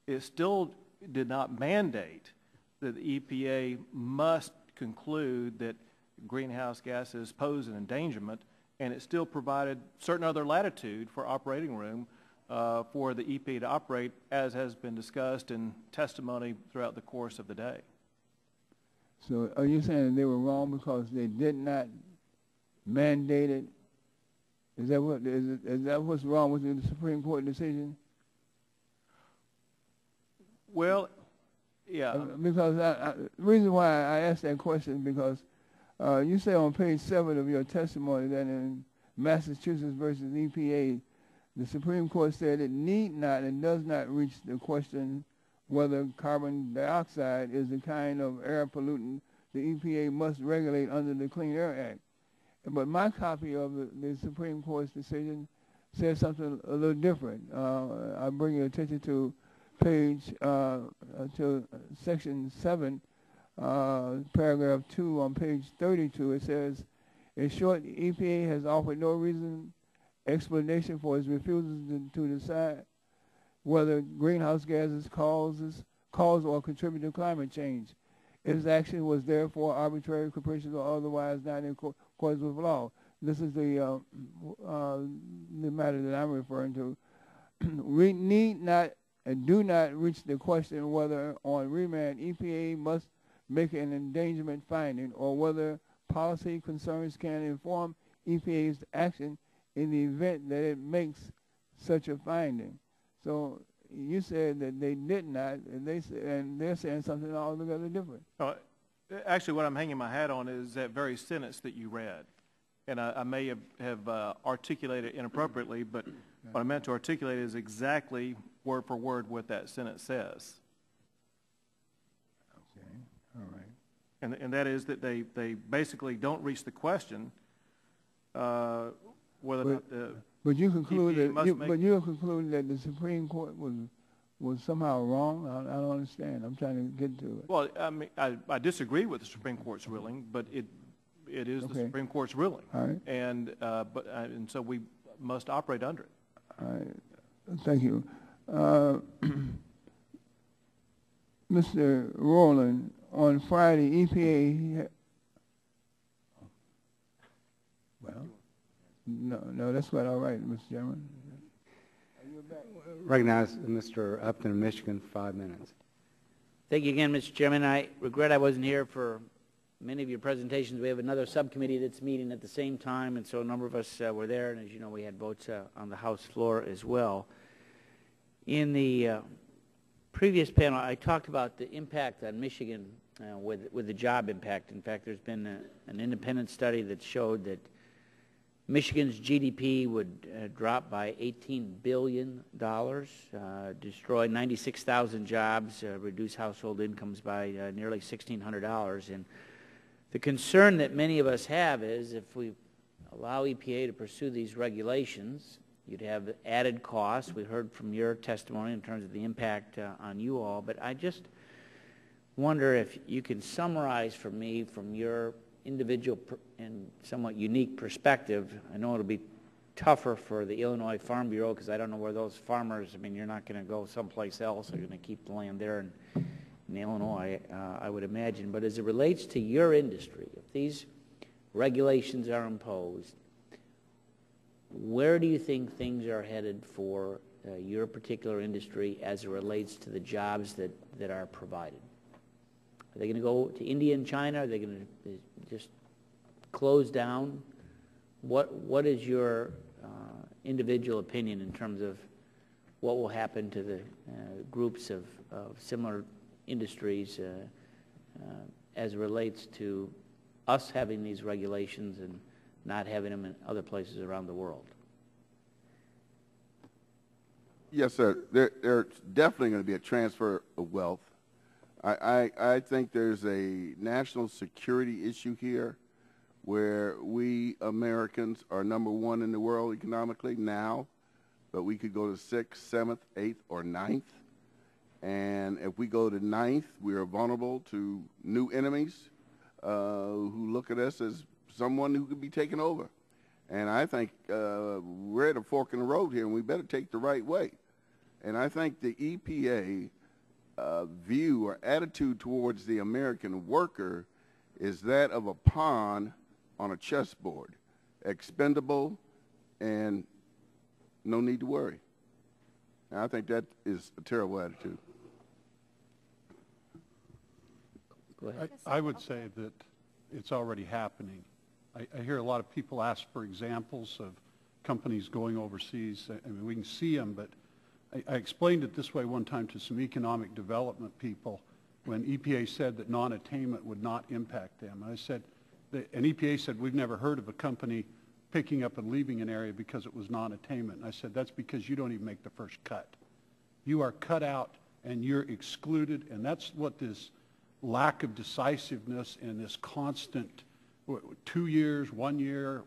it still did not mandate that the EPA must conclude that greenhouse gases pose an endangerment, and it still provided certain other latitude for operating room for the EPA to operate, as has been discussed in testimony throughout the course of the day. So are you saying they were wrong because they did not mandate it? Is that what's wrong with the Supreme Court decision? Well, yeah. Because the reason why I asked that question is because you say on page 7 of your testimony that in Massachusetts versus EPA, the Supreme Court said it need not and does not reach the question whether carbon dioxide is the kind of air pollutant the EPA must regulate under the Clean Air Act. But my copy of the Supreme Court's decision says something a little different. I bring your attention to to section 7, paragraph 2 on page 32. It says, in short, the EPA has offered no explanation for its refusal to decide whether greenhouse gases cause or contribute to climate change. Its action was therefore arbitrary, capricious, or otherwise not in accordance with law. This is the matter that I'm referring to. We need not and do not reach the question whether on remand EPA must make an endangerment finding or whether policy concerns can inform EPA's action in the event that it makes such a finding. So you said that they did not, and they're saying something altogether different. Actually, what I'm hanging my hat on is that very sentence that you read. And I may have articulated it inappropriately, but what I meant to articulate is exactly word for word what that sentence says. Okay, all right. And that is that they basically don't reach the question whether or not the But you conclude EPA that the Supreme Court was somehow wrong. I don't understand. I'm trying to get to it. Well, I mean, I disagree with the Supreme Court's ruling, but it is the Supreme Court's ruling. All right. And so we must operate under it. All right. Thank you. Mr. Rowland, on Friday, EPA. Well, no, that's quite all right, Mr. Chairman. Recognize Mr. Upton of Michigan, 5 minutes. Thank you again, Mr. Chairman. I regret I wasn't here for many of your presentations. We have another subcommittee that's meeting at the same time, and so a number of us were there, and as you know, we had votes on the House floor as well. In the previous panel, I talked about the impact on Michigan with the job impact. In fact, there's been an independent study that showed that Michigan's GDP would drop by $18 billion, destroy 96,000 jobs, reduce household incomes by nearly $1,600. And the concern that many of us have is if we allow EPA to pursue these regulations, you'd have added costs. We heard from your testimony in terms of the impact on you all, but I just wonder if you can summarize for me from your individual and somewhat unique perspective. I know it'll be tougher for the Illinois Farm Bureau because I don't know where those farmers, I mean, you're not going to go someplace else. You're going to keep the land there in Illinois, I would imagine. But as it relates to your industry, if these regulations are imposed, where do you think things are headed for your particular industry as it relates to the jobs that are provided? Are they going to go to India and China? Are they going to just close down? What is your individual opinion in terms of what will happen to the groups of similar industries as it relates to us having these regulations and not having them in other places around the world? Yes, sir. There's definitely going to be a transfer of wealth. I think there's a national security issue here where we Americans are #1 in the world economically now, but we could go to 6th, 7th, 8th, or 9th. And if we go to 9th, we are vulnerable to new enemies who look at us as someone who could be taken over. And I think we're at a fork in the road here, and we better take the right way. And I think the EPA view or attitude towards the American worker is that of a pawn on a chessboard, expendable and no need to worry. And I think that is a terrible attitude. Go ahead. I would say that it's already happening. I hear a lot of people ask for examples of companies going overseas. I mean, we can see them, but I explained it this way one time to some economic development people when EPA said that non-attainment would not impact them. I said, and EPA said, we've never heard of a company picking up and leaving an area because it was non-attainment. And I said, that's because you don't even make the first cut. You are cut out and you're excluded, and that's what this lack of decisiveness and this constant 2 years, 1 year,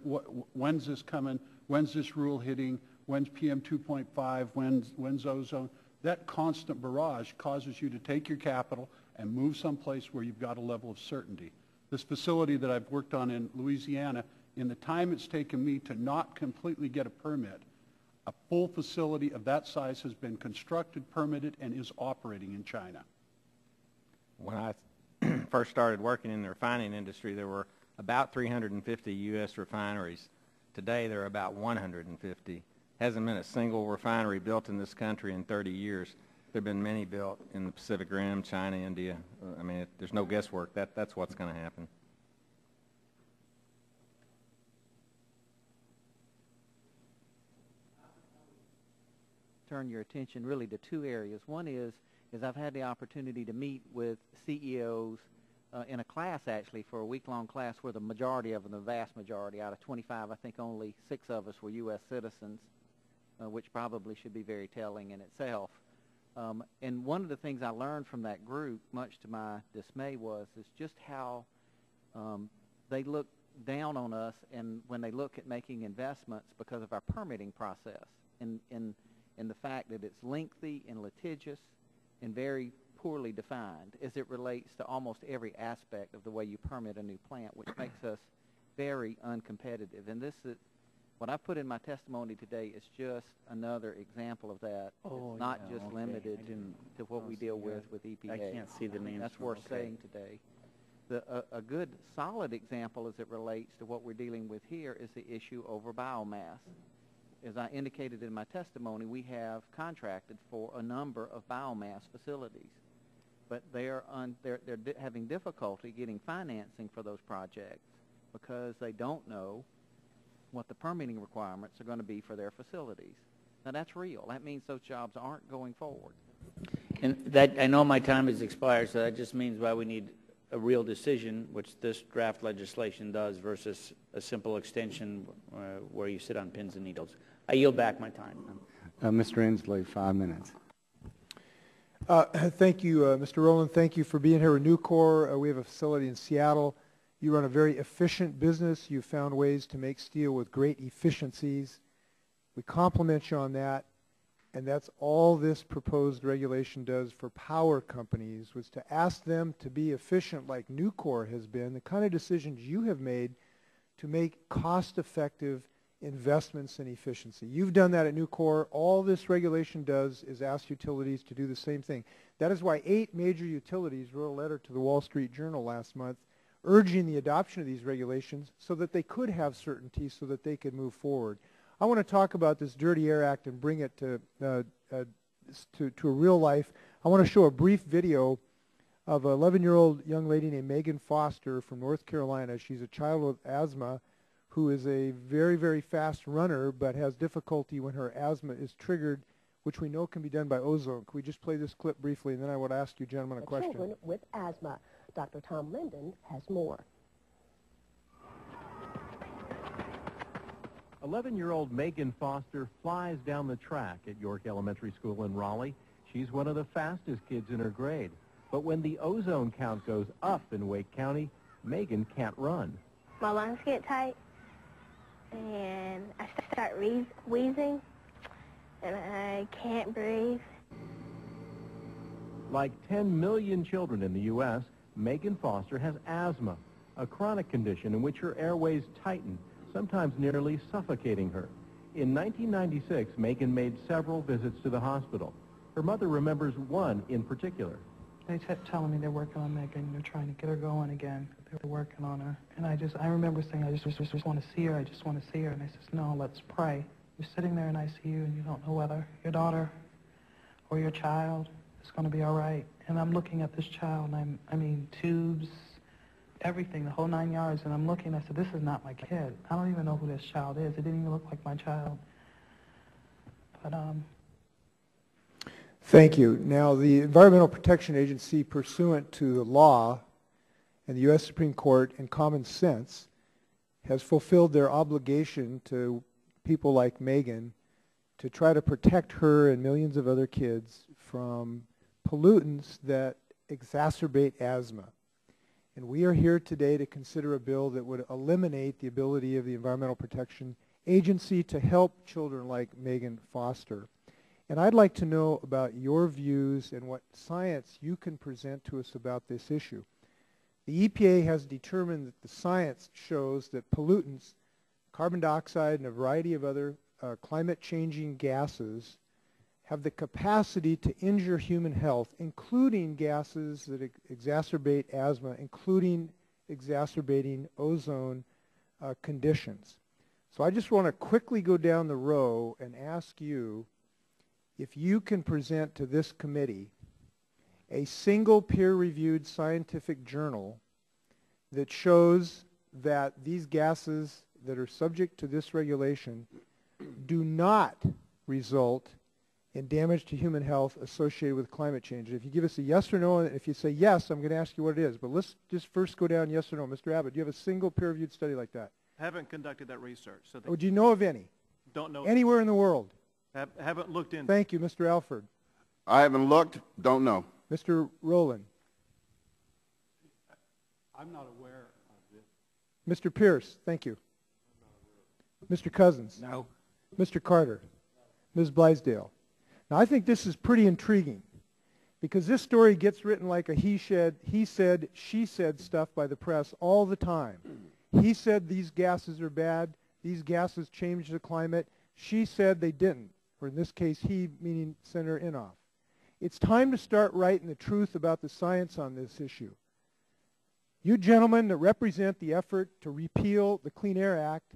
when's this coming, when's this rule hitting, when's PM 2.5, when's ozone, that constant barrage causes you to take your capital and move someplace where you've got a level of certainty. This facility that I've worked on in Louisiana, in the time it's taken me to not completely get a permit, a full facility of that size has been constructed, permitted, and is operating in China. When I first started working in the refining industry, there were about 350 U.S. refineries. Today, there are about 150. Hasn't been a single refinery built in this country in 30 years. There have been many built in the Pacific Rim, China, India. I mean, there's no guesswork. That's what's going to happen. Turn your attention really to two areas. One is I've had the opportunity to meet with CEOs in a class, actually, for a week-long class where the majority of them, the vast majority, out of 25, I think only 6 of us were U.S. citizens, which probably should be very telling in itself. And one of the things I learned from that group, much to my dismay, is just how they look down on us and when they look at making investments because of our permitting process and the fact that it's lengthy and litigious and very poorly defined as it relates to almost every aspect of the way you permit a new plant, which makes us very uncompetitive. And this is what I put in my testimony today is just another example of that. It's not just limited to what we deal with EPA. I can't see the names. That's worth saying today. A good solid example as it relates to what we're dealing with here is the issue over biomass. As I indicated in my testimony, we have contracted for a number of biomass facilities. but they're having difficulty getting financing for those projects because they don't know what the permitting requirements are going to be for their facilities. Now, that's real. That means those jobs aren't going forward. And that, I know my time has expired, so that just means why we need a real decision, which this draft legislation does, versus a simple extension where you sit on pins and needles. I yield back my time. Mr. Inslee, 5 minutes. Thank you, Mr. Rowland. Thank you for being here with Nucor. We have a facility in Seattle. You run a very efficient business. You've found ways to make steel with great efficiencies. We compliment you on that. And that's all this proposed regulation does for power companies, was to ask them to be efficient like Nucor has been, the kind of decisions you have made to make cost-effective investments in efficiency. You've done that at Nucor. All this regulation does is ask utilities to do the same thing. That is why 8 major utilities wrote a letter to the Wall Street Journal last month urging the adoption of these regulations so that they could have certainty, so that they could move forward. I want to talk about this Dirty Air Act and bring it to a real life. I want to show a brief video of an 11-year-old young lady named Megan Foster from North Carolina. She's a child with asthma who is a very, very fast runner but has difficulty when her asthma is triggered, which we know can be done by ozone. Can we just play this clip briefly, and then I would ask you gentlemen a question. Children with asthma. Dr. Tom Linden has more. 11-year-old Megan Foster flies down the track at York Elementary School in Raleigh. She's one of the fastest kids in her grade. But when the ozone count goes up in Wake County, Megan can't run. My lungs get tight, and I start wheezing, and I can't breathe. Like 10 million children in the U.S., Megan Foster has asthma, a chronic condition in which her airways tighten, sometimes nearly suffocating her. In 1996, Megan made several visits to the hospital. Her mother remembers one in particular. They kept telling me they're working on Megan. They're trying to get her going again. They're working on her. And I remember saying, I just want to see her. I just want to see her. And they said, no, let's pray. You're sitting there in ICU and you don't know whether your daughter or your child is going to be all right. And I'm looking at this child, and I mean, tubes, everything, the whole 9 yards, and I'm looking, I said, this is not my kid. I don't even know who this child is. It didn't even look like my child. But, Thank you. Now, the Environmental Protection Agency, pursuant to the law and the U.S. Supreme Court and common sense, has fulfilled their obligation to people like Megan to try to protect her and millions of other kids from pollutants that exacerbate asthma. And we are here today to consider a bill that would eliminate the ability of the Environmental Protection Agency to help children like Megan Foster. And I'd like to know about your views and what science you can present to us about this issue. The EPA has determined that the science shows that pollutants, carbon dioxide and a variety of other climate-changing gases, have the capacity to injure human health, including gases that exacerbate asthma, including exacerbating ozone conditions. So I just want to quickly go down the row and ask you if you can present to this committee a single peer-reviewed scientific journal that shows that these gases that are subject to this regulation do not result in damage to human health associated with climate change. If you give us a yes or no, and if you say yes, I'm going to ask you what it is. But let's just first go down yes or no. Mr. Abbott, do you have a single peer-reviewed study like that? I haven't conducted that research. So do you know of any? Don't know. Anywhere in the world? Haven't looked in. Thank you, Mr. Alford. I haven't looked, don't know. Mr. Rowland. I'm not aware of this. Mr. Pierce, thank you. Mr. Cousins. No. Mr. Carter. Ms. Blaisdell. Now, I think this is pretty intriguing because this story gets written like a he said, she said stuff by the press all the time. He said these gases are bad. These gases change the climate. She said they didn't, or in this case, he, meaning Senator Inhofe. It's time to start writing the truth about the science on this issue. You gentlemen that represent the effort to repeal the Clean Air Act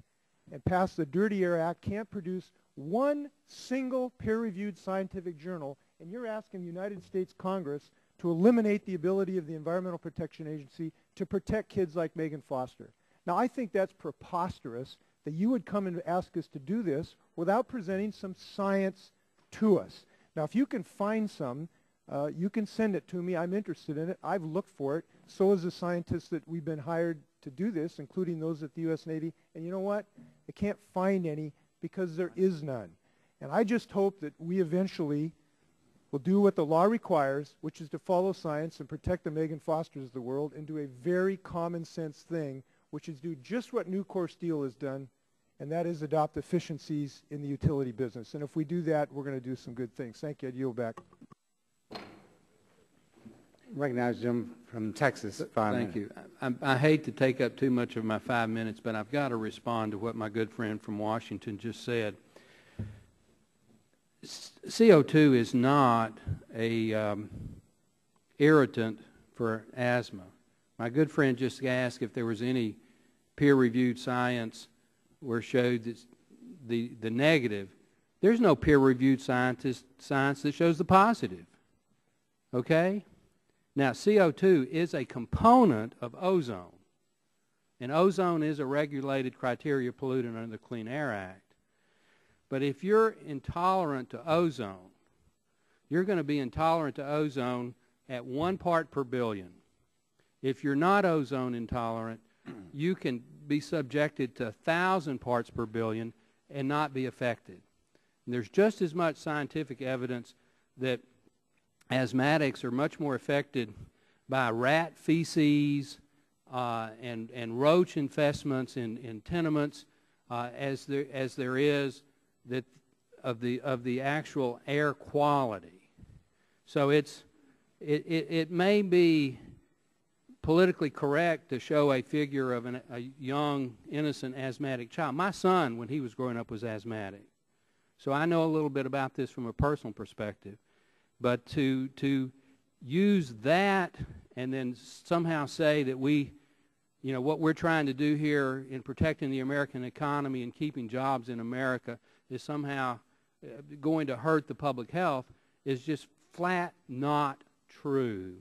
and pass the Dirty Air Act can't produce one single peer-reviewed scientific journal, and you're asking the United States Congress to eliminate the ability of the Environmental Protection Agency to protect kids like Megan Foster. Now, I think that's preposterous that you would come and ask us to do this without presenting some science to us. Now, if you can find some, you can send it to me. I'm interested in it. I've looked for it. So is the scientists that we've been hired to do this, including those at the U.S. Navy. And you know what? They can't find any because there is none. And I just hope that we eventually will do what the law requires, which is to follow science and protect the Megan Fosters of the world, and do a very common sense thing, which is do just what Nucor Steel has done, and that is adopt efficiencies in the utility business. And if we do that, we're going to do some good things. Thank you. I'd yield back. Recognize Jim from Texas. 5 minutes. Thank you. I hate to take up too much of my 5 minutes, but I've got to respond to what my good friend from Washington just said. CO2 is not a irritant for asthma. My good friend just asked if there was any peer-reviewed science where showed that the negative. There's no peer-reviewed science that shows the positive. Okay? Now, CO2 is a component of ozone, and ozone is a regulated criteria pollutant under the Clean Air Act. But if you're intolerant to ozone, you're going to be intolerant to ozone at 1 part per billion. If you're not ozone intolerant, you can be subjected to 1,000 parts per billion and not be affected. And there's just as much scientific evidence that asthmatics are much more affected by rat feces and roach infestments in tenements as there is that of the actual air quality. So it may be politically correct to show a figure of a young, innocent asthmatic child. My son, when he was growing up, was asthmatic. So I know a little bit about this from a personal perspective. But to use that and then somehow say that what we're trying to do here in protecting the American economy and keeping jobs in America is somehow going to hurt the public health is just flat not true.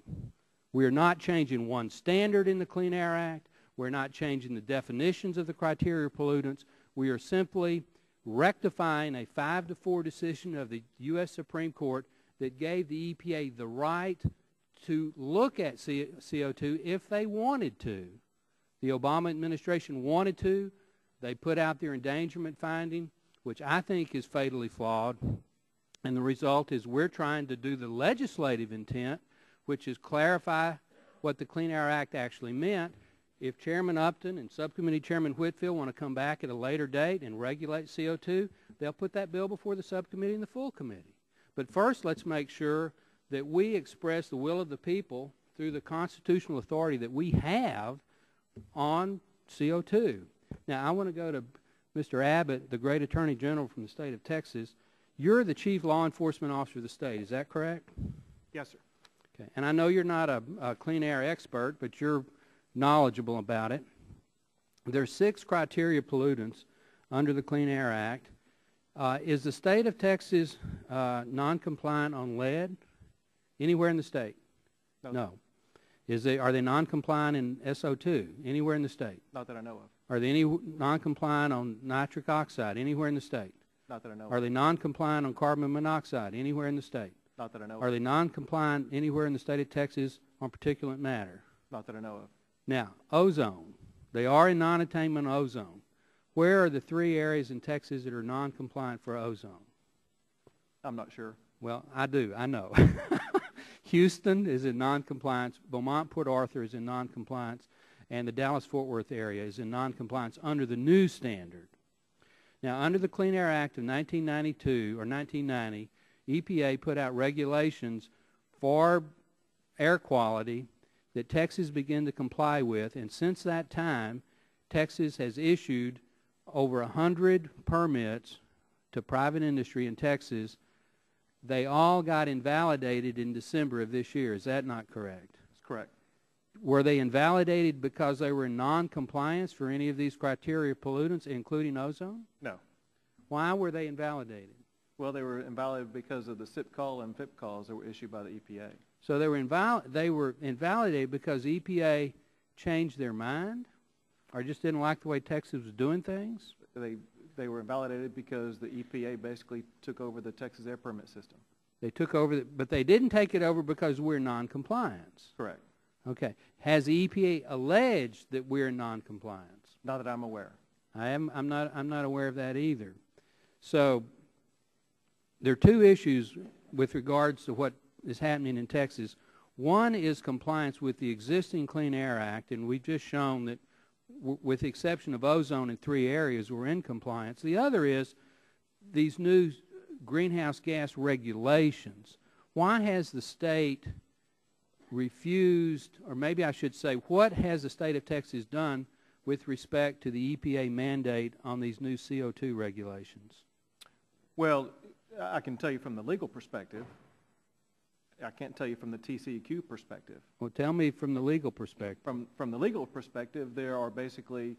We're not changing one standard in the Clean Air Act. We're not changing the definitions of the criteria pollutants. We are simply rectifying a 5-4 decision of the U.S. Supreme Court that gave the EPA the right to look at CO2 if they wanted to. The Obama administration wanted to. They put out their endangerment finding, which I think is fatally flawed. And the result is we're trying to do the legislative intent, which is clarify what the Clean Air Act actually meant. If Chairman Upton and Subcommittee Chairman Whitfield want to come back at a later date and regulate CO2, they'll put that bill before the subcommittee and the full committee. But first, let's make sure that we express the will of the people through the constitutional authority that we have on CO2. Now, I want to go to Mr. Abbott, the great Attorney General from the state of Texas. You're the chief law enforcement officer of the state. Is that correct? Yes, sir. Okay. And I know you're not a clean air expert, but you're knowledgeable about it. There's 6 criteria pollutants under the Clean Air Act. Is the state of Texas non-compliant on lead anywhere in the state? No. Are they non-compliant in SO2 anywhere in the state? Not that I know of. Are they any non-compliant on nitric oxide anywhere in the state? Not that I know of. Are they non-compliant on carbon monoxide anywhere in the state? Not that I know of. Are they non-compliant anywhere in the state of Texas on particulate matter? Not that I know of. Now, ozone. They are in non-attainment ozone. Where are the 3 areas in Texas that are non-compliant for ozone? I'm not sure. Well, I do. I know. Houston is in non-compliance. Beaumont, Port Arthur is in non-compliance. And the Dallas-Fort Worth area is in non-compliance under the new standard. Now, under the Clean Air Act of 1992 or 1990, EPA put out regulations for air quality that Texas began to comply with. And since that time, Texas has issued over 100 permits to private industry in Texas. They all got invalidated in December of this year. Is that not correct? That's correct. Were they invalidated because they were in non-compliance for any of these criteria pollutants, including ozone? No. Why were they invalidated? Well, they were invalidated because of the SIP call and FIP calls that were issued by the EPA. So they were invalidated because the EPA changed their mind, or just didn't like the way Texas was doing things? They were invalidated because the EPA basically took over the Texas air permit system. They took over, but they didn't take it over because we're non-compliance. Correct. Okay. Has the EPA alleged that we're in non-compliance? Not that I'm aware. I'm not aware of that either. So there are two issues with regards to what is happening in Texas. One is compliance with the existing Clean Air Act, and we've just shown that with the exception of ozone in 3 areas, we're in compliance. The other is these new greenhouse gas regulations. Why has the state refused, or maybe I should say, what has the state of Texas done with respect to the EPA mandate on these new CO2 regulations? Well, I can tell you from the legal perspective. I can't tell you from the TCEQ perspective. Well, tell me from the legal perspective. From the legal perspective, there are basically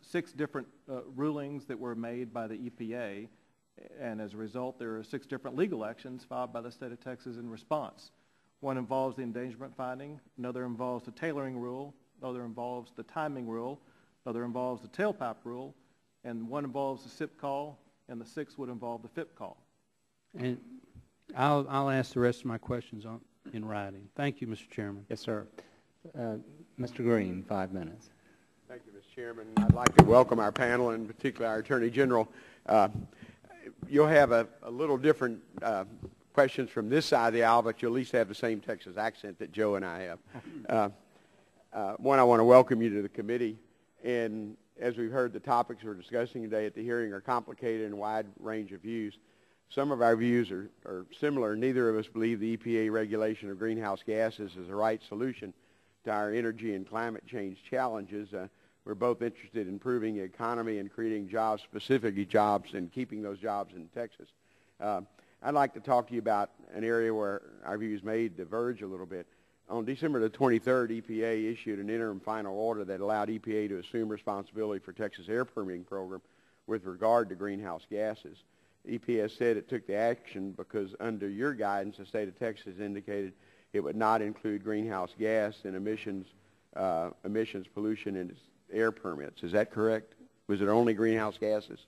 6 different rulings that were made by the EPA, and as a result, there are 6 different legal actions filed by the state of Texas in response. One involves the endangerment finding, another involves the tailoring rule, another involves the timing rule, another involves the tailpipe rule, and one involves the SIP call, and the 6th would involve the FIP call. And I'll ask the rest of my questions in writing. Thank you, Mr. Chairman. Yes, sir. Mr. Green, 5 minutes. Thank you, Mr. Chairman. I'd like to welcome our panel, and particularly our Attorney General. You'll have a little different questions from this side of the aisle, but you'll at least have the same Texas accent that Joe and I have. One, I want to welcome you to the committee. And as we've heard, the topics we're discussing today at the hearing are complicated and wide range of views. Some of our views are similar. Neither of us believe the EPA regulation of greenhouse gases is the right solution to our energy and climate change challenges. We're both interested in improving the economy and creating jobs, specific jobs, and keeping those jobs in Texas. I'd like to talk to you about an area where our views may diverge a little bit. On December the 23rd, EPA issued an interim final order that allowed EPA to assume responsibility for Texas air permitting program with regard to greenhouse gases. EPA said it took the action because under your guidance, the state of Texas indicated it would not include greenhouse gas and emissions pollution in its air permits. Is that correct? Was it only greenhouse gases?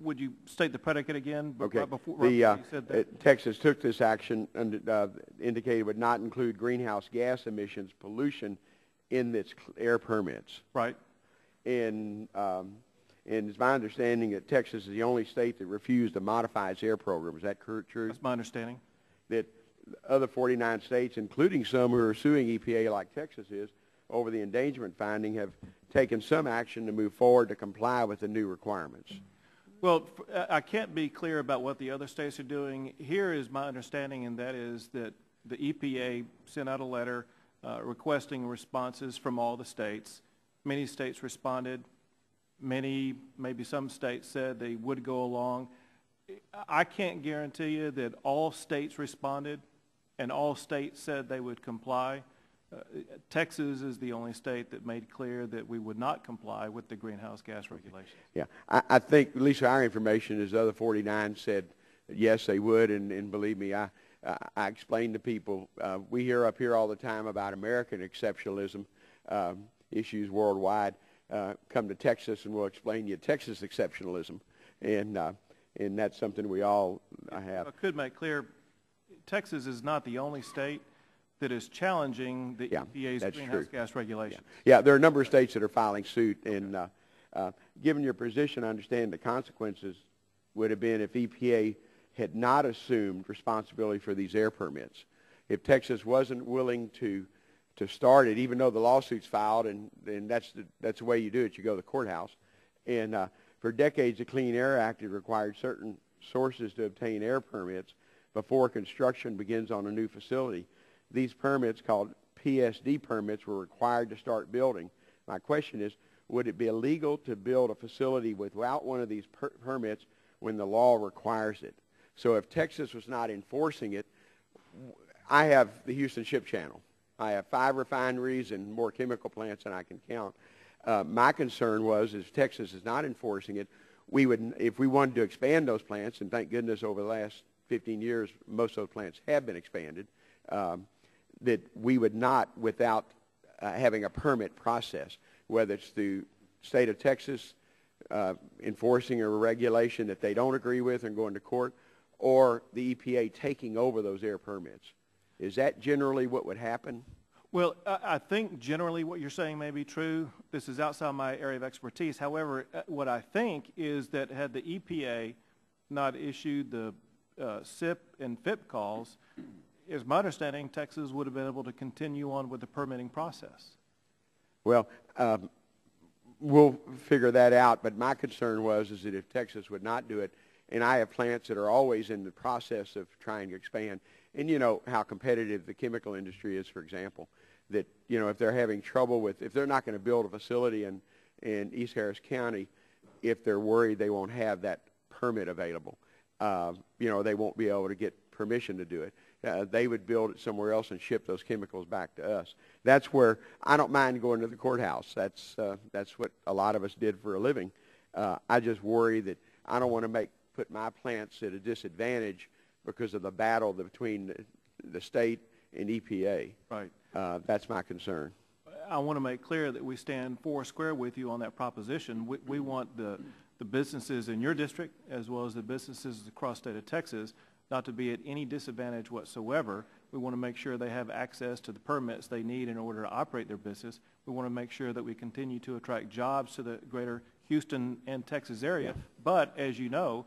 Would you state the predicate again? Okay. Said Texas took this action and indicated it would not include greenhouse gas emissions pollution in its air permits. Right. And it's my understanding that Texas is the only state that refused to modify its air program. Is that true? That's my understanding. That other 49 states, including some who are suing EPA like Texas is, over the endangerment finding, have taken some action to move forward to comply with the new requirements. Well, I can't be clear about what the other states are doing. Here is my understanding, and that is that the EPA sent out a letter requesting responses from all the states. Many states responded. Maybe some states said they would go along. I can't guarantee you that all states responded and all states said they would comply. Texas is the only state that made clear that we would not comply with the greenhouse gas regulations. Yeah, I think, at least our information is the other 49 said yes, they would, and believe me, I explain to people, we hear up here all the time about American exceptionalism issues worldwide. Come to Texas and we'll explain to you Texas exceptionalism, and that's something we all have. I could make clear, Texas is not the only state that is challenging the EPA's greenhouse gas regulations. Yeah, there are a number of states that are filing suit, and given your position, I understand the consequences would have been if EPA had not assumed responsibility for these air permits. If Texas wasn't willing to start it, even though the lawsuit's filed, and that's the way you do it, you go to the courthouse. And for decades, the Clean Air Act had required certain sources to obtain air permits before construction begins on a new facility. These permits, called PSD permits, were required to start building. My question is, would it be illegal to build a facility without one of these permits when the law requires it? So if Texas was not enforcing it, I have the Houston Ship Channel. I have 5 refineries and more chemical plants than I can count. My concern was, if Texas is not enforcing it, we would, if we wanted to expand those plants, and thank goodness over the last 15 years, most of those plants have been expanded, that we would not, without having a permit process, whether it's through state of Texas enforcing a regulation that they don't agree with and going to court, or the EPA taking over those air permits. Is that generally what would happen? Well, I think generally what you're saying may be true. This is outside my area of expertise. However, what I think is that had the EPA not issued the SIP and FIP calls, is my understanding Texas would have been able to continue on with the permitting process. Well, we'll figure that out, but my concern was is that if Texas would not do it, and I have plants that are always in the process of trying to expand, and you know how competitive the chemical industry is, for example, that, you know, if they're having trouble with, if they're not going to build a facility in East Harris County, if they're worried they won't have that permit available, you know, they won't be able to get permission to do it. They would build it somewhere else and ship those chemicals back to us. That's where I don't mind going to the courthouse. That's what a lot of us did for a living. I just worry that I don't want to put my plants at a disadvantage because of the battle between the state and EPA. Right. That's my concern. I want to make clear that we stand four square with you on that proposition. We want the businesses in your district as well as the businesses across the state of Texas not to be at any disadvantage whatsoever. We want to make sure they have access to the permits they need in order to operate their business. We want to make sure that we continue to attract jobs to the greater Houston and Texas area. Yeah. But as you know,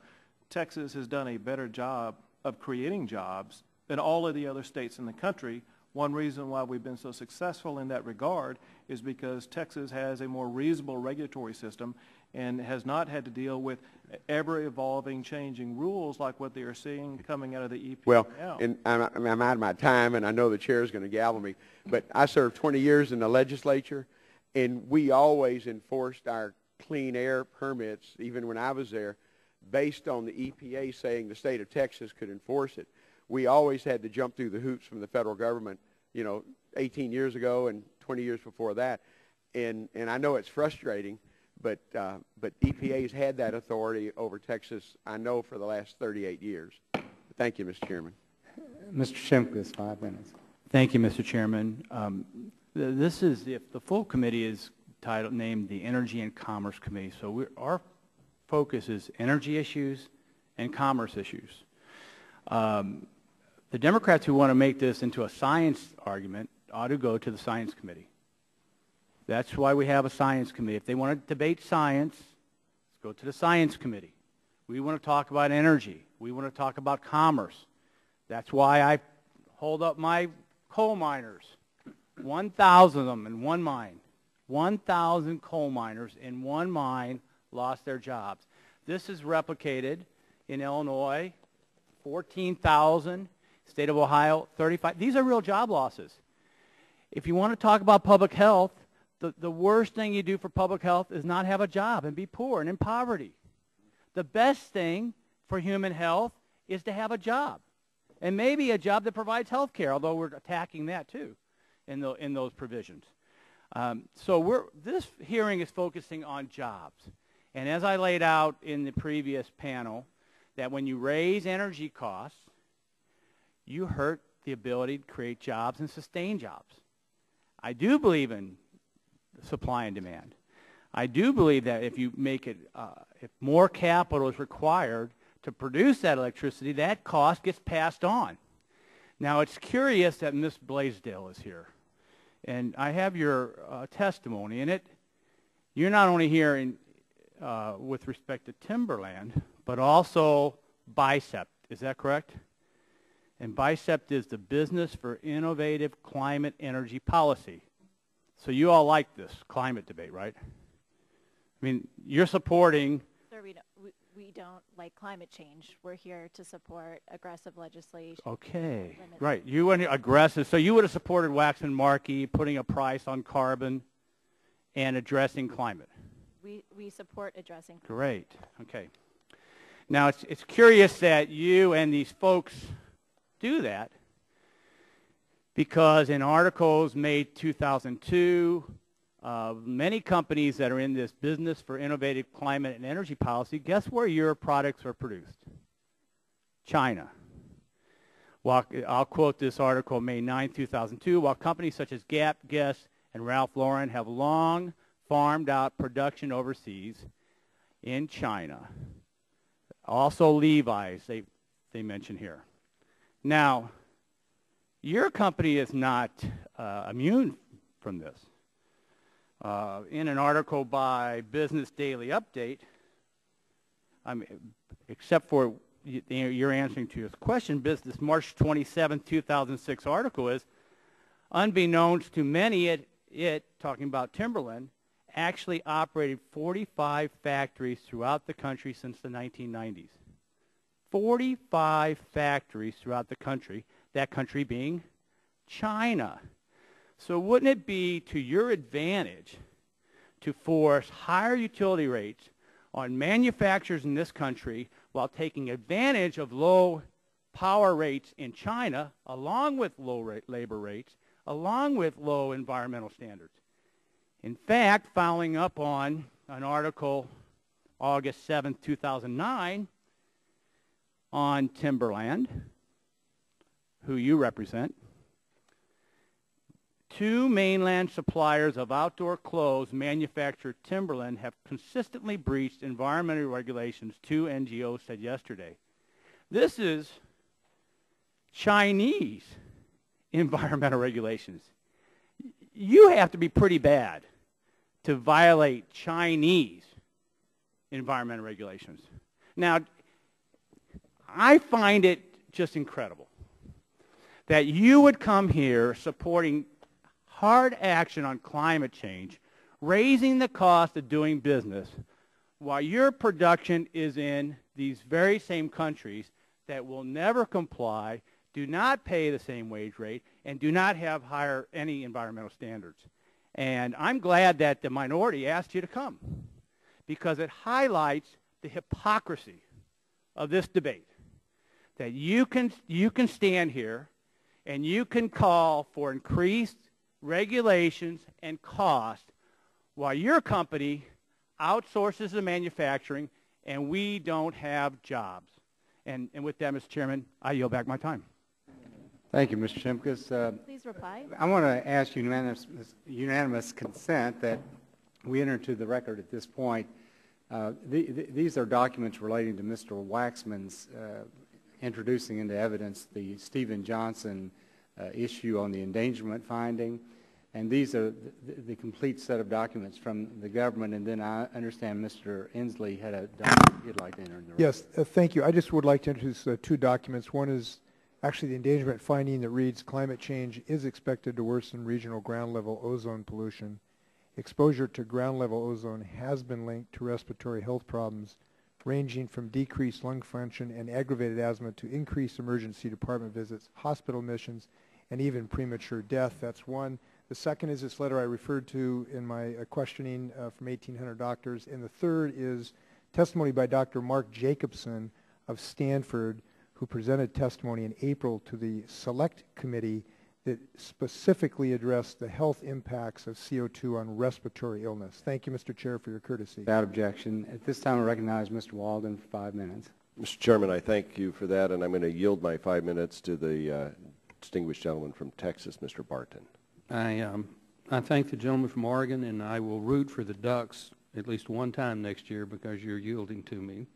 Texas has done a better job of creating jobs than all of the other states in the country. One reason why we've been so successful in that regard is because Texas has a more reasonable regulatory system and has not had to deal with ever-evolving, changing rules like what they are seeing coming out of the EPA well, now. And I'm out of my time, and I know the chair is going to gavel me, but I served 20 years in the legislature, and we always enforced our clean air permits, even when I was there, based on the EPA saying the state of Texas could enforce it. We always had to jump through the hoops from the federal government, you know, 18 years ago and 20 years before that. And I know it's frustrating, but EPA's had that authority over Texas, I know, for the last 38 years. Thank you, Mr. Chairman. Mr. Shimkus, 5 minutes. Thank you, Mr. Chairman. This is, if the full committee is named the Energy and Commerce Committee, so our focus is energy issues and commerce issues. The Democrats who want to make this into a science argument ought to go to the Science Committee. That's why we have a Science Committee. If they want to debate science, let's go to the Science Committee. We want to talk about energy. We want to talk about commerce. That's why I hold up my coal miners. 1,000 of them in one mine. 1,000 coal miners in one mine lost their jobs. This is replicated in Illinois, 14,000. State of Ohio, 35. These are real job losses. If you want to talk about public health, the worst thing you do for public health is not have a job and be poor and in poverty. The best thing for human health is to have a job, and maybe a job that provides health care, although we're attacking that too in those provisions. So this hearing is focusing on jobs. And as I laid out in the previous panel, that when you raise energy costs, you hurt the ability to create jobs and sustain jobs. I do believe in supply and demand. I do believe that if you make it, if more capital is required to produce that electricity, that cost gets passed on. Now, it's curious that Ms. Blaisdell is here. And I have your testimony in it. You're not only here with respect to timberland, but also BICEP. Is that correct? And BICEP is the Business for Innovative Climate Energy Policy. So you all like this climate debate, right? I mean, you're supporting... Sir, we don't like climate change. We're here to support aggressive legislation. Okay, right. You went aggressive. So you would have supported Waxman-Markey putting a price on carbon and addressing climate. We support addressing climate. Great. Okay. Now, it's curious that you and these folks do that, because in articles May 2002, Many companies that are in this business for innovative climate and energy policy, guess where your products are produced? China. Well, I'll quote this article, May 9, 2002. While companies such as Gap, Guess, and Ralph Lauren have long farmed out production overseas in China, also Levi's, they mention here. Now, your company is not immune from this. In an article by Business Daily Update, except for you're answering to this question, this March 27, 2006 article is, unbeknownst to many, it talking about Timberland, actually operated 45 factories throughout the country since the 1990s. 45 factories throughout the country, that country being China. So wouldn't it be to your advantage to force higher utility rates on manufacturers in this country while taking advantage of low power rates in China, along with low labor rates, along with low environmental standards? In fact, following up on an article August 7, 2009 on Timberland, who you represent, 2 mainland suppliers of outdoor clothes manufacturer Timberland have consistently breached environmental regulations, 2 NGOs said yesterday. This is Chinese environmental regulations. You have to be pretty bad to violate Chinese environmental regulations. Now, I find it just incredible that you would come here supporting hard action on climate change, raising the cost of doing business, while your production is in these very same countries that will never comply, do not pay the same wage rate, and do not have any environmental standards. And I'm glad that the minority asked you to come, because it highlights the hypocrisy of this debate, that you can stand here and you can call for increased regulations and cost while your company outsources the manufacturing and we don't have jobs. And with that, Mr. Chairman, I yield back my time. Thank you, Mr. Shimkus. Please reply. I want to ask unanimous consent that we enter into the record at this point. These are documents relating to Mr. Waxman's introducing into evidence the Stephen Johnson issue on the endangerment finding. And these are the complete set of documents from the government. And then I understand Mr. Inslee had a document he'd like to enter in the record. Yes, thank you. I just would like to introduce 2 documents. One is actually the endangerment finding that reads, climate change is expected to worsen regional ground level ozone pollution. Exposure to ground level ozone has been linked to respiratory health problems ranging from decreased lung function and aggravated asthma to increased emergency department visits, hospital admissions, and even premature death. That's one. The second is this letter I referred to in my questioning from 1,800 doctors. And the third is testimony by Dr. Mark Jacobson of Stanford, who presented testimony in April to the Select Committee that specifically addressed the health impacts of CO2 on respiratory illness. Thank you, Mr. Chair, for your courtesy. Without objection. At this time, I recognize Mr. Walden for 5 minutes. Mr. Chairman, I thank you for that, and I'm going to yield my 5 minutes to the distinguished gentleman from Texas, Mr. Barton. I thank the gentleman from Oregon, and I will root for the Ducks at least one time next year because you're yielding to me.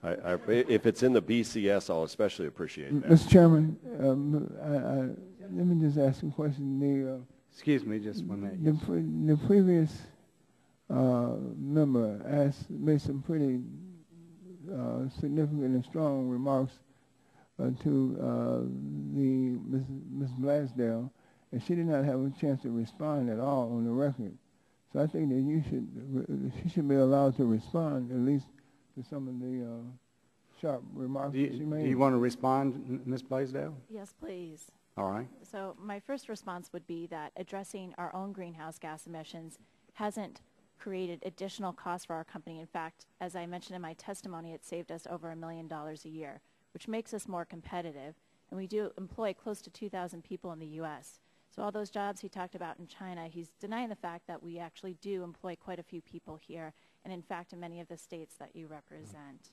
If it's in the BCS, I'll especially appreciate that. Mr. Chairman, let me just ask a question. Excuse me, just 1 minute. The previous member made some pretty significant and strong remarks to Ms. Blasdale, and she did not have a chance to respond at all on the record. So I think that she should be allowed to respond at least to some of the sharp remarks that she made. Do you want to respond, Ms. Blaisdell? Yes, please. All right. So my first response would be that addressing our own greenhouse gas emissions hasn't created additional costs for our company. In fact, as I mentioned in my testimony, it saved us over $1 million a year, which makes us more competitive. And we do employ close to 2,000 people in the U.S. So all those jobs he talked about in China, he's denying the fact that we actually do employ quite a few people here, and in fact in many of the states that you represent.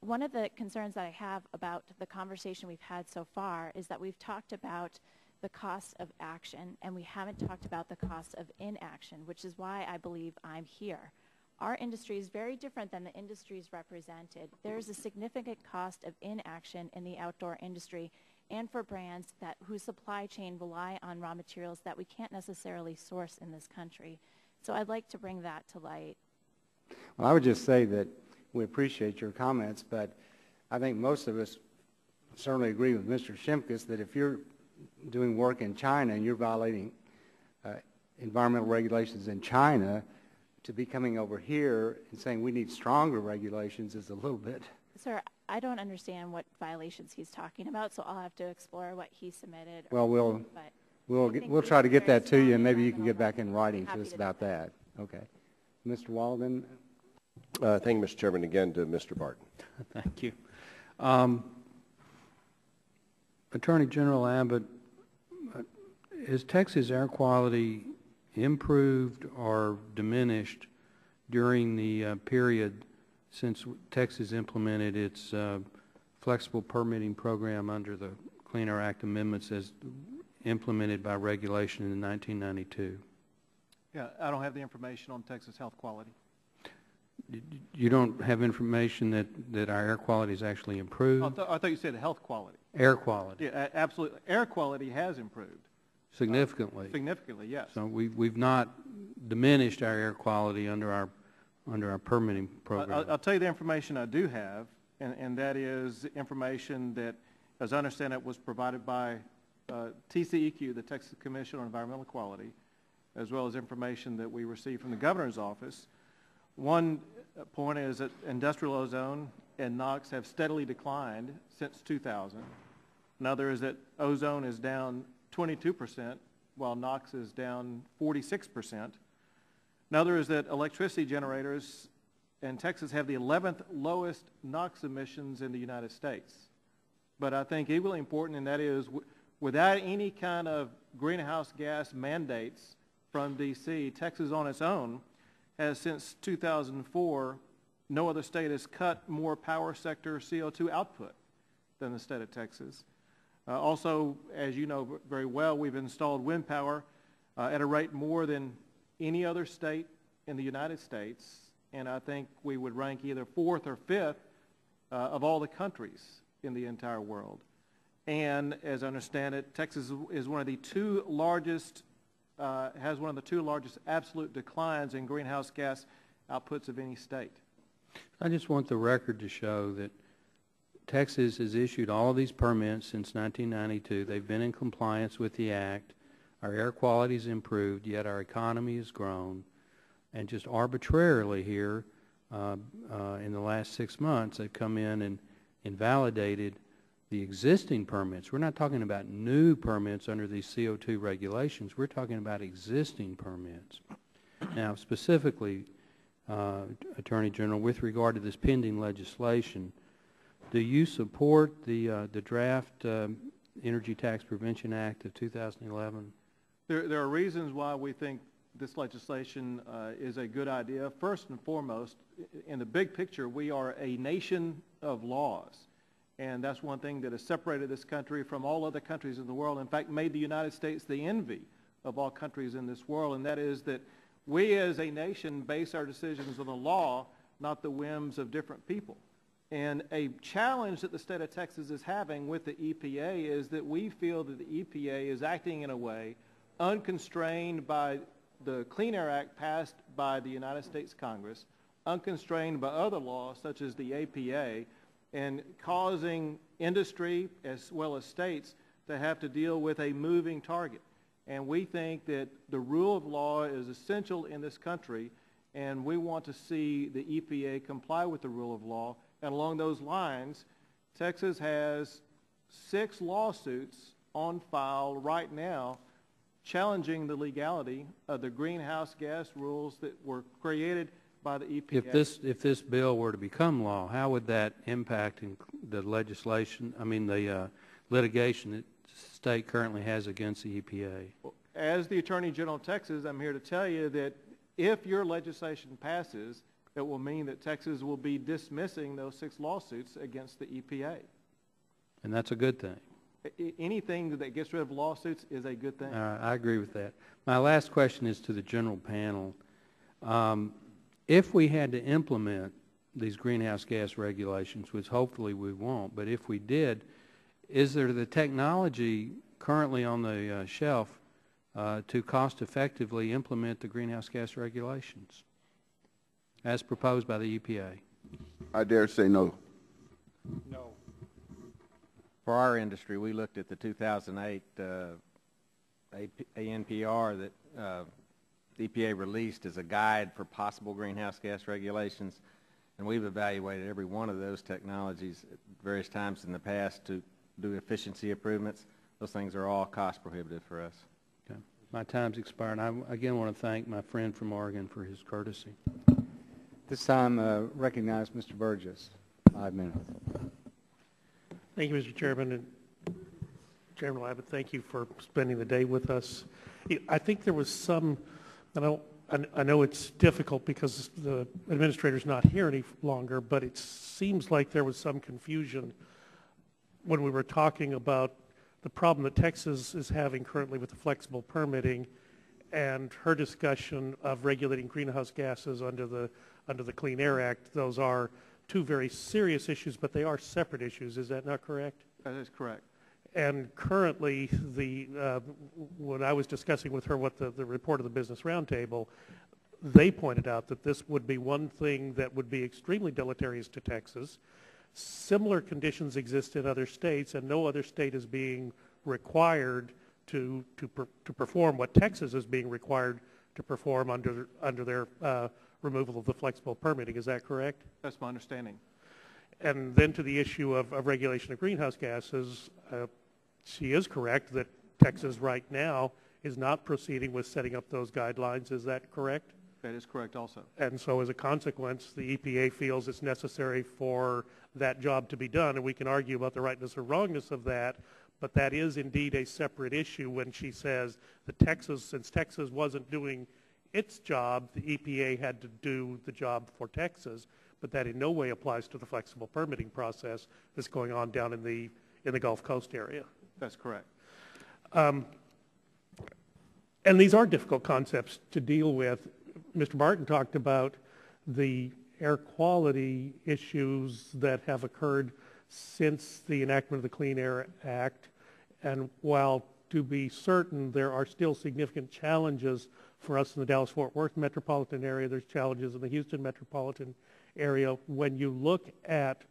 One of the concerns that I have about the conversation we've had so far is that we've talked about the cost of action, and we haven't talked about the cost of inaction, which is why I believe I'm here. Our industry is very different than the industries represented. There's a significant cost of inaction in the outdoor industry and for brands whose supply chain rely on raw materials that we can't necessarily source in this country. So I'd like to bring that to light. Well, I would just say that we appreciate your comments, but I think most of us certainly agree with Mr. Shimkus that if you're doing work in China and you're violating environmental regulations in China, to be coming over here and saying we need stronger regulations is a little bit... Sir, I don't understand what violations he's talking about, so I'll have to explore what he submitted. Well, we'll try to get that to you, and maybe you can get back in writing to us about that. Okay. Mr. Walden? Thank you, Mr. Chairman. Again to Mr. Barton. Thank you. Attorney General Abbott, is Texas air quality improved or diminished during the period since Texas implemented its flexible permitting program under the Clean Air Act amendments as implemented by regulation in 1992? Yeah, I don't have the information on Texas health quality. You don't have information that our air quality has actually improved? I thought you said health quality. Air quality. Yeah, absolutely. Air quality has improved. Significantly. Significantly, yes. So we've not diminished our air quality under our permitting program. I'll tell you the information I do have, and that is information that, as I understand it, was provided by TCEQ, the Texas Commission on Environmental Quality, as well as information that we received from the governor's office. One point is that industrial ozone and NOx have steadily declined since 2000. Another is that ozone is down 22%, while NOx is down 46%. Another is that electricity generators in Texas have the 11th lowest NOx emissions in the United States. But I think equally important, and that is without any kind of greenhouse gas mandates from D.C., Texas on its own has since 2004, no other state has cut more power sector CO2 output than the state of Texas. Also, as you know very well, we've installed wind power at a rate more than any other state in the United States, and I think we would rank either 4th or 5th of all the countries in the entire world. And as I understand it, Texas is one of the two largest, has one of the two largest absolute declines in greenhouse gas outputs of any state. I just want the record to show that Texas has issued all of these permits since 1992. They've been in compliance with the Act. Our air quality has improved, yet our economy has grown. And just arbitrarily here, in the last 6 months, they've come in and invalidated the existing permits. We're not talking about new permits under these CO2 regulations. We're talking about existing permits. Now, specifically, Attorney General, with regard to this pending legislation, do you support the draft Energy Tax Prevention Act of 2011? There are reasons why we think this legislation is a good idea. First and foremost, in the big picture, we are a nation of laws. And that's one thing that has separated this country from all other countries in the world. In fact, made the United States the envy of all countries in this world. And that is that we as a nation base our decisions on the law, not the whims of different people. And a challenge that the state of Texas is having with the EPA is that we feel that the EPA is acting in a way unconstrained by the Clean Air Act passed by the United States Congress, unconstrained by other laws such as the APA, and causing industry as well as states to have to deal with a moving target. And we think that the rule of law is essential in this country, and we want to see the EPA comply with the rule of law. And along those lines, Texas has 6 lawsuits on file right now challenging the legality of the greenhouse gas rules that were created by the EPA. If this bill were to become law, how would that impact the legislation, the litigation that's state currently has against the EPA? As the Attorney General of Texas, I'm here to tell you that if your legislation passes, it will mean that Texas will be dismissing those 6 lawsuits against the EPA. And that's a good thing. Anything that gets rid of lawsuits is a good thing. I agree with that. My last question is to the general panel. If we had to implement these greenhouse gas regulations, which hopefully we won't, but if we did, is there the technology currently on the shelf to cost effectively implement the greenhouse gas regulations as proposed by the EPA? I dare say no. No. For our industry, we looked at the 2008 ANPR that the EPA released as a guide for possible greenhouse gas regulations, and we've evaluated every one of those technologies at various times in the past to do efficiency improvements. Those things are all cost prohibitive for us. Okay. My time's expired. I again want to thank my friend from Oregon for his courtesy. This time, recognize Mr. Burgess. 5 minutes. Thank you, Mr. Chairman. And Chairman Abbott, thank you for spending the day with us. I think there was some, I know it's difficult because the administrator's not here any longer, but it seems like there was some confusion when we were talking about the problem that Texas is having currently with the flexible permitting and her discussion of regulating greenhouse gases under the Clean Air Act. Those are 2 very serious issues, but they are separate issues. Is that not correct? That is correct. And currently, when I was discussing with her what the report of the Business Roundtable, they pointed out that this would be one thing that would be extremely deleterious to Texas. Similar conditions exist in other states, and no other state is being required to perform what Texas is being required to perform under their removal of the flexible permitting. Is that correct? That's my understanding. And then to the issue of regulation of greenhouse gases, she is correct that Texas right now is not proceeding with setting up those guidelines. Is that correct? That is correct also. And so as a consequence, the EPA feels it's necessary for that job to be done, and we can argue about the rightness or wrongness of that, but that is indeed a separate issue when she says that Texas, since Texas wasn't doing its job, the EPA had to do the job for Texas, but that in no way applies to the flexible permitting process that's going on down in the Gulf Coast area. That's correct. And these are difficult concepts to deal with. Mr. Martin talked about the air quality issues that have occurred since the enactment of the Clean Air Act, and while to be certain there are still significant challenges for us in the Dallas-Fort Worth metropolitan area, there's challenges in the Houston metropolitan area. When you look at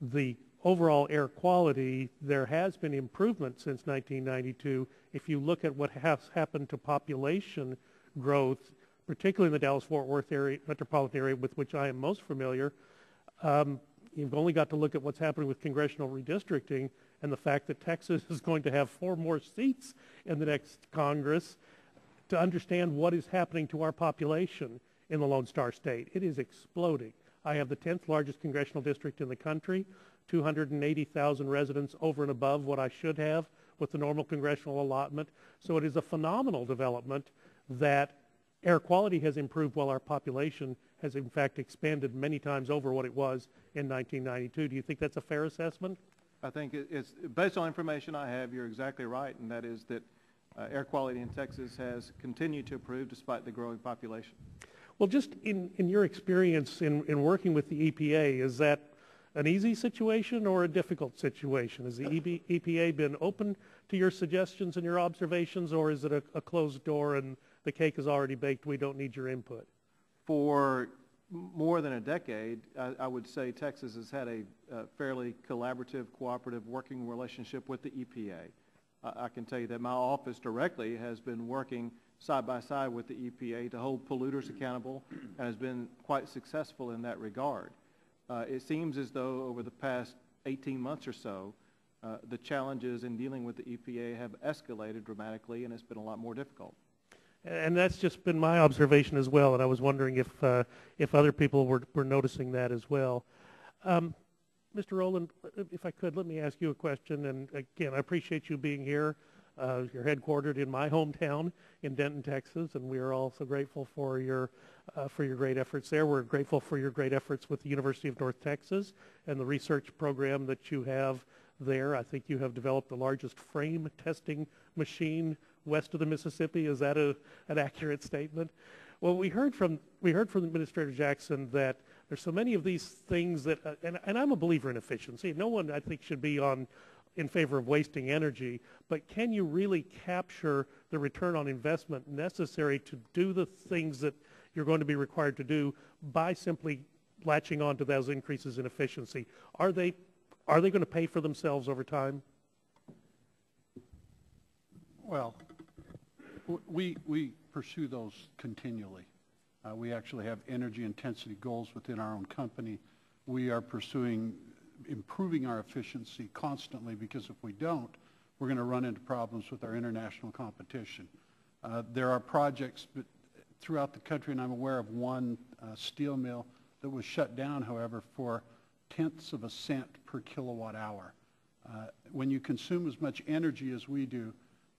the overall air quality, there has been improvement since 1992. If you look at what has happened to population growth, particularly in the Dallas-Fort Worth area, metropolitan area with which I am most familiar, you've only got to look at what's happening with congressional redistricting and the fact that Texas is going to have 4 more seats in the next Congress to understand what is happening to our population in the Lone Star State. It is exploding. I have the 10th largest congressional district in the country, 280,000 residents over and above what I should have with the normal congressional allotment. So it is a phenomenal development that air quality has improved while our population has in fact expanded many times over what it was in 1992. Do you think that's a fair assessment? I think it's based on information I have, you're exactly right, and that is that air quality in Texas has continued to improve despite the growing population. Well, just in your experience in working with the EPA, is that an easy situation or a difficult situation? Has the EPA been open to your suggestions and your observations, or is it a closed door and the cake is already baked, we don't need your input? For more than a decade, I would say Texas has had a fairly collaborative, cooperative working relationship with the EPA. I can tell you that my office directly has been working side by side with the EPA to hold polluters accountable and has been quite successful in that regard. It seems as though over the past 18 months or so, the challenges in dealing with the EPA have escalated dramatically and it's been a lot more difficult. And that's just been my observation as well, and I was wondering if other people were noticing that as well. Mr. Rowland, if I could, let me ask you a question. And again, I appreciate you being here. You're headquartered in my hometown in Denton, Texas, and we are also grateful for your great efforts there. We're grateful for your great efforts with the University of North Texas and the research program that you have there. I think you have developed the largest frame testing machine west of the Mississippi. Is that an accurate statement? Well, we heard from Administrator Jackson that there's so many of these things that, and I'm a believer in efficiency. No one, I think, should be in favor of wasting energy, but can you really capture the return on investment necessary to do the things that you're going to be required to do by simply latching on to those increases in efficiency? Are they going to pay for themselves over time? Well, we pursue those continually. We actually have energy intensity goals within our own company. We are pursuing improving our efficiency constantly, because if we don't, we're going to run into problems with our international competition. There are projects throughout the country, and I'm aware of one steel mill that was shut down, however, for tenths of a cent per kilowatt hour. When you consume as much energy as we do,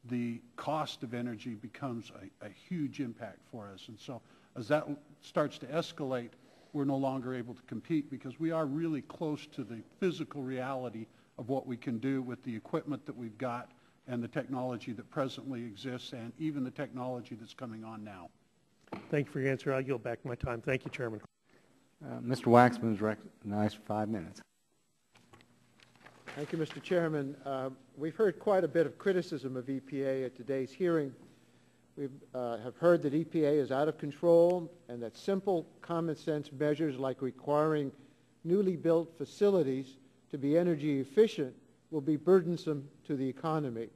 the cost of energy becomes a huge impact for us. And so as that starts to escalate, we're no longer able to compete, because we are really close to the physical reality of what we can do with the equipment that we've got and the technology that presently exists, and even the technology that's coming on now. Thank you for your answer. I'll yield back my time. Thank you, Chairman. Mr. Waxman is recognized for 5 minutes. Thank you, Mr. Chairman. We've heard quite a bit of criticism of EPA at today's hearing. We have heard that EPA is out of control and that simple common sense measures like requiring newly built facilities to be energy efficient will be burdensome to the economy.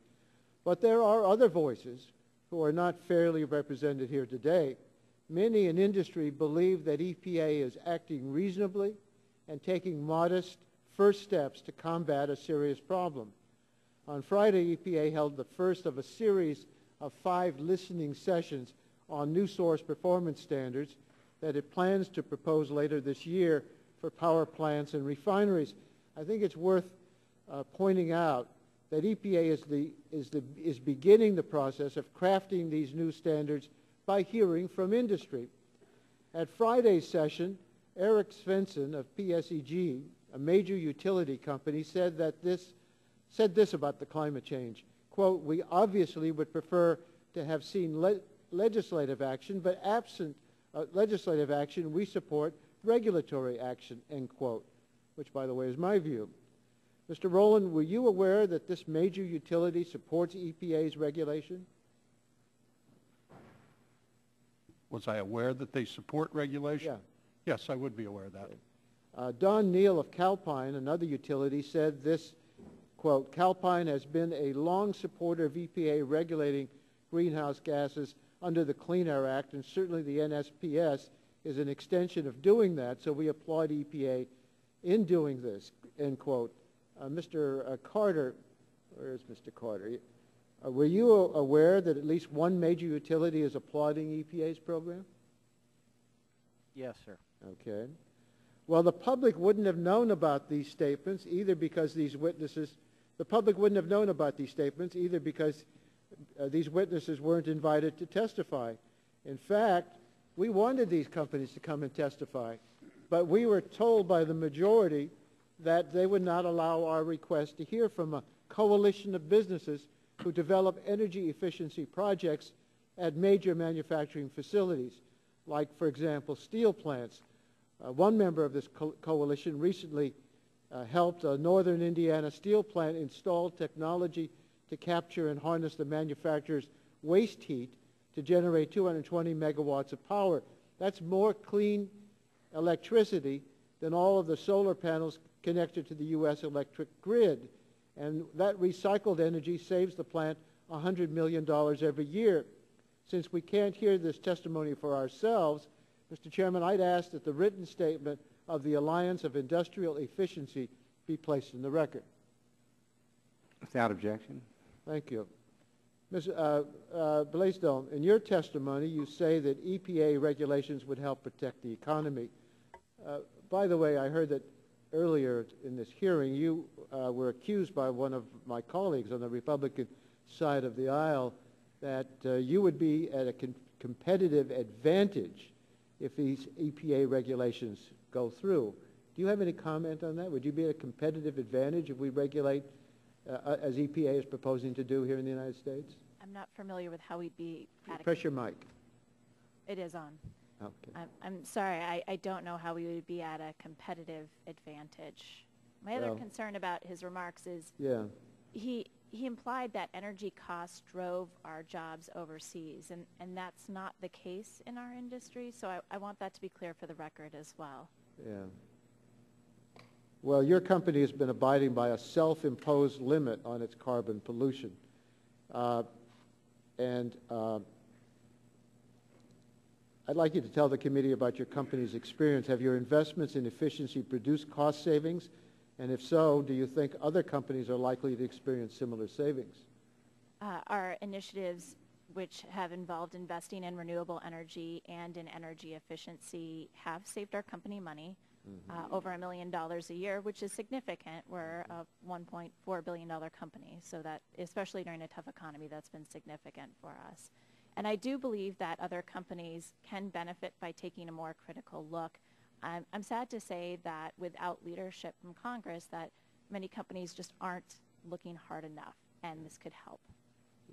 But there are other voices who are not fairly represented here today. Many in industry believe that EPA is acting reasonably and taking modest first steps to combat a serious problem. On Friday, EPA held the first of a series of 5 listening sessions on new source performance standards that it plans to propose later this year for power plants and refineries. I think it's worth pointing out that EPA is beginning the process of crafting these new standards by hearing from industry. At Friday's session, Eric Svensson of PSEG, a major utility company, said this about the climate change. Quote, "We obviously would prefer to have seen legislative action, but absent legislative action, we support regulatory action," end quote, which, by the way, is my view. Mr. Rowland, were you aware that this major utility supports EPA's regulation? Was I aware that they support regulation? Yeah. Yes, I would be aware of that. Don Neal of Calpine, another utility, said this, quote, "Calpine has been a long supporter of EPA regulating greenhouse gases under the Clean Air Act, and certainly the NSPS is an extension of doing that, so we applaud EPA in doing this," end quote. Mr. Carter, where is Mr. Carter? Were you aware that at least one major utility is applauding EPA's program? Yes, sir. Okay. Well, the public wouldn't have known about these statements either because these witnesses weren't invited to testify. In fact, we wanted these companies to come and testify, but we were told by the majority that they would not allow our request to hear from a coalition of businesses who develop energy efficiency projects at major manufacturing facilities, like, for example, steel plants. One member of this coalition recently helped a northern Indiana steel plant install technology to capture and harness the manufacturer's waste heat to generate 220 megawatts of power. That's more clean electricity than all of the solar panels connected to the U.S. electric grid. And that recycled energy saves the plant $100 million every year. Since we can't hear this testimony for ourselves, Mr. Chairman, I'd ask that the written statement of the Alliance of Industrial Efficiency be placed in the record. Without objection. Thank you. Ms. Blaisdell, in your testimony, you say that EPA regulations would help protect the economy. By the way, I heard that earlier in this hearing, you were accused by one of my colleagues on the Republican side of the aisle that you would be at a competitive advantage if these EPA regulations go through. Do you have any comment on that? Would you be at a competitive advantage if we regulate as EPA is proposing to do here in the United States? I'm not familiar with how we'd be at Press your mic. It is on. Okay. I'm sorry, I don't know how we would be at a competitive advantage. My other concern about his remarks is he implied that energy costs drove our jobs overseas, and that's not the case in our industry, so I want that to be clear for the record as well. Yeah. Well, your company has been abiding by a self-imposed limit on its carbon pollution. I'd like you to tell the committee about your company's experience. Have your investments in efficiency produced cost savings? And if so, do you think other companies are likely to experience similar savings? Our initiatives, which have involved investing in renewable energy and in energy efficiency, have saved our company money, over $1 million a year, which is significant. We're a $1.4 billion company, so that, especially during a tough economy, that's been significant for us. And I do believe that other companies can benefit by taking a more critical look. I'm sad to say that without leadership from Congress, that many companies just aren't looking hard enough, and this could help.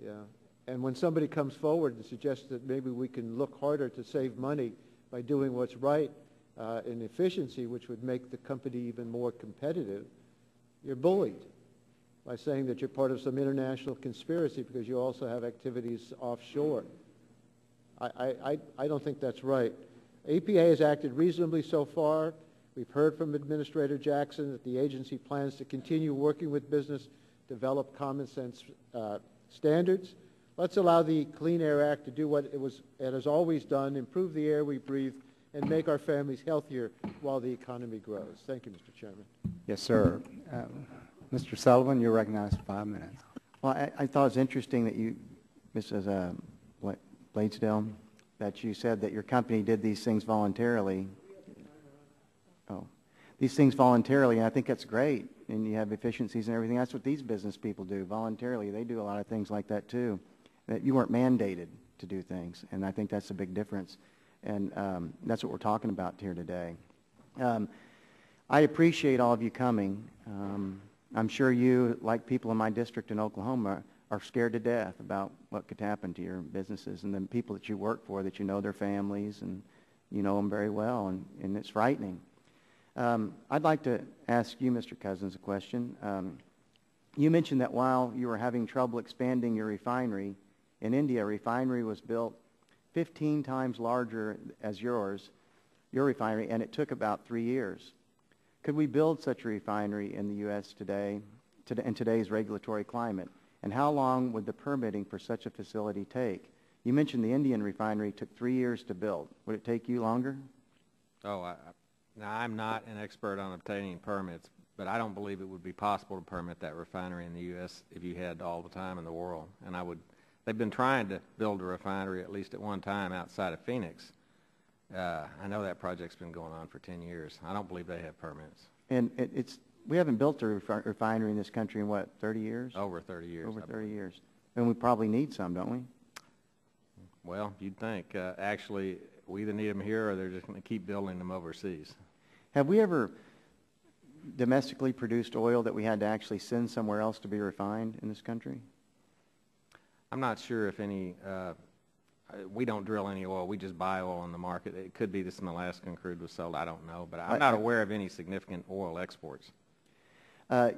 Yeah. And when somebody comes forward and suggests that maybe we can look harder to save money by doing what's right in efficiency, which would make the company even more competitive, you're bullied by saying that you're part of some international conspiracy because you also have activities offshore. I don't think that's right. EPA has acted reasonably so far. We've heard from Administrator Jackson that the agency plans to continue working with business, develop common sense standards. Let's allow the Clean Air Act to do what it has always done, improve the air we breathe, and make our families healthier while the economy grows. Thank you, Mr. Chairman. Yes, sir. Mr. Sullivan, you're recognized for 5 minutes. Well, I thought it was interesting that you, Mrs. Bladesdell, that you said that your company did these things voluntarily. These things voluntarily, and I think that's great. And you have efficiencies and everything. That's what these business people do voluntarily. They do a lot of things like that too. That you weren't mandated to do things, and I think that's a big difference. And that's what we're talking about here today. I appreciate all of you coming. I'm sure you, like people in my district in Oklahoma, are scared to death about what could happen to your businesses and the people that you work for, that you know their families and you know them very well, and it's frightening. I'd like to ask you, Mr. Cousins, a question. You mentioned that while you were having trouble expanding your refinery, in India, a refinery was built 15 times larger as your refinery, and it took about 3 years. Could we build such a refinery in the U.S. today, in today's regulatory climate? And how long would the permitting for such a facility take? You mentioned the Indian refinery took 3 years to build. Would it take you longer? Oh, now I'm not an expert on obtaining permits, but I don't believe it would be possible to permit that refinery in the U.S. if you had all the time in the world. And they've been trying to build a refinery at least at one time outside of Phoenix. I know that project's been going on for 10 years. I don't believe they have permits. And we haven't built a refinery in this country in, what, 30 years? Over 30 years. Over 30 years. And we probably need some, don't we? Well, you'd think. Actually, we either need them here or they're just going to keep building them overseas. Have we ever domestically produced oil that we had to actually send somewhere else to be refined in this country? I'm not sure if any, we don't drill any oil. We just buy oil on the market. It could be that some Alaskan crude was sold. I don't know. But I'm not aware of any significant oil exports.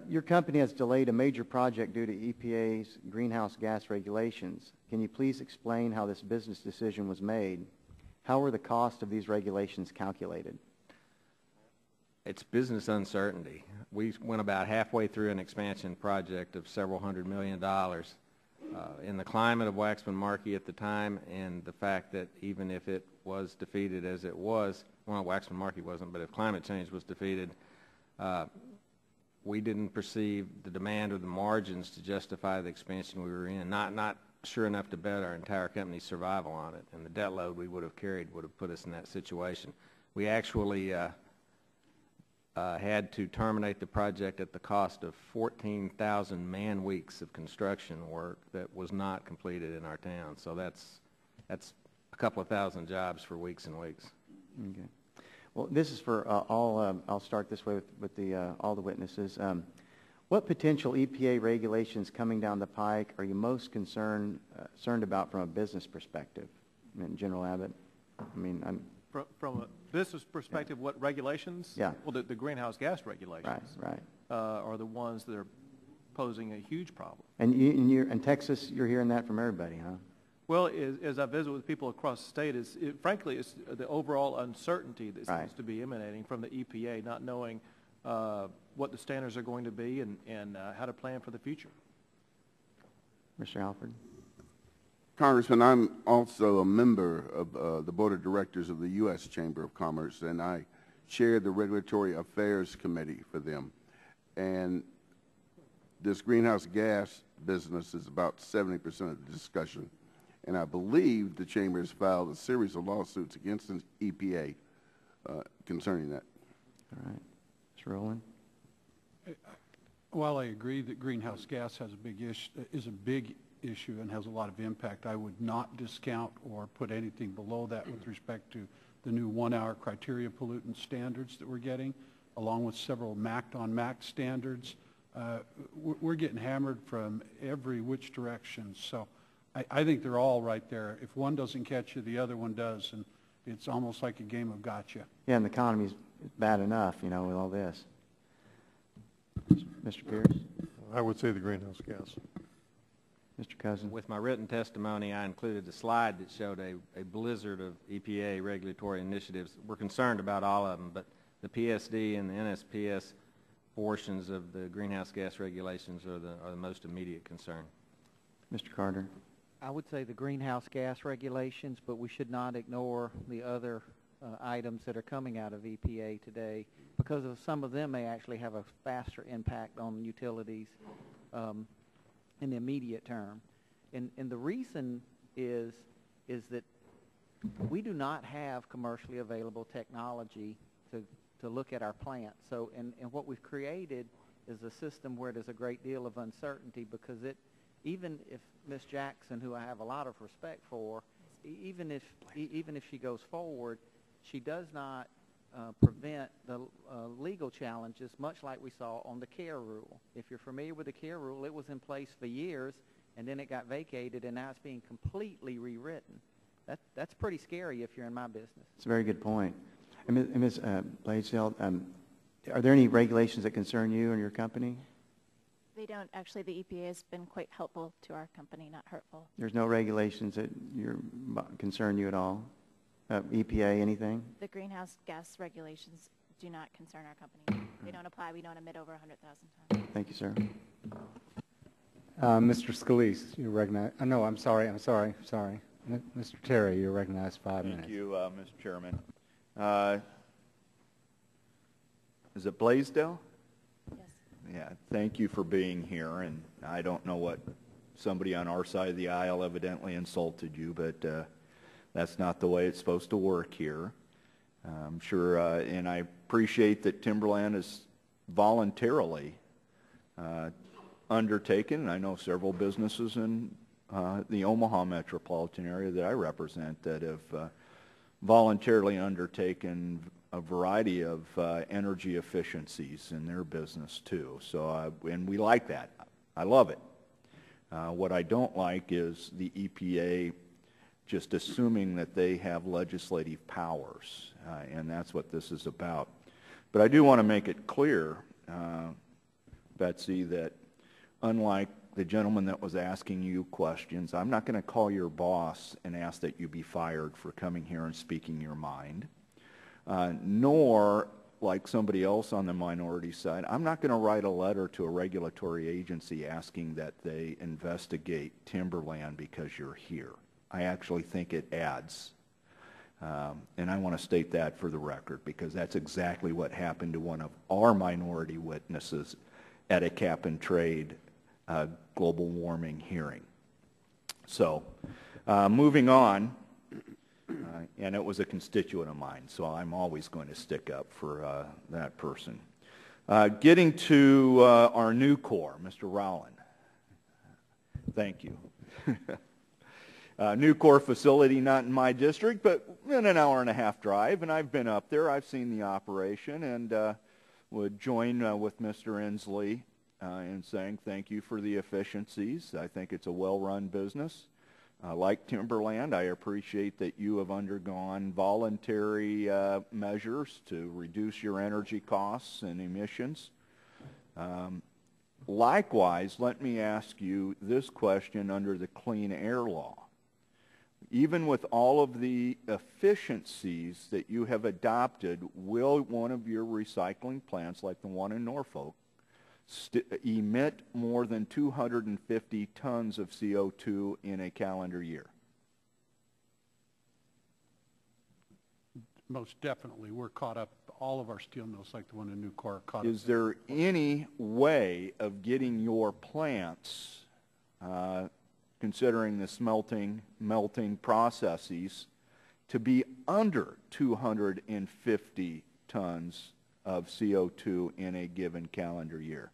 Your company has delayed a major project due to EPA's greenhouse gas regulations. Can you please explain how this business decision was made? How were the costs of these regulations calculated? It's business uncertainty. We went about halfway through an expansion project of several $100 million. In the climate of Waxman-Markey at the time, and the fact that even if it was defeated as it was, well, Waxman-Markey wasn't, but if climate change was defeated, we didn't perceive the demand or the margins to justify the expansion we were in, not sure enough to bet our entire company's survival on it, and the debt load we would have carried would have put us in that situation. We actually had to terminate the project at the cost of 14,000 man-weeks of construction work that was not completed in our town. So that's a couple of thousand jobs for weeks and weeks. Okay. Well, this is for all. I'll start this way with all the witnesses. What potential EPA regulations coming down the pike are you most concerned about from a business perspective? I mean, General Abbott. I mean, from a business perspective, what regulations? Yeah. Well, the greenhouse gas regulations. Right. Are the ones that are posing a huge problem. And in Texas, you're hearing that from everybody, huh? Well, as I visit with people across the state, frankly, it's the overall uncertainty that seems to be emanating from the EPA, not knowing what the standards are going to be and how to plan for the future. Mr. Alford. Congressman, I'm also a member of the Board of Directors of the U.S. Chamber of Commerce, and I chair the Regulatory Affairs Committee for them. And this greenhouse gas business is about 70% of the discussion. And I believe the Chamber has filed a series of lawsuits against the EPA concerning that. All right. Mr. Rowland? While I agree that greenhouse gas has is a big issue and has a lot of impact, I would not discount or put anything below that with respect to the new 1-hour criteria pollutant standards that we're getting, along with several MACT standards. We're getting hammered from every which direction. So I think they're all right there. If one doesn't catch you, the other one does, and it's almost like a game of gotcha. Yeah, and the economy's bad enough, with all this. Mr. Pierce? I would say the greenhouse gas. Mr. Cousin? With my written testimony, I included a slide that showed a blizzard of EPA regulatory initiatives. We're concerned about all of them, but the PSD and the NSPS portions of the greenhouse gas regulations are the most immediate concern. Mr. Carter? I would say the greenhouse gas regulations, but we should not ignore the other items that are coming out of EPA today, because some of them may actually have a faster impact on utilities in the immediate term. And the reason is that we do not have commercially available technology to look at our plants. So, and what we've created is a system where there's a great deal of uncertainty, because even if Ms. Jackson, who I have a lot of respect for, even if she goes forward, she does not prevent the legal challenges, much like we saw on the CARE rule. If you're familiar with the CARE rule, it was in place for years, and then it got vacated, and now it's being completely rewritten. That's pretty scary if you're in my business. It's a very good point. And Ms. Bladesdell, are there any regulations that concern you and your company? They don't. Actually, the EPA has been quite helpful to our company, not hurtful. There's no regulations that concern you at all? EPA, anything? The greenhouse gas regulations do not concern our company. They don't apply. We don't emit over 100,000 tons. Thank you, sir. Mr. Scalise, you're recognized. No, I'm sorry. Mr. Terry, you're recognized 5 minutes. Thank you, Mr. Chairman. Is it Blaisdell? Yes. Yeah, thank you for being here. And I don't know what somebody on our side of the aisle evidently insulted you, but that's not the way it's supposed to work here. I'm sure, and I appreciate that Timberland is voluntarily undertaken. I know several businesses in the Omaha metropolitan area that I represent that have voluntarily undertaken a variety of energy efficiencies in their business too. So, and we like that. I love it. What I don't like is the EPA just assuming that they have legislative powers, and that's what this is about. But I do want to make it clear, Betsy, that unlike the gentleman that was asking you questions, I'm not going to call your boss and ask that you be fired for coming here and speaking your mind, nor, like somebody else on the minority side, I'm not going to write a letter to a regulatory agency asking that they investigate Timberland because you're here. I actually think it adds. And I want to state that for the record, because that's exactly what happened to one of our minority witnesses at a cap and trade global warming hearing. So moving on, and it was a constituent of mine, so I'm always going to stick up for that person. Getting to our new core, Mr. Rowland. Thank you. New core facility, not in my district, but in an hour-and-a-half drive, and I've been up there. I've seen the operation, and would join with Mr. Inslee in saying thank you for the efficiencies. I think it's a well-run business. Like Timberland, I appreciate that you have undergone voluntary measures to reduce your energy costs and emissions. Likewise, let me ask you this question under the Clean Air Law. Even with all of the efficiencies that you have adopted, will one of your recycling plants, like the one in Norfolk, emit more than 250 tons of CO2 in a calendar year? Most definitely. We're caught up, all of our steel mills, like the one in Nucor, are caught up. Is there any way of getting your plants, considering the melting processes, to be under 250 tons of CO2 in a given calendar year?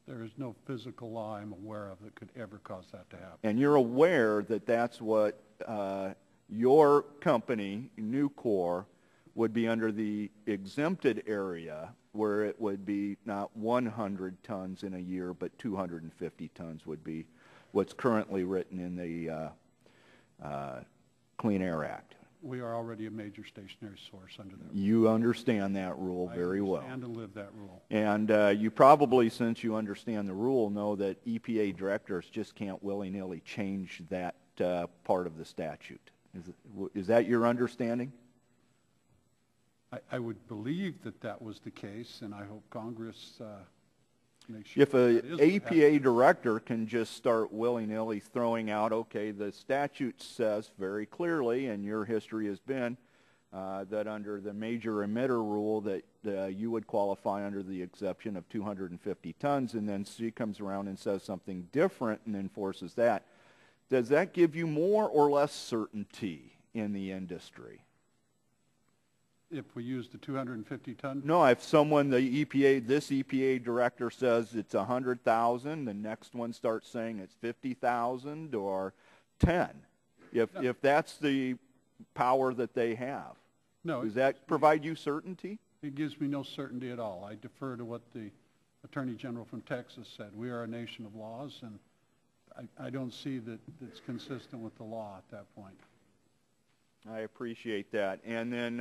There is no physical law I'm aware of that could ever cause that to happen. And you're aware that that's what your company, Nucor, would be under the exempted area, where it would be not 100 tons in a year, but 250 tons would be what's currently written in the Clean Air Act. We are already a major stationary source under that. You understand that rule very well. I understand and live that rule. And you probably, since you understand the rule, know that EPA directors just can't willy-nilly change that part of the statute. Is that your understanding? I would believe that that was the case, and I hope Congress makes sure. If an EPA director can just start willy-nilly throwing out, okay, the statute says very clearly, and your history has been, that under the major emitter rule that you would qualify under the exception of 250 tons, and then she comes around and says something different and enforces that. Does that give you more or less certainty in the industry? If we use the 250 ton? No, if someone, this EPA director says it's 100,000, the next one starts saying it's 50,000 or 10. If that's the power that they have, does that provide you certainty? It gives me no certainty at all. I defer to what the Attorney General from Texas said. We are a nation of laws, and I don't see that it's consistent with the law at that point. I appreciate that. And then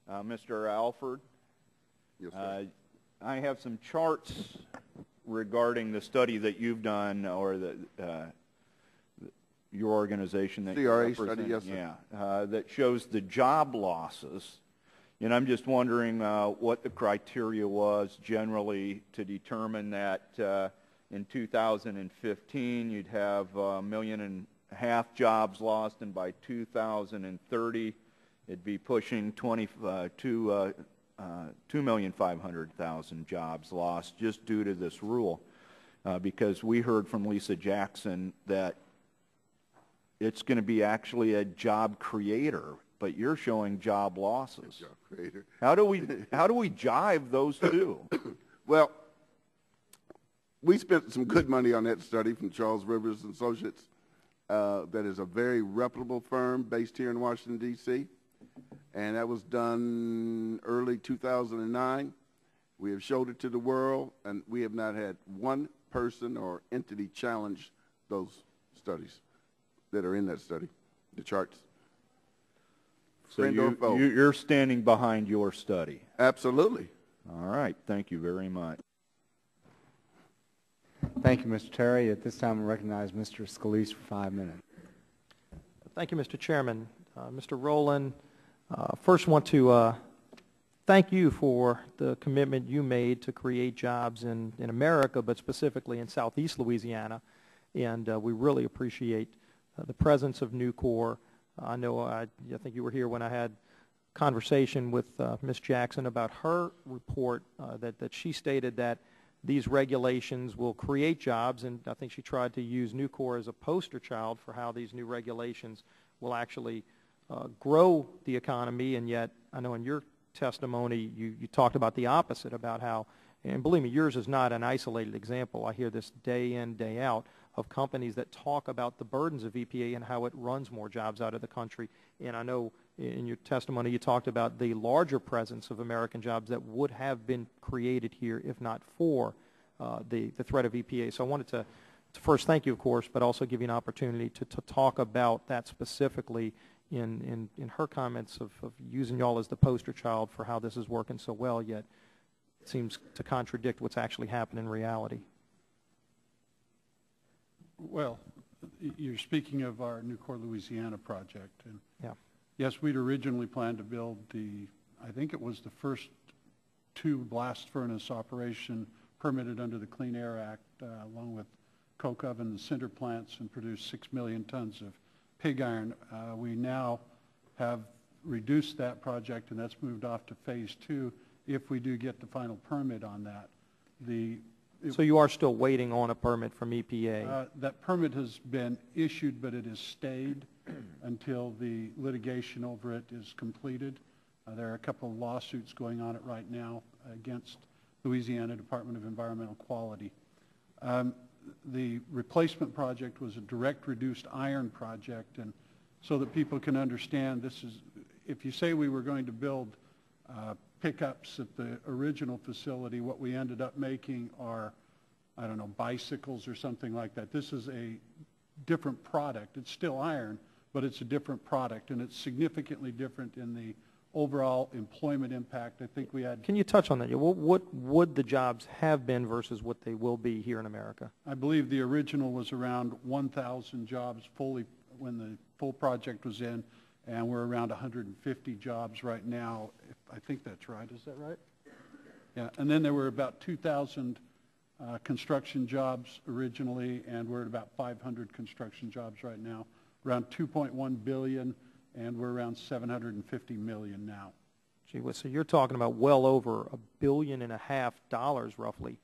Mr. Alford, yes, sir. I have some charts regarding the study that you've done, or your organization that CRA you represent, study, yes, sir. Yeah, that shows the job losses. And I'm just wondering what the criteria was generally to determine that in 2015 you'd have 1.5 million jobs lost, and by 2030 it'd be pushing 2,500,000 jobs lost just due to this rule. Because we heard from Lisa Jackson that it's going to be actually a job creator, but you're showing job losses. Job creator. How do we jive those two? Well, we spent some good money on that study from Charles Rivers and Associates. That is a very reputable firm based here in Washington, D.C., and that was done early 2009. We have showed it to the world, and we have not had one person or entity challenge those studies that are in that study, the charts. So you're standing behind your study? Absolutely. All right. Thank you very much. Thank you, Mr. Terry. At this time, I recognize Mr. Scalise for 5 minutes. Thank you, Mr. Chairman. Mr. Rowland, first want to thank you for the commitment you made to create jobs in America, but specifically in Southeast Louisiana, and we really appreciate the presence of Nucor. I know, I think you were here when I had a conversation with Ms. Jackson about her report that she stated that these regulations will create jobs, and I think she tried to use Nucor as a poster child for how these new regulations will actually grow the economy, and yet I know in your testimony you talked about the opposite, about how, and believe me, yours is not an isolated example. I hear this day in, day out of companies that talk about the burdens of EPA and how it runs more jobs out of the country. And I know in your testimony you talked about the larger presence of American jobs that would have been created here if not for the threat of EPA. So I wanted to first thank you, of course, but also give you an opportunity to talk about that specifically in her comments of using y'all as the poster child for how this is working so well, yet it seems to contradict what's actually happening in reality. Well, you're speaking of our Nucor, Louisiana project. And yeah. Yes, we'd originally planned to build I think it was the first 2 blast furnace operation permitted under the Clean Air Act, along with coke oven and cinder plants, and produce 6 million tons of pig iron. We now have reduced that project, and that's moved off to phase 2 if we do get the final permit on that. So you are still waiting on a permit from EPA? That permit has been issued, but it has stayed until the litigation over it is completed. There are a couple of lawsuits going on it right now against Louisiana Department of Environmental Quality. The replacement project was a direct reduced iron project, and so that people can understand, this is, if you say we were going to build pickups at the original facility, what we ended up making are, I don't know, bicycles or something like that. This is a different product. It's still iron, but it's a different product, and it's significantly different in the overall employment impact. I think we had... Can you touch on that? What would the jobs have been versus what they will be here in America? I believe the original was around 1,000 jobs fully when the full project was in, and we're around 150 jobs right now. I think that's right. Is that right? Yeah. And then there were about 2,000 construction jobs originally, and we're at about 500 construction jobs right now. Around 2.1 billion, and we're around 750 million now. Gee whiz, so you're talking about well over $1.5 billion roughly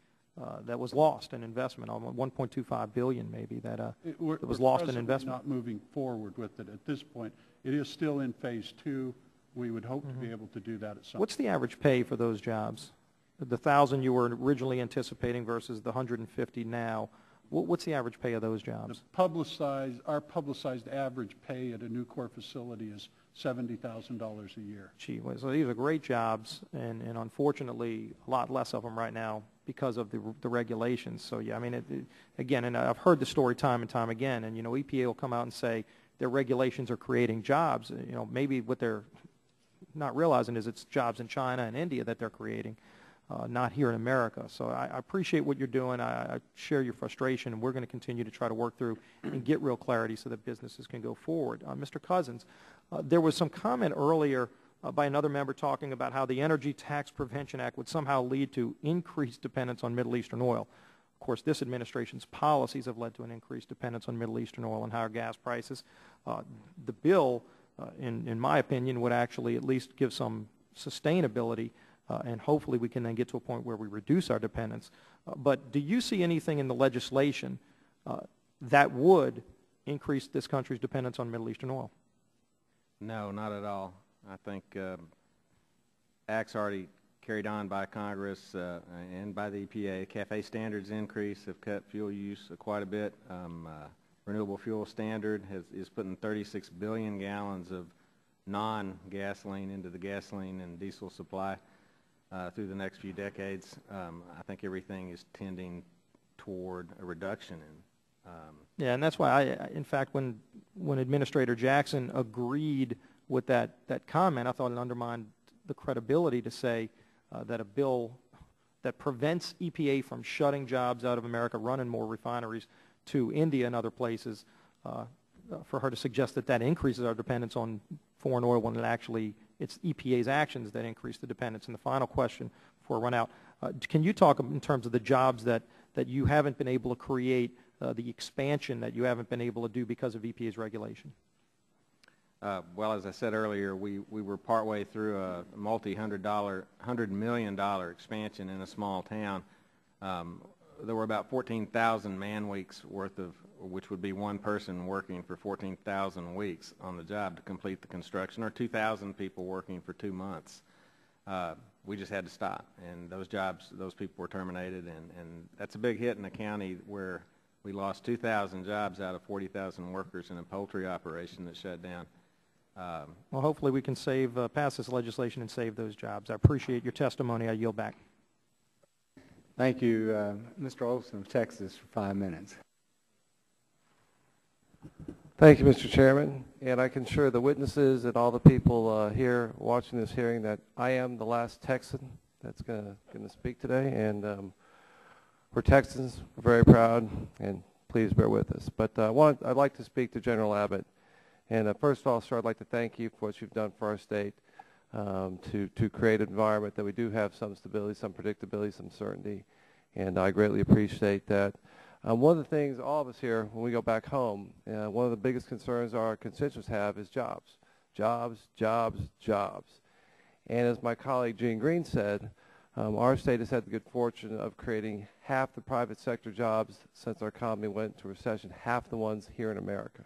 that was lost in investment, almost 1.25 billion maybe that was lost in investment. Not moving forward with it at this point. It is still in phase 2. We would hope to be able to do that at some point. What's the average pay for those jobs? The 1,000 you were originally anticipating versus the 150 now. What's the average pay of those jobs? Our publicized average pay at a Nucor facility is $70,000 a year. Gee whiz, so these are great jobs, and unfortunately a lot less of them right now because of the regulations. So yeah, I mean, again, and I've heard the story time and time again, and EPA will come out and say their regulations are creating jobs. Maybe what they're not realizing is it's jobs in China and India that they're creating. Not here in America. So I appreciate what you're doing. I share your frustration, and we're going to continue to try to work through and get real clarity so that businesses can go forward. Mr. Cousins, there was some comment earlier by another member talking about how the Energy Tax Prevention Act would somehow lead to increased dependence on Middle Eastern oil. Of course, this administration's policies have led to an increased dependence on Middle Eastern oil and higher gas prices. The bill, in my opinion, would actually at least give some sustainability, and hopefully we can then get to a point where we reduce our dependence. But do you see anything in the legislation that would increase this country's dependence on Middle Eastern oil? No, not at all. I think acts already carried on by Congress and by the EPA. CAFE standards increase have cut fuel use quite a bit. Renewable fuel standard is putting 36 billion gallons of non-gasoline into the gasoline and diesel supply through the next few decades. I think everything is tending toward a reduction in. Yeah, and that's why in fact, when Administrator Jackson agreed with that comment, I thought it undermined the credibility to say that a bill that prevents EPA from shutting jobs out of America, running more refineries to India and other places, for her to suggest that increases our dependence on foreign oil when it's EPA's actions that increase the dependence. And the final question before I run out, can you talk in terms of the jobs that you haven't been able to create, the expansion that you haven't been able to do because of EPA's regulation? Well, as I said earlier, we were partway through a $100 million expansion in a small town. were about 14,000 man weeks worth of, which would be one person working for 14,000 weeks on the job to complete the construction, or 2,000 people working for 2 months. We just had to stop, and those people were terminated, and that's a big hit in a county where we lost 2,000 jobs out of 40,000 workers in a poultry operation that shut down. Well, hopefully we can pass this legislation and save those jobs. I appreciate your testimony. I yield back. Thank you. Mr. Olson of Texas for 5 minutes. Thank you, Mr. Chairman. And I can assure the witnesses and all the people here watching this hearing that I am the last Texan that's going to speak today. And we're Texans. We're very proud, and please bear with us. But I'd like to speak to General Abbott. And first of all, sir, I'd like to thank you for what you've done for our state to create an environment that we do have some stability, some predictability, some certainty. And I greatly appreciate that. One of the things all of us here, when we go back home, one of the biggest concerns our constituents have is jobs. Jobs, jobs, jobs. And as my colleague Gene Green said, our state has had the good fortune of creating half the private sector jobs since our economy went into recession, half the ones here in America.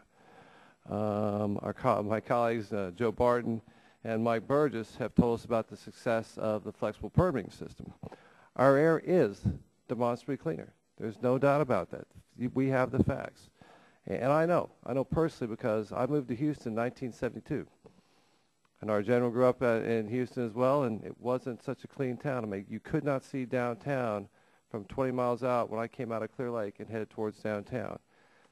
My colleagues Joe Barton and Mike Burgess have told us about the success of the flexible permitting system. Our air is demonstrably cleaner. There's no doubt about that. We have the facts. And I know personally because I moved to Houston in 1972. And our general grew up in Houston as well, and it wasn't such a clean town. I mean, you could not see downtown from 20 miles out when I came out of Clear Lake and headed towards downtown.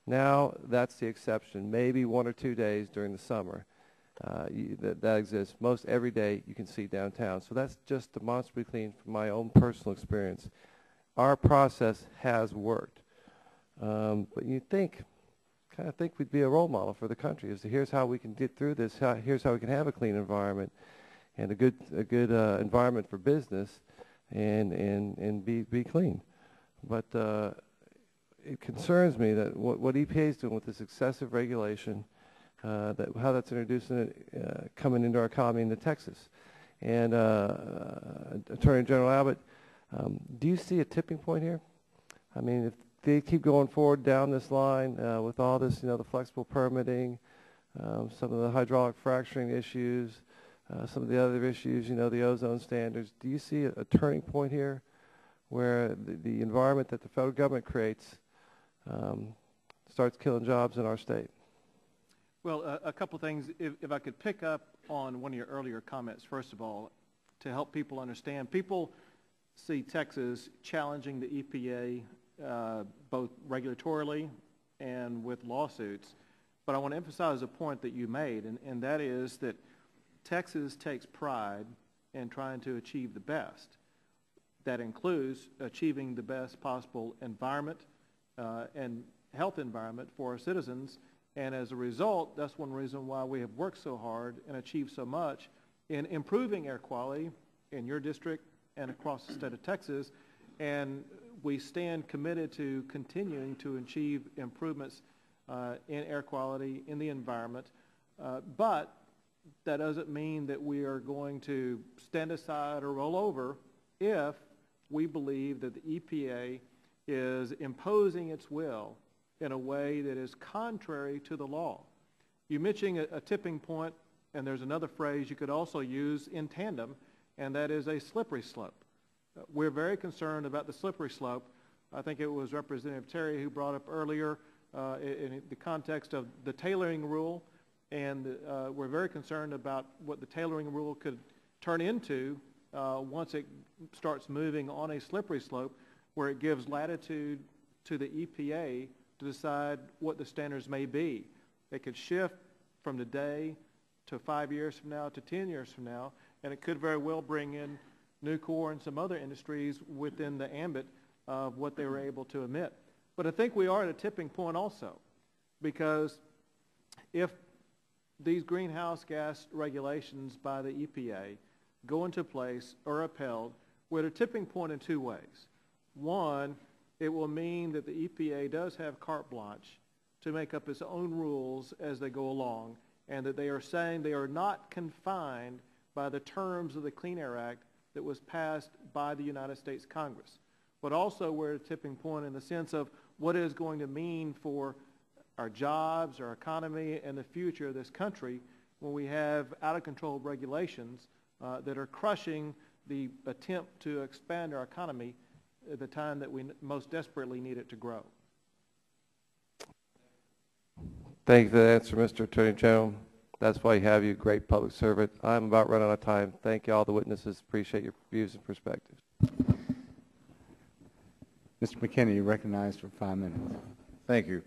Now, that's the exception. Maybe 1 or 2 days during the summer that exists. Most every day you can see downtown. So that's just demonstrably clean from my own personal experience. Our process has worked. But you kind of think we'd be a role model for the country as to here's how we can get through this, here's how we can have a clean environment and a good environment for business and be clean. But it concerns me that what EPA is doing with this excessive regulation, how that's introducing it, coming into our economy into Texas. And Attorney General Abbott, do you see a tipping point here? I mean, if they keep going forward down this line with all this, the flexible permitting, some of the hydraulic fracturing issues, some of the other issues, the ozone standards, do you see a turning point here where the environment that the federal government creates starts killing jobs in our state? Well, a couple things. If I could pick up on one of your earlier comments, first of all, to help people understand. People see Texas challenging the EPA both regulatorily and with lawsuits. But I want to emphasize a point that you made, and that is that Texas takes pride in trying to achieve the best. That includes achieving the best possible environment and health environment for our citizens. And as a result, that's one reason why we have worked so hard and achieved so much in improving air quality in your district and across the state of Texas. And we stand committed to continuing to achieve improvements in air quality, in the environment. But that doesn't mean that we are going to stand aside or roll over if we believe that the EPA is imposing its will in a way that is contrary to the law. You mentioned a tipping point, and there's another phrase you could also use in tandem, and that is a slippery slope. We're very concerned about the slippery slope. I think it was Representative Terry who brought up earlier in the context of the tailoring rule, and we're very concerned about what the tailoring rule could turn into once it starts moving on a slippery slope where it gives latitude to the EPA to decide what the standards may be. It could shift from today to 5 years from now to 10 years from now, and it could very well bring in Nucor and some other industries within the ambit of what they were able to emit. But I think we are at a tipping point also, because if these greenhouse gas regulations by the EPA go into place or upheld, we're at a tipping point in two ways. One, it will mean that the EPA does have carte blanche to make up its own rules as they go along, and that they are saying they are not confined by the terms of the Clean Air Act that was passed by the United States Congress. but also we're at a tipping point in the sense of what it is going to mean for our jobs, our economy, and the future of this country when we have out-of-control regulations that are crushing the attempt to expand our economy at the time that we most desperately need it to grow. Thank you for the answer, Mr. Attorney General. That's why you have you, great public servant. I'm about running out of time. Thank you, all the witnesses. Appreciate your views and perspectives. Mr. McKinney, you're recognized for 5 minutes. Thank you.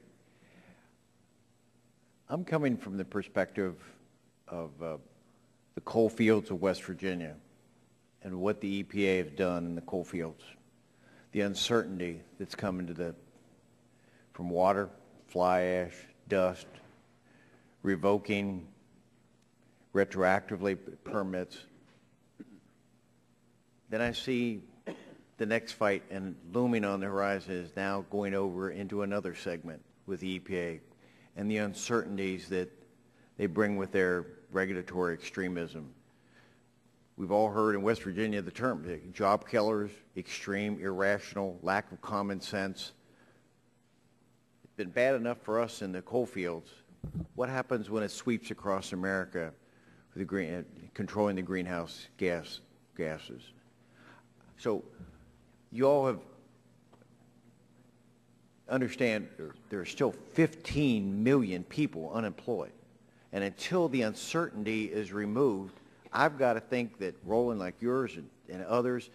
I'm coming from the perspective of the coal fields of West Virginia and what the EPA has done in the coal fields. The uncertainty that's coming to from water, fly ash, dust, revoking retroactively permits. Then I see the next fight, and looming on the horizon is now going over into another segment with the EPA and the uncertainties that they bring with their regulatory extremism. We've all heard in West Virginia the term job killers, extreme, irrational, lack of common sense. It's been bad enough for us in the coal fields. What happens when it sweeps across America with controlling the greenhouse gases? So you all have understand there are still 15 million people unemployed. And until the uncertainty is removed, I've got to think that Roland, like yours and others,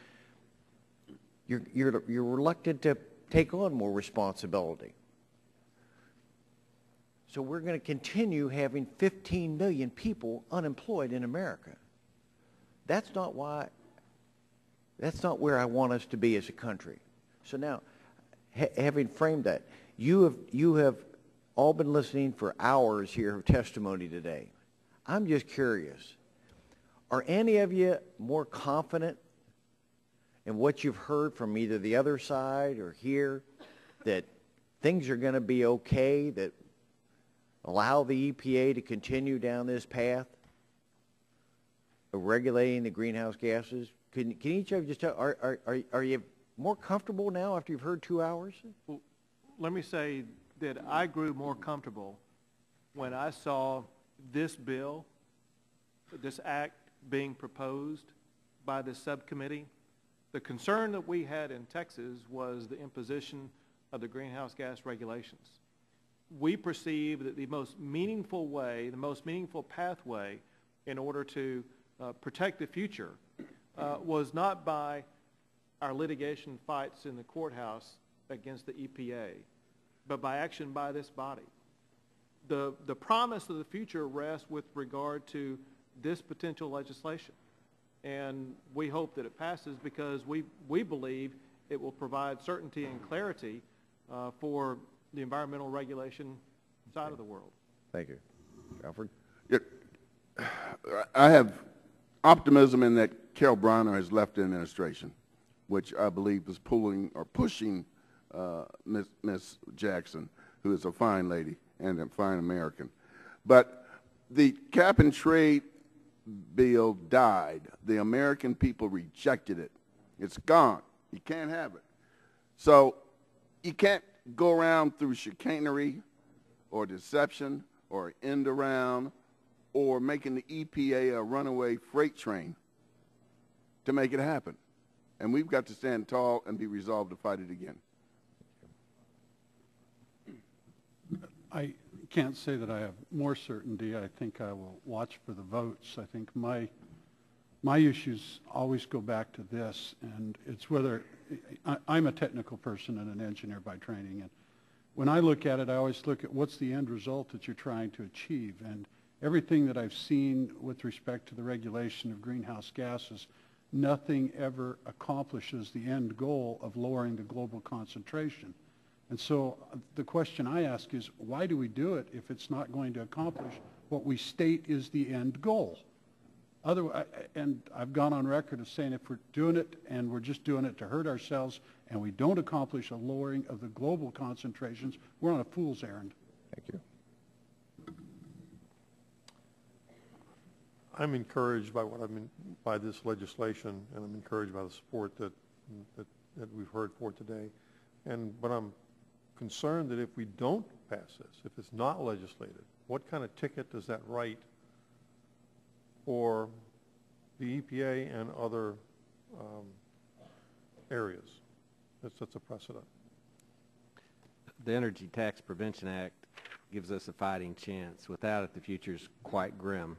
you're reluctant to take on more responsibility. So we're going to continue having 15 million people unemployed in America. That's not where I want us to be as a country. So now, having framed that, you have all been listening for hours here of testimony today. I'm just curious, are any of you more confident in what you've heard from either the other side or here that things are going to be okay, that allow the EPA to continue down this path of regulating the greenhouse gases? Can each of you just tell, are you more comfortable now after you've heard 2 hours? Well, let me say that I grew more comfortable when I saw this bill, this act being proposed by this subcommittee. The concern that we had in Texas was the imposition of the greenhouse gas regulations. We perceive that the most meaningful way, the most meaningful pathway in order to protect the future was not by our litigation fights in the courthouse against the EPA, but by action by this body. The promise of the future rests with regard to this potential legislation. And we hope that it passes because we believe it will provide certainty and clarity for the environmental regulation side of the world. Thank you. Alfred? I have optimism in that Carol Browner has left the administration, which I believe is pushing Ms. Jackson, who is a fine lady and a fine American. But the cap and trade bill died. The American people rejected it. It's gone. You can't have it. So you can't go around through chicanery or deception or end around or making the EPA a runaway freight train to make it happen. And we've got to stand tall and be resolved to fight it again. I can't say that I have more certainty. I think I will watch for the votes. I think my issues always go back to this, and it's whether I'm a technical person and an engineer by training, and when I look at it, I always look at what's the end result that you're trying to achieve. And everything that I've seen with respect to the regulation of greenhouse gases, nothing ever accomplishes the end goal of lowering the global concentration. And so the question I ask is, why do we do it if it's not going to accomplish what we state is the end goal? Otherwise, and I've gone on record of saying if we're doing it and we're just doing it to hurt ourselves and we don't accomplish a lowering of the global concentrations, we're on a fool's errand. Thank you. I'm encouraged by by this legislation, and I'm encouraged by the support that that we've heard for today. But I'm concerned that if we don't pass this, if it's not legislated, what kind of ticket does that write for the EPA and other areas that sets a precedent? The Energy Tax Prevention Act gives us a fighting chance. Without it, the future's quite grim.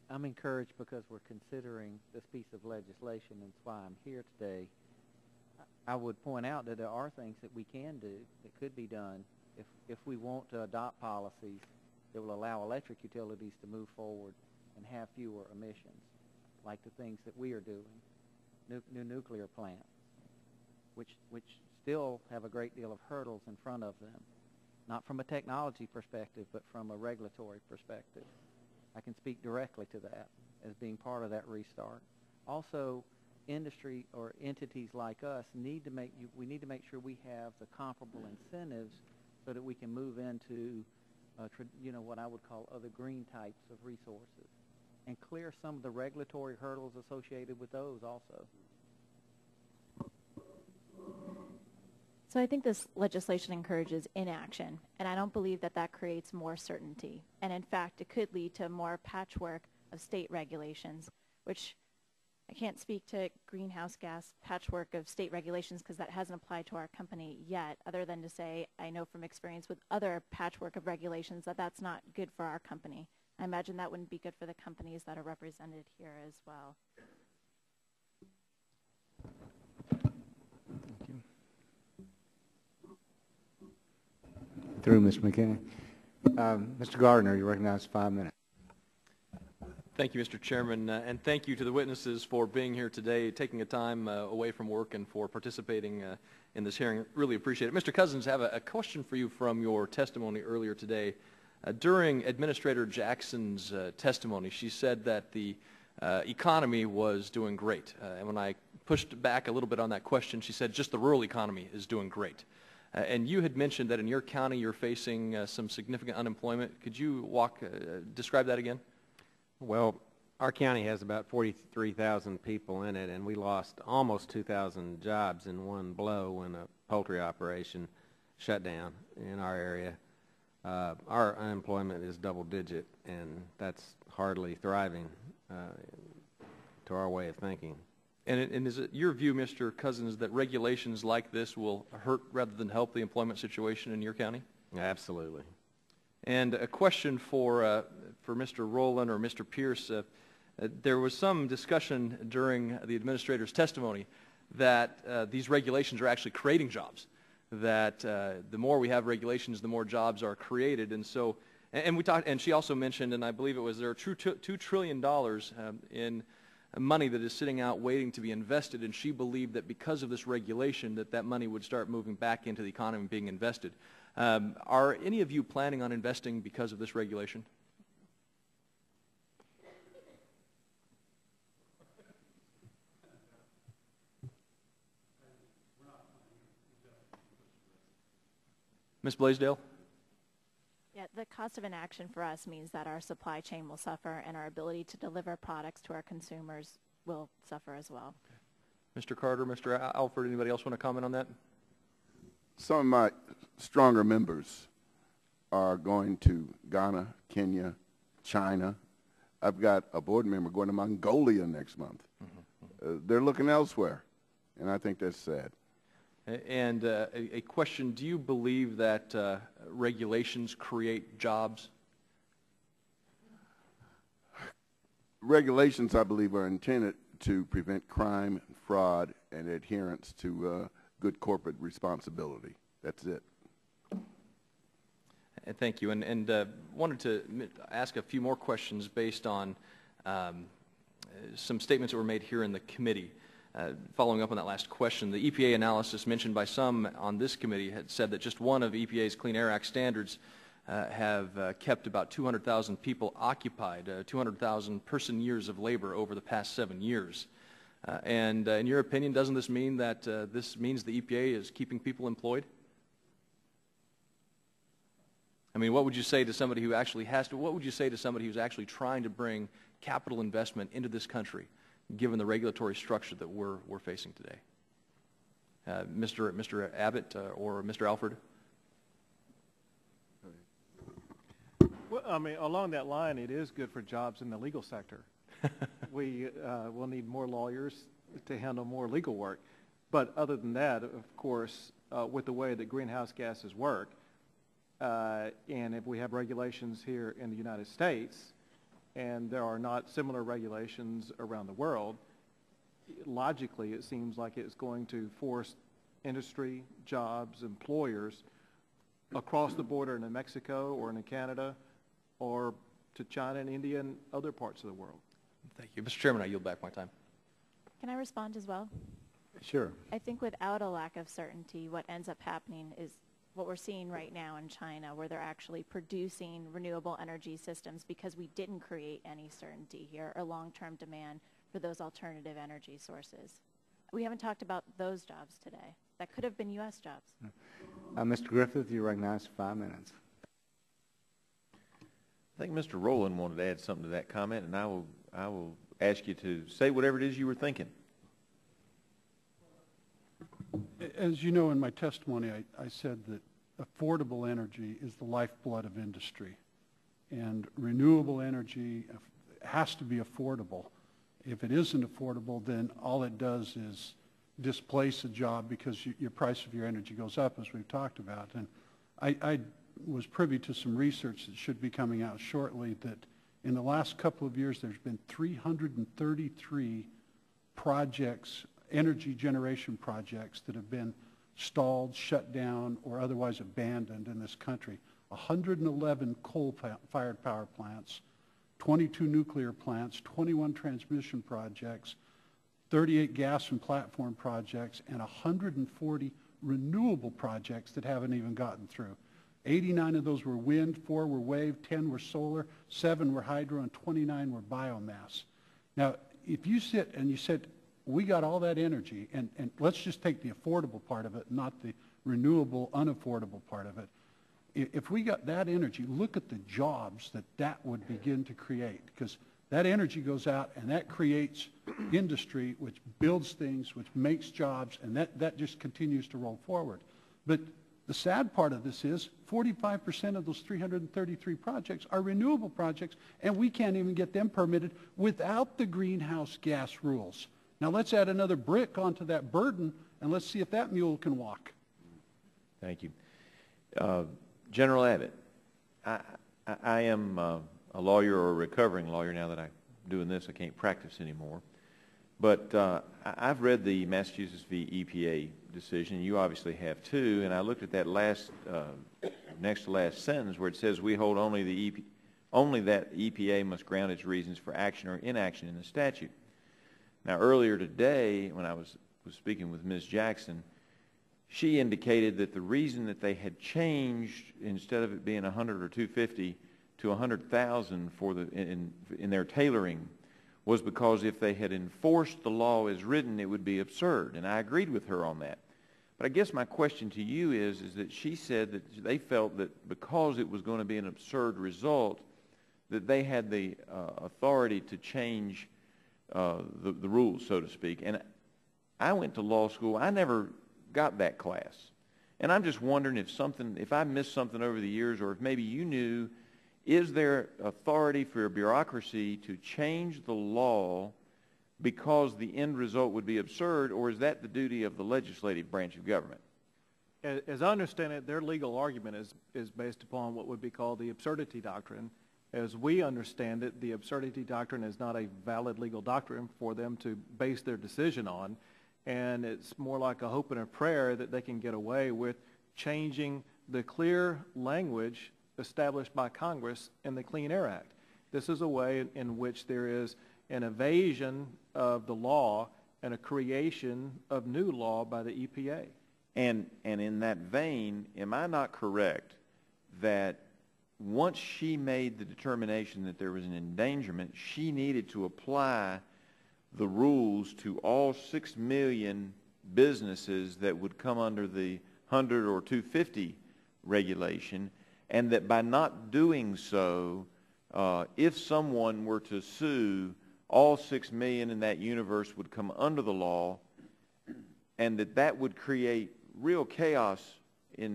I'm encouraged because we're considering this piece of legislation, and that's why I'm here today. I would point out that there are things that we can do that could be done if we want to adopt policies that will allow electric utilities to move forward and have fewer emissions, like the things that we are doing, new nuclear plants, which still have a great deal of hurdles in front of them, not from a technology perspective, but from a regulatory perspective. I can speak directly to that as being part of that restart. Also, industry or entities like us need to make sure we have the comparable incentives so that we can move into what I would call other green types of resources and clear some of the regulatory hurdles associated with those also. So I think this legislation encourages inaction, and I don't believe that that creates more certainty. And in fact, it could lead to more patchwork of state regulations, which I can't speak to greenhouse gas patchwork of state regulations because that hasn't applied to our company yet, other than to say I know from experience with other patchwork of regulations that that's not good for our company. I imagine that wouldn't be good for the companies that are represented here as well. Through Mr. McKinney. Mr. Gardner, you recognize 5 minutes. Thank you, Mr. Chairman, and thank you to the witnesses for being here today, taking a time away from work and for participating in this hearing. Really appreciate it. Mr. Cousins, I have a question for you from your testimony earlier today. During Administrator Jackson's testimony, she said that the economy was doing great. And when I pushed back a little bit on that question, she said just the rural economy is doing great. And you had mentioned that in your county you're facing some significant unemployment. Could you describe that again? Well, our county has about 43,000 people in it, and we lost almost 2,000 jobs in one blow when a poultry operation shut down in our area. Our unemployment is double digit, and that's hardly thriving to our way of thinking. And is it your view, Mr. Cousins, that regulations like this will hurt rather than help the employment situation in your county? Absolutely. And a question for Mr. Rowland or Mr. Pierce. There was some discussion during the administrator's testimony that these regulations are actually creating jobs, that the more we have regulations, the more jobs are created. And so, and she also mentioned, and I believe it was there are $2 trillion in money that is sitting out waiting to be invested, and she believed that because of this regulation that money would start moving back into the economy and being invested. Are any of you planning on investing because of this regulation? Ms. Blaisdell? Yeah, the cost of inaction for us means that our supply chain will suffer and our ability to deliver products to our consumers will suffer as well. Okay. Mr. Carter, Mr. Alford, anybody else want to comment on that? Some of my stronger members are going to Ghana, Kenya, China. I've got a board member going to Mongolia next month. They're looking elsewhere, and I think that's sad. And a question, do you believe that regulations create jobs? Regulations, I believe, are intended to prevent crime, fraud, and adherence to good corporate responsibility. That's it. Thank you. And wanted to ask a few more questions based on some statements that were made here in the committee. Following up on that last question, the EPA analysis mentioned by some on this committee had said that just one of EPA's Clean Air Act standards have kept about 200,000 people occupied, 200,000 person years of labor over the past 7 years. And in your opinion, doesn't this mean that this means the EPA is keeping people employed? I mean, what would you say to somebody who actually has to, what would you say to somebody who's actually trying to bring capital investment into this country, given the regulatory structure that we're facing today. Mr. Abbott or Mr. Alford? Well, I mean, along that line, it is good for jobs in the legal sector. We will need more lawyers to handle more legal work. But other than that, of course, with the way that greenhouse gases work, and if we have regulations here in the United States, and there are not similar regulations around the world, logically it seems like it's going to force industry, jobs, employers across the border into Mexico or into Canada or to China and India and other parts of the world. Thank you. Mr. Chairman, I yield back my time. Can I respond as well? Sure. I think without a lack of certainty, what ends up happening is what we're seeing right now in China, where they're actually producing renewable energy systems because we didn't create any certainty here or long-term demand for those alternative energy sources. We haven't talked about those jobs today. That could have been U.S. jobs. Mr. Griffith, you recognize 5 minutes. I think Mr. Rowland wanted to add something to that comment, and I will ask you to say whatever it is you were thinking. As you know, in my testimony, I said that affordable energy is the lifeblood of industry, and renewable energy has to be affordable. If it isn't affordable, then all it does is displace a job because your price of your energy goes up, as we've talked about. And I was privy to some research that should be coming out shortly that in the last couple of years there's been 333 projects, energy generation projects, that have been stalled, shut down, or otherwise abandoned in this country. 111 coal-fired power plants, 22 nuclear plants, 21 transmission projects, 38 gas and platform projects, and 140 renewable projects that haven't even gotten through. 89 of those were wind, 4 were wave, 10 were solar, 7 were hydro, and 29 were biomass. Now, if you sit and you said, we got all that energy, and let's just take the affordable part of it, not the renewable, unaffordable part of it. If we got that energy, look at the jobs that would begin to create, because that energy goes out and that creates industry, which builds things, which makes jobs, and that just continues to roll forward. But the sad part of this is 45% of those 333 projects are renewable projects, and we can't even get them permitted without the greenhouse gas rules. Now let's add another brick onto that burden, and let's see if that mule can walk. Thank you. General Abbott, I am a lawyer or a recovering lawyer now that I'm doing this. I can't practice anymore. But I've read the Massachusetts v. EPA decision. You obviously have too. And I looked at that next to last sentence where it says we hold only that EPA must ground its reasons for action or inaction in the statute. Now, earlier today, when I was speaking with Ms. Jackson, she indicated that the reason that they had changed, instead of it being 100 or 250 to 100,000 in their tailoring, was because if they had enforced the law as written, it would be absurd. And I agreed with her on that. But I guess my question to you is that she said that they felt that because it was going to be an absurd result, that they had the authority to change the rules, so to speak. And I went to law school. I never got that class. And I'm just wondering if I missed something over the years, or if maybe you knew, is there authority for a bureaucracy to change the law because the end result would be absurd, or is that the duty of the legislative branch of government? As I understand it, their legal argument is based upon what would be called the absurdity doctrine. As we understand it, the absurdity doctrine is not a valid legal doctrine for them to base their decision on, and it's more like a hope and a prayer that they can get away with changing the clear language established by Congress in the Clean Air Act. This is a way in which there is an evasion of the law and a creation of new law by the EPA. And in that vein, am I not correct that once she made the determination that there was an endangerment, she needed to apply the rules to all 6 million businesses that would come under the 100 or 250 regulation, and that by not doing so, if someone were to sue all 6 million in that universe would come under the law, and that would create real chaos I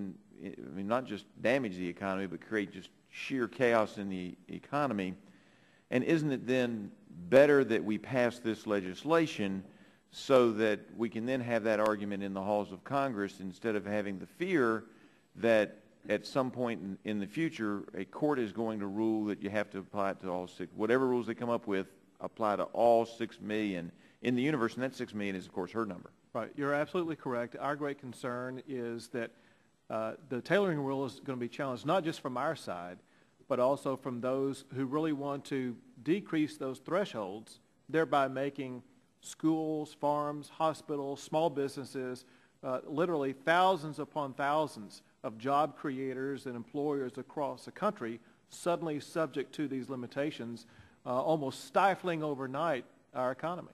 mean, not just damage the economy, but create just sheer chaos in the economy. And isn't it then better that we pass this legislation so that we can then have that argument in the halls of Congress instead of having the fear that at some point in the future a court is going to rule that you have to apply it to all 6, whatever rules they come up with, apply to all 6 million in the universe, and that 6 million is, of course, her number. Right. You're absolutely correct. Our great concern is that the tailoring rule is going to be challenged not just from our side, but also from those who really want to decrease those thresholds, thereby making schools, farms, hospitals, small businesses, literally thousands upon thousands of job creators and employers across the country suddenly subject to these limitations, almost stifling overnight our economy.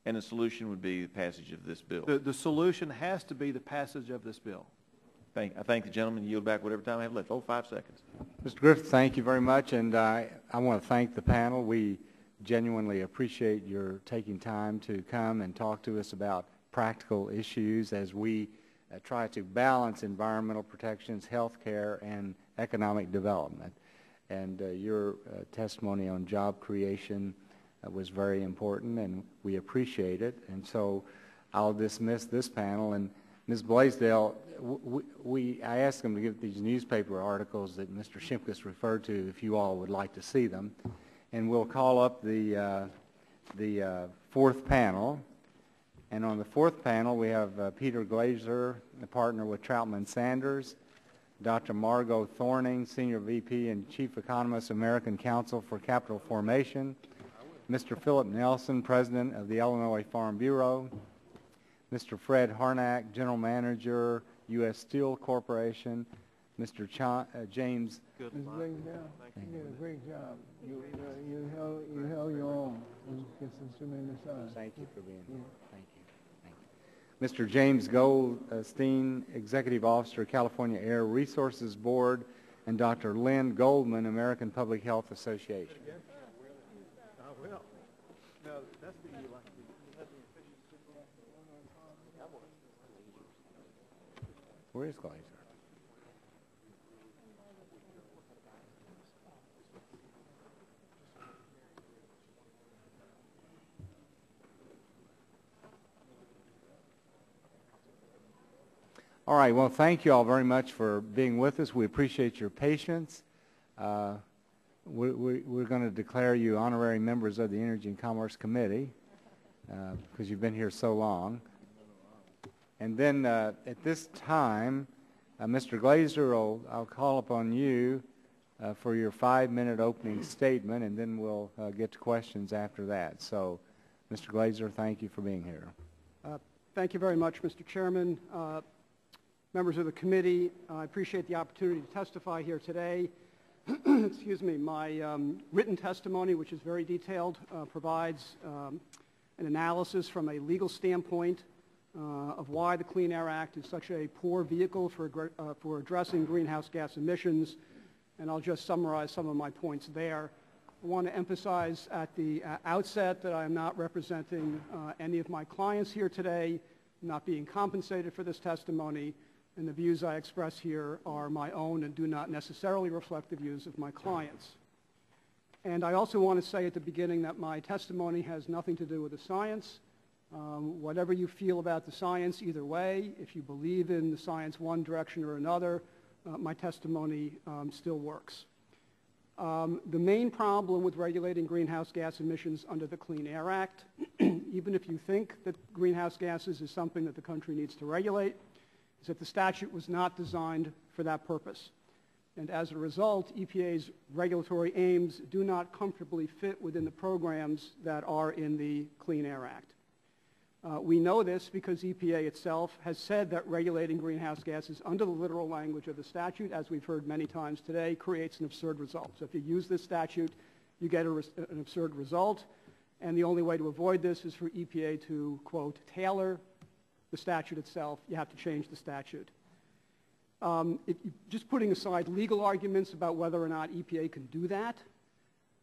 And the solution would be the passage of this bill. The solution has to be the passage of this bill. I thank the gentleman. Yield back whatever time I have left. 5 seconds. Mr. Griffith, thank you very much, and I want to thank the panel. We genuinely appreciate your taking time to come and talk to us about practical issues as we try to balance environmental protections, health care, and economic development. And your testimony on job creation was very important, and we appreciate it. And so I'll dismiss this panel. And Ms. Blaisdell, I asked them to give these newspaper articles that Mr. Shimkus referred to if you all would like to see them. And we'll call up the fourth panel. And on the fourth panel, we have Peter Glazer, a partner with Troutman Sanders, Dr. Margot Thorning, Senior VP and Chief Economist, American Council for Capital Formation, Mr. Philip Nelson, President of the Illinois Farm Bureau, Mr. Fred Harnack, General Manager, U.S. Steel Corporation, Mr. James. Good luck. You did a great job. You held your own. Thank you for being here. Thank you. Mr. James Goldstein, Executive Officer, California Air Resources Board, and Dr. Lynn Goldman, American Public Health Association. Where is Glazer? All right, well, thank you all very much for being with us. We appreciate your patience. We're going to declare you honorary members of the Energy and Commerce Committee because you've been here so long. And then at this time, Mr. Glazer, I'll call upon you for your 5-minute opening statement, and then we'll get to questions after that. So, Mr. Glazer, thank you for being here. Thank you very much, Mr. Chairman. Members of the committee, I appreciate the opportunity to testify here today. Excuse me, my written testimony, which is very detailed, provides an analysis from a legal standpoint of why the Clean Air Act is such a poor vehicle for addressing greenhouse gas emissions, and I'll just summarize some of my points there. I want to emphasize at the outset that I am not representing any of my clients here today, not being compensated for this testimony, and the views I express here are my own and do not necessarily reflect the views of my clients. And I also want to say at the beginning that my testimony has nothing to do with the science. Whatever you feel about the science, either way, if you believe in the science one direction or another, my testimony still works. The main problem with regulating greenhouse gas emissions under the Clean Air Act, even if you think that greenhouse gases is something that the country needs to regulate, is that the statute was not designed for that purpose. And as a result, EPA's regulatory aims do not comfortably fit within the programs that are in the Clean Air Act. We know this because EPA itself has said that regulating greenhouse gases under the literal language of the statute, as we've heard many times today, creates an absurd result. So if you use this statute, you get an absurd result, and the only way to avoid this is for EPA to, quote, tailor the statute itself. You have to change the statute. Just putting aside legal arguments about whether or not EPA can do that,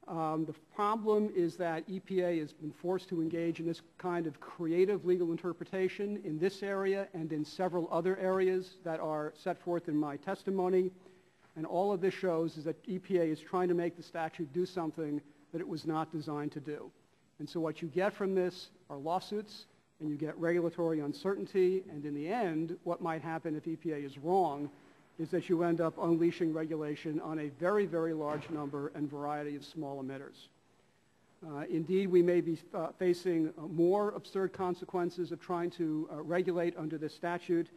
The problem is that EPA has been forced to engage in this kind of creative legal interpretation in this area and in several other areas that are set forth in my testimony. And all of this shows is that EPA is trying to make the statute do something that it was not designed to do. And so what you get from this are lawsuits, and you get regulatory uncertainty, and in the end, what might happen if EPA is wrong is that you end up unleashing regulation on a very, very large number and variety of small emitters. Indeed, we may be facing more absurd consequences of trying to regulate under this statute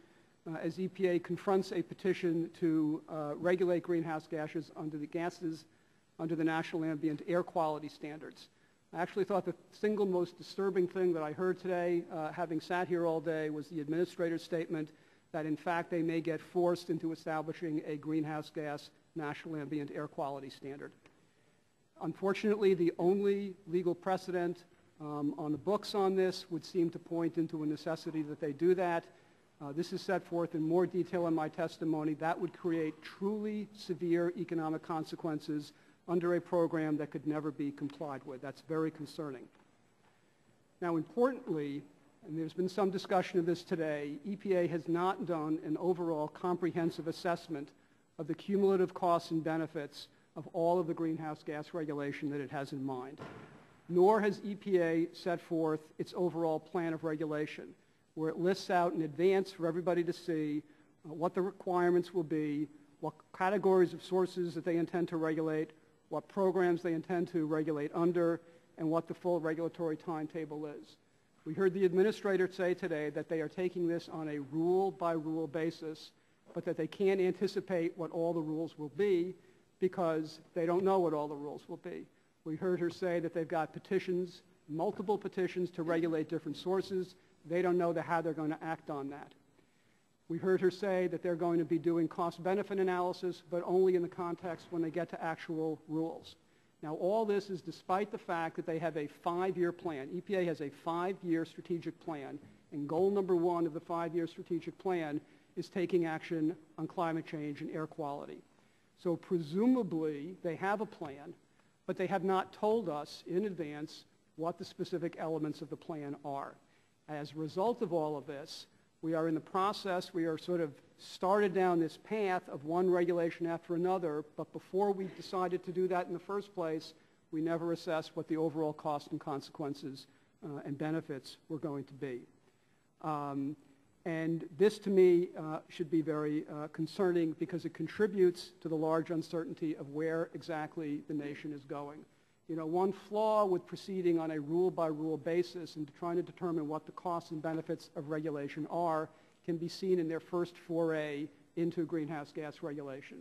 as EPA confronts a petition to regulate greenhouse gases under the National Ambient Air Quality Standards. I actually thought the single most disturbing thing that I heard today, having sat here all day, was the administrator's statement that in fact they may get forced into establishing a greenhouse gas national ambient air quality standard. Unfortunately, the only legal precedent on the books on this would seem to point into a necessity that they do that. This is set forth in more detail in my testimony. That would create truly severe economic consequences under a program that could never be complied with. That's very concerning. Now, importantly, and there's been some discussion of this today, EPA has not done an overall comprehensive assessment of the cumulative costs and benefits of all of the greenhouse gas regulation that it has in mind. Nor has EPA set forth its overall plan of regulation, where it lists out in advance for everybody to see what the requirements will be, what categories of sources that they intend to regulate, what programs they intend to regulate under, and what the full regulatory timetable is. We heard the administrator say today that they are taking this on a rule-by-rule basis, but that they can't anticipate what all the rules will be because they don't know what all the rules will be. We heard her say that they've got petitions, multiple petitions to regulate different sources. They don't know how they're going to act on that. We heard her say that they're going to be doing cost-benefit analysis, but only in the context when they get to actual rules. Now, all this is despite the fact that they have a 5-year plan. EPA has a 5-year strategic plan, and goal number 1 of the 5-year strategic plan is taking action on climate change and air quality. So presumably, they have a plan, but they have not told us in advance what the specific elements of the plan are. As a result of all of this, we are in the process, we are sort of started down this path of one regulation after another, but before we decided to do that in the first place, we never assessed what the overall cost and consequences and benefits were going to be. And this, to me, should be very concerning because it contributes to the large uncertainty of where exactly the nation is going. You know, one flaw with proceeding on a rule-by-rule basis and trying to determine what the costs and benefits of regulation are can be seen in their first foray into greenhouse gas regulation.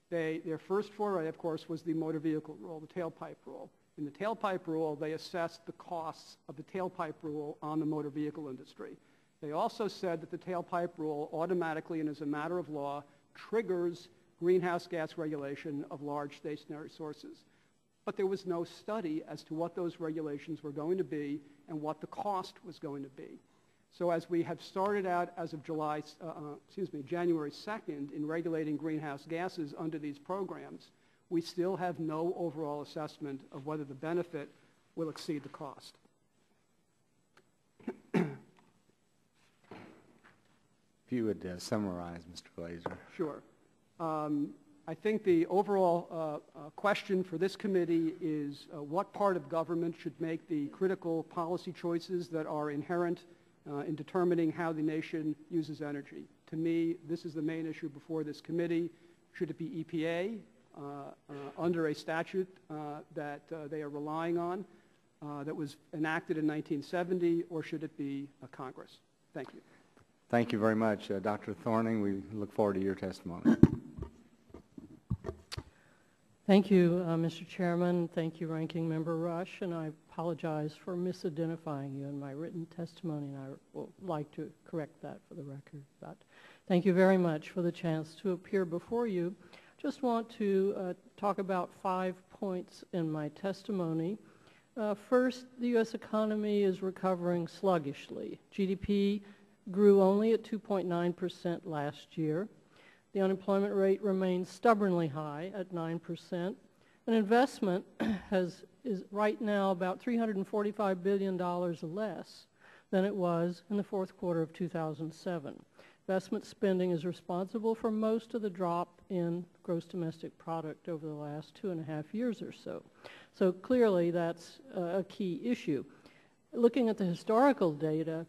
Their first foray, of course, was the motor vehicle rule, the tailpipe rule. In the tailpipe rule, they assessed the costs of the tailpipe rule on the motor vehicle industry. They also said that the tailpipe rule automatically and as a matter of law triggers greenhouse gas regulation of large stationary sources. But there was no study as to what those regulations were going to be and what the cost was going to be. So as we have started out as of January 2nd in regulating greenhouse gases under these programs, we still have no overall assessment of whether the benefit will exceed the cost. If you would summarize, Mr. Glazer. Sure. I think the overall question for this committee is what part of government should make the critical policy choices that are inherent in determining how the nation uses energy. To me, this is the main issue before this committee. Should it be EPA under a statute that they are relying on that was enacted in 1970, or should it be Congress? Thank you. Thank you very much, Dr. Thorning. We look forward to your testimony. Thank you, Mr. Chairman. Thank you, Ranking Member Rush, and I apologize for misidentifying you in my written testimony, and I would like to correct that for the record. But thank you very much for the chance to appear before you. Just want to talk about 5 points in my testimony. First, the U.S. economy is recovering sluggishly. GDP grew only at 2.9% last year. The unemployment rate remains stubbornly high at 9%, and An investment is right now about $345 billion less than it was in the fourth quarter of 2007. Investment spending is responsible for most of the drop in gross domestic product over the last 2.5 years or so. So clearly that's a key issue. Looking at the historical data,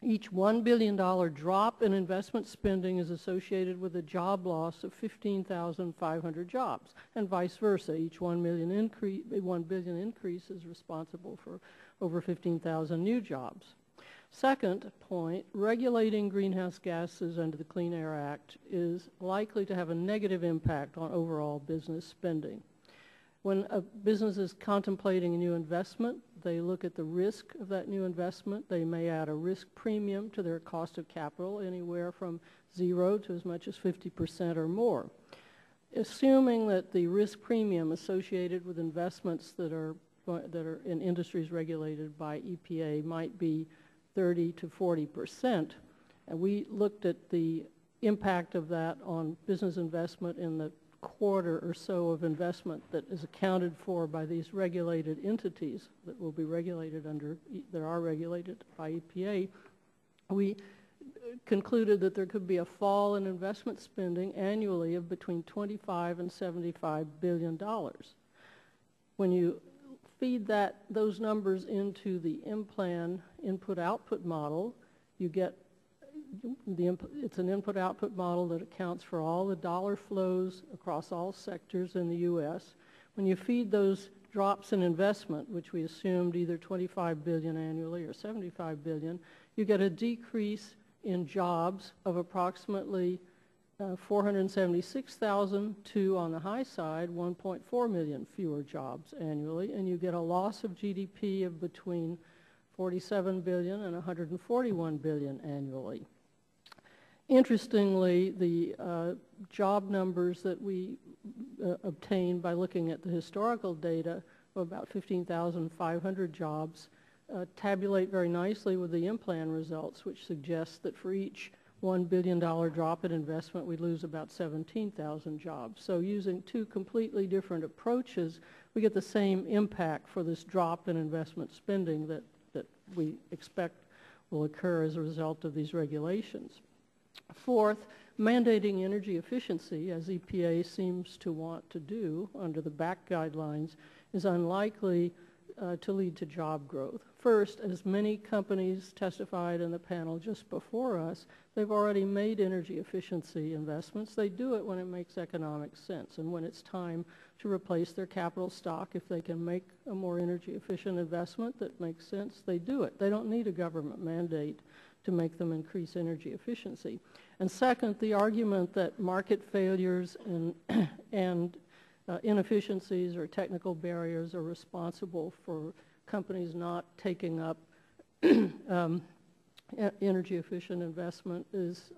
each $1 billion drop in investment spending is associated with a job loss of 15,500 jobs, and vice versa. Each $1 billion increase is responsible for over 15,000 new jobs. Second point, regulating greenhouse gases under the Clean Air Act is likely to have a negative impact on overall business spending. When a business is contemplating a new investment, they look at the risk of that new investment. They may add a risk premium to their cost of capital, anywhere from 0 to as much as 50% or more. Assuming that the risk premium associated with investments that are in industries regulated by EPA might be 30 to 40%, and we looked at the impact of that on business investment in the quarter or so of investment that is accounted for by these regulated entities that will be regulated that are regulated by EPA, we concluded that there could be a fall in investment spending annually of between $25 and $75 billion. When you feed those numbers into the M-Plan input-output model, you get it's an input-output model that accounts for all the dollar flows across all sectors in the U.S. When you feed those drops in investment, which we assumed either $25 billion annually or $75 billion, you get a decrease in jobs of approximately 476,000 to, on the high side, 1.4 million fewer jobs annually, and you get a loss of GDP of between $47 billion and $141 billion annually. Interestingly, the job numbers that we obtained by looking at the historical data of about 15,500 jobs tabulate very nicely with the M-Plan results, which suggests that for each $1 billion drop in investment, we lose about 17,000 jobs. So using two completely different approaches, we get the same impact for this drop in investment spending that we expect will occur as a result of these regulations. Fourth, mandating energy efficiency, as EPA seems to want to do under the BAC guidelines, is unlikely to lead to job growth. First, as many companies testified in the panel just before us, they've already made energy efficiency investments. They do it when it makes economic sense, and when it's time to replace their capital stock, if they can make a more energy efficient investment that makes sense, they do it. They don't need a government mandate to make them increase energy efficiency. And second, the argument that market failures and inefficiencies or technical barriers are responsible for companies not taking up energy efficient investment is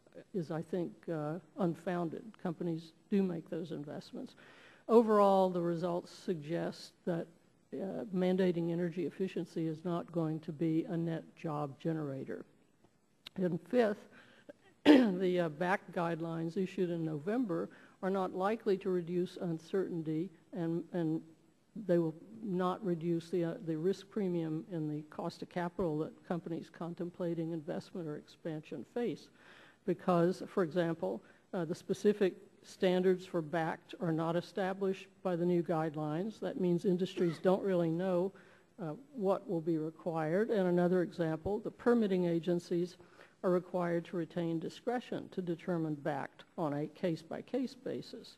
I think, unfounded. Companies do make those investments. Overall, the results suggest that mandating energy efficiency is not going to be a net job generator. And fifth, the BAC guidelines issued in November are not likely to reduce uncertainty, and they will not reduce the risk premium in the cost of capital that companies contemplating investment or expansion face. Because, for example, the specific standards for BAC are not established by the new guidelines. That means industries don't really know what will be required. And another example, the permitting agencies are required to retain discretion to determine BAC on a case-by-case basis,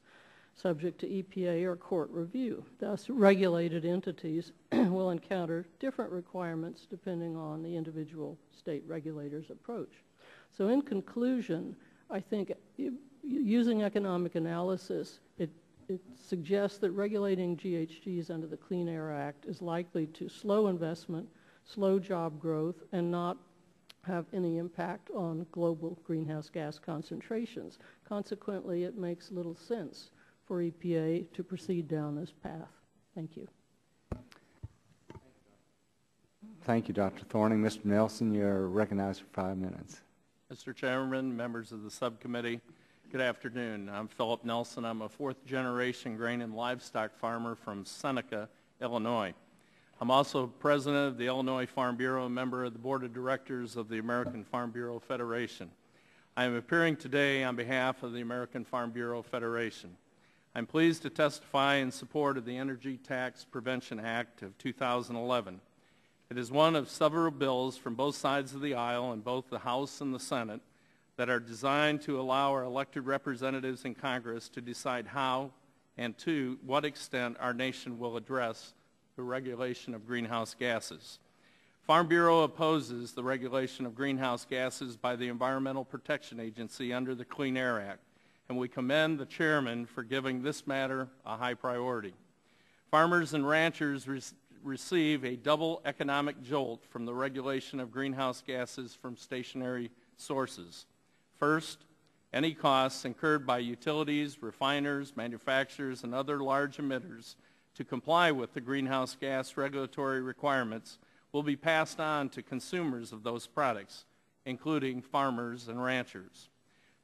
subject to EPA or court review. Thus, regulated entities will encounter different requirements depending on the individual state regulator's approach. So in conclusion, I think using economic analysis, it suggests that regulating GHGs under the Clean Air Act is likely to slow investment, slow job growth, and not have any impact on global greenhouse gas concentrations. Consequently, it makes little sense for EPA to proceed down this path. Thank you. Thank you, Dr. Thorning. Mr. Nelson, you're recognized for 5 minutes. Mr. Chairman, members of the subcommittee, Good afternoon. I'm Philip Nelson. I'm a fourth-generation grain and livestock farmer from Seneca, Illinois. I'm also president of the Illinois Farm Bureau, a member of the board of directors of the American Farm Bureau Federation. I am appearing today on behalf of the American Farm Bureau Federation. I'm pleased to testify in support of the Energy Tax Prevention Act of 2011. It is one of several bills from both sides of the aisle in both the House and the Senate that are designed to allow our elected representatives in Congress to decide how and to what extent our nation will address the regulation of greenhouse gases. Farm Bureau opposes the regulation of greenhouse gases by the Environmental Protection Agency under the Clean Air Act, and we commend the chairman for giving this matter a high priority. Farmers and ranchers receive a double economic jolt from the regulation of greenhouse gases from stationary sources. First, any costs incurred by utilities, refiners, manufacturers, and other large emitters to comply with the greenhouse gas regulatory requirements will be passed on to consumers of those products, including farmers and ranchers.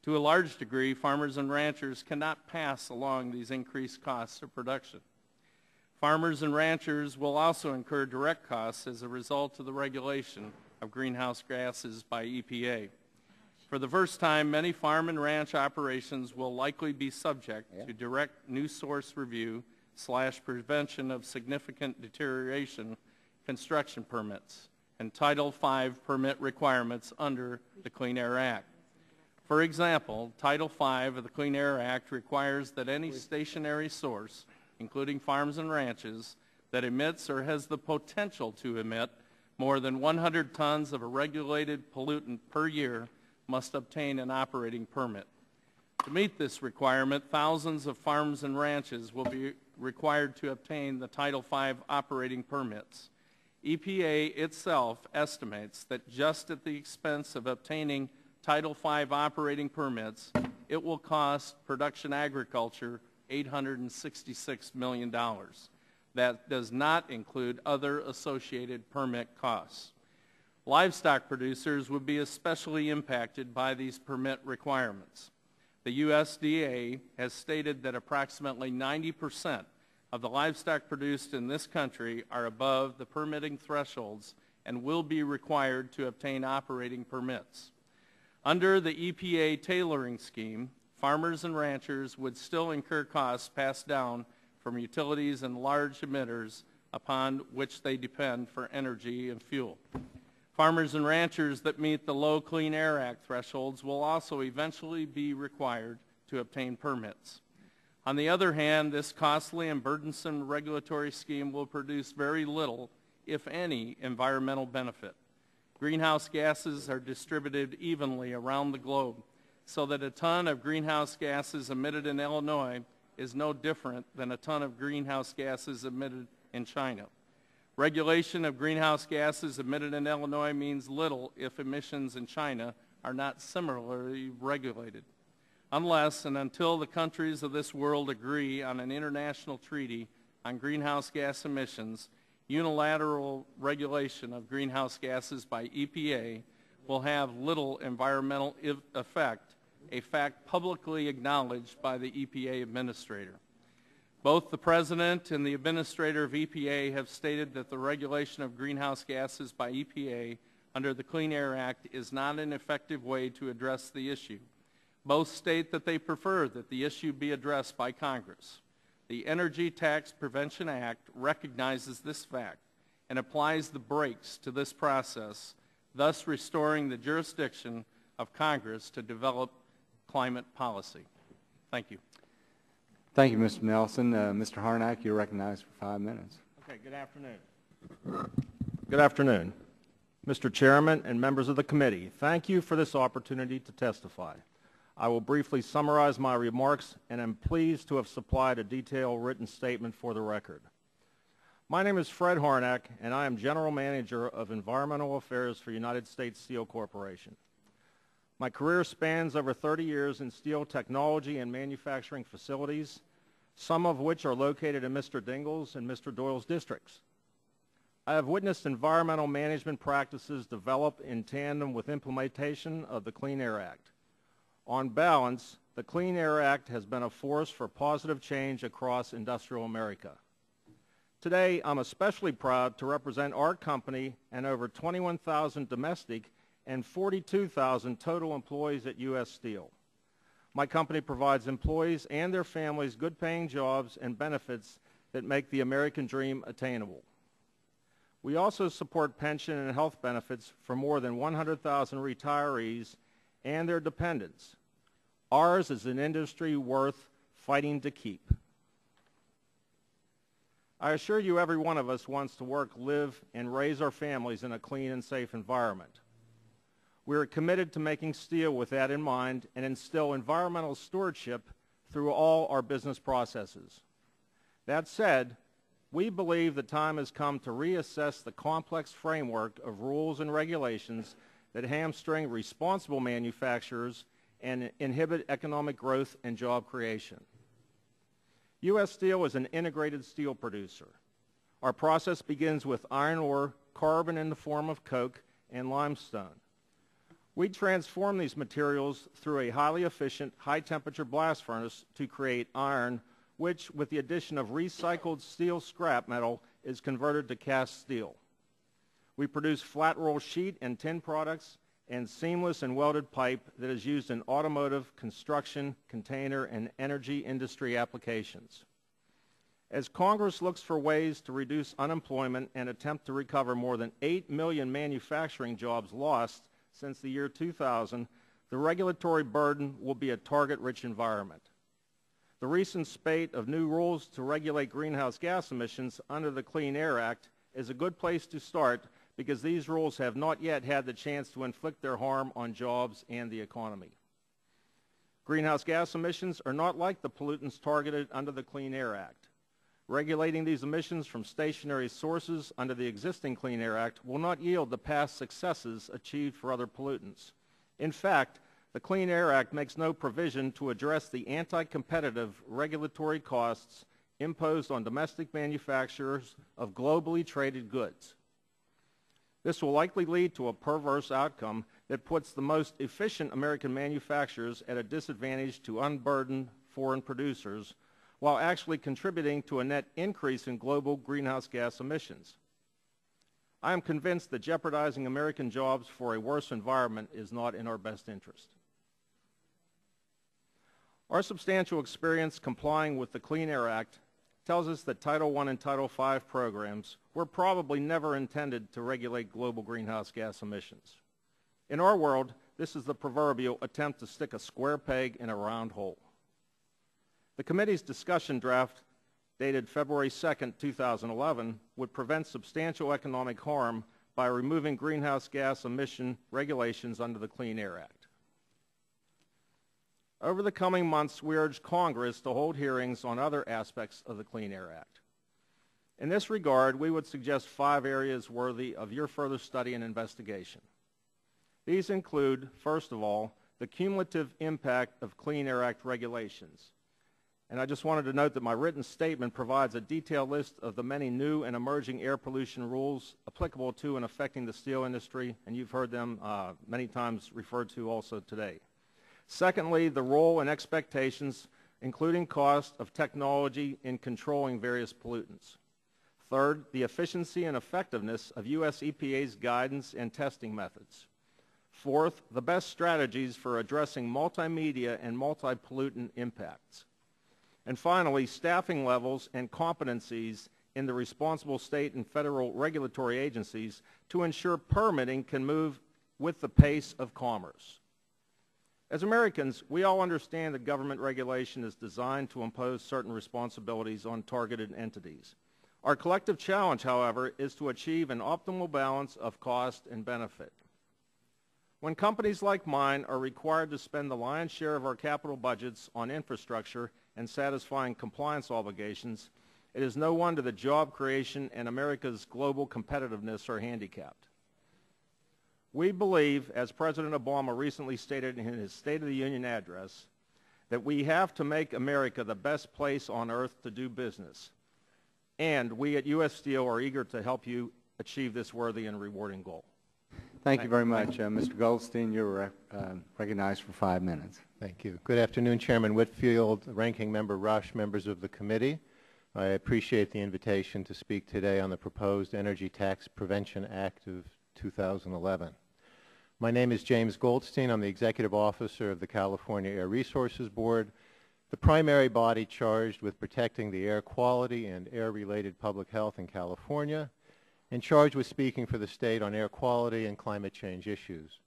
To a large degree, farmers and ranchers cannot pass along these increased costs of production. Farmers and ranchers will also incur direct costs as a result of the regulation of greenhouse gases by EPA. For the first time, many farm and ranch operations will likely be subject to direct new source review / prevention of significant deterioration construction permits and Title V permit requirements under the Clean Air Act. For example, Title V of the Clean Air Act requires that any stationary source, including farms and ranches, that emits or has the potential to emit more than 100 tons of a regulated pollutant per year must obtain an operating permit. To meet this requirement, thousands of farms and ranches will be required to obtain the Title V operating permits. EPA itself estimates that just at the expense of obtaining Title V operating permits, it will cost production agriculture $866 million. That does not include other associated permit costs. Livestock producers would be especially impacted by these permit requirements. The USDA has stated that approximately 90% of the livestock produced in this country are above the permitting thresholds and will be required to obtain operating permits. Under the EPA tailoring scheme, farmers and ranchers would still incur costs passed down from utilities and large emitters upon which they depend for energy and fuel. Farmers and ranchers that meet the low Clean Air Act thresholds will also eventually be required to obtain permits. On the other hand, this costly and burdensome regulatory scheme will produce very little, if any, environmental benefit. Greenhouse gases are distributed evenly around the globe, so that a ton of greenhouse gases emitted in Illinois is no different than a ton of greenhouse gases emitted in China. Regulation of greenhouse gases emitted in Illinois means little if emissions in China are not similarly regulated. Unless and until the countries of this world agree on an international treaty on greenhouse gas emissions, unilateral regulation of greenhouse gases by EPA will have little environmental effect, a fact publicly acknowledged by the EPA administrator. Both the President and the Administrator of EPA have stated that the regulation of greenhouse gases by EPA under the Clean Air Act is not an effective way to address the issue. Both state that they prefer that the issue be addressed by Congress. The Energy Tax Prevention Act recognizes this fact and applies the brakes to this process, thus restoring the jurisdiction of Congress to develop climate policy. Thank you. Thank you, Mr. Nelson. Mr. Harnack, you're recognized for 5 minutes. Okay, good afternoon. Good afternoon. Mr. Chairman and members of the committee, thank you for this opportunity to testify. I will briefly summarize my remarks and am pleased to have supplied a detailed written statement for the record. My name is Fred Harnack, and I am General Manager of Environmental Affairs for United States Steel Corporation. My career spans over 30 years in steel technology and manufacturing facilities, some of which are located in Mr. Dingell's and Mr. Doyle's districts. I have witnessed environmental management practices develop in tandem with implementation of the Clean Air Act. On balance, the Clean Air Act has been a force for positive change across industrial America. Today, I'm especially proud to represent our company and over 21,000 domestic and 42,000 total employees at U.S. Steel. My company provides employees and their families good-paying jobs and benefits that make the American dream attainable. We also support pension and health benefits for more than 100,000 retirees and their dependents. Ours is an industry worth fighting to keep. I assure you every one of us wants to work, live, and raise our families in a clean and safe environment. We are committed to making steel with that in mind and instill environmental stewardship through all our business processes. That said, we believe the time has come to reassess the complex framework of rules and regulations that hamstring responsible manufacturers and inhibit economic growth and job creation. U.S. Steel is an integrated steel producer. Our process begins with iron ore, carbon in the form of coke, and limestone. We transform these materials through a highly efficient, high-temperature blast furnace to create iron, which, with the addition of recycled steel scrap metal, is converted to cast steel. We produce flat-roll sheet and tin products and seamless and welded pipe that is used in automotive, construction, container, and energy industry applications. As Congress looks for ways to reduce unemployment and attempt to recover more than 8 million manufacturing jobs lost since the year 2000, the regulatory burden will be a target-rich environment. The recent spate of new rules to regulate greenhouse gas emissions under the Clean Air Act is a good place to start because these rules have not yet had the chance to inflict their harm on jobs and the economy. Greenhouse gas emissions are not like the pollutants targeted under the Clean Air Act. Regulating these emissions from stationary sources under the existing Clean Air Act will not yield the past successes achieved for other pollutants. In fact, the Clean Air Act makes no provision to address the anti-competitive regulatory costs imposed on domestic manufacturers of globally traded goods. This will likely lead to a perverse outcome that puts the most efficient American manufacturers at a disadvantage to unburdened foreign producers, while actually contributing to a net increase in global greenhouse gas emissions. I am convinced that jeopardizing American jobs for a worse environment is not in our best interest. Our substantial experience complying with the Clean Air Act tells us that Title I and Title V programs were probably never intended to regulate global greenhouse gas emissions. In our world, this is the proverbial attempt to stick a square peg in a round hole. The committee's discussion draft, dated February 2, 2011, would prevent substantial economic harm by removing greenhouse gas emission regulations under the Clean Air Act. Over the coming months, we urge Congress to hold hearings on other aspects of the Clean Air Act. In this regard, we would suggest 5 areas worthy of your further study and investigation. These include, first of all, the cumulative impact of Clean Air Act regulations. And I just wanted to note that my written statement provides a detailed list of the many new and emerging air pollution rules applicable to and affecting the steel industry, and you've heard them many times referred to also today. Secondly, the role and expectations, including cost of technology in controlling various pollutants. Third, the efficiency and effectiveness of U.S. EPA's guidance and testing methods. Fourth, the best strategies for addressing multimedia and multi-pollutant impacts. And finally, staffing levels and competencies in the responsible state and federal regulatory agencies to ensure permitting can move with the pace of commerce. As Americans, we all understand that government regulation is designed to impose certain responsibilities on targeted entities. Our collective challenge, however, is to achieve an optimal balance of cost and benefit. When companies like mine are required to spend the lion's share of our capital budgets on infrastructure and satisfying compliance obligations, it is no wonder that job creation and America's global competitiveness are handicapped. We believe, as President Obama recently stated in his State of the Union address, that we have to make America the best place on earth to do business. And we at U.S. Steel are eager to help you achieve this worthy and rewarding goal. Thank you very much. Mr. Goldstein, you're recognized for 5 minutes. Thank you. Good afternoon, Chairman Whitfield, Ranking Member Rush, members of the committee. I appreciate the invitation to speak today on the proposed Energy Tax Prevention Act of 2011. My name is James Goldstein. I'm the Executive Officer of the California Air Resources Board, the primary body charged with protecting the air quality and air-related public health in California, and charged with speaking for the state on air quality and climate change issues.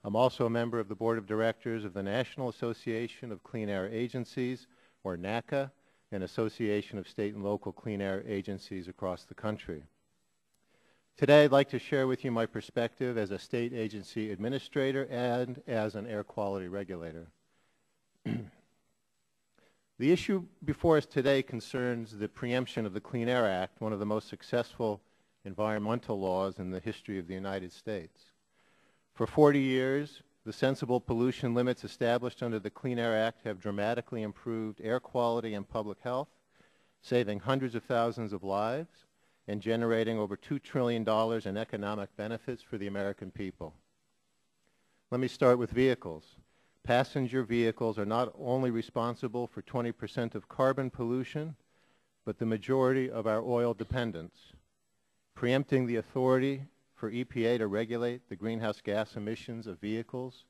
I'm also a member of the Board of Directors of the National Association of Clean Air Agencies, or NACA, an association of state and local clean air agencies across the country. Today, I'd like to share with you my perspective as a state agency administrator and as an air quality regulator. The issue before us today concerns the preemption of the Clean Air Act, one of the most successful environmental laws in the history of the United States. For 40 years, the sensible pollution limits established under the Clean Air Act have dramatically improved air quality and public health, saving hundreds of thousands of lives and generating over $2 trillion in economic benefits for the American people. Let me start with vehicles. Passenger vehicles are not only responsible for 20% of carbon pollution, but the majority of our oil dependence. Preempting the authority for EPA to regulate the greenhouse gas emissions of vehicles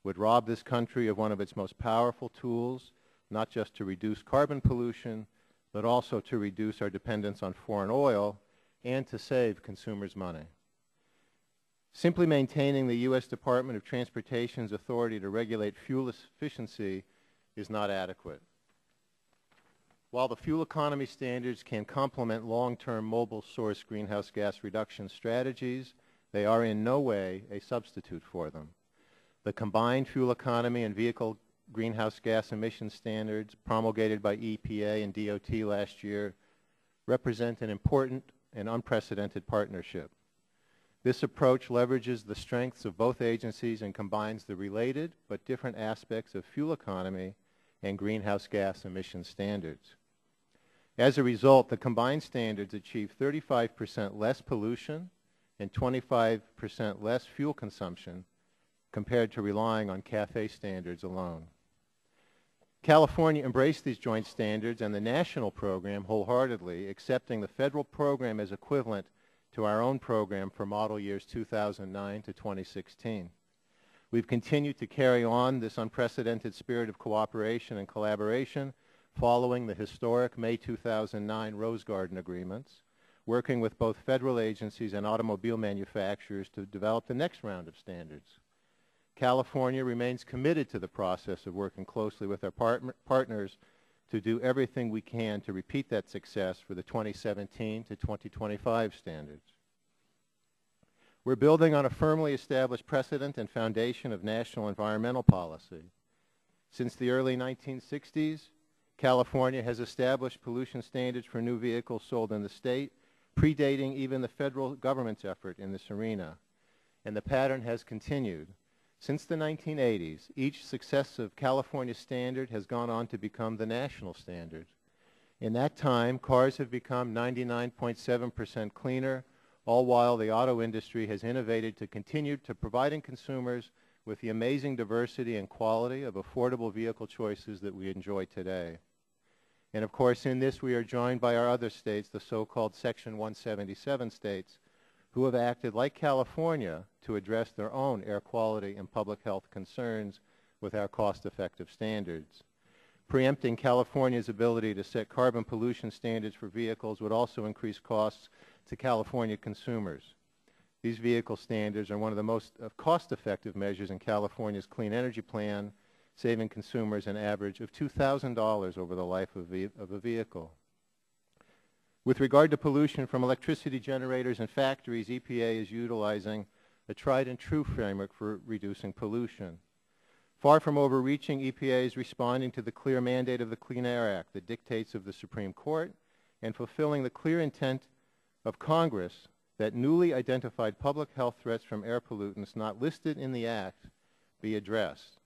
would rob this country of one of its most powerful tools, not just to reduce carbon pollution, but also to reduce our dependence on foreign oil and to save consumers money. Simply maintaining the U.S. Department of Transportation's authority to regulate fuel efficiency is not adequate. While the fuel economy standards can complement long-term mobile source greenhouse gas reduction strategies, they are in no way a substitute for them. The combined fuel economy and vehicle greenhouse gas emission standards promulgated by EPA and DOT last year represent an important and unprecedented partnership. This approach leverages the strengths of both agencies and combines the related but different aspects of fuel economy and greenhouse gas emission standards. As a result, the combined standards achieve 35% less pollution and 25% less fuel consumption compared to relying on CAFE standards alone. California embraced these joint standards and the national program wholeheartedly, accepting the federal program as equivalent to our own program for model years 2009 to 2016. We've continued to carry on this unprecedented spirit of cooperation and collaboration following the historic May 2009 Rose Garden agreements, working with both federal agencies and automobile manufacturers to develop the next round of standards. California remains committed to the process of working closely with our partners to do everything we can to repeat that success for the 2017 to 2025 standards. We're building on a firmly established precedent and foundation of national environmental policy. Since the early 1960s, California has established pollution standards for new vehicles sold in the state, predating even the federal government's effort in this arena. And the pattern has continued. Since the 1980s, each successive California standard has gone on to become the national standard. In that time, cars have become 99.7% cleaner, all while the auto industry has innovated to continue to providing consumers with the amazing diversity and quality of affordable vehicle choices that we enjoy today. And of course, in this, we are joined by our other states, the so-called Section 177 states, who have acted like California to address their own air quality and public health concerns with our cost-effective standards. Preempting California's ability to set carbon pollution standards for vehicles would also increase costs to California consumers. These vehicle standards are one of the most cost-effective measures in California's Clean Energy Plan, saving consumers an average of $2,000 over the life of a vehicle. With regard to pollution from electricity generators and factories, EPA is utilizing a tried-and-true framework for reducing pollution. Far from overreaching, EPA is responding to the clear mandate of the Clean Air Act, the dictates of the Supreme Court, and fulfilling the clear intent of Congress that newly identified public health threats from air pollutants not listed in the Act be addressed.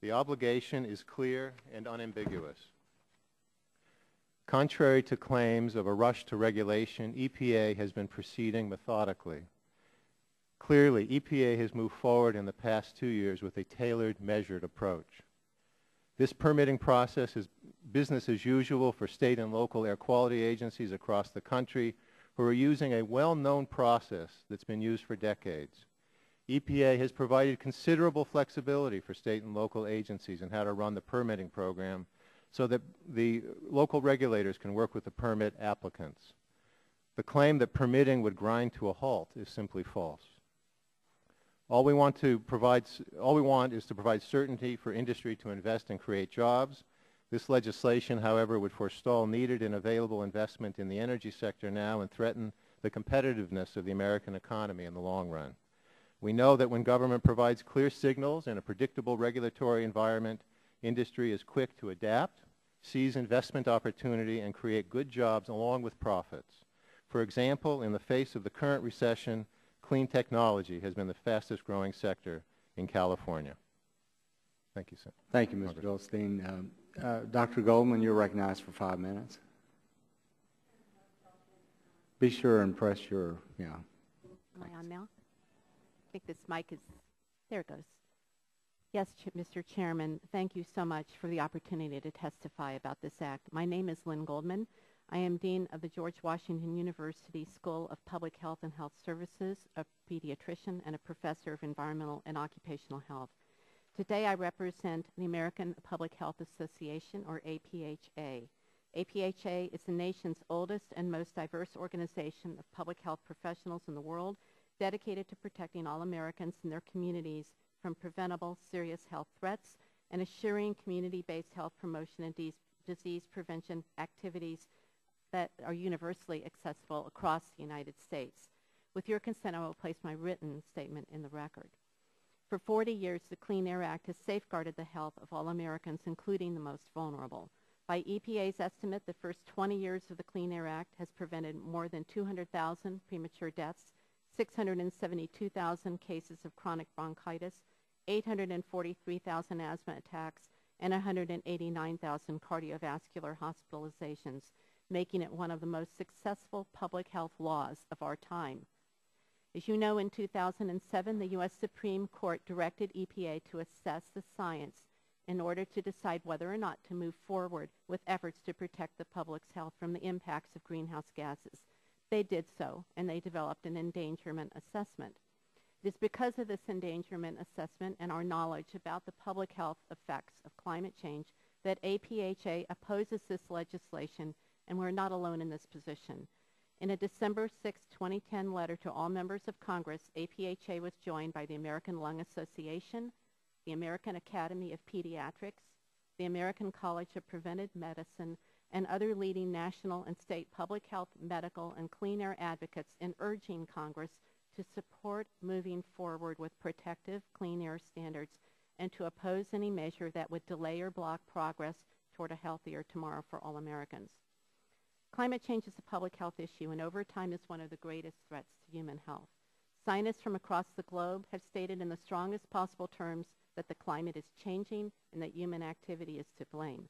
The obligation is clear and unambiguous. Contrary to claims of a rush to regulation, EPA has been proceeding methodically. Clearly, EPA has moved forward in the past 2 years with a tailored, measured approach. This permitting process is business as usual for state and local air quality agencies across the country who are using a well-known process that's been used for decades. EPA has provided considerable flexibility for state and local agencies in how to run the permitting program so that the local regulators can work with the permit applicants. The claim that permitting would grind to a halt is simply false. All we want is to provide certainty for industry to invest and create jobs. This legislation, however, would forestall needed and available investment in the energy sector now and threaten the competitiveness of the American economy in the long run. We know that when government provides clear signals in a predictable regulatory environment, industry is quick to adapt, seize investment opportunity, and create good jobs along with profits. For example, in the face of the current recession, clean technology has been the fastest growing sector in California. Thank you, sir. Thank you, Mr. Goldstein. Dr. Goldman, you're recognized for 5 minutes. Be sure and press your, Am I on now? I think this mic is, there it goes. Yes, Mr. Chairman, thank you so much for the opportunity to testify about this act. My name is Lynn Goldman. I am Dean of the George Washington University School of Public Health and Health Services, a pediatrician, and a professor of environmental and occupational health. Today I represent the American Public Health Association, or APHA. APHA is the nation's oldest and most diverse organization of public health professionals in the world, dedicated to protecting all Americans and their communities from preventable serious health threats and assuring community-based health promotion and disease prevention activities that are universally accessible across the United States. With your consent, I will place my written statement in the record. For 40 years, the Clean Air Act has safeguarded the health of all Americans, including the most vulnerable. By EPA's estimate, the first 20 years of the Clean Air Act has prevented more than 200,000 premature deaths, 672,000 cases of chronic bronchitis, 843,000 asthma attacks, and 189,000 cardiovascular hospitalizations, making it one of the most successful public health laws of our time. As you know, in 2007, the U.S. Supreme Court directed EPA to assess the science in order to decide whether or not to move forward with efforts to protect the public's health from the impacts of greenhouse gases. They did so, and they developed an endangerment assessment. It is because of this endangerment assessment and our knowledge about the public health effects of climate change that APHA opposes this legislation, and we're not alone in this position. In a December 6, 2010 letter to all members of Congress, APHA was joined by the American Lung Association, the American Academy of Pediatrics, the American College of Preventive Medicine, and other leading national and state public health, medical, and clean air advocates in urging Congress to support moving forward with protective clean air standards and to oppose any measure that would delay or block progress toward a healthier tomorrow for all Americans. Climate change is a public health issue, and over time is one of the greatest threats to human health. Scientists from across the globe have stated in the strongest possible terms that the climate is changing and that human activity is to blame.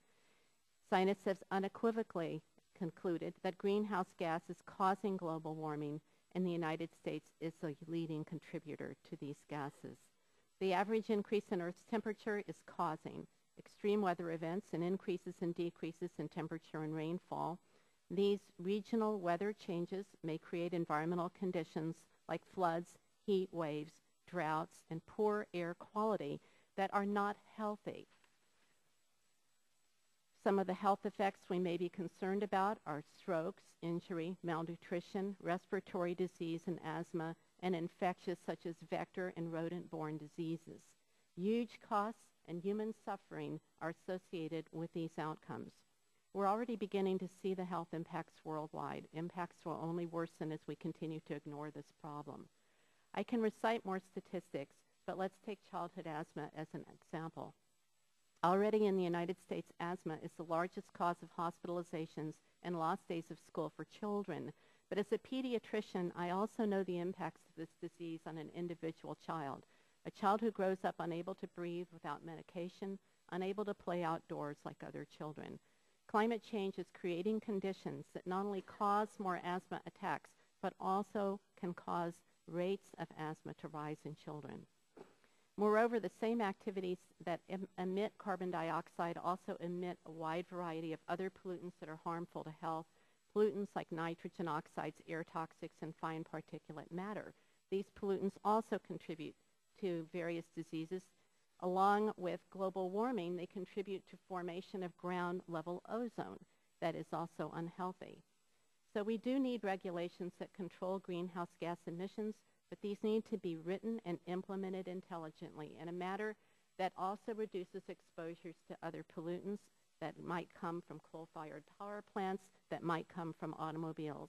Scientists have unequivocally concluded that greenhouse gas is causing global warming, and the United States is a leading contributor to these gases. The average increase in Earth's temperature is causing extreme weather events and increases and decreases in temperature and rainfall. These regional weather changes may create environmental conditions like floods, heat waves, droughts, and poor air quality that are not healthy. Some of the health effects we may be concerned about are strokes, injury, malnutrition, respiratory disease and asthma, and infectious such as vector and rodent-borne diseases. Huge costs and human suffering are associated with these outcomes. We're already beginning to see the health impacts worldwide. Impacts will only worsen as we continue to ignore this problem. I can recite more statistics, but let's take childhood asthma as an example. Already in the United States, asthma is the largest cause of hospitalizations and lost days of school for children. But as a pediatrician, I also know the impacts of this disease on an individual child. A child who grows up unable to breathe without medication, unable to play outdoors like other children. Climate change is creating conditions that not only cause more asthma attacks, but also can cause rates of asthma to rise in children. Moreover, the same activities that emit carbon dioxide also emit a wide variety of other pollutants that are harmful to health, pollutants like nitrogen oxides, air toxics, and fine particulate matter. These pollutants also contribute to various diseases. Along with global warming, they contribute to formation of ground-level ozone that is also unhealthy. So we do need regulations that control greenhouse gas emissions, but these need to be written and implemented intelligently in a manner that also reduces exposures to other pollutants that might come from coal-fired power plants, that might come from automobiles.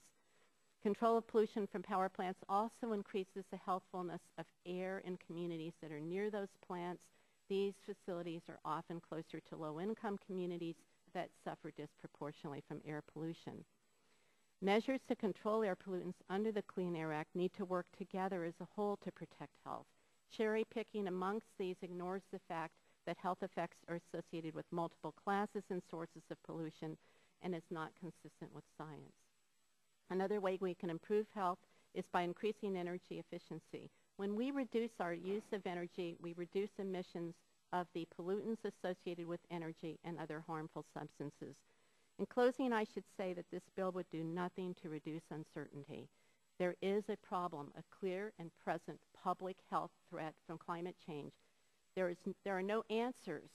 Control of pollution from power plants also increases the healthfulness of air in communities that are near those plants. These facilities are often closer to low-income communities that suffer disproportionately from air pollution. Measures to control air pollutants under the Clean Air Act need to work together as a whole to protect health. Cherry picking amongst these ignores the fact that health effects are associated with multiple classes and sources of pollution and is not consistent with science. Another way we can improve health is by increasing energy efficiency. When we reduce our use of energy, we reduce emissions of the pollutants associated with energy and other harmful substances. In closing, I should say that this bill would do nothing to reduce uncertainty. There is a problem, a clear and present public health threat from climate change. There are no answers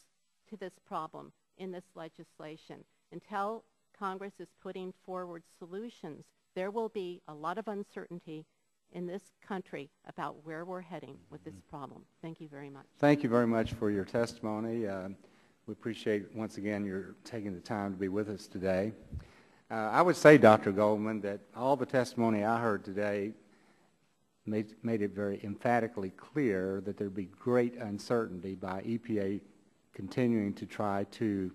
to this problem in this legislation. Until Congress is putting forward solutions, there will be a lot of uncertainty in this country about where we're heading with this problem. Thank you very much. Thank you very much for your testimony. We appreciate, once again, your taking the time to be with us today. I would say, Dr. Goldman, that all the testimony I heard today made it very emphatically clear that there would be great uncertainty by EPA continuing to try to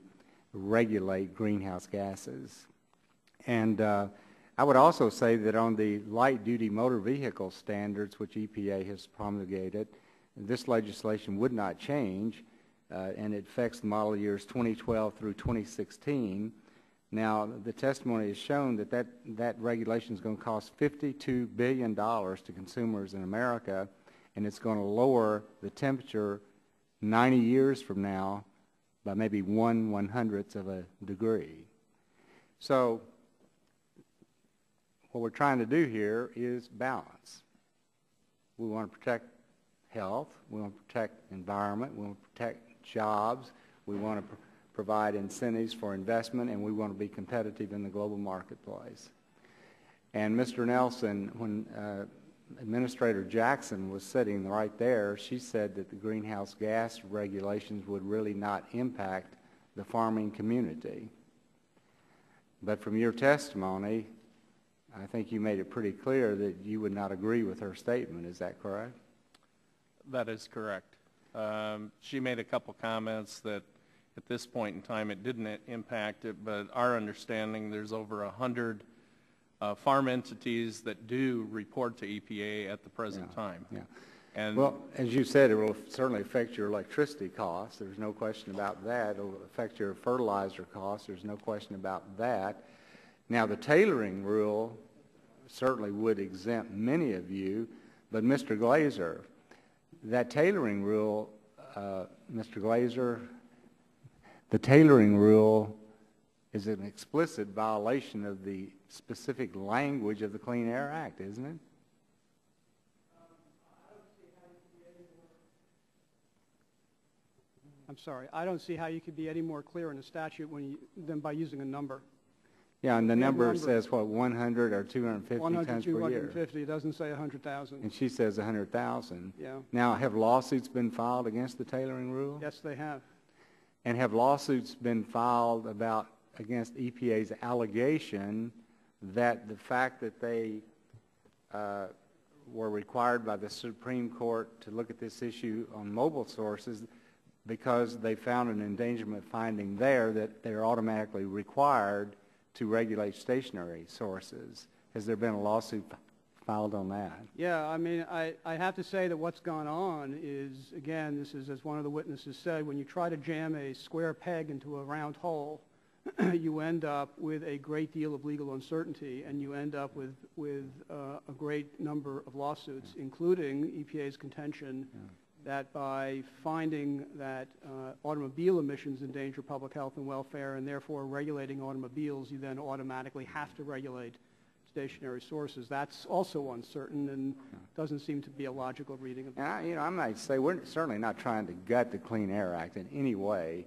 regulate greenhouse gases. And I would also say that on the light-duty motor vehicle standards, which EPA has promulgated, this legislation would not change, and it affects the model years 2012 through 2016. Now, the testimony has shown that that regulation is going to cost $52 billion to consumers in America, and it's going to lower the temperature 90 years from now by maybe 1/100th of a degree. So what we're trying to do here is balance. We want to protect health, we want to protect environment, we want to protect jobs, we want to provide incentives for investment, and we want to be competitive in the global marketplace. And Mr. Nelson, when Administrator Jackson was sitting right there, she said that the greenhouse gas regulations would really not impact the farming community. But from your testimony, I think you made it pretty clear that you would not agree with her statement. Is that correct? That is correct. She made a couple comments that at this point in time it didn't impact it, but our understanding there's over 100 farm entities that do report to EPA at the present time. Yeah. And well, as you said, it will certainly affect your electricity costs. There's no question about that. It will affect your fertilizer costs. There's no question about that. Now, the tailoring rule certainly would exempt many of you, but Mr. Glazer, that tailoring rule, Mr. Glazer, the tailoring rule is an explicit violation of the specific language of the Clean Air Act, isn't it? I'm sorry. I don't see how you could be any more clear in the statute than by using a number. Yeah, and the number says, what, 100 or 250 100, tons per year? 250. It doesn't say 100,000. And she says 100,000. Yeah. Now, have lawsuits been filed against the tailoring rule? Yes, they have. And have lawsuits been filed against EPA's allegation that the fact that they were required by the Supreme Court to look at this issue on mobile sources because they found an endangerment finding there that they're automatically required to regulate stationary sources? Has there been a lawsuit filed on that? Yeah, I mean, I have to say that what's gone on is, again, this is, as one of the witnesses said, when you try to jam a square peg into a round hole, you end up with a great deal of legal uncertainty, and you end up with a great number of lawsuits, including EPA's contention that by finding that automobile emissions endanger public health and welfare and therefore regulating automobiles, you then automatically have to regulate stationary sources. That's also uncertain and doesn't seem to be a logical reading of that. I might say we're certainly not trying to gut the Clean Air Act in any way.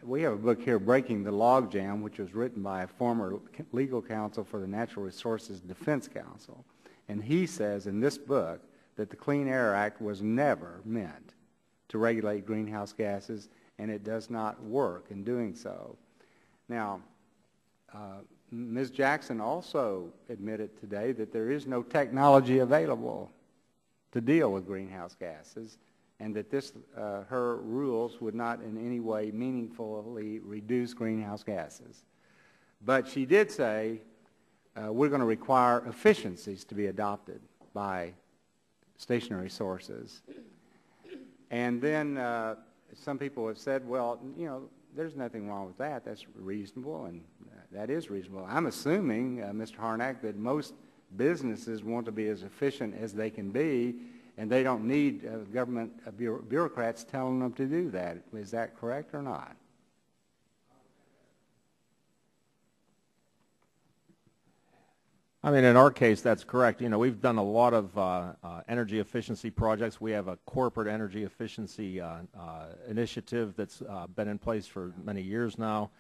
We have a book here, Breaking the Logjam, which was written by a former legal counsel for the Natural Resources Defense Council. And he says in this book that the Clean Air Act was never meant to regulate greenhouse gases, and it does not work in doing so. Now, Ms. Jackson also admitted today that there is no technology available to deal with greenhouse gases, and that her rules would not in any way meaningfully reduce greenhouse gases. But she did say we're going to require efficiencies to be adopted by stationary sources. And then some people have said, well, there's nothing wrong with that. That's reasonable, and that is reasonable. I'm assuming, Mr. Harnack, that most businesses want to be as efficient as they can be, and they don't need government bureaucrats telling them to do that. Is that correct or not? I mean, in our case, that's correct. We've done a lot of energy efficiency projects. We have a corporate energy efficiency initiative that's been in place for many years now.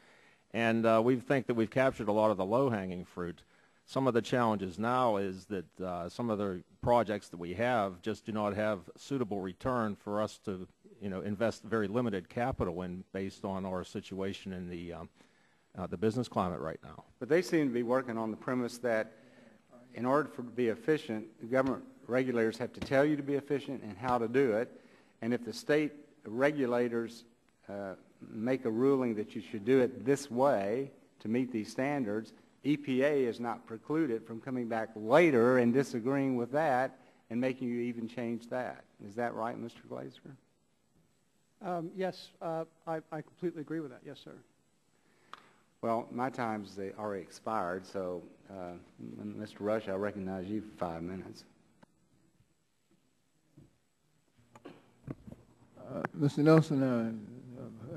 And we think that we've captured a lot of the low-hanging fruit. Some of the challenges now is that some of the projects that we have just do not have suitable return for us to, invest very limited capital in based on our situation in the business climate right now. But they seem to be working on the premise that in order to be efficient, government regulators have to tell you to be efficient and how to do it. And if the state regulators make a ruling that you should do it this way to meet these standards, EPA is not precluded from coming back later and disagreeing with that and making you even change that. Is that right, Mr. Glazer? Yes, I completely agree with that. Yes, sir. Well, my time's already expired, so Mr. Rush, I recognize you for 5 minutes. Mr. Nelson,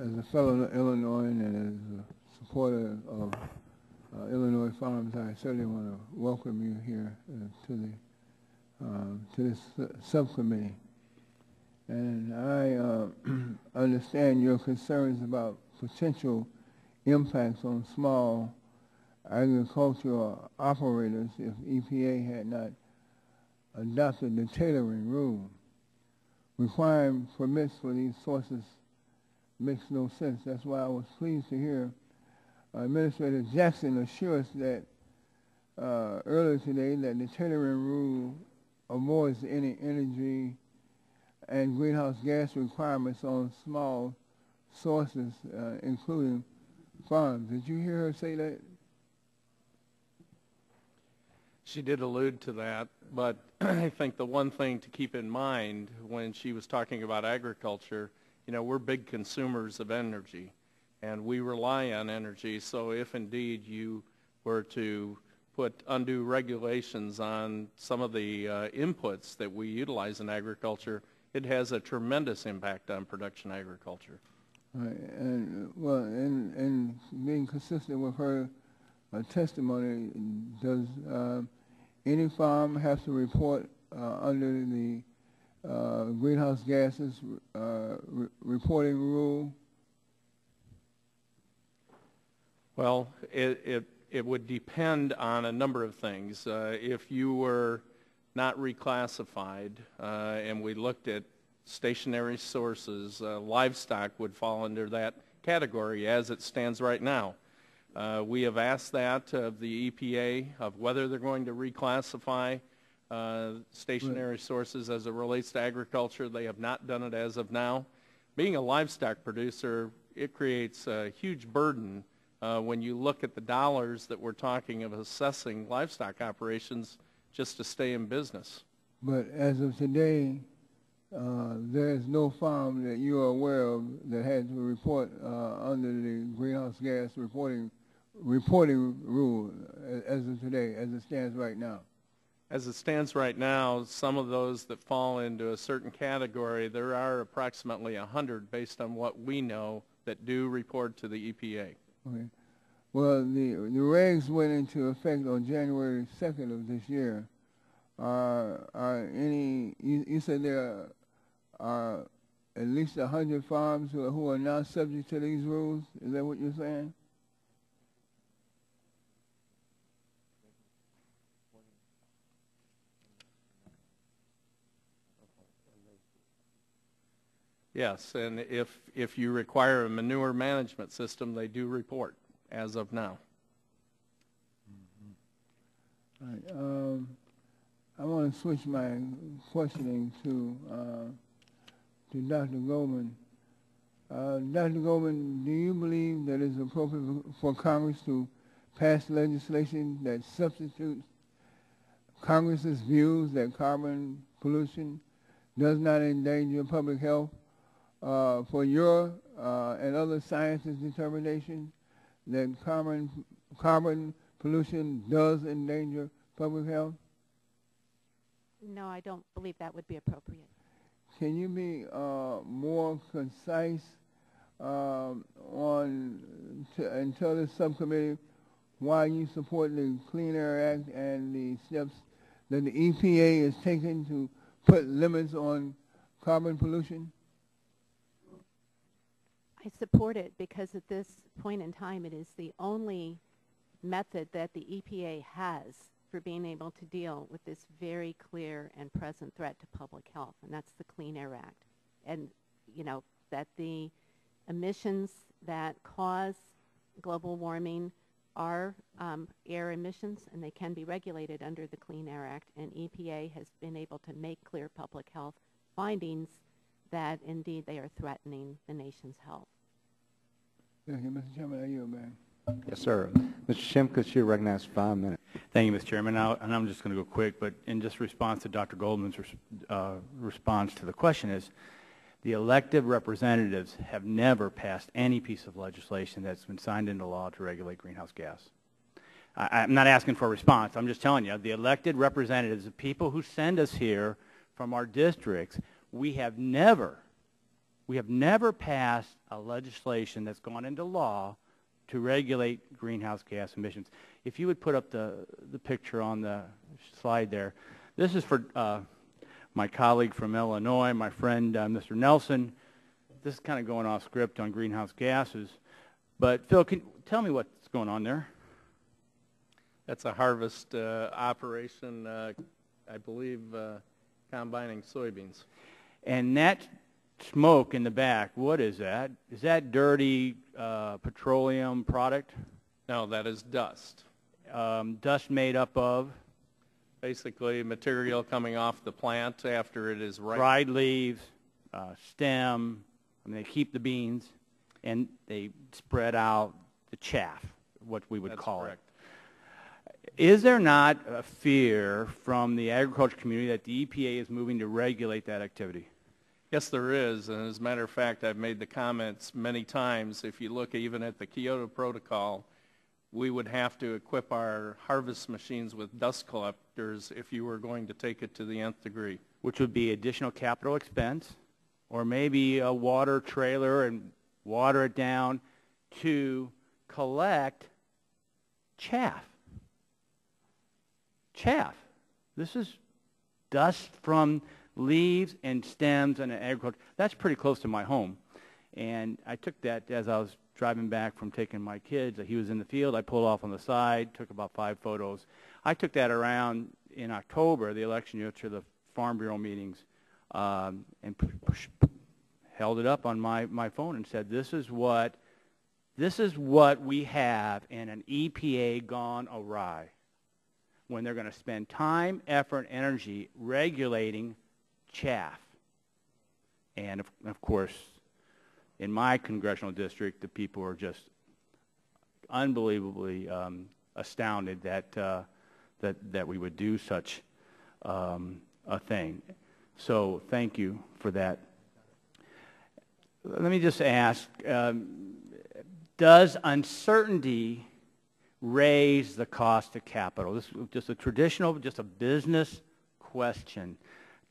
as a fellow Illinoisan and as a supporter of Illinois farms, I certainly want to welcome you here to this subcommittee. And I understand your concerns about potential impacts on small agricultural operators if EPA had not adopted the tailoring rule. Requiring permits for these sources makes no sense. That's why I was pleased to hear Administrator Jackson assure us that earlier today that the tailoring rule avoids any energy and greenhouse gas requirements on small sources, including farms. Did you hear her say that? She did allude to that, but I think the one thing to keep in mind when she was talking about agriculture, we're big consumers of energy, and we rely on energy. So if indeed you were to put undue regulations on some of the inputs that we utilize in agriculture, it has a tremendous impact on production agriculture. Right. And well, and being consistent with her testimony, does any farm have to report under the greenhouse gases reporting rule? Well, it would depend on a number of things. If you were not reclassified and we looked at stationary sources, livestock would fall under that category as it stands right now. We have asked that of the EPA of whether they're going to reclassify stationary sources as it relates to agriculture. They have not done it as of now. Being a livestock producer, it creates a huge burden when you look at the dollars that we're talking of assessing livestock operations just to stay in business. But as of today, there is no farm that you are aware of that has to report under the greenhouse gas reporting rule as of today, as it stands right now. As it stands right now, some of those that fall into a certain category, there are approximately 100 based on what we know that do report to the EPA. Okay. Well, the regs went into effect on January 2nd of this year. Are any, you said there are at least 100 farms who are now subject to these rules? Is that what you're saying? Yes, and if you require a manure management system, they do report as of now. All right. I want to switch my questioning to Dr. Goldman. Dr. Goldman, do you believe that it's appropriate for Congress to pass legislation that substitutes Congress's views that carbon pollution does not endanger public health for your and other scientists' determination that carbon pollution does endanger public health? No, I don't believe that would be appropriate. Can you be more concise and tell this subcommittee why you support the Clean Air Act and the steps that the EPA is taking to put limits on carbon pollution? I support it because at this point in time, it is the only method that the EPA has for being able to deal with this very clear and present threat to public health, and that's the Clean Air Act. And, you know, that the emissions that cause global warming are air emissions, and they can be regulated under the Clean Air Act, and EPA has been able to make clear public health findings that indeed they are threatening the nation's health. Thank you, Mr. Chairman. I yield back. Yes, sir. Mr. Shimkus, you're recognized 5 minutes. Thank you, Mr. Chairman. And I'm just going to go quick, but in just response to Dr. Goldman's response to the question is, the elected representatives have never passed any piece of legislation that's been signed into law to regulate greenhouse gas. I'm not asking for a response. I'm just telling you, the elected representatives, the people who send us here from our districts, we have never passed a legislation that's gone into law to regulate greenhouse gas emissions. If you would put up the picture on the slide there. This is for my colleague from Illinois, my friend Mr. Nelson. This is kind of going off script on greenhouse gases. But Phil, tell me what's going on there. That's a harvest operation, I believe, combining soybeans. And that smoke in the back, what is that? Is that dirty petroleum product? No, that is dust. Dust made up of? Basically material coming off the plant after it is ripe. Dried leaves, stem. I mean, they keep the beans, and they spread out the chaff, what we would call it. Is there not a fear from the agriculture community that the EPA is moving to regulate that activity? Yes, there is, and as a matter of fact, I've made the comments many times. If you look even at the Kyoto Protocol, we would have to equip our harvest machines with dust collectors if you were going to take it to the nth degree. Which would be additional capital expense, or maybe a water trailer and water it down to collect chaff. Chaff. This is dust from leaves and stems and agriculture. That's pretty close to my home. And I took that as I was driving back from taking my kids. He was in the field. I pulled off on the side, took about 5 photos. I took that around in October, the election year, to the Farm Bureau meetings, and held it up on my phone and said, this is what we have in an EPA gone awry, when they're going to spend time, effort, and energy regulating chaff. And of course, in my congressional district, the people are just unbelievably astounded that we would do such a thing. So thank you for that. Let me just ask, does uncertainty raise the cost of capital? This is just a traditional, just a business question.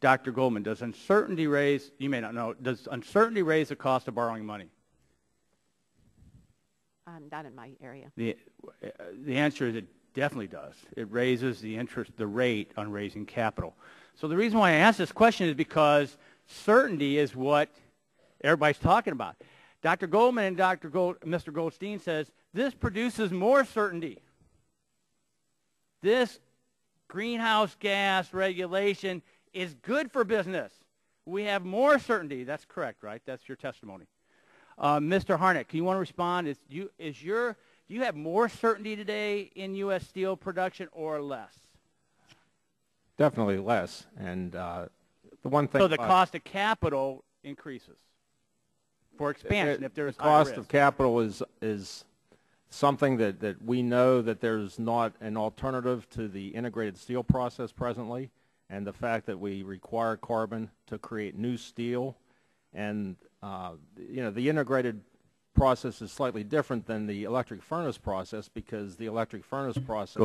Dr. Goldman, does uncertainty raise, you may not know, does uncertainty raise the cost of borrowing money? Not in my area. The answer is it definitely does. It raises the interest, the rate on raising capital. So the reason why I ask this question is because certainty is what everybody's talking about. Dr. Goldman and Mr. Goldstein says this produces more certainty. This greenhouse gas regulation is good for business. We have more certainty. That's correct, right? That's your testimony. Mr. Harnett, can you want to respond? Do you have more certainty today in U.S. steel production or less? Definitely less. And the one thing. So the cost of capital increases for expansion if there's the cost of capital is something that we know that there's not an alternative to the integrated steel process presently, and the fact that we require carbon to create new steel, and the integrated process is slightly different than the electric furnace process because the electric furnace process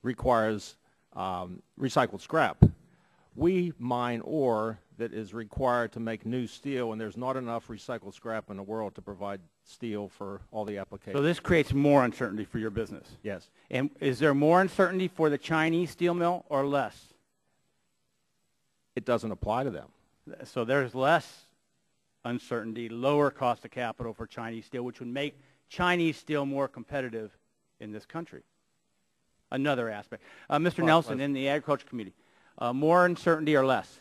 requires recycled scrap. We mine ore that is required to make new steel, and there's not enough recycled scrap in the world to provide steel for all the applications. So this creates more uncertainty for your business? Yes. And is there more uncertainty for the Chinese steel mill or less? It doesn't apply to them. So there's less uncertainty, lower cost of capital for Chinese steel, which would make Chinese steel more competitive in this country. Another aspect. Mr. Nelson, in the Agriculture Committee, more uncertainty or less?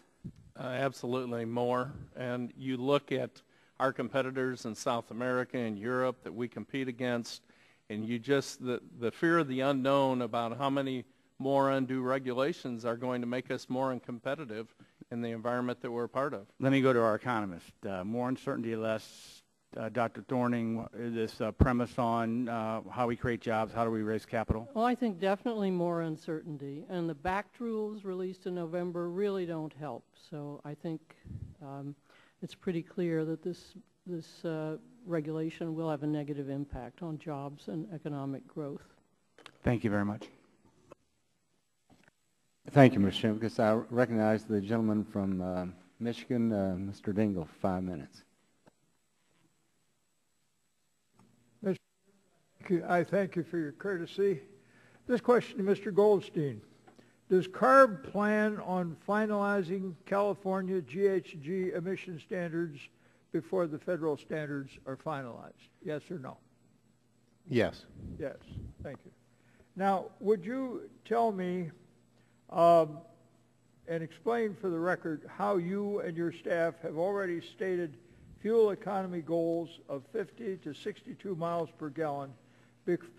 Absolutely more. And you look at our competitors in South America and Europe that we compete against, and you just, the fear of the unknown about how many more undue regulations are going to make us more uncompetitive in the environment that we're a part of. Let me go to our economist. More uncertainty, less. Dr. Thorning, this premise on how we create jobs, how do we raise capital? Well, I think definitely more uncertainty. And the BACT rules released in November really don't help. So I think it's pretty clear that this regulation will have a negative impact on jobs and economic growth. Thank you very much. Thank you, Mr. Chairman. Because I recognize the gentleman from Michigan, Mr. Dingell, for 5 minutes. I thank you for your courtesy. This question to Mr. Goldstein. Does CARB plan on finalizing California GHG emission standards before the federal standards are finalized? Yes or no? Yes. Yes. Thank you. Now, would you tell me and explain for the record how you and your staff have already stated fuel economy goals of 50 to 62 miles per gallon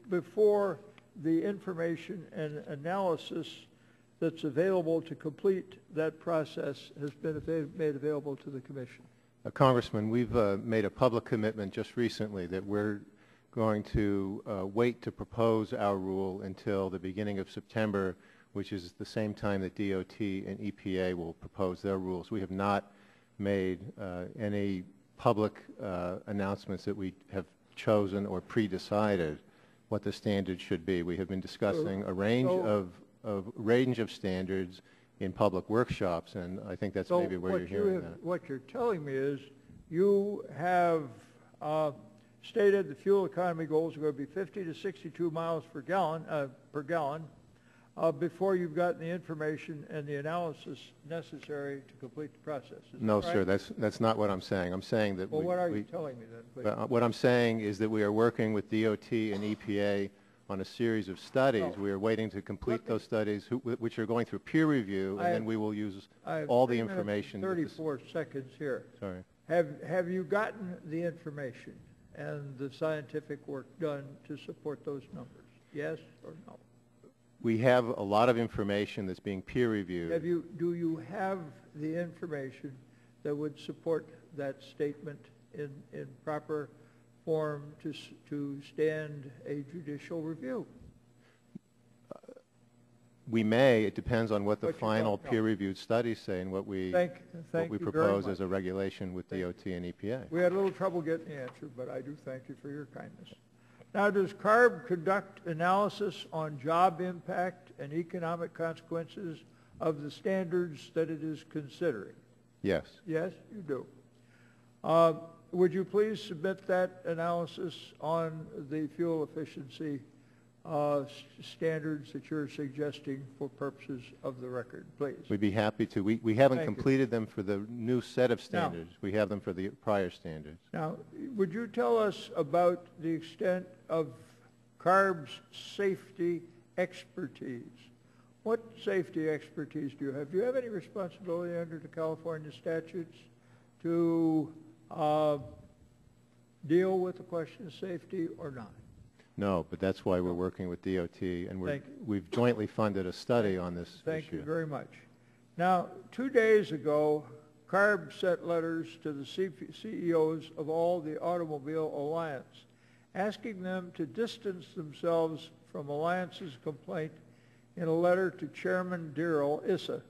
before the information and analysis that's available to complete that process has been made available to the Commission? Congressman, we've made a public commitment just recently that we're going to wait to propose our rule until the beginning of September, which is the same time that DOT and EPA will propose their rules. We have not made any public announcements that we have chosen or pre-decided what the standards should be. We have been discussing a range of standards in public workshops, and I think that's maybe where you're hearing that. What you're telling me is you have stated the fuel economy goals are going to be 50 to 62 miles per gallon before you've gotten the information and the analysis necessary to complete the process. No, sir, that's not what I'm saying. I'm saying that what are you telling me then? What I'm saying is that we are working with DOT and EPA on a series of studies. We are waiting to complete those studies, which are going through peer review, and then we will use all the information. 34 seconds here. Sorry. Have you gotten the information and the scientific work done to support those numbers? Yes or no? We have a lot of information that's being peer reviewed. Do you have the information that would support that statement in proper form to stand a judicial review? We may. It depends on what the final peer-reviewed studies say and what we propose as a regulation with DOT and EPA. We had a little trouble getting the answer, but I do thank you for your kindness. Now, does CARB conduct analysis on job impact and economic consequences of the standards that it is considering? Yes. Yes, you do. Would you please submit that analysis on the fuel efficiency standards that you're suggesting for purposes of the record, please? We'd be happy to. We haven't Thank you. completed them for the new set of standards. We have them for the prior standards. Now, would you tell us about the extent of CARB's safety expertise? What safety expertise do you have? Do you have any responsibility under the California statutes to deal with the question of safety or not? No, but that's why we're working with DOT, and we've jointly funded a study on this issue. Thank you very much. Now, 2 days ago, CARB sent letters to the CEOs of all the Automobile Alliance, asking them to distance themselves from Alliance's complaint in a letter to Chairman Darrell Issa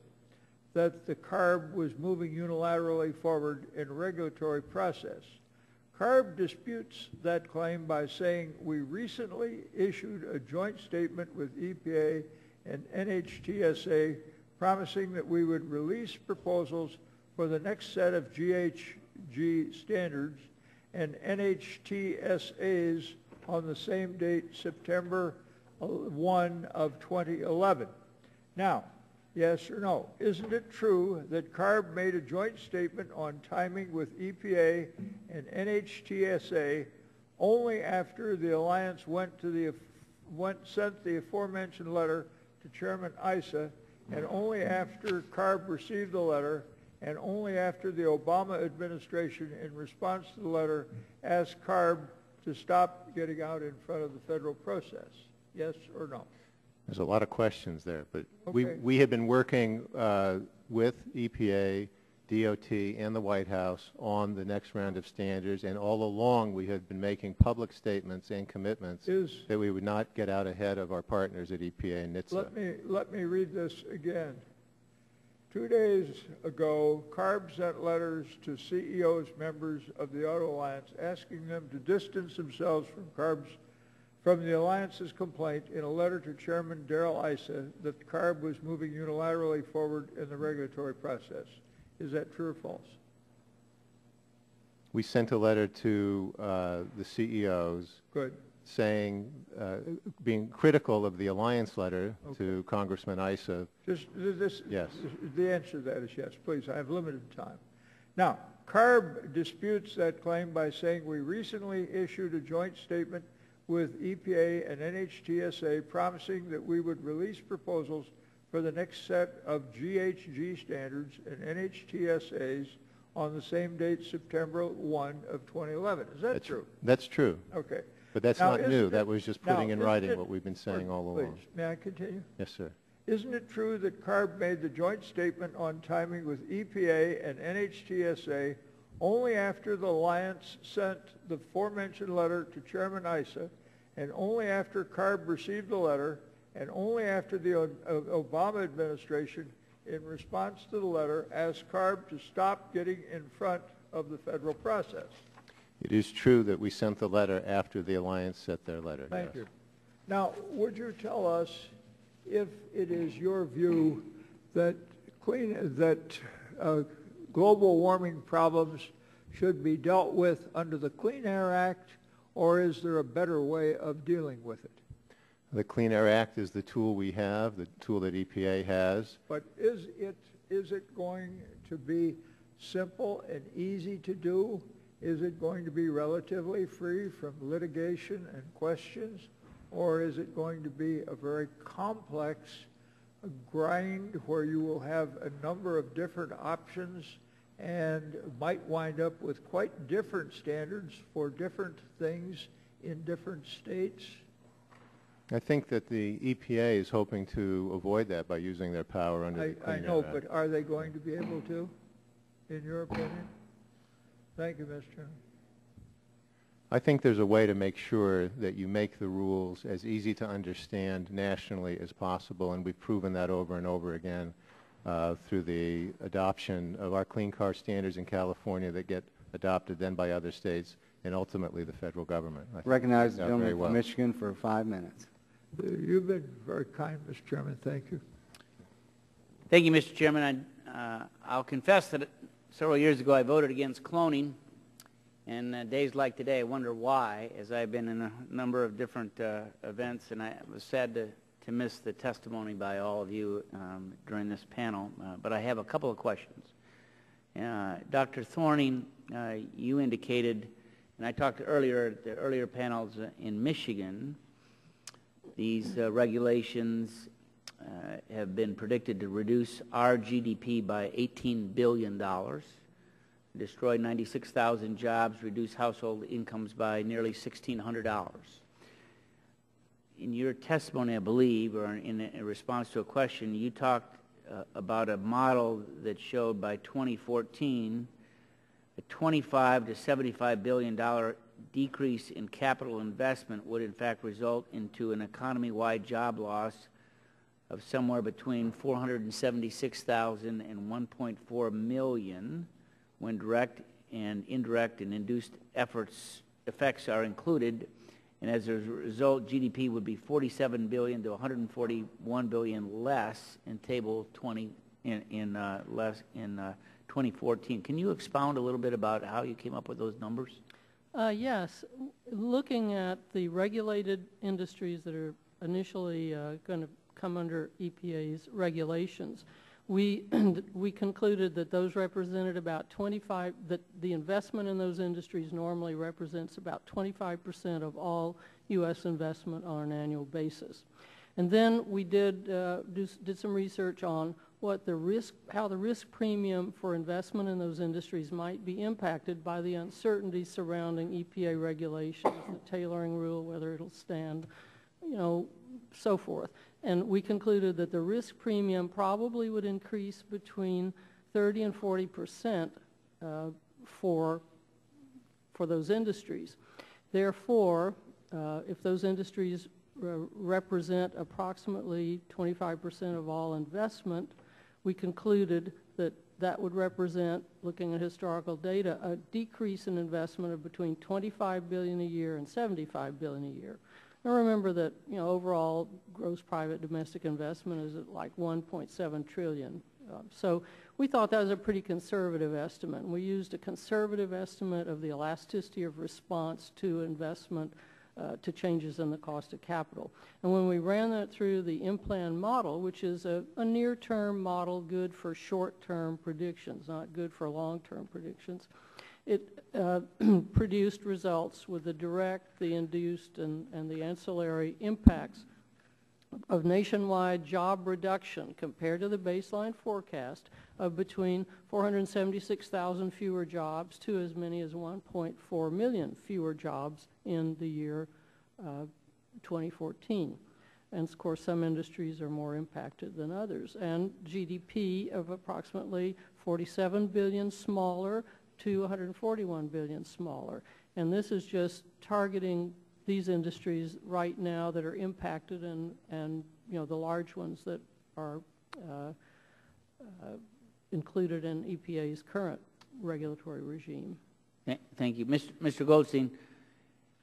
that the CARB was moving unilaterally forward in a regulatory process. CARB disputes that claim by saying we recently issued a joint statement with EPA and NHTSA promising that we would release proposals for the next set of GHG standards and NHTSAs on the same date, September 1 of 2011. Now, yes or no, isn't it true that CARB made a joint statement on timing with EPA and NHTSA only after the Alliance sent the aforementioned letter to Chairman Issa, and only after CARB received the letter, and only after the Obama administration, in response to the letter, asked CARB to stop getting out in front of the federal process? Yes or no? There's a lot of questions there, but Okay. we have been working with EPA, DOT, and the White House on the next round of standards, and all along we have been making public statements and commitments that we would not get out ahead of our partners at EPA and NHTSA. Let me read this again. 2 days ago, CARB sent letters to CEOs, members of the Auto Alliance, asking them to distance themselves from the Alliance's complaint in a letter to Chairman Darrell Issa that CARB was moving unilaterally forward in the regulatory process. Is that true or false? We sent a letter to the CEOs saying, being critical of the Alliance letter to Congressman Issa. Yes. The answer to that is yes. Please, I have limited time. Now, CARB disputes that claim by saying we recently issued a joint statement with EPA and NHTSA promising that we would release proposals for the next set of GHG standards and NHTSAs on the same date, September 1 of 2011. Is that true? That's true. Okay. But that's Now, not new. isn't That it- was just now, putting in isn't writing it- what we've been saying all Please, along. may I continue? Yes, sir. Isn't it true that CARB made the joint statement on timing with EPA and NHTSA only after the Alliance sent the aforementioned letter to Chairman Issa, and only after CARB received the letter, and only after the Obama administration, in response to the letter, asked CARB to stop getting in front of the federal process? It is true that we sent the letter after the Alliance sent their letter. Thank yes. you. Now, would you tell us if it is your view that global warming problems should be dealt with under the Clean Air Act, or is there a better way of dealing with it? The Clean Air Act is the tool we have, the tool that EPA has. But is it going to be simple and easy to do? Is it going to be relatively free from litigation and questions? Or is it going to be a very complex grind where you will have a number of different options and might wind up with quite different standards for different things in different states? I think that the EPA is hoping to avoid that by using their power under the Clean Air Act. I know, but are they going to be able to, in your opinion? Thank you, Mr. Chairman. I think there's a way to make sure that you make the rules as easy to understand nationally as possible, and we've proven that over and over again through the adoption of our clean car standards in California that get adopted then by other states, and ultimately the federal government. I think Recognize the it worked out very gentleman well. from Michigan for 5 minutes. You've been very kind, Mr. Chairman. Thank you. Thank you, Mr. Chairman. I'll confess that several years ago I voted against cloning, and days like today I wonder why, as I've been in a number of different events, and I was sad to miss the testimony by all of you during this panel, but I have a couple of questions. Dr. Thorning, you indicated, and I talked earlier at the earlier panels in Michigan, these regulations have been predicted to reduce our GDP by $18 billion, destroy 96,000 jobs, reduce household incomes by nearly $1,600. In your testimony, I believe, or in response to a question, you talked about a model that showed by 2014 a $25 to $75 billion decrease in capital investment would in fact result into an economy-wide job loss of somewhere between 476,000 and 1.4 million when direct and indirect and induced effects are included, and as a result GDP would be 47 billion to 141 billion less in table 20 in 2014. Can you expound a little bit about how you came up with those numbers? Yes. Looking at the regulated industries that are initially going to come under EPA's regulations, we concluded that those represented about 25, that the investment in those industries normally represents about 25% of all U.S. investment on an annual basis. And then we did some research on what the risk, how the risk premium for investment in those industries might be impacted by the uncertainty surrounding EPA regulations, the tailoring rule, whether it'll stand, you know, so forth. And we concluded that the risk premium probably would increase between 30 and 40% for those industries. Therefore, if those industries represent approximately 25% of all investment, we concluded that that would represent, looking at historical data, a decrease in investment of between $25 billion a year and $75 billion a year. Now remember that, you know, overall gross private domestic investment is at like 1.7 trillion. So we thought that was a pretty conservative estimate. And we used a conservative estimate of the elasticity of response to investment to changes in the cost of capital. And when we ran that through the in-plan model, which is a near-term model good for short-term predictions, not good for long-term predictions, it produced results with the direct, the induced, and the ancillary impacts of nationwide job reduction compared to the baseline forecast of between 476,000 fewer jobs to as many as 1.4 million fewer jobs in the year 2014. And of course some industries are more impacted than others. And GDP of approximately 47 billion smaller to 141 billion smaller. And this is just targeting these industries right now that are impacted and you know, the large ones that are included in EPA's current regulatory regime. Thank you. Mr. Goldstein,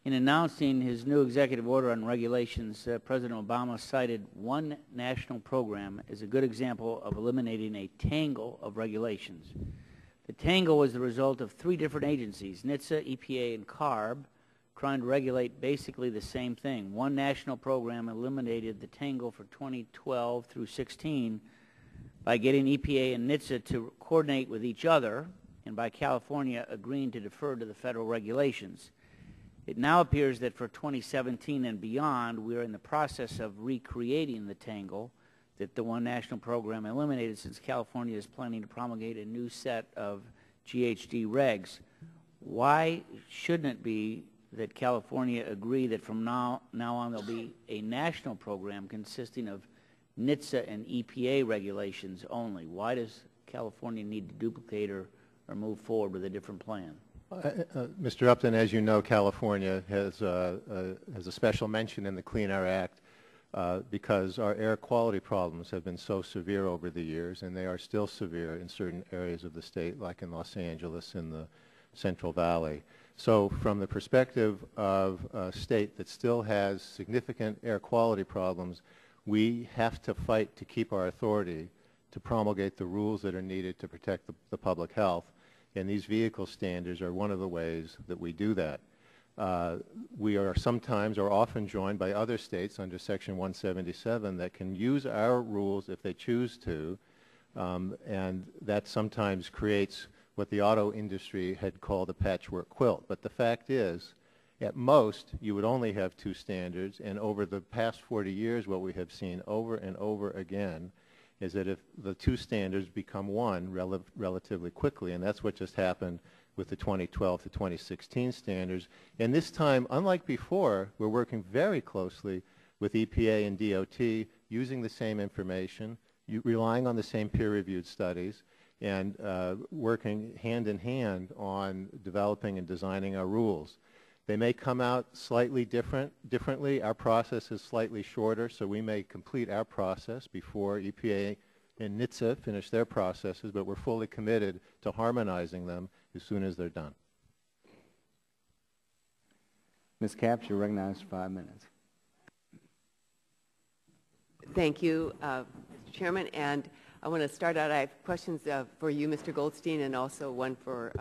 in announcing his new executive order on regulations, President Obama cited one national program as a good example of eliminating a tangle of regulations. The tangle was the result of three different agencies, NHTSA, EPA, and CARB, trying to regulate basically the same thing. One national program eliminated the tangle for 2012 through 16 by getting EPA and NHTSA to coordinate with each other and by California agreeing to defer to the federal regulations. It now appears that for 2017 and beyond, we are in the process of recreating the tangle that the one national program eliminated, since California is planning to promulgate a new set of GHG regs. Why shouldn't it be that California agree that from now on there'll be a national program consisting of NHTSA and EPA regulations only? Why does California need to duplicate or move forward with a different plan? Mr. Upton, as you know, California has a special mention in the Clean Air Act because our air quality problems have been so severe over the years, and they are still severe in certain areas of the state, like in Los Angeles and the Central Valley. So from the perspective of a state that still has significant air quality problems, we have to fight to keep our authority to promulgate the rules that are needed to protect the public health. And these vehicle standards are one of the ways that we do that. We are sometimes or often joined by other states under Section 177 that can use our rules if they choose to, and that sometimes creates what the auto industry had called a patchwork quilt. But the fact is, at most, you would only have two standards, and over the past 40 years, what we have seen over and over again is that if the two standards become one relatively quickly, and that's what just happened with the 2012 to 2016 standards. And this time, unlike before, we're working very closely with EPA and DOT, using the same information, relying on the same peer-reviewed studies, and working hand in hand on developing and designing our rules. They may come out slightly differently. Our process is slightly shorter, so we may complete our process before EPA and NHTSA finish their processes, but we're fully committed to harmonizing them as soon as they're done. Ms. Capps, you're recognized for 5 minutes. Thank you, Mr. Chairman. And I want to start out, I have questions for you, Mr. Goldstein, and also one for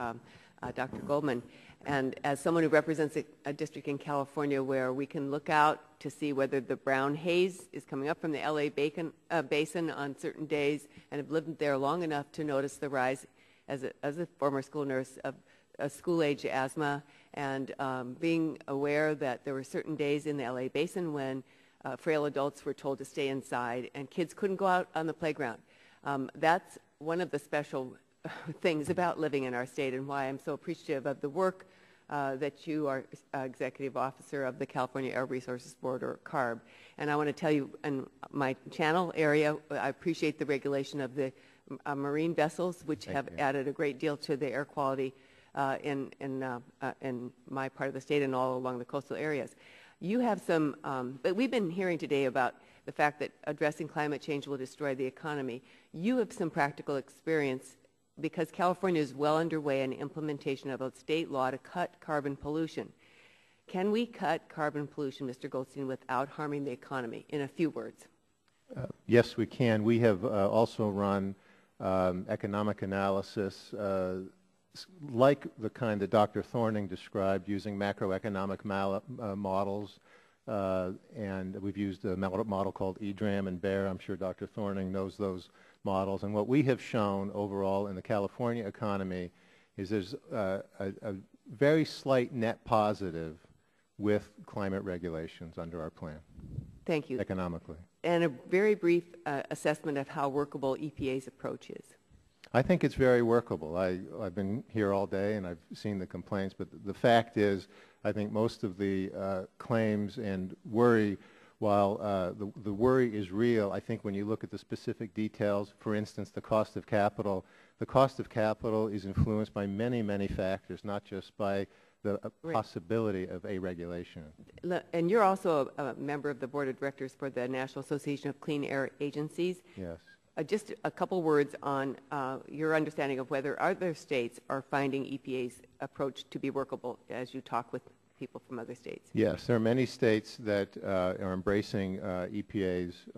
Dr. Goldman. And as someone who represents a district in California where we can look out to see whether the brown haze is coming up from the LA basin on certain days, and have lived there long enough to notice the rise as a former school nurse of school-age asthma, and being aware that there were certain days in the LA basin when frail adults were told to stay inside and kids couldn't go out on the playground. That's one of the special things about living in our state, and why I'm so appreciative of the work that you are Executive Officer of the California Air Resources Board, or CARB. And I want to tell you, in my channel area, I appreciate the regulation of the marine vessels, which have added a great deal to the air quality in my part of the state and all along the coastal areas. You have some, but we've been hearing today about the fact that addressing climate change will destroy the economy. You have some practical experience because California is well underway in implementation of a state law to cut carbon pollution. Can we cut carbon pollution, Mr. Goldstein, without harming the economy, in a few words? Yes, we can. We have also run economic analysis like the kind that Dr. Thorning described, using macroeconomic models, and we've used a model called EDRAM and BEAR. I'm sure Dr. Thorning knows those models. And what we have shown overall in the California economy is there's a very slight net positive with climate regulations under our plan. Thank you. Economically. And a very brief assessment of how workable EPA's approach is. I think it's very workable. I've been here all day and I've seen the complaints, but the fact is I think most of the claims and worry, while the worry is real, I think when you look at the specific details, for instance, the cost of capital is influenced by many, many factors, not just by the possibility of a regulation. And you're also a member of the Board of Directors for the National Association of Clean Air Agencies. Yes. Just a couple words on your understanding of whether other states are finding EPA's approach to be workable as you talk with people from other states. Yes, there are many states that are embracing EPA's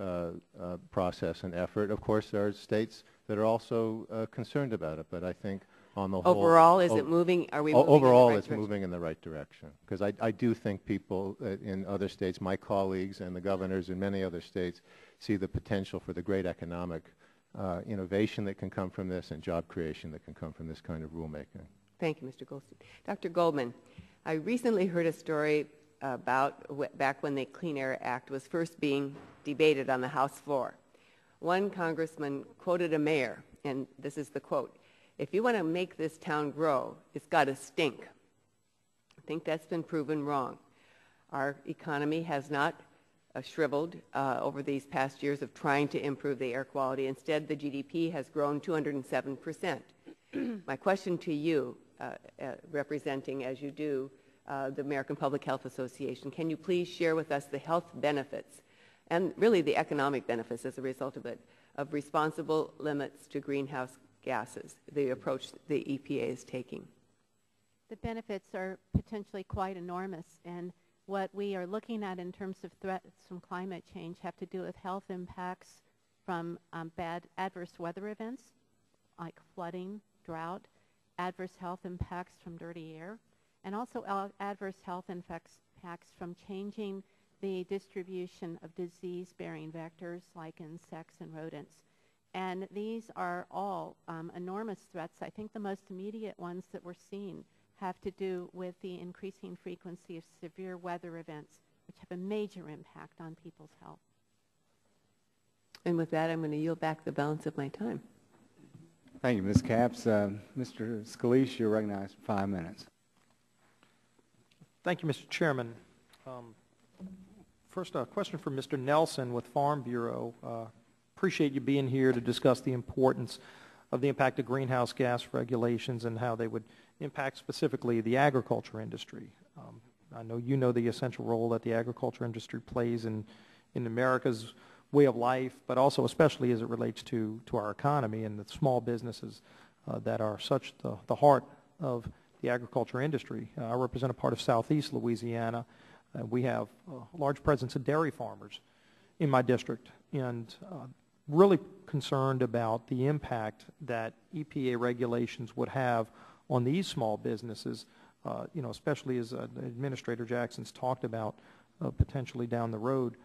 process and effort. Of course, there are states that are also concerned about it, but I think on the whole... Overall, is it moving? Are we moving overall, in the right it's direction? moving in the right direction. Because I do think people in other states, my colleagues and the governors in many other states, see the potential for the great economic innovation that can come from this and job creation that can come from this kind of rulemaking. Thank you, Mr. Goldstein. Dr. Goldman, I recently heard a story about back when the Clean Air Act was first being debated on the House floor. One congressman quoted a mayor, and this is the quote, "If you want to make this town grow, it's got to stink." I think that's been proven wrong. Our economy has not shriveled over these past years of trying to improve the air quality. Instead, the GDP has grown 207%. My question to you, representing as you do the American Public Health Association, can you please share with us the health benefits and really the economic benefits as a result of it, of responsible limits to greenhouse gases, the approach the EPA is taking? The benefits are potentially quite enormous, and what we are looking at in terms of threats from climate change have to do with health impacts from bad adverse weather events like flooding, drought, adverse health impacts from dirty air, and also adverse health impacts from changing the distribution of disease-bearing vectors like insects and rodents. And these are all enormous threats. I think the most immediate ones that we're seeing have to do with the increasing frequency of severe weather events, which have a major impact on people's health. And with that, I'm going to yield back the balance of my time. Thank you, Ms. Capps. Mr. Scalise, you're recognized for 5 minutes. Thank you, Mr. Chairman. First, a question for Mr. Nelson with Farm Bureau. Appreciate you being here to discuss the importance of the impact of greenhouse gas regulations and how they would impact specifically the agriculture industry. I know you know the essential role that the agriculture industry plays in America's way of life, but also especially as it relates to our economy and the small businesses that are such the heart of the agriculture industry. I represent a part of southeast Louisiana. We have a large presence of dairy farmers in my district, and really concerned about the impact that EPA regulations would have on these small businesses, especially as Administrator Jackson's talked about potentially down the road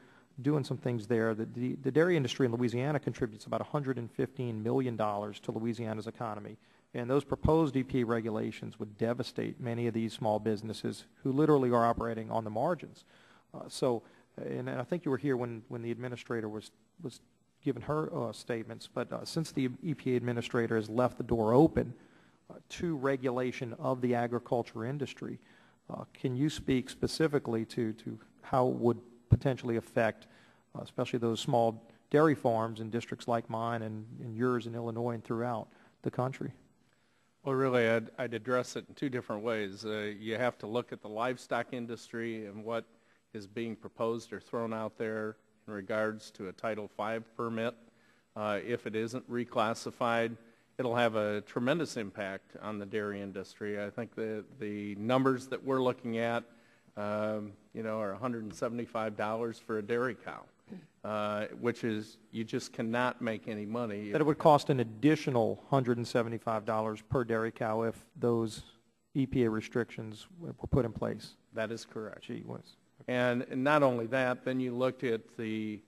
doing some things there. The dairy industry in Louisiana contributes about $115 million to Louisiana's economy, and those proposed EPA regulations would devastate many of these small businesses who literally are operating on the margins. And I think you were here when the Administrator was given her statements, but since the EPA Administrator has left the door open to regulation of the agriculture industry, can you speak specifically to how it would potentially affect especially those small dairy farms in districts like mine and yours in Illinois and throughout the country? Well, really, I'd address it in two different ways. You have to look at the livestock industry and what is being proposed or thrown out there in regards to a Title V permit. If it isn't reclassified, it'll have a tremendous impact on the dairy industry. I think the numbers that we're looking at, are $175 for a dairy cow, which is, you just cannot make any money. That it would cost an additional $175 per dairy cow if those EPA restrictions were put in place. That is correct. Gee whiz. And not only that, then you looked at the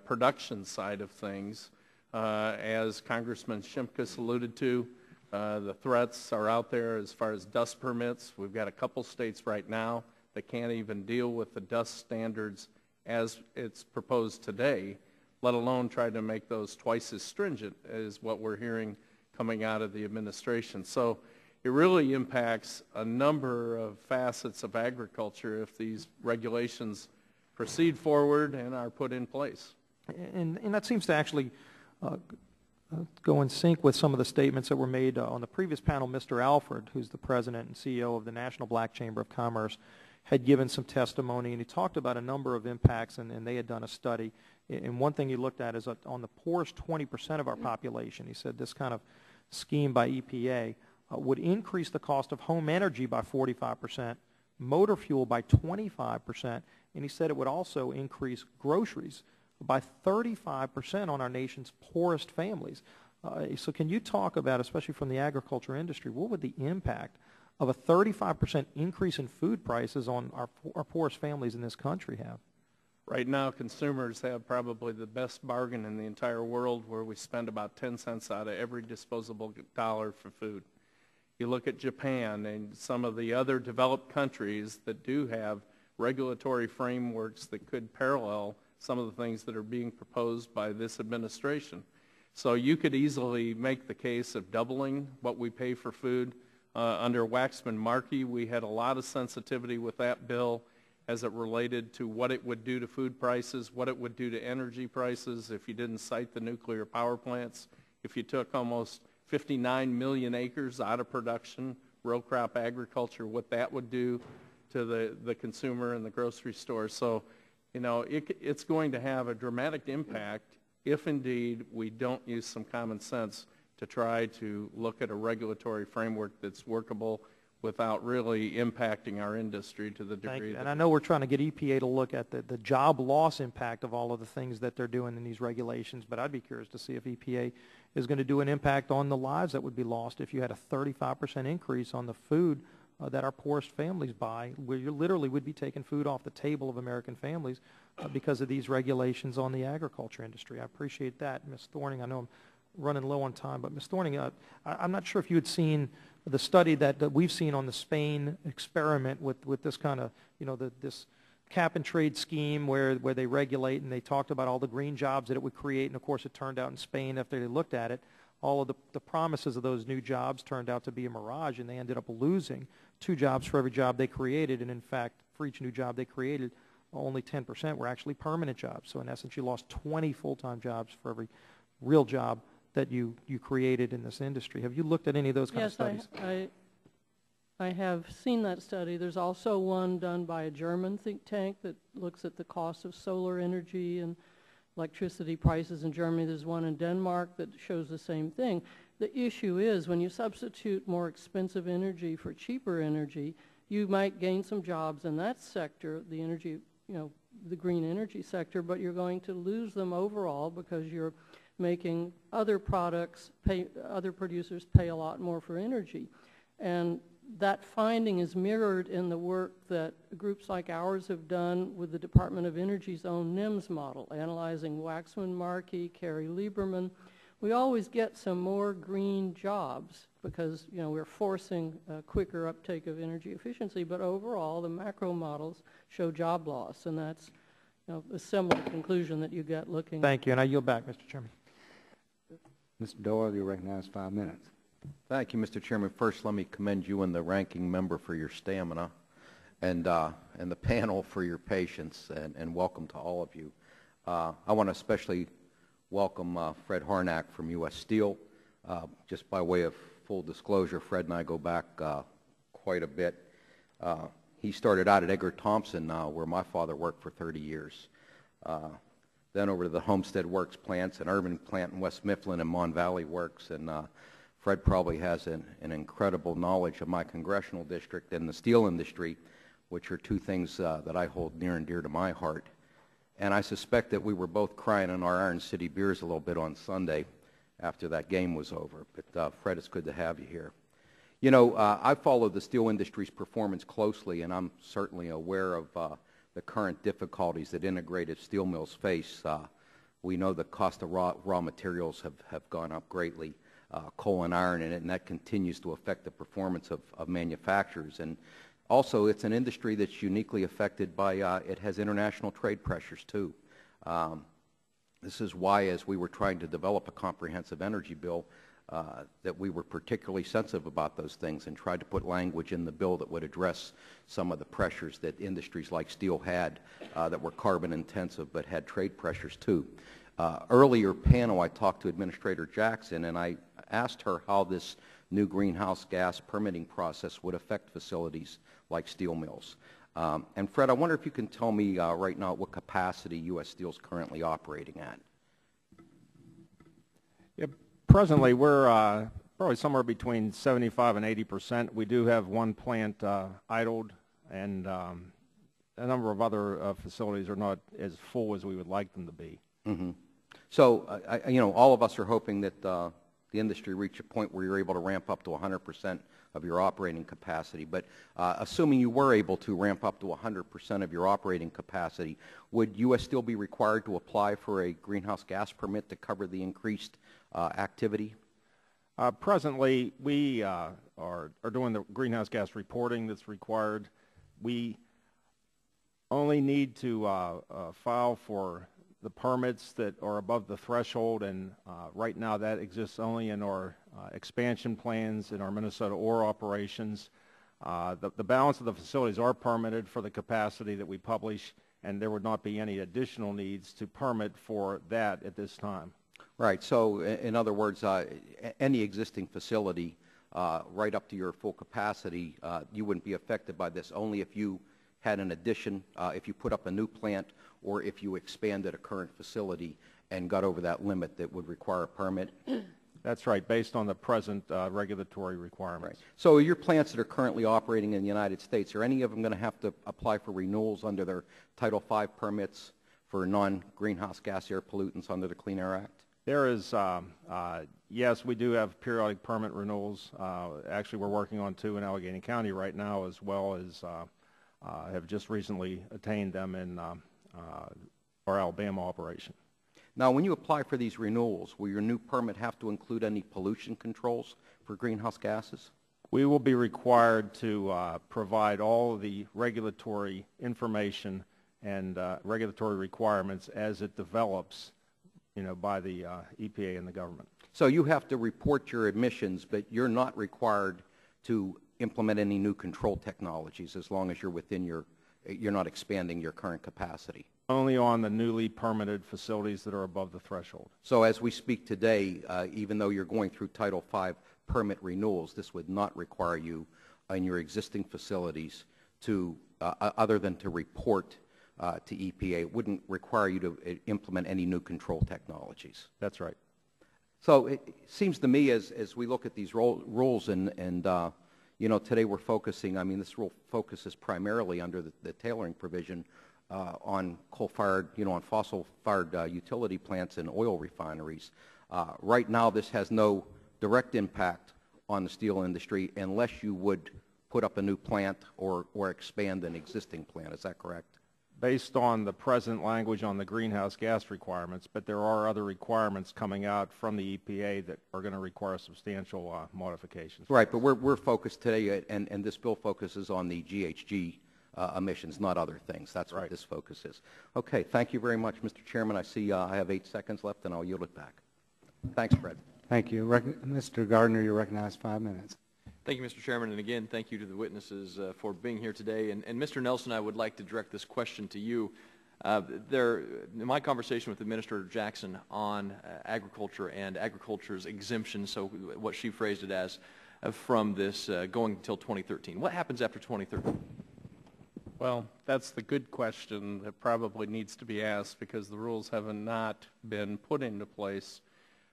production side of things. As Congressman Shimkus alluded to, the threats are out there as far as dust permits. We've got a couple states right now that can't even deal with the dust standards as it's proposed today, let alone try to make those twice as stringent as what we're hearing coming out of the administration. So it really impacts a number of facets of agriculture if these regulations proceed forward and are put in place. And that seems to actually go in sync with some of the statements that were made on the previous panel. Mr. Alford, who's the president and CEO of the National Black Chamber of Commerce, had given some testimony, and he talked about a number of impacts, and they had done a study. And one thing he looked at is on the poorest 20% of our population. He said this kind of scheme by EPA would increase the cost of home energy by 45%, motor fuel by 25%, and he said it would also increase groceries by 35% on our nation's poorest families. So can you talk about, especially from the agriculture industry, what would the impact of a 35% increase in food prices on our poorest families in this country have? Right now, consumers have probably the best bargain in the entire world, where we spend about 10 cents out of every disposable dollar for food. You look at Japan and some of the other developed countries that do have regulatory frameworks that could parallel some of the things that are being proposed by this administration. So you could easily make the case of doubling what we pay for food. Under Waxman-Markey, we had a lot of sensitivity with that bill as it related to what it would do to food prices, what it would do to energy prices if you didn't cite the nuclear power plants, if you took almost 59 million acres out of production, row crop agriculture, what that would do to the consumer in the grocery store. So, it's going to have a dramatic impact if indeed we don't use some common sense to try to look at a regulatory framework that's workable without really impacting our industry to the Thank degree you. that And I know we're trying to get EPA to look at the job loss impact of all of the things that they're doing in these regulations, but I'd be curious to see if EPA is going to do an impact on the lives that would be lost if you had a 35% increase on the food that our poorest families buy, where you literally would be taking food off the table of American families because of these regulations on the agriculture industry. I appreciate that. Ms. Thorning, I know I'm running low on time, but Ms. Thorning, I'm not sure if you had seen the study that we've seen on the Spain experiment with this kind of, this cap and trade scheme where they regulate, and they talked about all the green jobs that it would create, and of course it turned out in Spain, after they looked at it, all of the promises of those new jobs turned out to be a mirage, and they ended up losing 2 jobs for every job they created, and in fact, for each new job they created, only 10% were actually permanent jobs. So in essence, you lost 20 full-time jobs for every real job that you created in this industry. Have you looked at any of those kind of studies? Yes, I have seen that study. There's also one done by a German think tank that looks at the cost of solar energy and electricity prices in Germany. There's one in Denmark that shows the same thing. The issue is when you substitute more expensive energy for cheaper energy, you might gain some jobs in that sector, the energy, the green energy sector, but you're going to lose them overall because you're making other products, other producers pay a lot more for energy. And that finding is mirrored in the work that groups like ours have done with the Department of Energy's own NIMS model, analyzing Waxman Markey, Carrie Lieberman. We always get some more green jobs because, we're forcing a quicker uptake of energy efficiency, but overall the macro models show job loss, and that's a similar conclusion that you get looking. Thank you, and I yield back, Mr. Chairman. Mr. Doyle, you recognize 5 minutes. Thank you, Mr. Chairman. First, let me commend you and the ranking member for your stamina, and the panel for your patience, and welcome to all of you. I want to especially welcome Fred Harnack from U.S. Steel. Just by way of full disclosure, Fred and I go back quite a bit. He started out at Edgar Thompson, where my father worked for 30 years. Then over to the Homestead Works plants, an Irving plant in West Mifflin, and Mon Valley Works, and Fred probably has an incredible knowledge of my congressional district and the steel industry, which are 2 things that I hold near and dear to my heart. And I suspect that we were both crying in our Iron City beers a little bit on Sunday after that game was over. But Fred, it's good to have you here. I follow the steel industry's performance closely, and I'm certainly aware of the current difficulties that integrated steel mills face. We know the cost of raw materials have gone up greatly, coal and iron, and that continues to affect the performance of manufacturers. And also, it's an industry that's uniquely affected by, it has international trade pressures too. This is why, as we were trying to develop a comprehensive energy bill, that we were particularly sensitive about those things and tried to put language in the bill that would address some of the pressures that industries like steel had that were carbon intensive but had trade pressures too. Earlier panel, I talked to Administrator Jackson, and I asked her how this new greenhouse gas permitting process would affect facilities like steel mills. And Fred, I wonder if you can tell me right now what capacity U.S. Steel is currently operating at. Presently, we're probably somewhere between 75 and 80%. We do have one plant idled, and a number of other facilities are not as full as we would like them to be. Mm-hmm. So, all of us are hoping that the industry reach a point where you're able to ramp up to 100% of your operating capacity. But assuming you were able to ramp up to 100% of your operating capacity, would U.S. Steel be required to apply for a greenhouse gas permit to cover the increased activity? Presently, we are doing the greenhouse gas reporting that's required. We only need to file for the permits that are above the threshold, and right now that exists only in our expansion plans in our Minnesota ore operations. The balance of the facilities are permitted for the capacity that we publish, and there would not be any additional needs to permit for that at this time. Right. So, in other words, any existing facility right up to your full capacity, you wouldn't be affected by this, only if you had an addition, if you put up a new plant, or if you expanded a current facility and got over that limit that would require a permit? That's right, based on the present regulatory requirements. Right. So your plants that are currently operating in the United States, are any of them going to have to apply for renewals under their Title V permits for non-greenhouse gas air pollutants under the Clean Air Act? There is, yes, we do have periodic permit renewals. Actually, we're working on 2 in Allegheny County right now, as well as have just recently attained them in our Alabama operation. Now, when you apply for these renewals, will your new permit have to include any pollution controls for greenhouse gases? We will be required to provide all of the regulatory information and regulatory requirements as it develops, by the EPA and the government. So you have to report your emissions, but you're not required to implement any new control technologies as long as you're not expanding your current capacity. Only on the newly permitted facilities that are above the threshold. So as we speak today, even though you're going through Title V permit renewals, this would not require you in your existing facilities to, other than to report to EPA, it wouldn't require you to implement any new control technologies. That's right. So it seems to me as we look at these rules and today we're focusing, this rule focuses primarily under the tailoring provision on coal-fired, on fossil-fired utility plants and oil refineries. Right now, this has no direct impact on the steel industry unless you would put up a new plant or expand an existing plant. Is that correct? Based on the present language on the greenhouse gas requirements, but there are other requirements coming out from the EPA that are going to require substantial modifications. Right, but we're focused today, and this bill focuses on the GHG emissions, not other things. That's what this focus is. Okay, thank you very much, Mr. Chairman. I see I have 8 seconds left, and I'll yield it back. Thanks, Fred. Thank you. Mr. Gardner, you're recognized 5 minutes. Thank you, Mr. Chairman, and again, thank you to the witnesses for being here today. And Mr. Nelson, I would like to direct this question to you. In my conversation with Administrator Jackson on agriculture and agriculture's exemption, so what she phrased it as, from this going until 2013. What happens after 2013? Well, that's the good question that probably needs to be asked because the rules have not been put into place.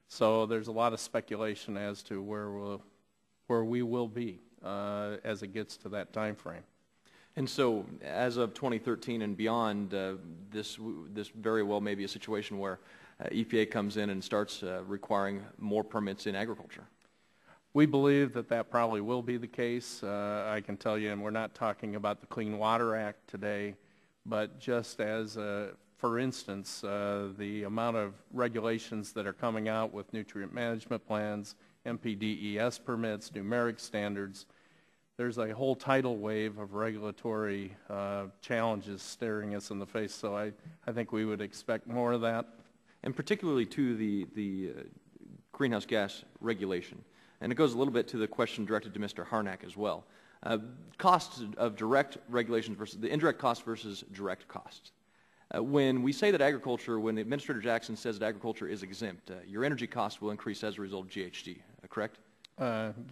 So there's a lot of speculation as to where we will be as it gets to that time frame. And so as of 2013 and beyond, this very well may be a situation where EPA comes in and starts requiring more permits in agriculture. We believe that probably will be the case. I can tell you, and we're not talking about the Clean Water Act today, but just as, for instance, the amount of regulations that are coming out with nutrient management plans, MPDES permits, numeric standards, there's a whole tidal wave of regulatory challenges staring us in the face. So I think we would expect more of that. And particularly to the greenhouse gas regulation. And it goes a little bit to the question directed to Mr. Harnack as well. Costs of direct regulations versus the indirect costs versus direct costs. When we say that agriculture, when Administrator Jackson says that agriculture is exempt, your energy costs will increase as a result of GHG, correct?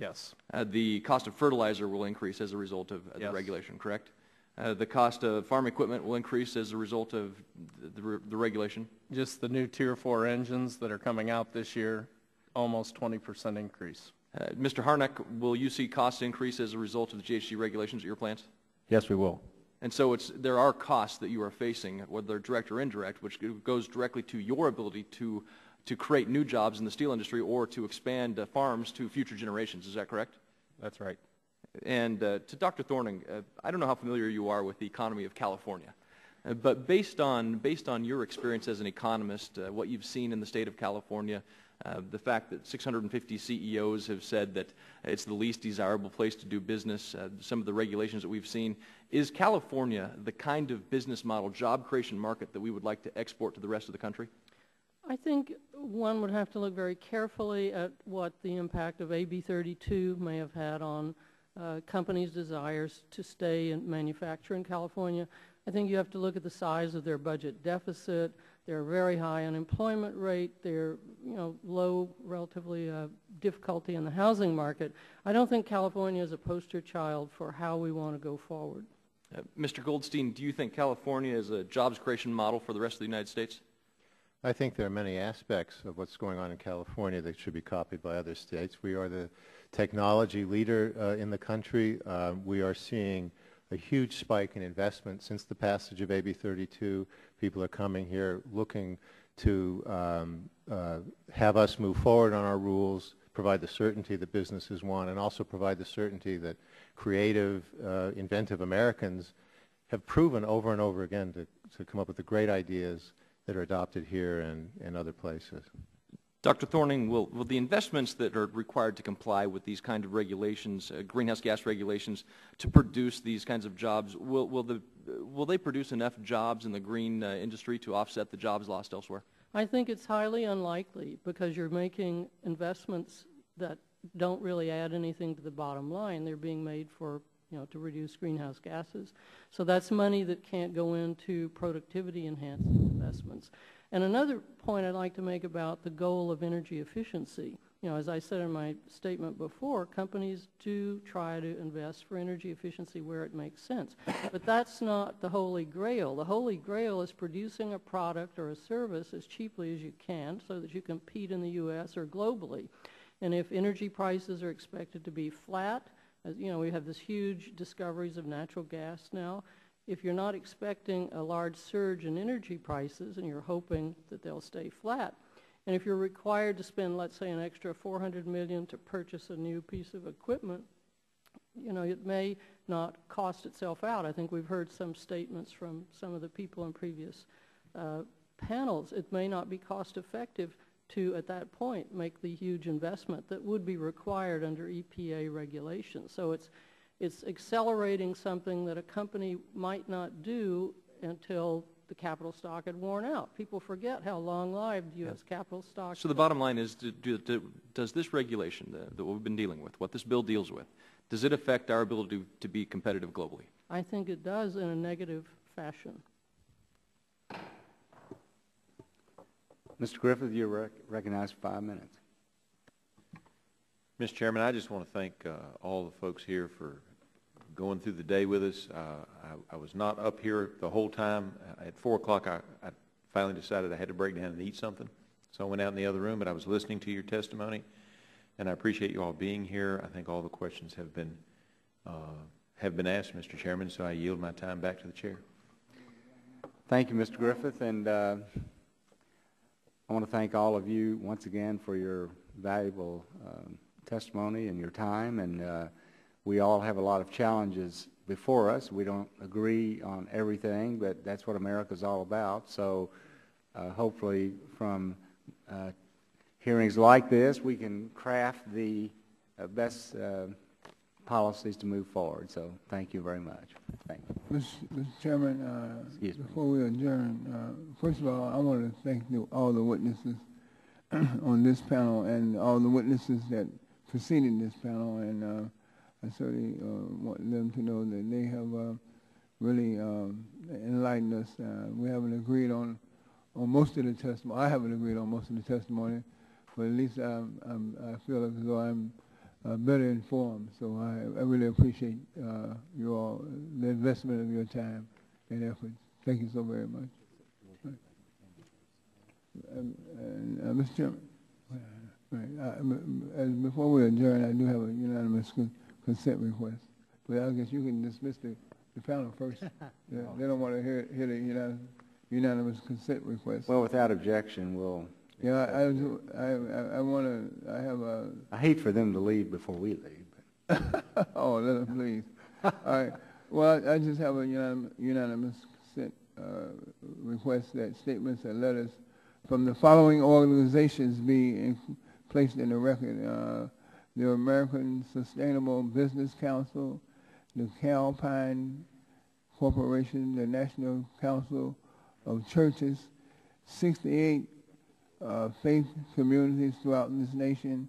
Yes. The cost of fertilizer will increase as a result of the regulation, correct? The cost of farm equipment will increase as a result of the regulation? Just the new Tier 4 engines that are coming out this year, almost 20% increase. Mr. Harnack, will you see costs increase as a result of the GHG regulations at your plants? Yes, we will. And so there are costs that you are facing, whether they're direct or indirect, which goes directly to your ability to create new jobs in the steel industry or to expand farms to future generations. Is that correct? That's right. And to Dr. Thorning, I don't know how familiar you are with the economy of California, but based on your experience as an economist, what you've seen in the state of California, the fact that 650 CEOs have said that it's the least desirable place to do business, some of the regulations that we've seen, is California the kind of business model, job creation market that we would like to export to the rest of the country? I think one would have to look very carefully at what the impact of AB 32 may have had on companies' desires to stay and manufacture in California. I think you have to look at the size of their budget deficit, their very high unemployment rate, their low relatively difficulty in the housing market. I don't think California is a poster child for how we want to go forward. Mr. Goldstein, do you think California is a jobs creation model for the rest of the United States? I think there are many aspects of what's going on in California that should be copied by other states. We are the technology leader in the country. We are seeing a huge spike in investment since the passage of AB 32. People are coming here looking to have us move forward on our rules, provide the certainty that businesses want, and also provide the certainty that creative, inventive Americans have proven over and over again to come up with the great ideas that are adopted here and other places. Dr. Thorning, will the investments that are required to comply with these kind of regulations, greenhouse gas regulations, to produce these kinds of jobs, will they produce enough jobs in the green industry to offset the jobs lost elsewhere? I think it's highly unlikely because you're making investments that don't really add anything to the bottom line. They're being made for, to reduce greenhouse gases. So that's money that can't go into productivity enhancing investments. And another point I'd like to make about the goal of energy efficiency. As I said in my statement before, companies do try to invest for energy efficiency where it makes sense. But that's not the holy grail. The holy grail is producing a product or a service as cheaply as you can so that you compete in the U.S. or globally. And if energy prices are expected to be flat, as we have this huge discoveries of natural gas now, if you're not expecting a large surge in energy prices and you're hoping that they'll stay flat, and if you're required to spend, let's say, an extra $400 million to purchase a new piece of equipment, it may not cost itself out. I think we've heard some statements from some of the people in previous panels. It may not be cost effective to, at that point, make the huge investment that would be required under EPA regulations. So it's accelerating something that a company might not do until the capital stock had worn out. People forget how long-lived U.S. capital stocks. So the bottom line is, does this regulation that we've been dealing with, what this bill deals with, does it affect our ability to be competitive globally? I think it does in a negative fashion. Mr. Griffith, you're recognized for 5 minutes. Mr. Chairman, I just want to thank all the folks here for going through the day with us. I was not up here the whole time. At 4 o'clock, I finally decided I had to break down and eat something. So I went out in the other room, but I was listening to your testimony, and I appreciate you all being here. I think all the questions have been asked, Mr. Chairman, so I yield my time back to the chair. Thank you, Mr. Griffith, and I want to thank all of you once again for your valuable testimony and your time, and we all have a lot of challenges before us. We don't agree on everything, but that's what America's all about. So hopefully from hearings like this, we can craft the best policies to move forward. So thank you very much. Thank you. Mr. Chairman, before we adjourn, first of all, I want to thank all the witnesses on this panel and all the witnesses that preceded this panel, and I certainly want them to know that they have really enlightened us. We haven't agreed on most of the testimony. I haven't agreed on most of the testimony, but at least I feel as though I'm better informed. So I really appreciate you all, the investment of your time and effort. Thank you so very much. Mr. Chairman, before we adjourn, I do have a unanimous consent request. But I guess you can dismiss the panel first. They don't want to hear the unanimous consent request. Well, without objection, we'll... Yeah, I want to, I hate for them to leave before we leave. But. Oh, let them please. All right. Well, I just have a unanimous consent request that statements and letters from the following organizations be placed in the record. The American Sustainable Business Council, the Calpine Corporation, the National Council of Churches, 68 faith communities throughout this nation,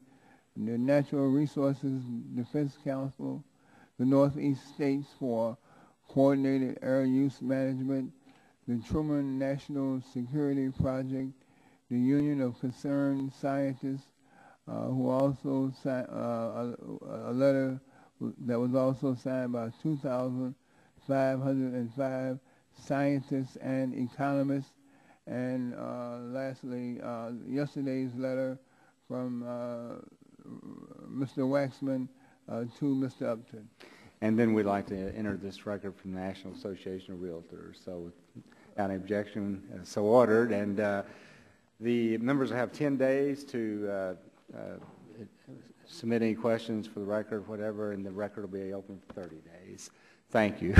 the Natural Resources Defense Council, the Northeast States for Coordinated Air Use Management, the Truman National Security Project, the Union of Concerned Scientists, who also signed a letter that was also signed by 2,505 scientists and economists, And lastly, yesterday's letter from Mr. Waxman to Mr. Upton. And then we'd like to enter this record from the National Association of Realtors. So without any objection, so ordered. And the members will have 10 days to submit any questions for the record, whatever, and the record will be open for 30 days. Thank you.